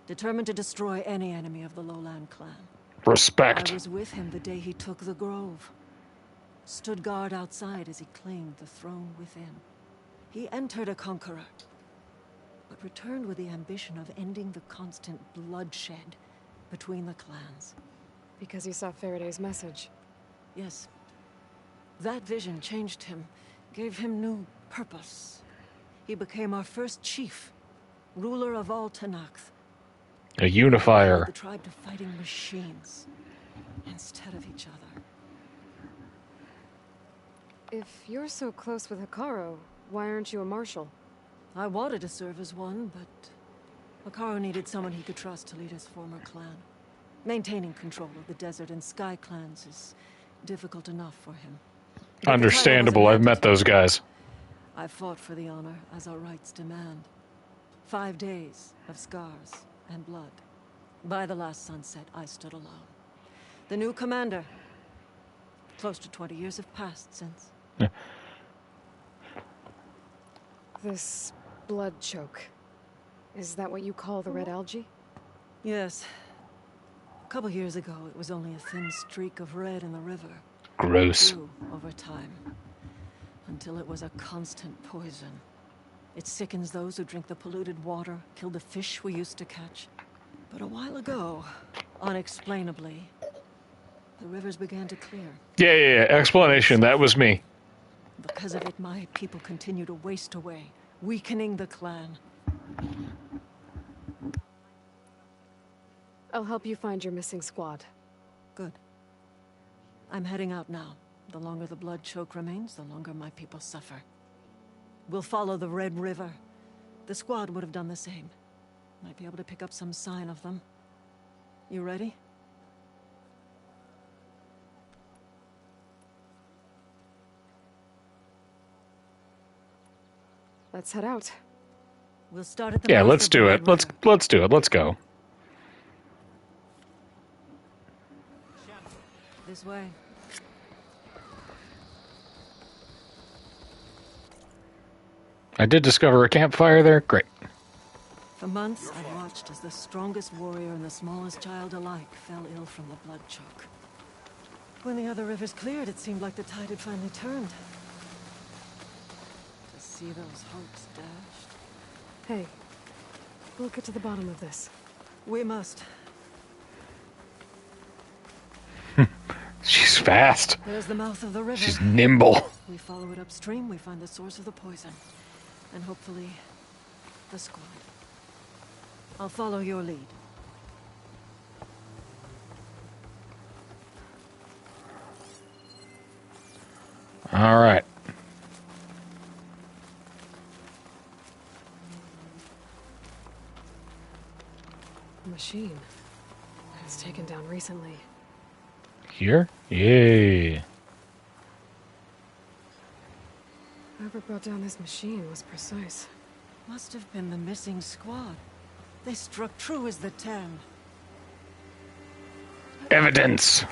determined to destroy any enemy of the Lowland clan. Respect. I was with him the day he took the Grove. Stood guard outside as he claimed the throne within. He entered a conqueror, but returned with the ambition of ending the constant bloodshed between the clans. Because he saw Faraday's message. Yes. That vision changed him, gave him new purpose. He became our first chief, ruler of all Tenakth. A unifier. The tribe to fighting machines instead of each other. If you're so close with Hekarro, why aren't you a marshal? I wanted to serve as one, but Hekarro needed someone he could trust to lead his former clan. Maintaining control of the desert and sky clans is difficult enough for him. Understandable, I've met those guys. I fought for the honor as our rights demand. 5 days of scars and blood. By the last sunset, I stood alone. The new commander. Close to 20 years have passed since. This blood choke. Is that what you call the red algae? Yes. A couple years ago, it was only a thin streak of red in the river. Gross. It grew over time, until it was a constant poison. It sickens those who drink the polluted water, kill the fish we used to catch. But a while ago, unexplainably, the rivers began to clear. Yeah. Explanation, that was me. Because of it, my people continue to waste away, weakening the clan. I'll help you find your missing squad. Good. I'm heading out now. The longer the blood choke remains, the longer my people suffer. We'll follow the Red River. The squad would have done the same. Might be able to pick up some sign of them. You ready? Let's head out. We'll start at the Yeah, mouth let's of the do Red it. Let's do it. Let's go. This way. I did discover a campfire there. Great. For months, I watched as the strongest warrior and the smallest child alike fell ill from the blood choke. When the other rivers cleared, it seemed like the tide had finally turned. To see those hopes dashed. Hey, we'll get to the bottom of this. We must. She's fast. There's the mouth of the river. She's nimble. We follow it upstream, we find the source of the poison. And hopefully, the squad. I'll follow your lead. All right. machine. It was taken down recently. Here? Yay. Whoever brought down this machine was precise. Must have been the missing squad. They struck true as the 10. Evidence.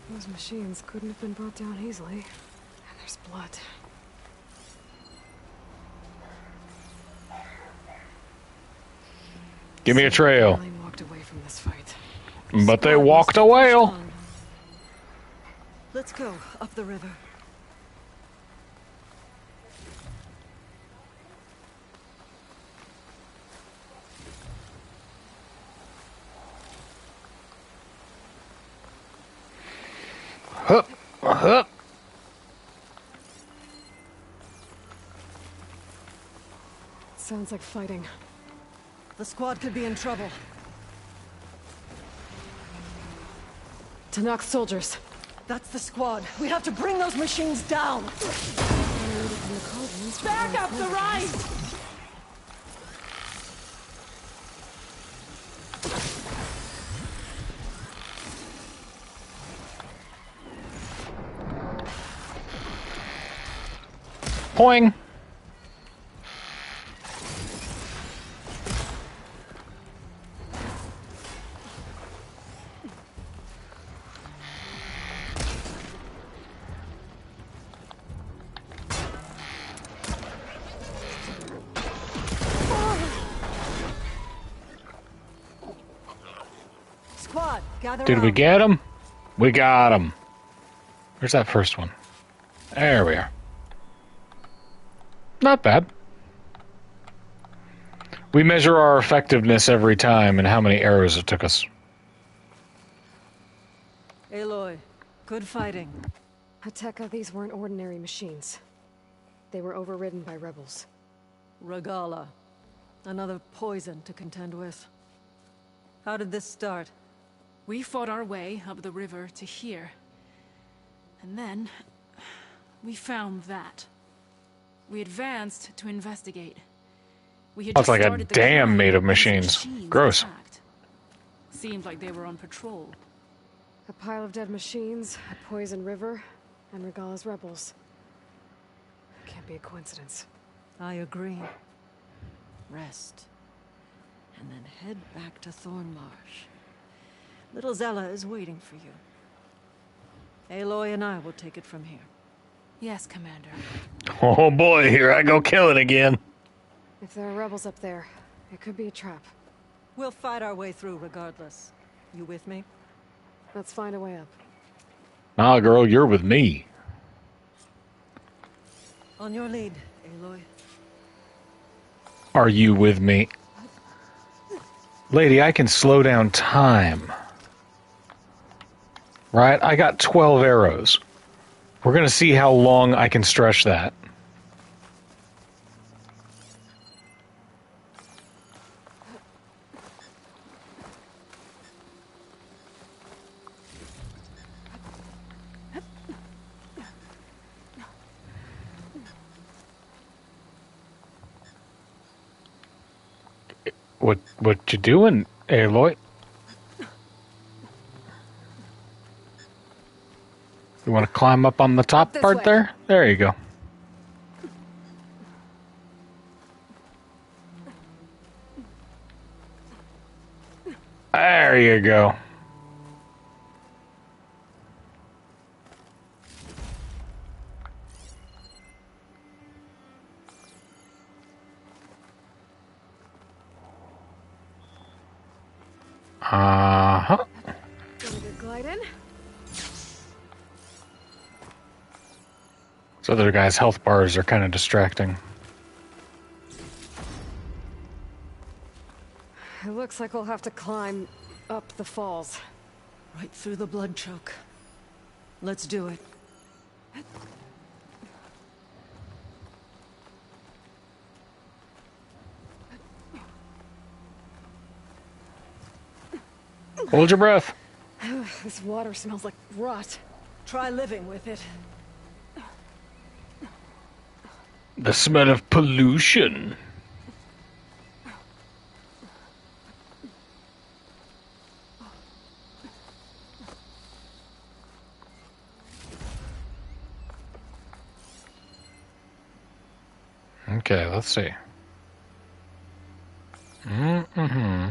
Those machines couldn't have been brought down easily. And there's blood. Give me a trail. Really walked away from this fight. But they walked a whale. Let's go up the river. Hup, hup. Sounds like fighting. The squad could be in trouble. Tanakh soldiers. That's the squad. We have to bring those machines down. Back up the right! Poing. Squad, gather Did we around. get him? We got him. Where's that first one? There we are. Not bad. We measure our effectiveness every time and how many arrows it took us. Aloy, good fighting. Hateka, these weren't ordinary machines. They were overridden by rebels. Regala, another poison to contend with. How did this start? We fought our way up the river to here. And then, we found that. We advanced to investigate. We had Looks just like a started the dam climb made of when these machines. machines Gross. attacked. Seemed like they were on patrol. A pile of dead machines, a poison river, and Regala's rebels. Can't be a coincidence. I agree. Rest. And then head back to Thornmarsh. Little Zella is waiting for you. Aloy and I will take it from here. Yes, Commander. Oh boy, here I go killing again. If there are rebels up there, it could be a trap. We'll fight our way through regardless. You with me? Let's find a way up. Nah, girl, you're with me. On your lead, Aloy. Are you with me? Lady, I can slow down time. Right? I got 12 arrows. We're going to see how long I can stretch that. What you doing, Aloy? You want to climb up on the top this part way. there? There you go. There you go. Uh-huh. Get a good glide in. This other guy's health bars are kind of distracting. It looks like we'll have to climb up the falls. Right through the blood choke. Let's do it. Hold your breath. This water smells like rot. Try living with it. The smell of pollution. Okay, let's see. Mm-hmm.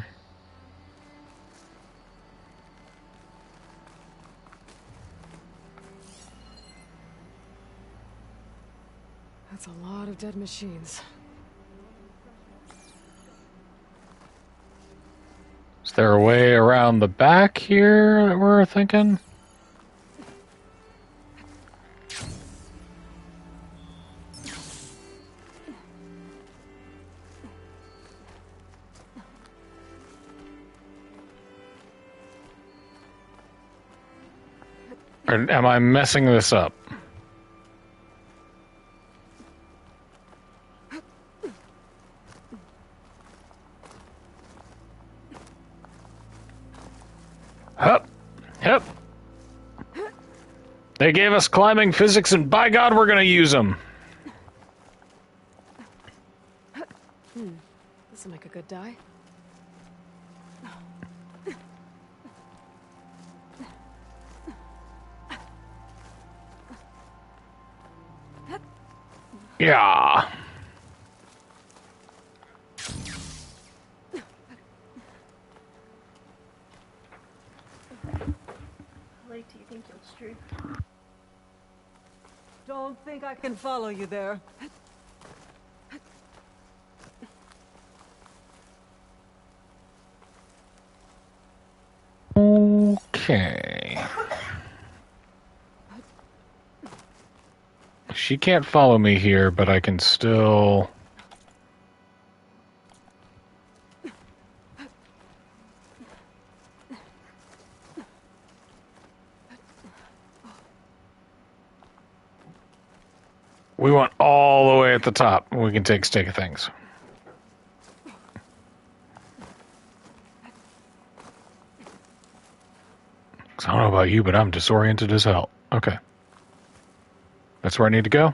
That's a lot of dead machines. Is there a way around the back here that we're thinking? Or am I messing this up? Hup. Hup. They gave us climbing physics, and by God, we're going to use them. This will make a good die. Yeah. Lake, do you think you'll stream? Don't think I can follow you there. Okay. She can't follow me here, but I can still... We want all the way at the top. We can take stick of things. I don't know about you, but I'm disoriented as hell. Okay. That's where I need to go?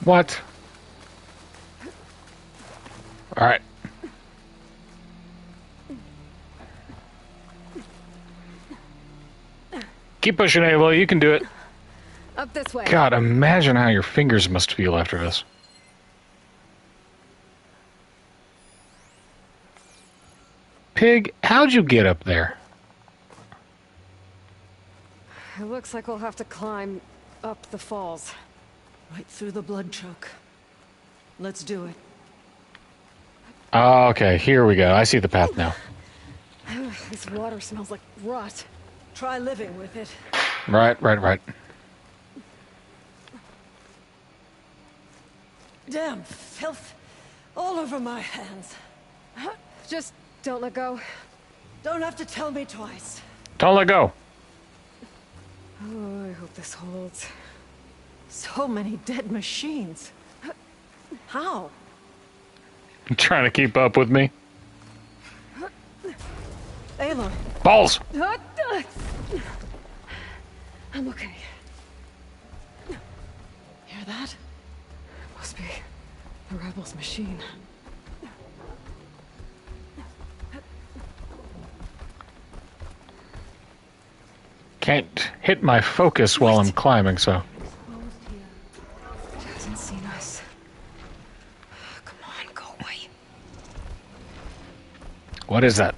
What? All right. Keep pushing, Ava. You can do it. Up this way. God, imagine how your fingers must feel after this. Pig, how'd you get up there? It looks like we'll have to climb up the falls. Right through the blood choke. Let's do it. Oh, okay, here we go. I see the path now. This water smells like rot. Try living with it. Right. Damn filth all over my hands. Just don't let go. Don't have to tell me twice. Don't let go. Oh, I hope this holds. So many dead machines. How? You trying to keep up with me? Aloy. Balls! I'm okay. Hear that? Must be the rebels' machine. Can't hit my focus while I'm climbing, so... She hasn't seen us. Come on, go away. What is that?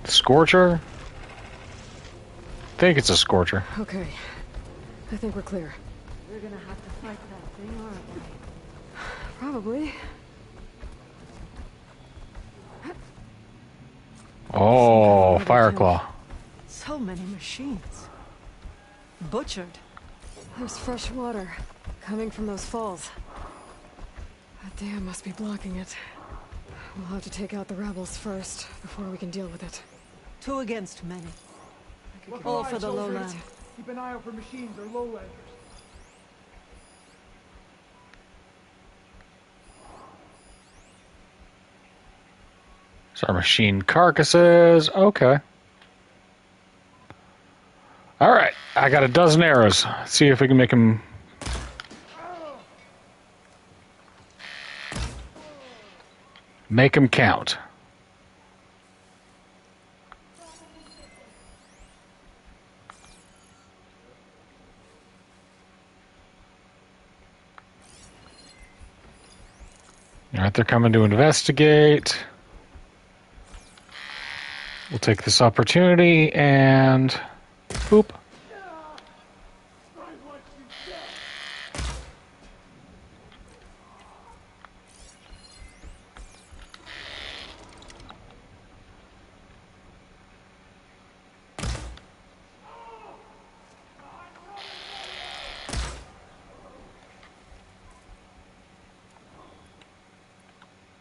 Scorcher? I think it's a Scorcher. Okay. I think we're clear. We're gonna have to fight that thing, aren't we? Probably. Oh, Fireclaw. So many machines. Butchered. There's fresh water coming from those falls. That dam must be blocking it. We'll have to take out the rebels first before we can deal with it. 2 against many. Look All alive, for the soldiers. lowland. Keep an eye out for machines or lowlanders. So our machine carcasses. Okay. All right. I got a dozen arrows. Let's see if we can make them. Make them count. All right, they're coming to investigate. We'll take this opportunity and boop.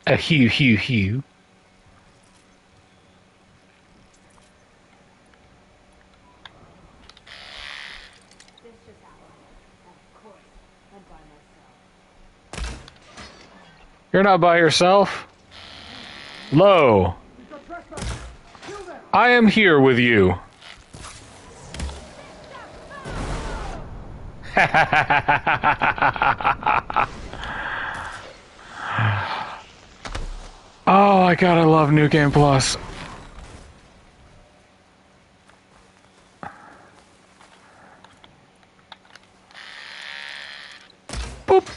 A hew, hew, hew. You're not by yourself. Lo, I am here with you. Oh, I gotta love New Game Plus. Boop.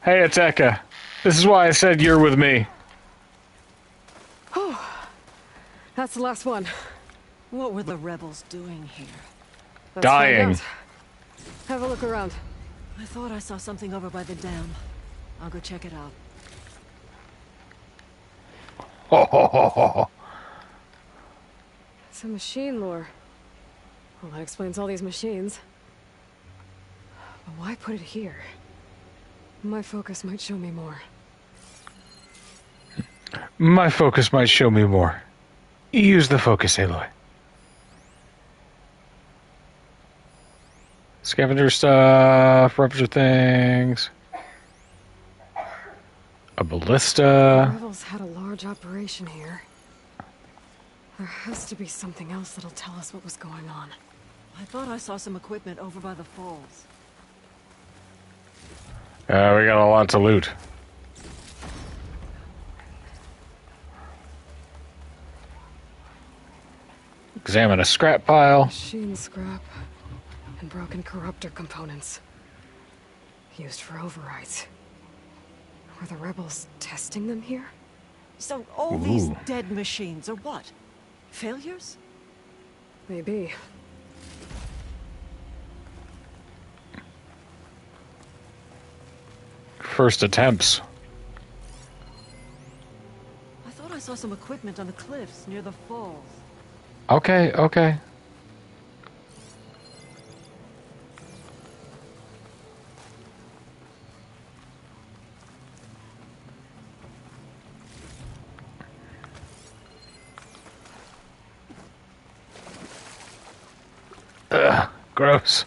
Hey, it's Eka. This is why I said you're with me. Oh, that's the last one. What were the rebels doing here? Let's Dying. find out. Have a look around. I thought I saw something over by the dam. I'll go check it out. Some machine lore. Well, that explains all these machines. But why put it here? My focus might show me more. My focus might show me more. Use the focus, Aloy. Scavenger stuff, rupture things. A ballista. Rebels had a large operation here. There has to be something else that'll tell us what was going on. I thought I saw some equipment over by the falls. We got a lot to loot. Examine a scrap pile. Machine scrap and broken corruptor components. Used for overrides. Were the rebels testing them here? So all these dead machines are what? Failures? Maybe. First attempts. I thought I saw some equipment on the cliffs near the falls. Okay, okay. Ugh, gross.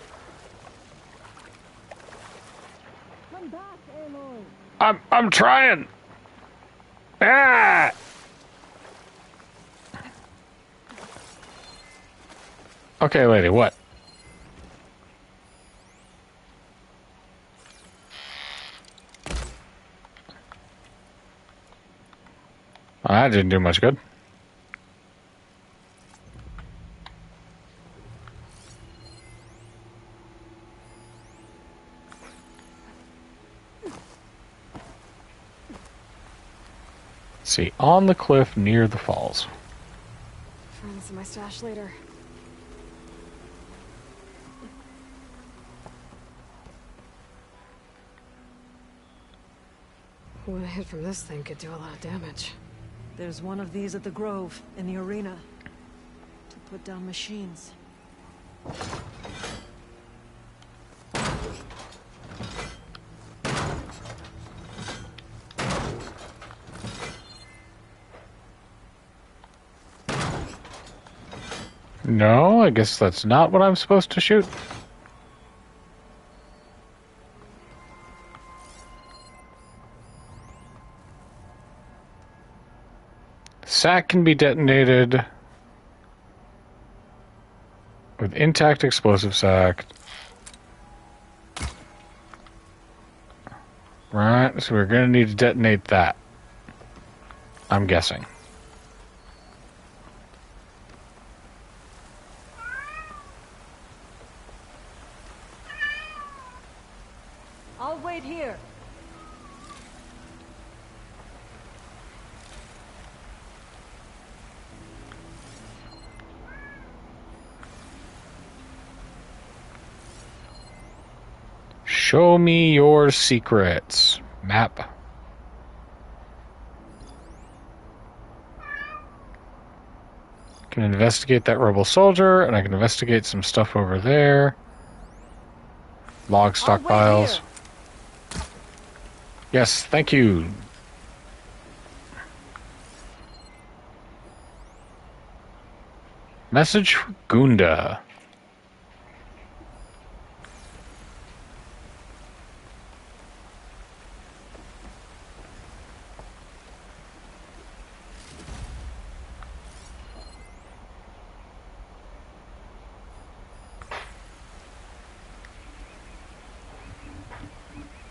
Come back, Aloy. I'm trying. Ah! Okay, lady, what? Well, that didn't do much good. Let's see, on the cliff near the falls. Find this in my stash later. One hit from this thing could do a lot of damage. There's one of these at the Grove, in the arena. To put down machines. No, I guess that's not what I'm supposed to shoot. Sack can be detonated with intact explosive sack. Right, so we're going to need to detonate that. I'm guessing. I'll wait here. Show me your secrets. Map. Can investigate that rebel soldier, and I can investigate some stuff over there. Log stockpiles. Yes, thank you. Message for Gunda.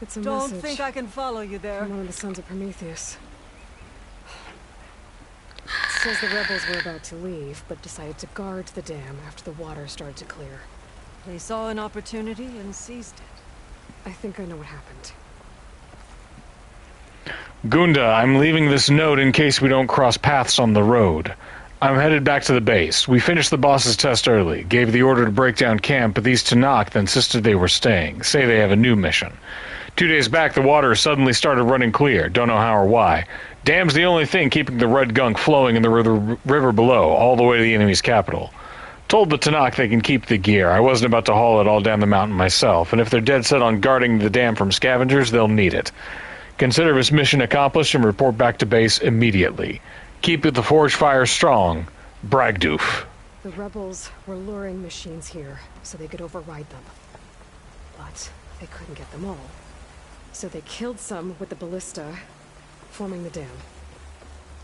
It's a Don't message. think I can follow you there. From one of the sons of Prometheus. It says the rebels were about to leave, but decided to guard the dam after the water started to clear. They saw an opportunity and seized it. I think I know what happened. Gunda, I'm leaving this note in case we don't cross paths on the road. I'm headed back to the base. We finished the boss's test early, gave the order to break down camp, but these Tanakh insisted they were staying, say they have a new mission. 2 days back, the water suddenly started running clear. Don't know how or why. Dam's the only thing keeping the red gunk flowing in the river below, all the way to the enemy's capital. Told the Tanakh they can keep the gear. I wasn't about to haul it all down the mountain myself, and if they're dead set on guarding the dam from scavengers, they'll need it. Consider this mission accomplished and report back to base immediately. Keep the forge fire strong. Bragdoof. The rebels were luring machines here so they could override them. But they couldn't get them all. So they killed some with the ballista, forming the dam.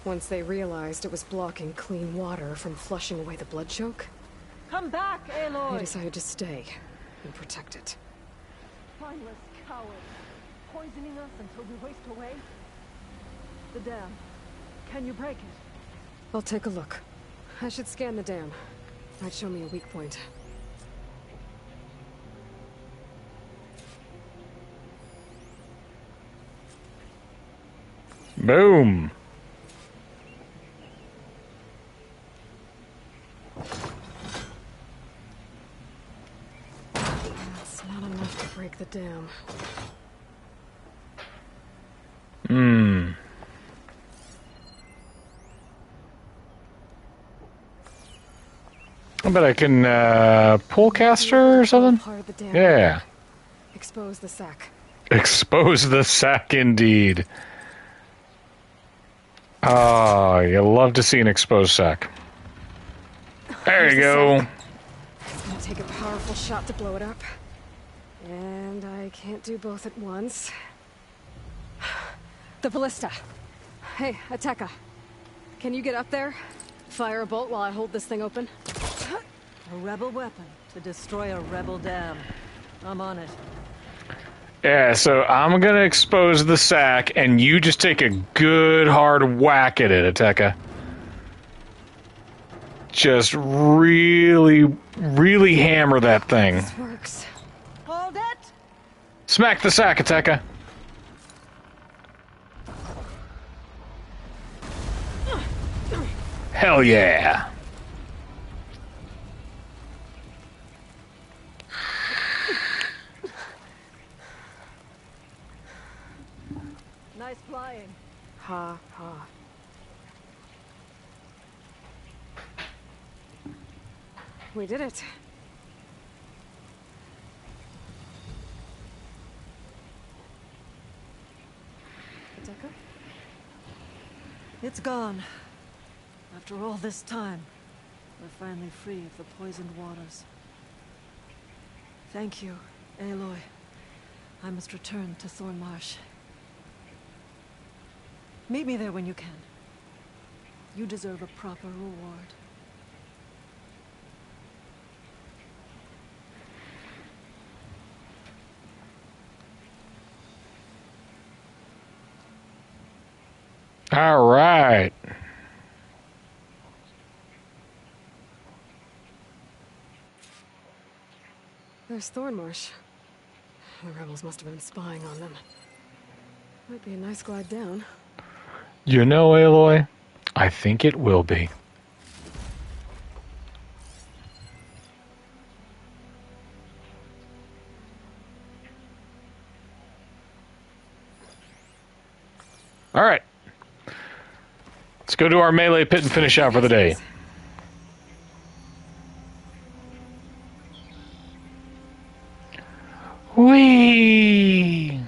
Once they realized it was blocking clean water from flushing away the blood choke, Come back, Aloy! they decided to stay and protect it. Spineless cowards. Poisoning us until we waste away. The dam. Can you break it? I'll take a look. I should scan the dam. Might show me a weak point. Boom. That's not enough to break the dam. I bet I can pull caster or something? Part of the dam. Yeah. Expose the sack. Expose the sack indeed. Oh, you love to see an exposed sack. There you go. It's gonna take a powerful shot to blow it up. And I can't do both at once. The ballista. Hey, Ateka. Can you get up there? Fire a bolt while I hold this thing open? A rebel weapon to destroy a rebel dam. I'm on it. Yeah, so I'm gonna expose the sack, and you just take a good hard whack at it, Ateka. Just really, really hammer that thing. This works. Hold it! Smack the sack, Ateka. Hell yeah. Nice flying. Ha ha. We did it. Decker? It's gone. After all this time, we're finally free of the poisoned waters. Thank you, Aloy. I must return to Thornmarsh. Meet me there when you can. You deserve a proper reward. All right. There's Thornmarsh. The rebels must have been spying on them. Might be a nice glide down. You know, Aloy, I think it will be. All right. Let's go to our melee pit and finish out for the day. Whee!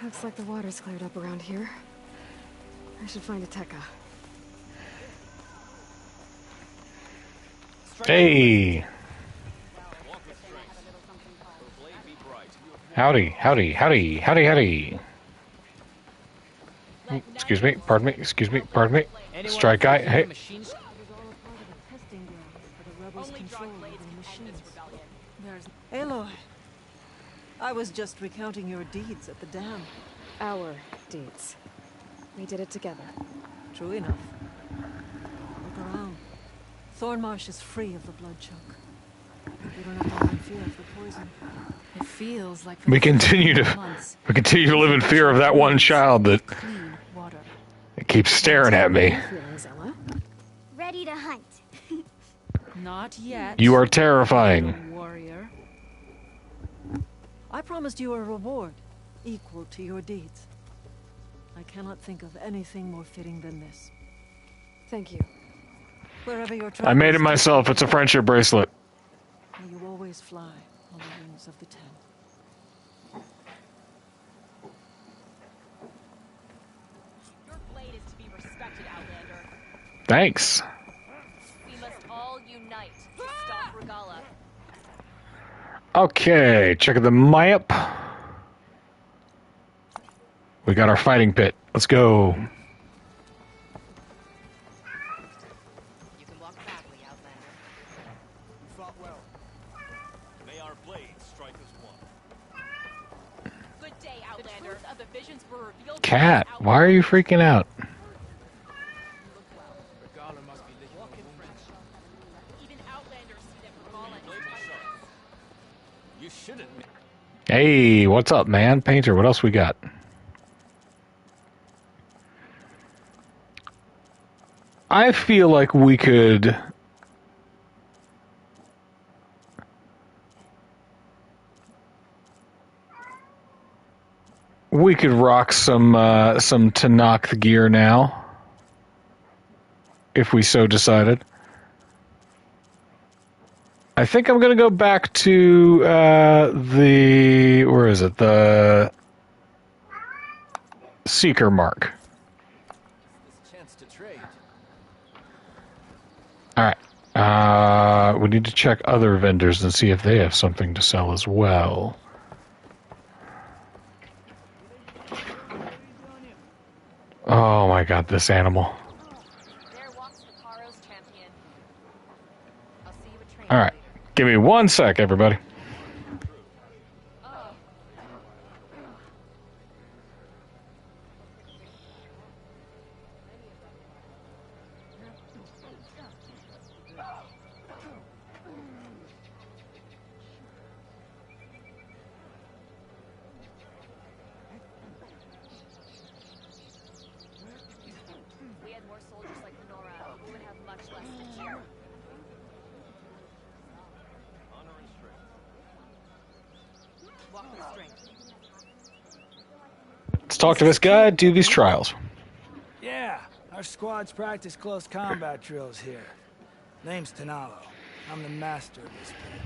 Looks like the water's cleared up around here. I should find a Tekka. Hey! Howdy, howdy, howdy, howdy, howdy. Ooh, excuse me, pardon me, excuse me, pardon me. Strike guy, hey. Aloy, I was just recounting your deeds at the dam. Our deeds. We did it together. True enough. Look around. Thornmarsh is free of the blood choke. We don't have to live in fear of the poison. It feels like We continue to live in fear of that one child that keeps staring at me. Ready to hunt. Not yet. You are terrifying. Warrior. I promised you a reward equal to your deeds. I cannot think of anything more fitting than this. Thank you. Wherever your I made it myself. It's a friendship bracelet. may you always fly on the wings of the Ten. Your blade is to be respected, Outlander. Thanks. We must all unite to stop Regala. Okay, check the map. We got our fighting pit. Let's go. You can walk badly, Outlander. You fought well. May our blades strike as one. Good day, Outlander. The truth of the visions were revealed. Cat, why are you freaking out? Regala must be lit walk in French. Even Outlanders see that Regala is fighting. You shouldn't. Hey, what's up, man? Painter, what else we got? I feel like we could rock some Tenakth gear now, if we so decided. I think I'm gonna go back to where is it? The Seeker Mark. Alright. We need to check other vendors and see if they have something to sell as well. Oh my god, this animal. Alright. Give me 1 sec, everybody. Let's talk to this guy, do these trials. Yeah, our squads practice close combat drills here. Name's Tanalo. I'm the master of this place.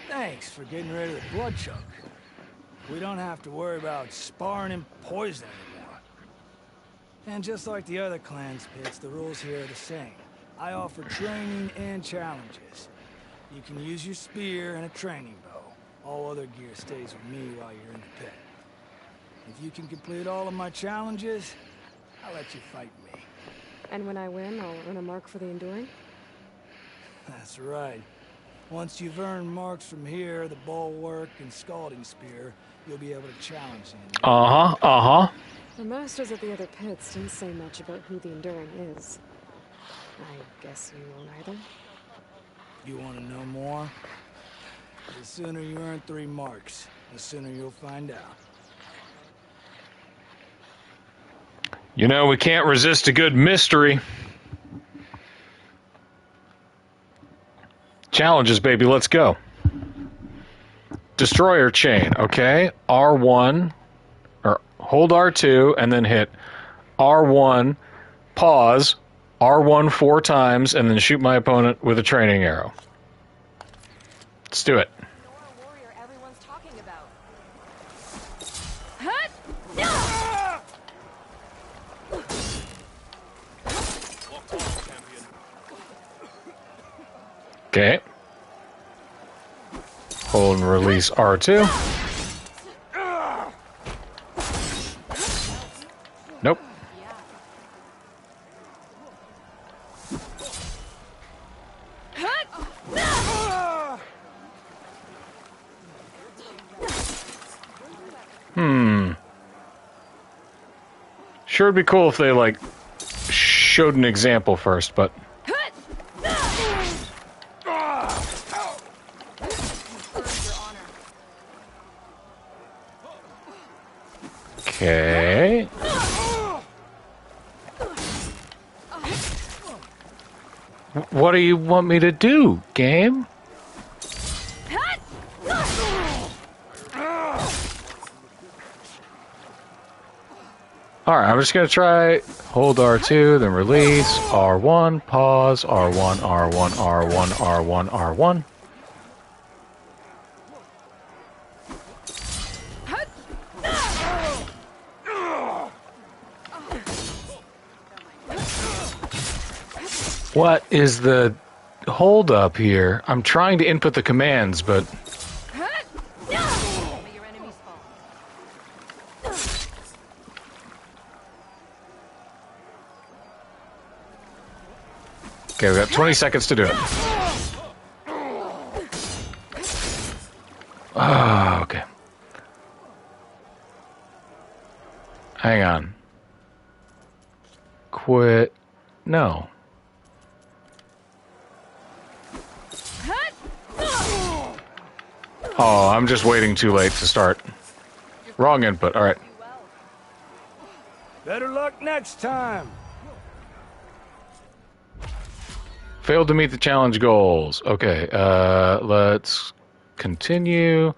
Thanks for getting rid of the blood choke. We don't have to worry about sparring and poison anymore. And just like the other clans pits, the rules here are the same. I offer training and challenges. You can use your spear and a training bow. All other gear stays with me while you're in the pit. If you can complete all of my challenges, I'll let you fight me. And when I win, I'll earn a mark for the Enduring? That's right. Once you've earned marks from here, the bulwark and scalding spear, you'll be able to challenge him. The masters at the other pits didn't say much about who the Enduring is. I guess you won't either? You want to know more? The sooner you earn 3 marks, the sooner you'll find out. You know, we can't resist a good mystery. Challenges, baby, let's go. Destroyer chain, okay. R1, or hold R2, and then hit R1, pause, R1 4 times, and then shoot my opponent with a training arrow. Let's do it. Okay. Hold and release R2. Nope. Sure would be cool if they, like, showed an example first, but... Okay. What do you want me to do, game? Alright, I'm just gonna try hold R2, then release, R1, pause, R1, R1, R1, R1, R1. What is the hold up here? I'm trying to input the commands, but... Okay, we got 20 seconds to do it. Oh, okay. Hang on. Quit. No. Oh, I'm just waiting too late to start. Wrong input, alright. Better luck next time. Failed to meet the challenge goals. Okay, let's continue.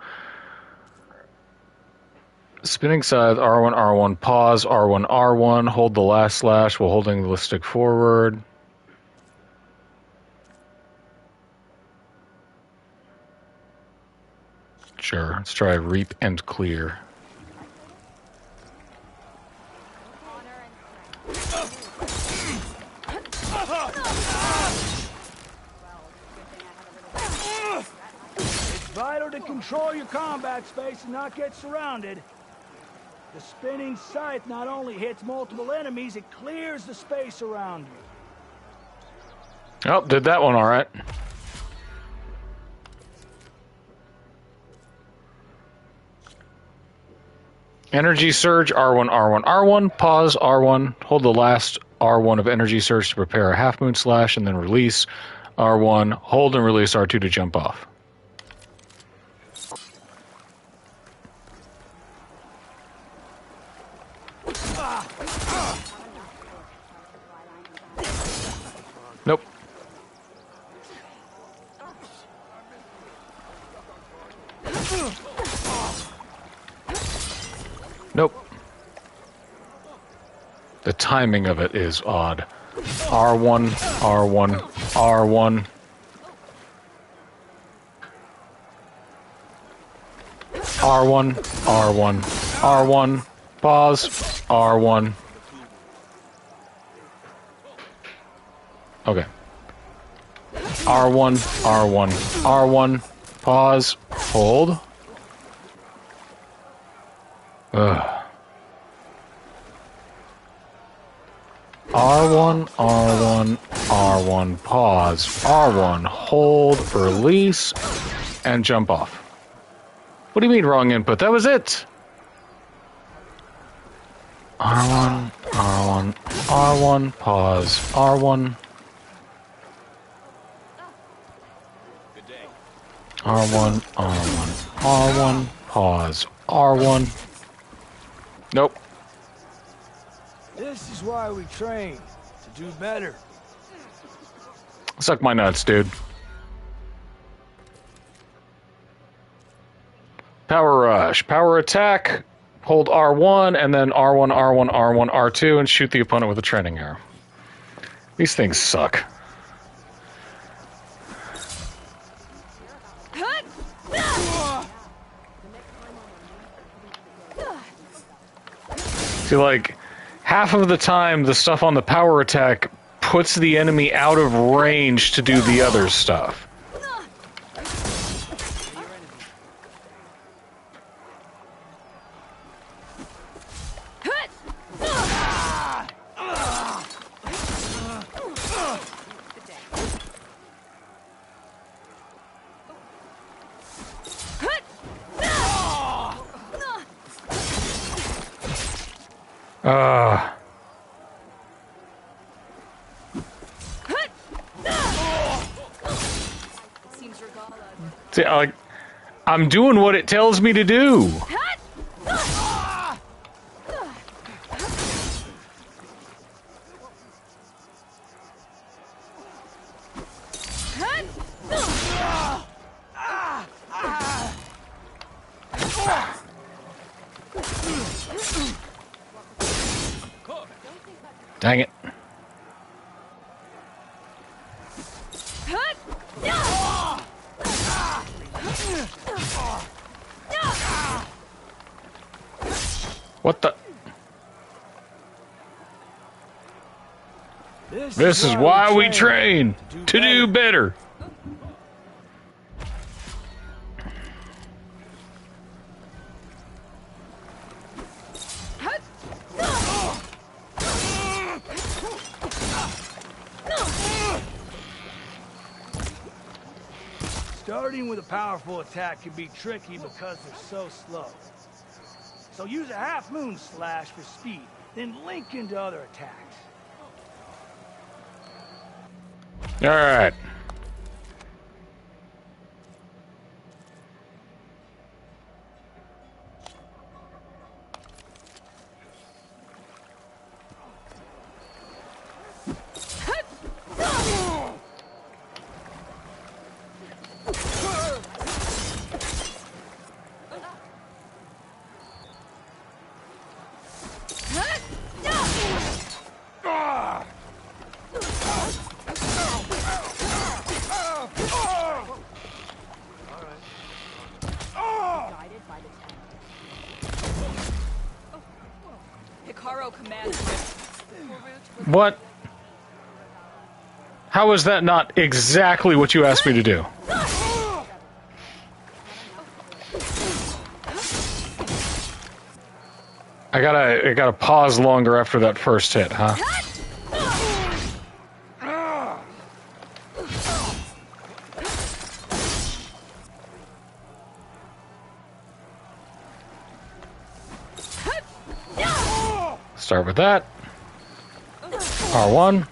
Spinning side, R1, R1, pause, R1, R1, hold the last slash while holding the stick forward. Sure, let's try reap and clear. It's vital to control your combat space and not get surrounded. The spinning scythe not only hits multiple enemies, it clears the space around you. Oh, did that one all right. Energy surge, R1, R1, R1, pause, R1, hold the last R1 of energy surge to prepare a half moon slash, and then release R1, hold and release R2 to jump off. Nope. Nope. The timing of it is odd. R1, R1, R1. R1, R1, R1, pause, R1. Okay. R1, R1, R1, pause, hold. Ugh. R1, R1, R1, pause, R1, hold, release, and jump off. What do you mean wrong input? That was it! R1, R1, R1, pause, R1. R1, R1, R1, pause, R1. Nope. This is why we train, to do better. Suck my nuts, dude. Power rush, power attack, hold R1, and then R1, R1, R1, R2, and shoot the opponent with a training arrow. These things suck. See, like, half of the time, the stuff on the power attack puts the enemy out of range to do the other stuff. See, like, I'm doing what it tells me to do. Dang it. What the? This is why we train, to do better. Starting with a powerful attack can be tricky because they're so slow. So use a half-moon slash for speed, then link into other attacks. All right. What? How is that not exactly what you asked me to do? I gotta pause longer after that first hit, huh? Start with that. R1.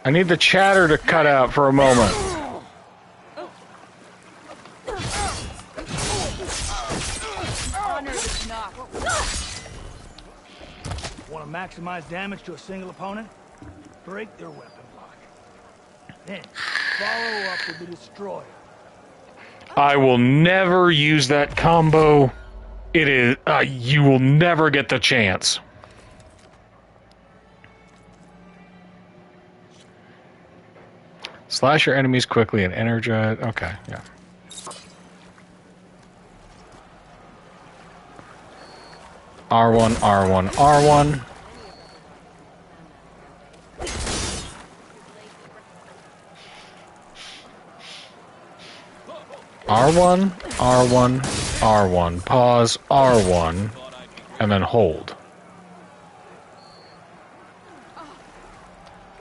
I need the chatter to cut out for a moment. Honor the knock. Want to maximize damage to a single opponent? Break their weapon block. Then, follow up with the destroyer. I will never use that combo. It is... you will never get the chance. Slash your enemies quickly and energize... Okay, yeah. R1, R1, R1. R1, R1, R1. Pause, R1, and then hold.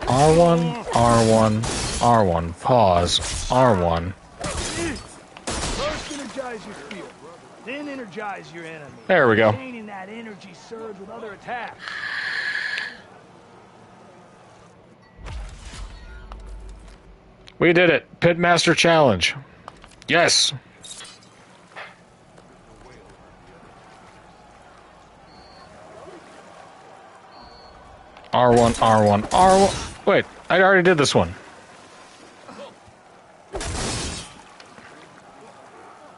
R1, R1, R1. Pause, R1. First energize your field, then energize your enemy. There we go. Maintaining that energy surge with other attacks. We did it. Pitmaster Challenge. Yes. R1, R1, R1. Wait, I already did this one.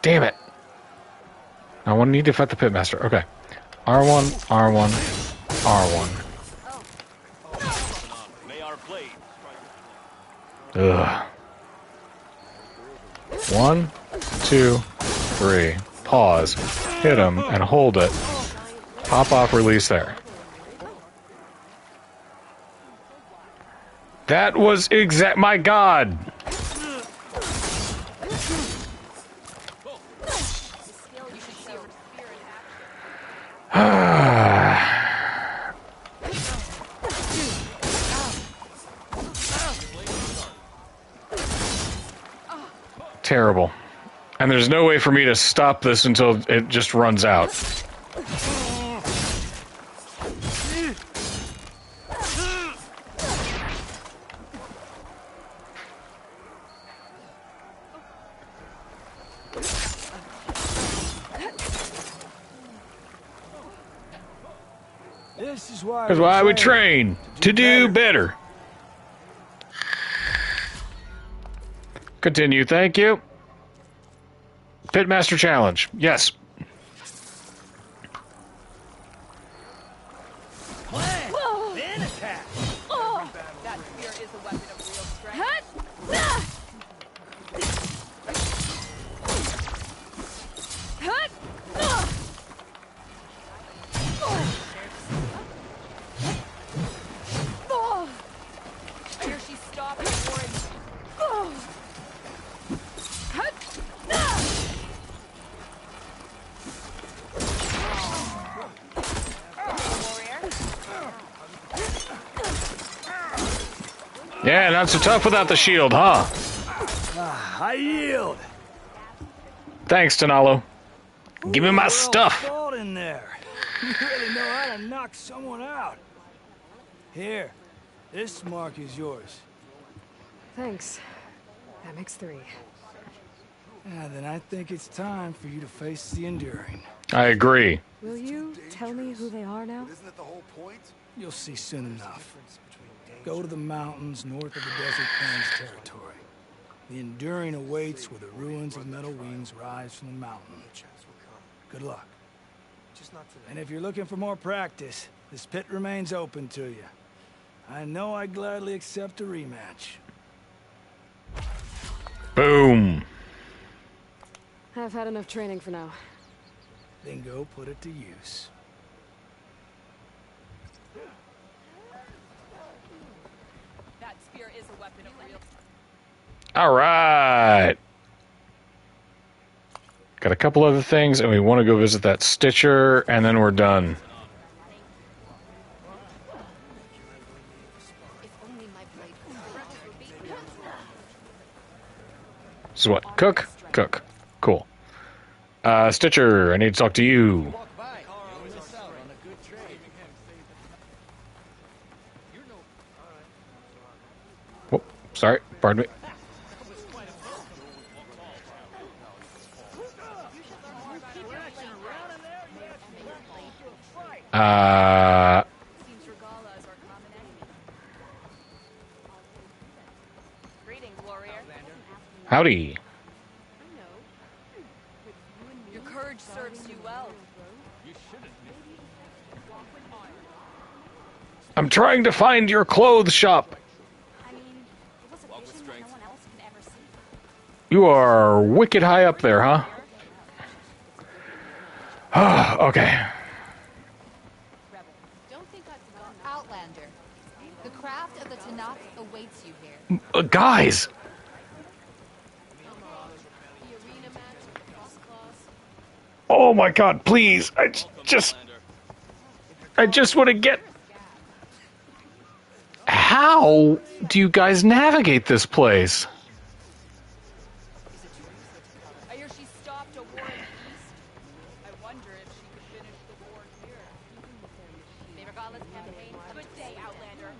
Damn it. I want need to fight the Pitmaster. Okay. R1, R1, R1. Ugh. 1, 2, 3. Pause. Hit him and hold it. Pop off, release there. That was exact. My God. Terrible. And there's no way for me to stop this until it just runs out. This is why That's why I would train to do better. Continue, thank you. Pitmaster Challenge, yes. Then attack. That spear is a weapon of real strength. I hear she stopped and warned. Yeah, not so tough without the shield, huh? I yield. Thanks, Tonalo. Give me my stuff. Thought in there. You really know how to knock someone out. Here, this mark is yours. Thanks. That makes 3. Yeah, then I think it's time for you to face the Enduring. I agree. Will you tell me who they are now? Isn't that the whole point? You'll see soon enough. Go to the mountains north of the Desert Plains territory. The Enduring awaits where the ruins of Metal Wings rise from the mountain. Good luck. And if you're looking for more practice, this pit remains open to you. I know I'd gladly accept a rematch. Boom. I've had enough training for now. Then go put it to use. That spear is a weapon of real. All right. Got a couple other things, and we want to go visit that Stitcher, and then we're done. This is what? Cook? Cook. Cool. Stitcher, I need to talk to you. Oh, sorry, pardon me. Seems Regala is our common enemy. Greetings, warrior. Howdy. Your courage serves you well. I'm trying to find your clothes shop. You are wicked high up there, huh? Okay. Don't think I've forgotten. Outlander. The craft of the Tanakh awaits you here. Guys! Oh my god, please! I just want to get... How do you guys navigate this place? I hear she stopped a war in the east. I wonder if she could finish the war here. May Regala's campaign. Good day, Outlander.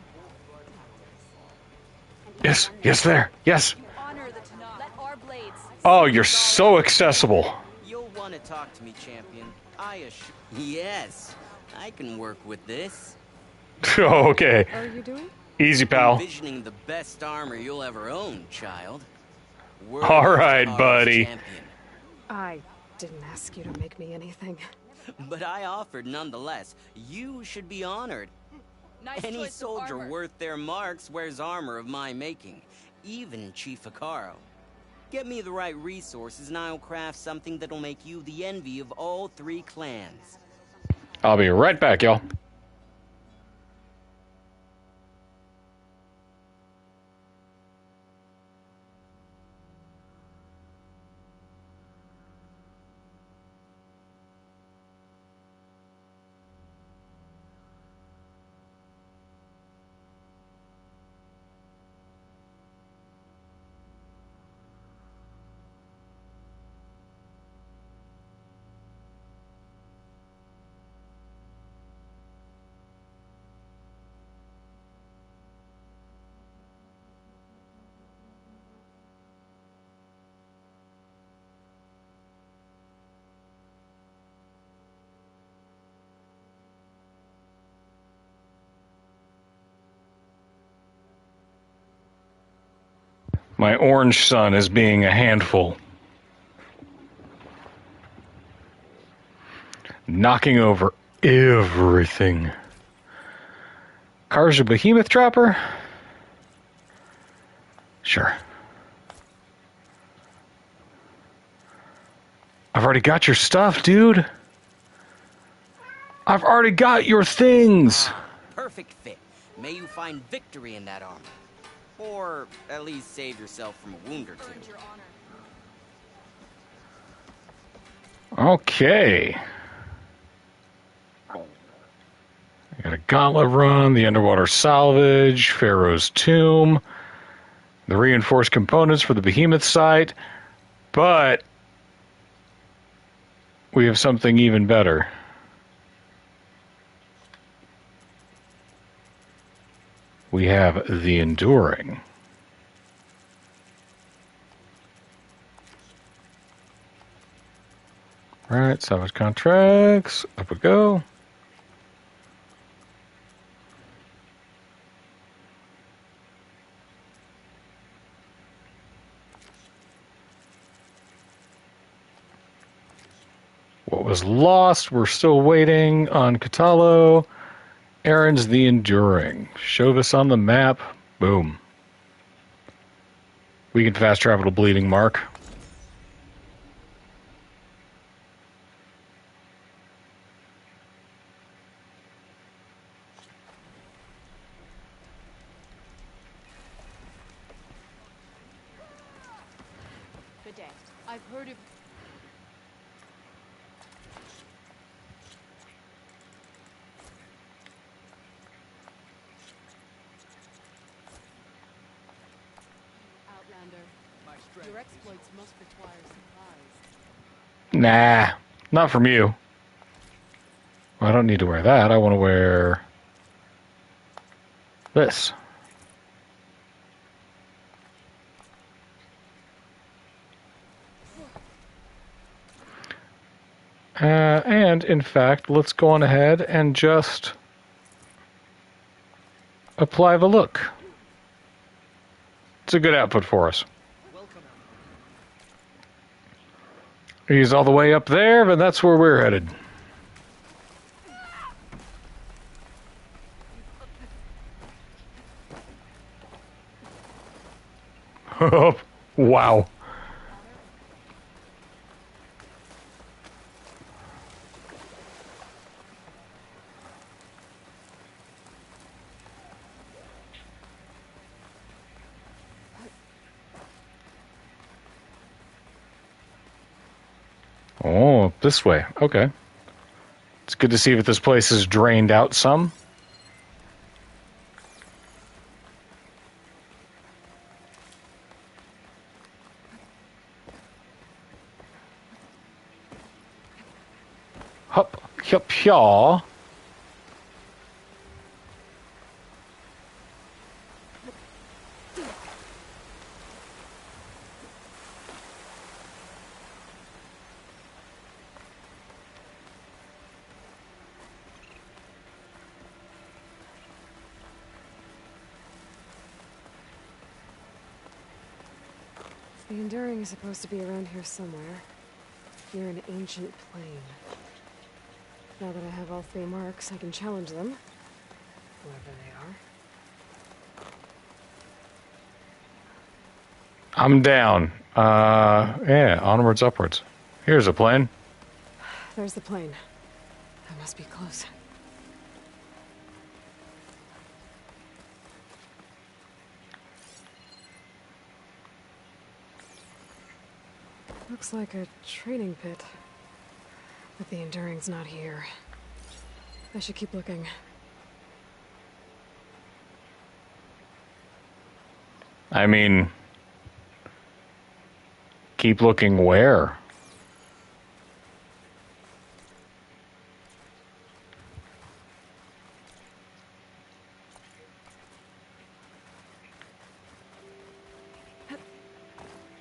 Yes, yes, there. Yes. Honor the Tanakh. Let our blades. Oh, you're so accessible. You'll want to talk to me, champion. I assure... Yes, I can work with this. Oh, okay. How are you doing? Easy, pal. Envisioning the best armor you'll ever own, child. All right, buddy. Champion. I didn't ask you to make me anything. But I offered nonetheless. You should be honored. Nice Any choice of soldier armor. worth their marks wears armor of my making. Even Chief Hikaro. Get me the right resources and I'll craft something that'll make you the envy of all 3 clans. I'll be right back, y'all. My orange son is being a handful. Knocking over everything. Karja Behemoth Trapper? Sure. I've already got your stuff, dude. I've already got your things. Perfect fit. May you find victory in that armor. Or at least save yourself from a wound or 2. Okay. I got a Gauntlet Run, the Underwater Salvage, Pharaoh's Tomb, the reinforced components for the Behemoth site, but we have something even better. We have the Enduring. All right, salvage contracts. Up we go. What was lost, we're still waiting on Katalo. Aaron's the Enduring. Chauvis on the map. Boom. We can fast travel to Bleeding Mark. Good day. I've heard of... Outlander, your exploits must require supplies. Nah, not from you. Well, I don't need to wear that. I want to wear this. And, in fact, let's go on ahead and just apply the look. It's a good output for us. He's all the way up there, but that's where we're headed. Wow. Oh, this way. Okay. It's good to see if this place is drained out some. Hup, hup, yaw. The Enduring is supposed to be around here somewhere, near an ancient plain. Now that I have all 3 marks, I can challenge them, whoever they are. I'm down. Yeah, onwards, upwards. Here's a plane. There's the plane. That must be close. Looks like a training pit. But the Enduring's not here. I should keep looking. I mean, keep looking where?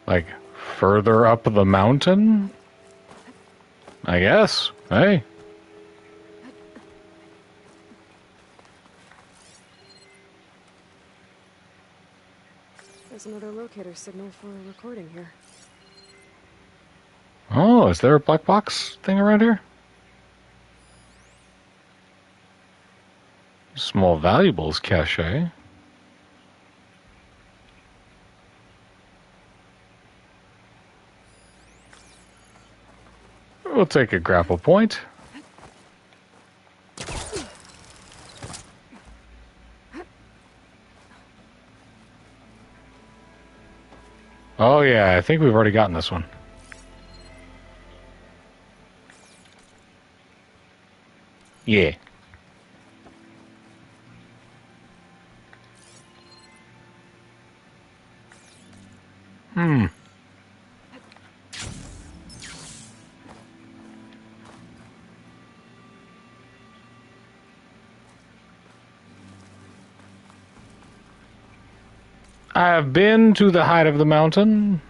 Like, further up the mountain? I guess. Hey. There's another locator signal for a recording here. Oh, is there a black box thing around here? Small valuables cache. We'll take a grapple point. Oh yeah, I think we've already gotten this one. Yeah. Hmm. I have been to the height of the mountain.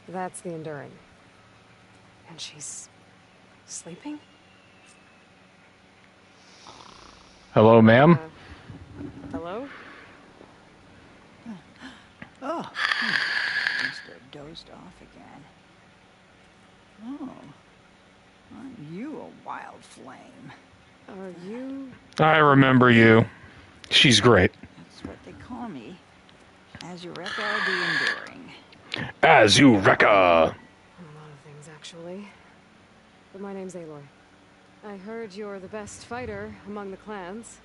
That's the Enduring. And she's sleeping? Hello, ma'am. Hello? Oh, must have dozed off again. Oh, aren't you a wild flame? Are you? I remember you. She's great. That's what they call me. Azureka the Enduring. Azureka! A lot of things, actually. But my name's Aloy. I heard you're the best fighter among the clans.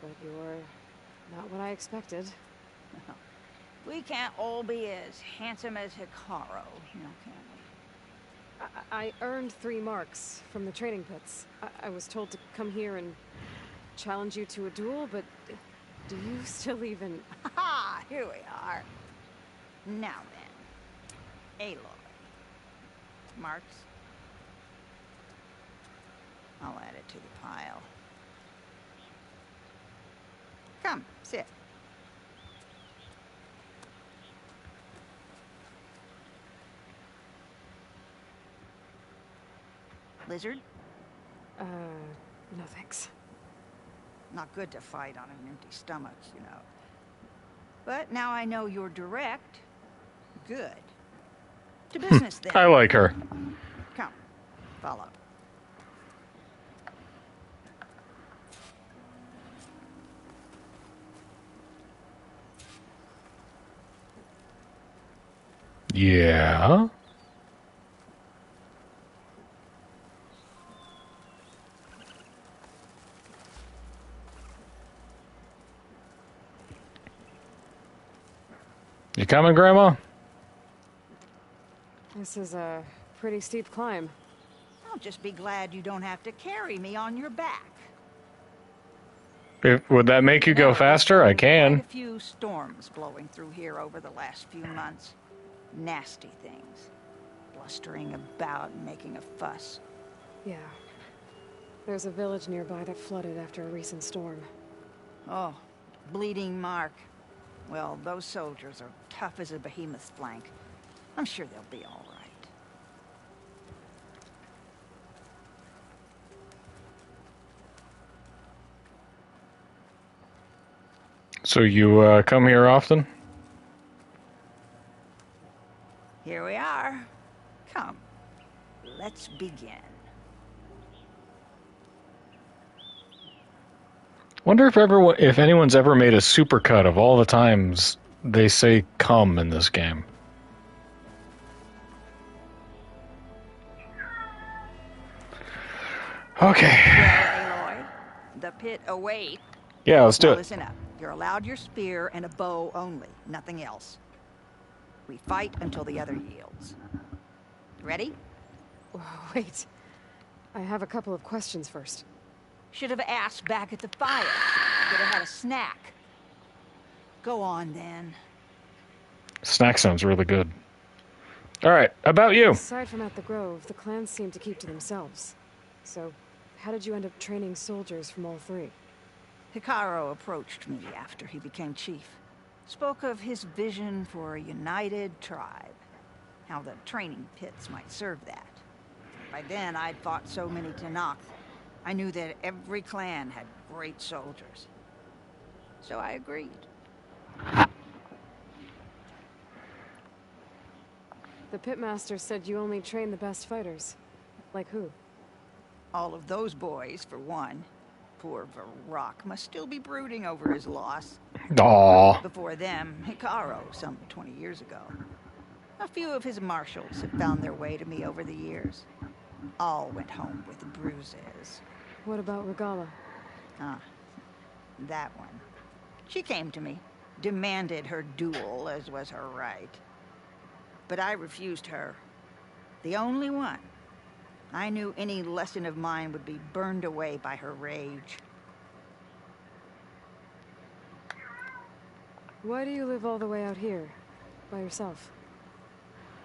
But you're not what I expected. We can't all be as handsome as Hikaru, you know, can we? I earned 3 marks from the training pits. I was told to come here and challenge you to a duel, but do you still even... Ha! Here we are. Now then, Aloy. Marks? I'll add it to the pile. Come, sit. Lizard? No thanks. Not good to fight on an empty stomach, you know. But now I know you're direct. Good. To business, then. I like her. Come, follow. Yeah? You coming, Grandma? This is a pretty steep climb. I'll just be glad you don't have to carry me on your back. Would that make you go faster? I can. Quite a few storms blowing through here over the last few months. Nasty things. Blustering about and making a fuss. Yeah. There's a village nearby that flooded after a recent storm. Oh, Bleeding Mark. Well, those soldiers are tough as a behemoth's flank. I'm sure they'll be all right. So you come here often? Here we are. Come, let's begin. Wonder if anyone's ever made a supercut of all the times they say "come" in this game. Okay. Well, Aloy, the pit awaits. Yeah, let's do Now it. listen up. You're allowed your spear and a bow only, nothing else. We fight until the other yields. Ready? Wait. I have a couple of questions first. Should have asked back at the fire. Could have had a snack. Go on, then. Snack sounds really good. All right, about you. Aside from at the Grove, the clans seem to keep to themselves. So, how did you end up training soldiers from all three? Hikaru approached me after he became chief. Spoke of his vision for a united tribe. How the training pits might serve that. By then, I'd fought so many Tenakth. I knew that every clan had great soldiers. So I agreed. The pitmaster said you only train the best fighters. Like who? All of those boys, for one. Poor Varrock must still be brooding over his loss. Aww. Before them, Hikaru, some 20 years ago. A few of his marshals have found their way to me over the years. All went home with bruises. What about Regala? Ah, that one. She came to me, demanded her duel, as was her right. But I refused her. The only one. I knew any lesson of mine would be burned away by her rage. Why do you live all the way out here? By yourself?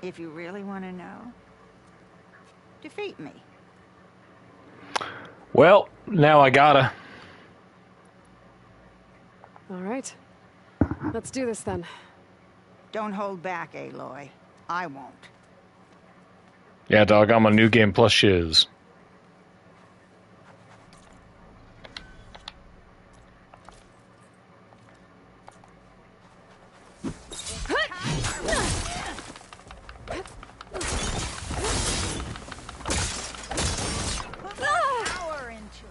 If you really want to know, defeat me. Well, now I gotta. All right. Let's do this then. Don't hold back, Aloy. I won't. Yeah, dog, I'm a New Game Plus shiz. Power into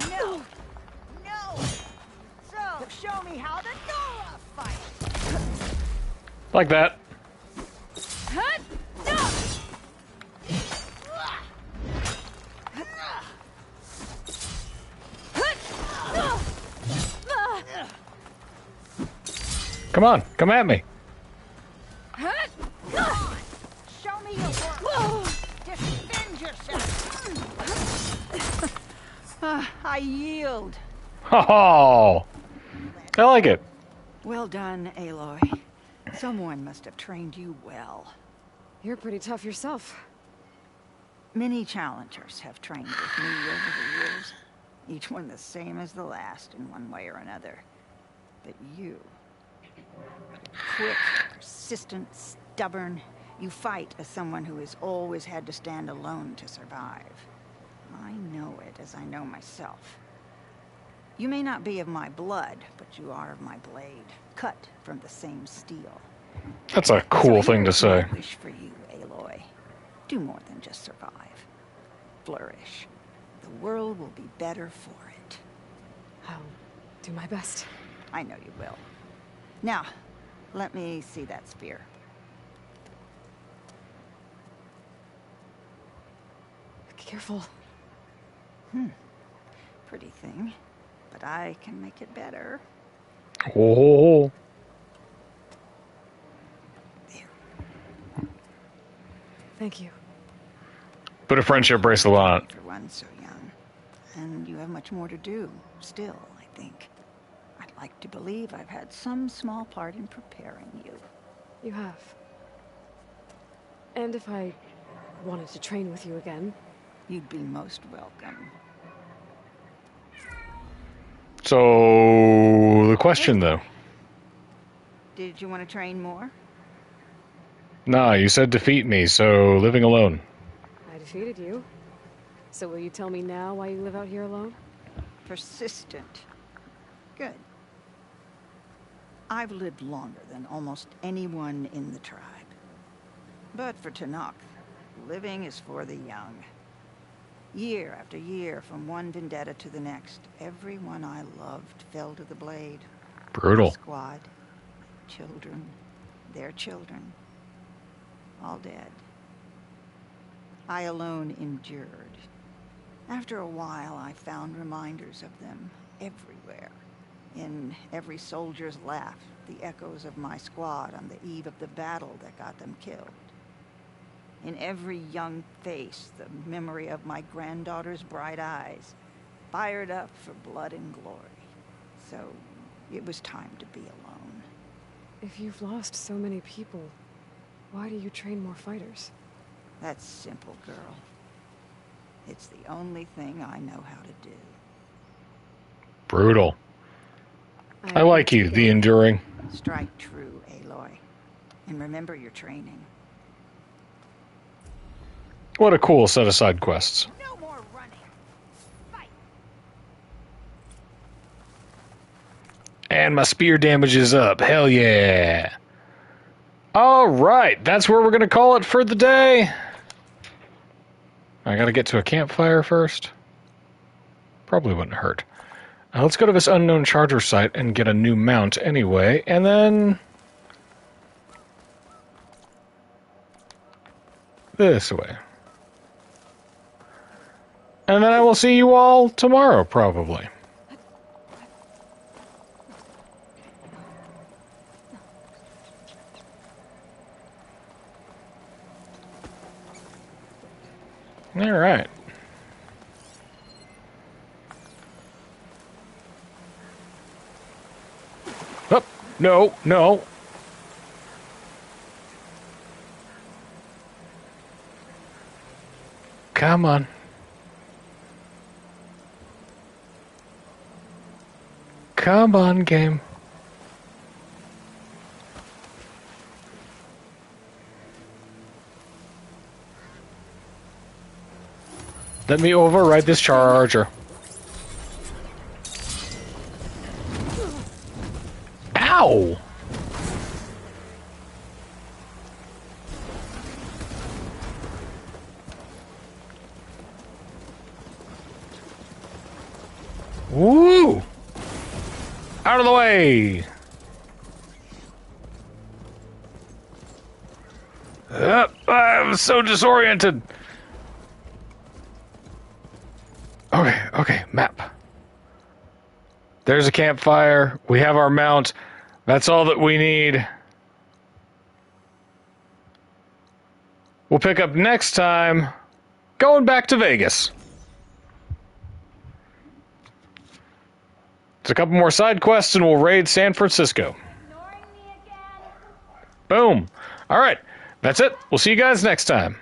No! No! So, show me how the Nora fight! Like that. Come on, come at me. Show me your work! Defend yourself! I yield. Oh, I like it. Well done, Aloy. Someone must have trained you well. You're pretty tough yourself. Many challengers have trained with me over the years. Each one the same as the last in one way or another. But you... quick, persistent, stubborn. You fight as someone who has always had to stand alone to survive. I know it as I know myself. You may not be of my blood, but you are of my blade, cut from the same steel. That's a cool thing to say. I wish for you, Aloy. Do more than just survive. Flourish. The world will be better for it. I'll do my best. I know you will. Now, let me see that spear. Careful. Pretty thing. But I can make it better. Oh. Thank you. Put a friendship bracelet on it. For one so young. And you have much more to do, still, I think. I'd like to believe I've had some small part in preparing you. You have. And if I wanted to train with you again... You'd be most welcome. So, the question, though. Did you want to train more? Nah, you said defeat me, so living alone. I defeated you. So will you tell me now why you live out here alone? Persistent. Good. I've lived longer than almost anyone in the tribe. But for Tenakth, living is for the young. Year after year, from one vendetta to the next, everyone I loved fell to the blade. Brutal. My squad, children, their children, all dead. I alone endured. After a while, I found reminders of them everywhere. In every soldier's laugh, the echoes of my squad on the eve of the battle that got them killed. In every young face, the memory of my granddaughter's bright eyes, fired up for blood and glory. So, it was time to be alone. If you've lost so many people, why do you train more fighters? That's simple, girl. It's the only thing I know how to do. Brutal. I like you, the enduring. Strike true, Aloy. And remember your training. What a cool set of side quests. No more running. Fight. And my spear damage is up. Hell yeah. All right, that's where we're going to call it for the day. I got to get to a campfire first. Probably wouldn't hurt. Let's go to this unknown charger site and get a new mount anyway, and then... this way. And then I will see you all tomorrow, probably. All right. Oh, no, no. Come on. Come on, game. Let me override this charger. Ow! Woo! Out of the way! I'm so disoriented. Okay, map. There's a campfire. We have our mount. That's all that we need. We'll pick up next time going back to Vegas. It's a couple more side quests and we'll raid San Francisco. Boom. All right. That's it. We'll see you guys next time.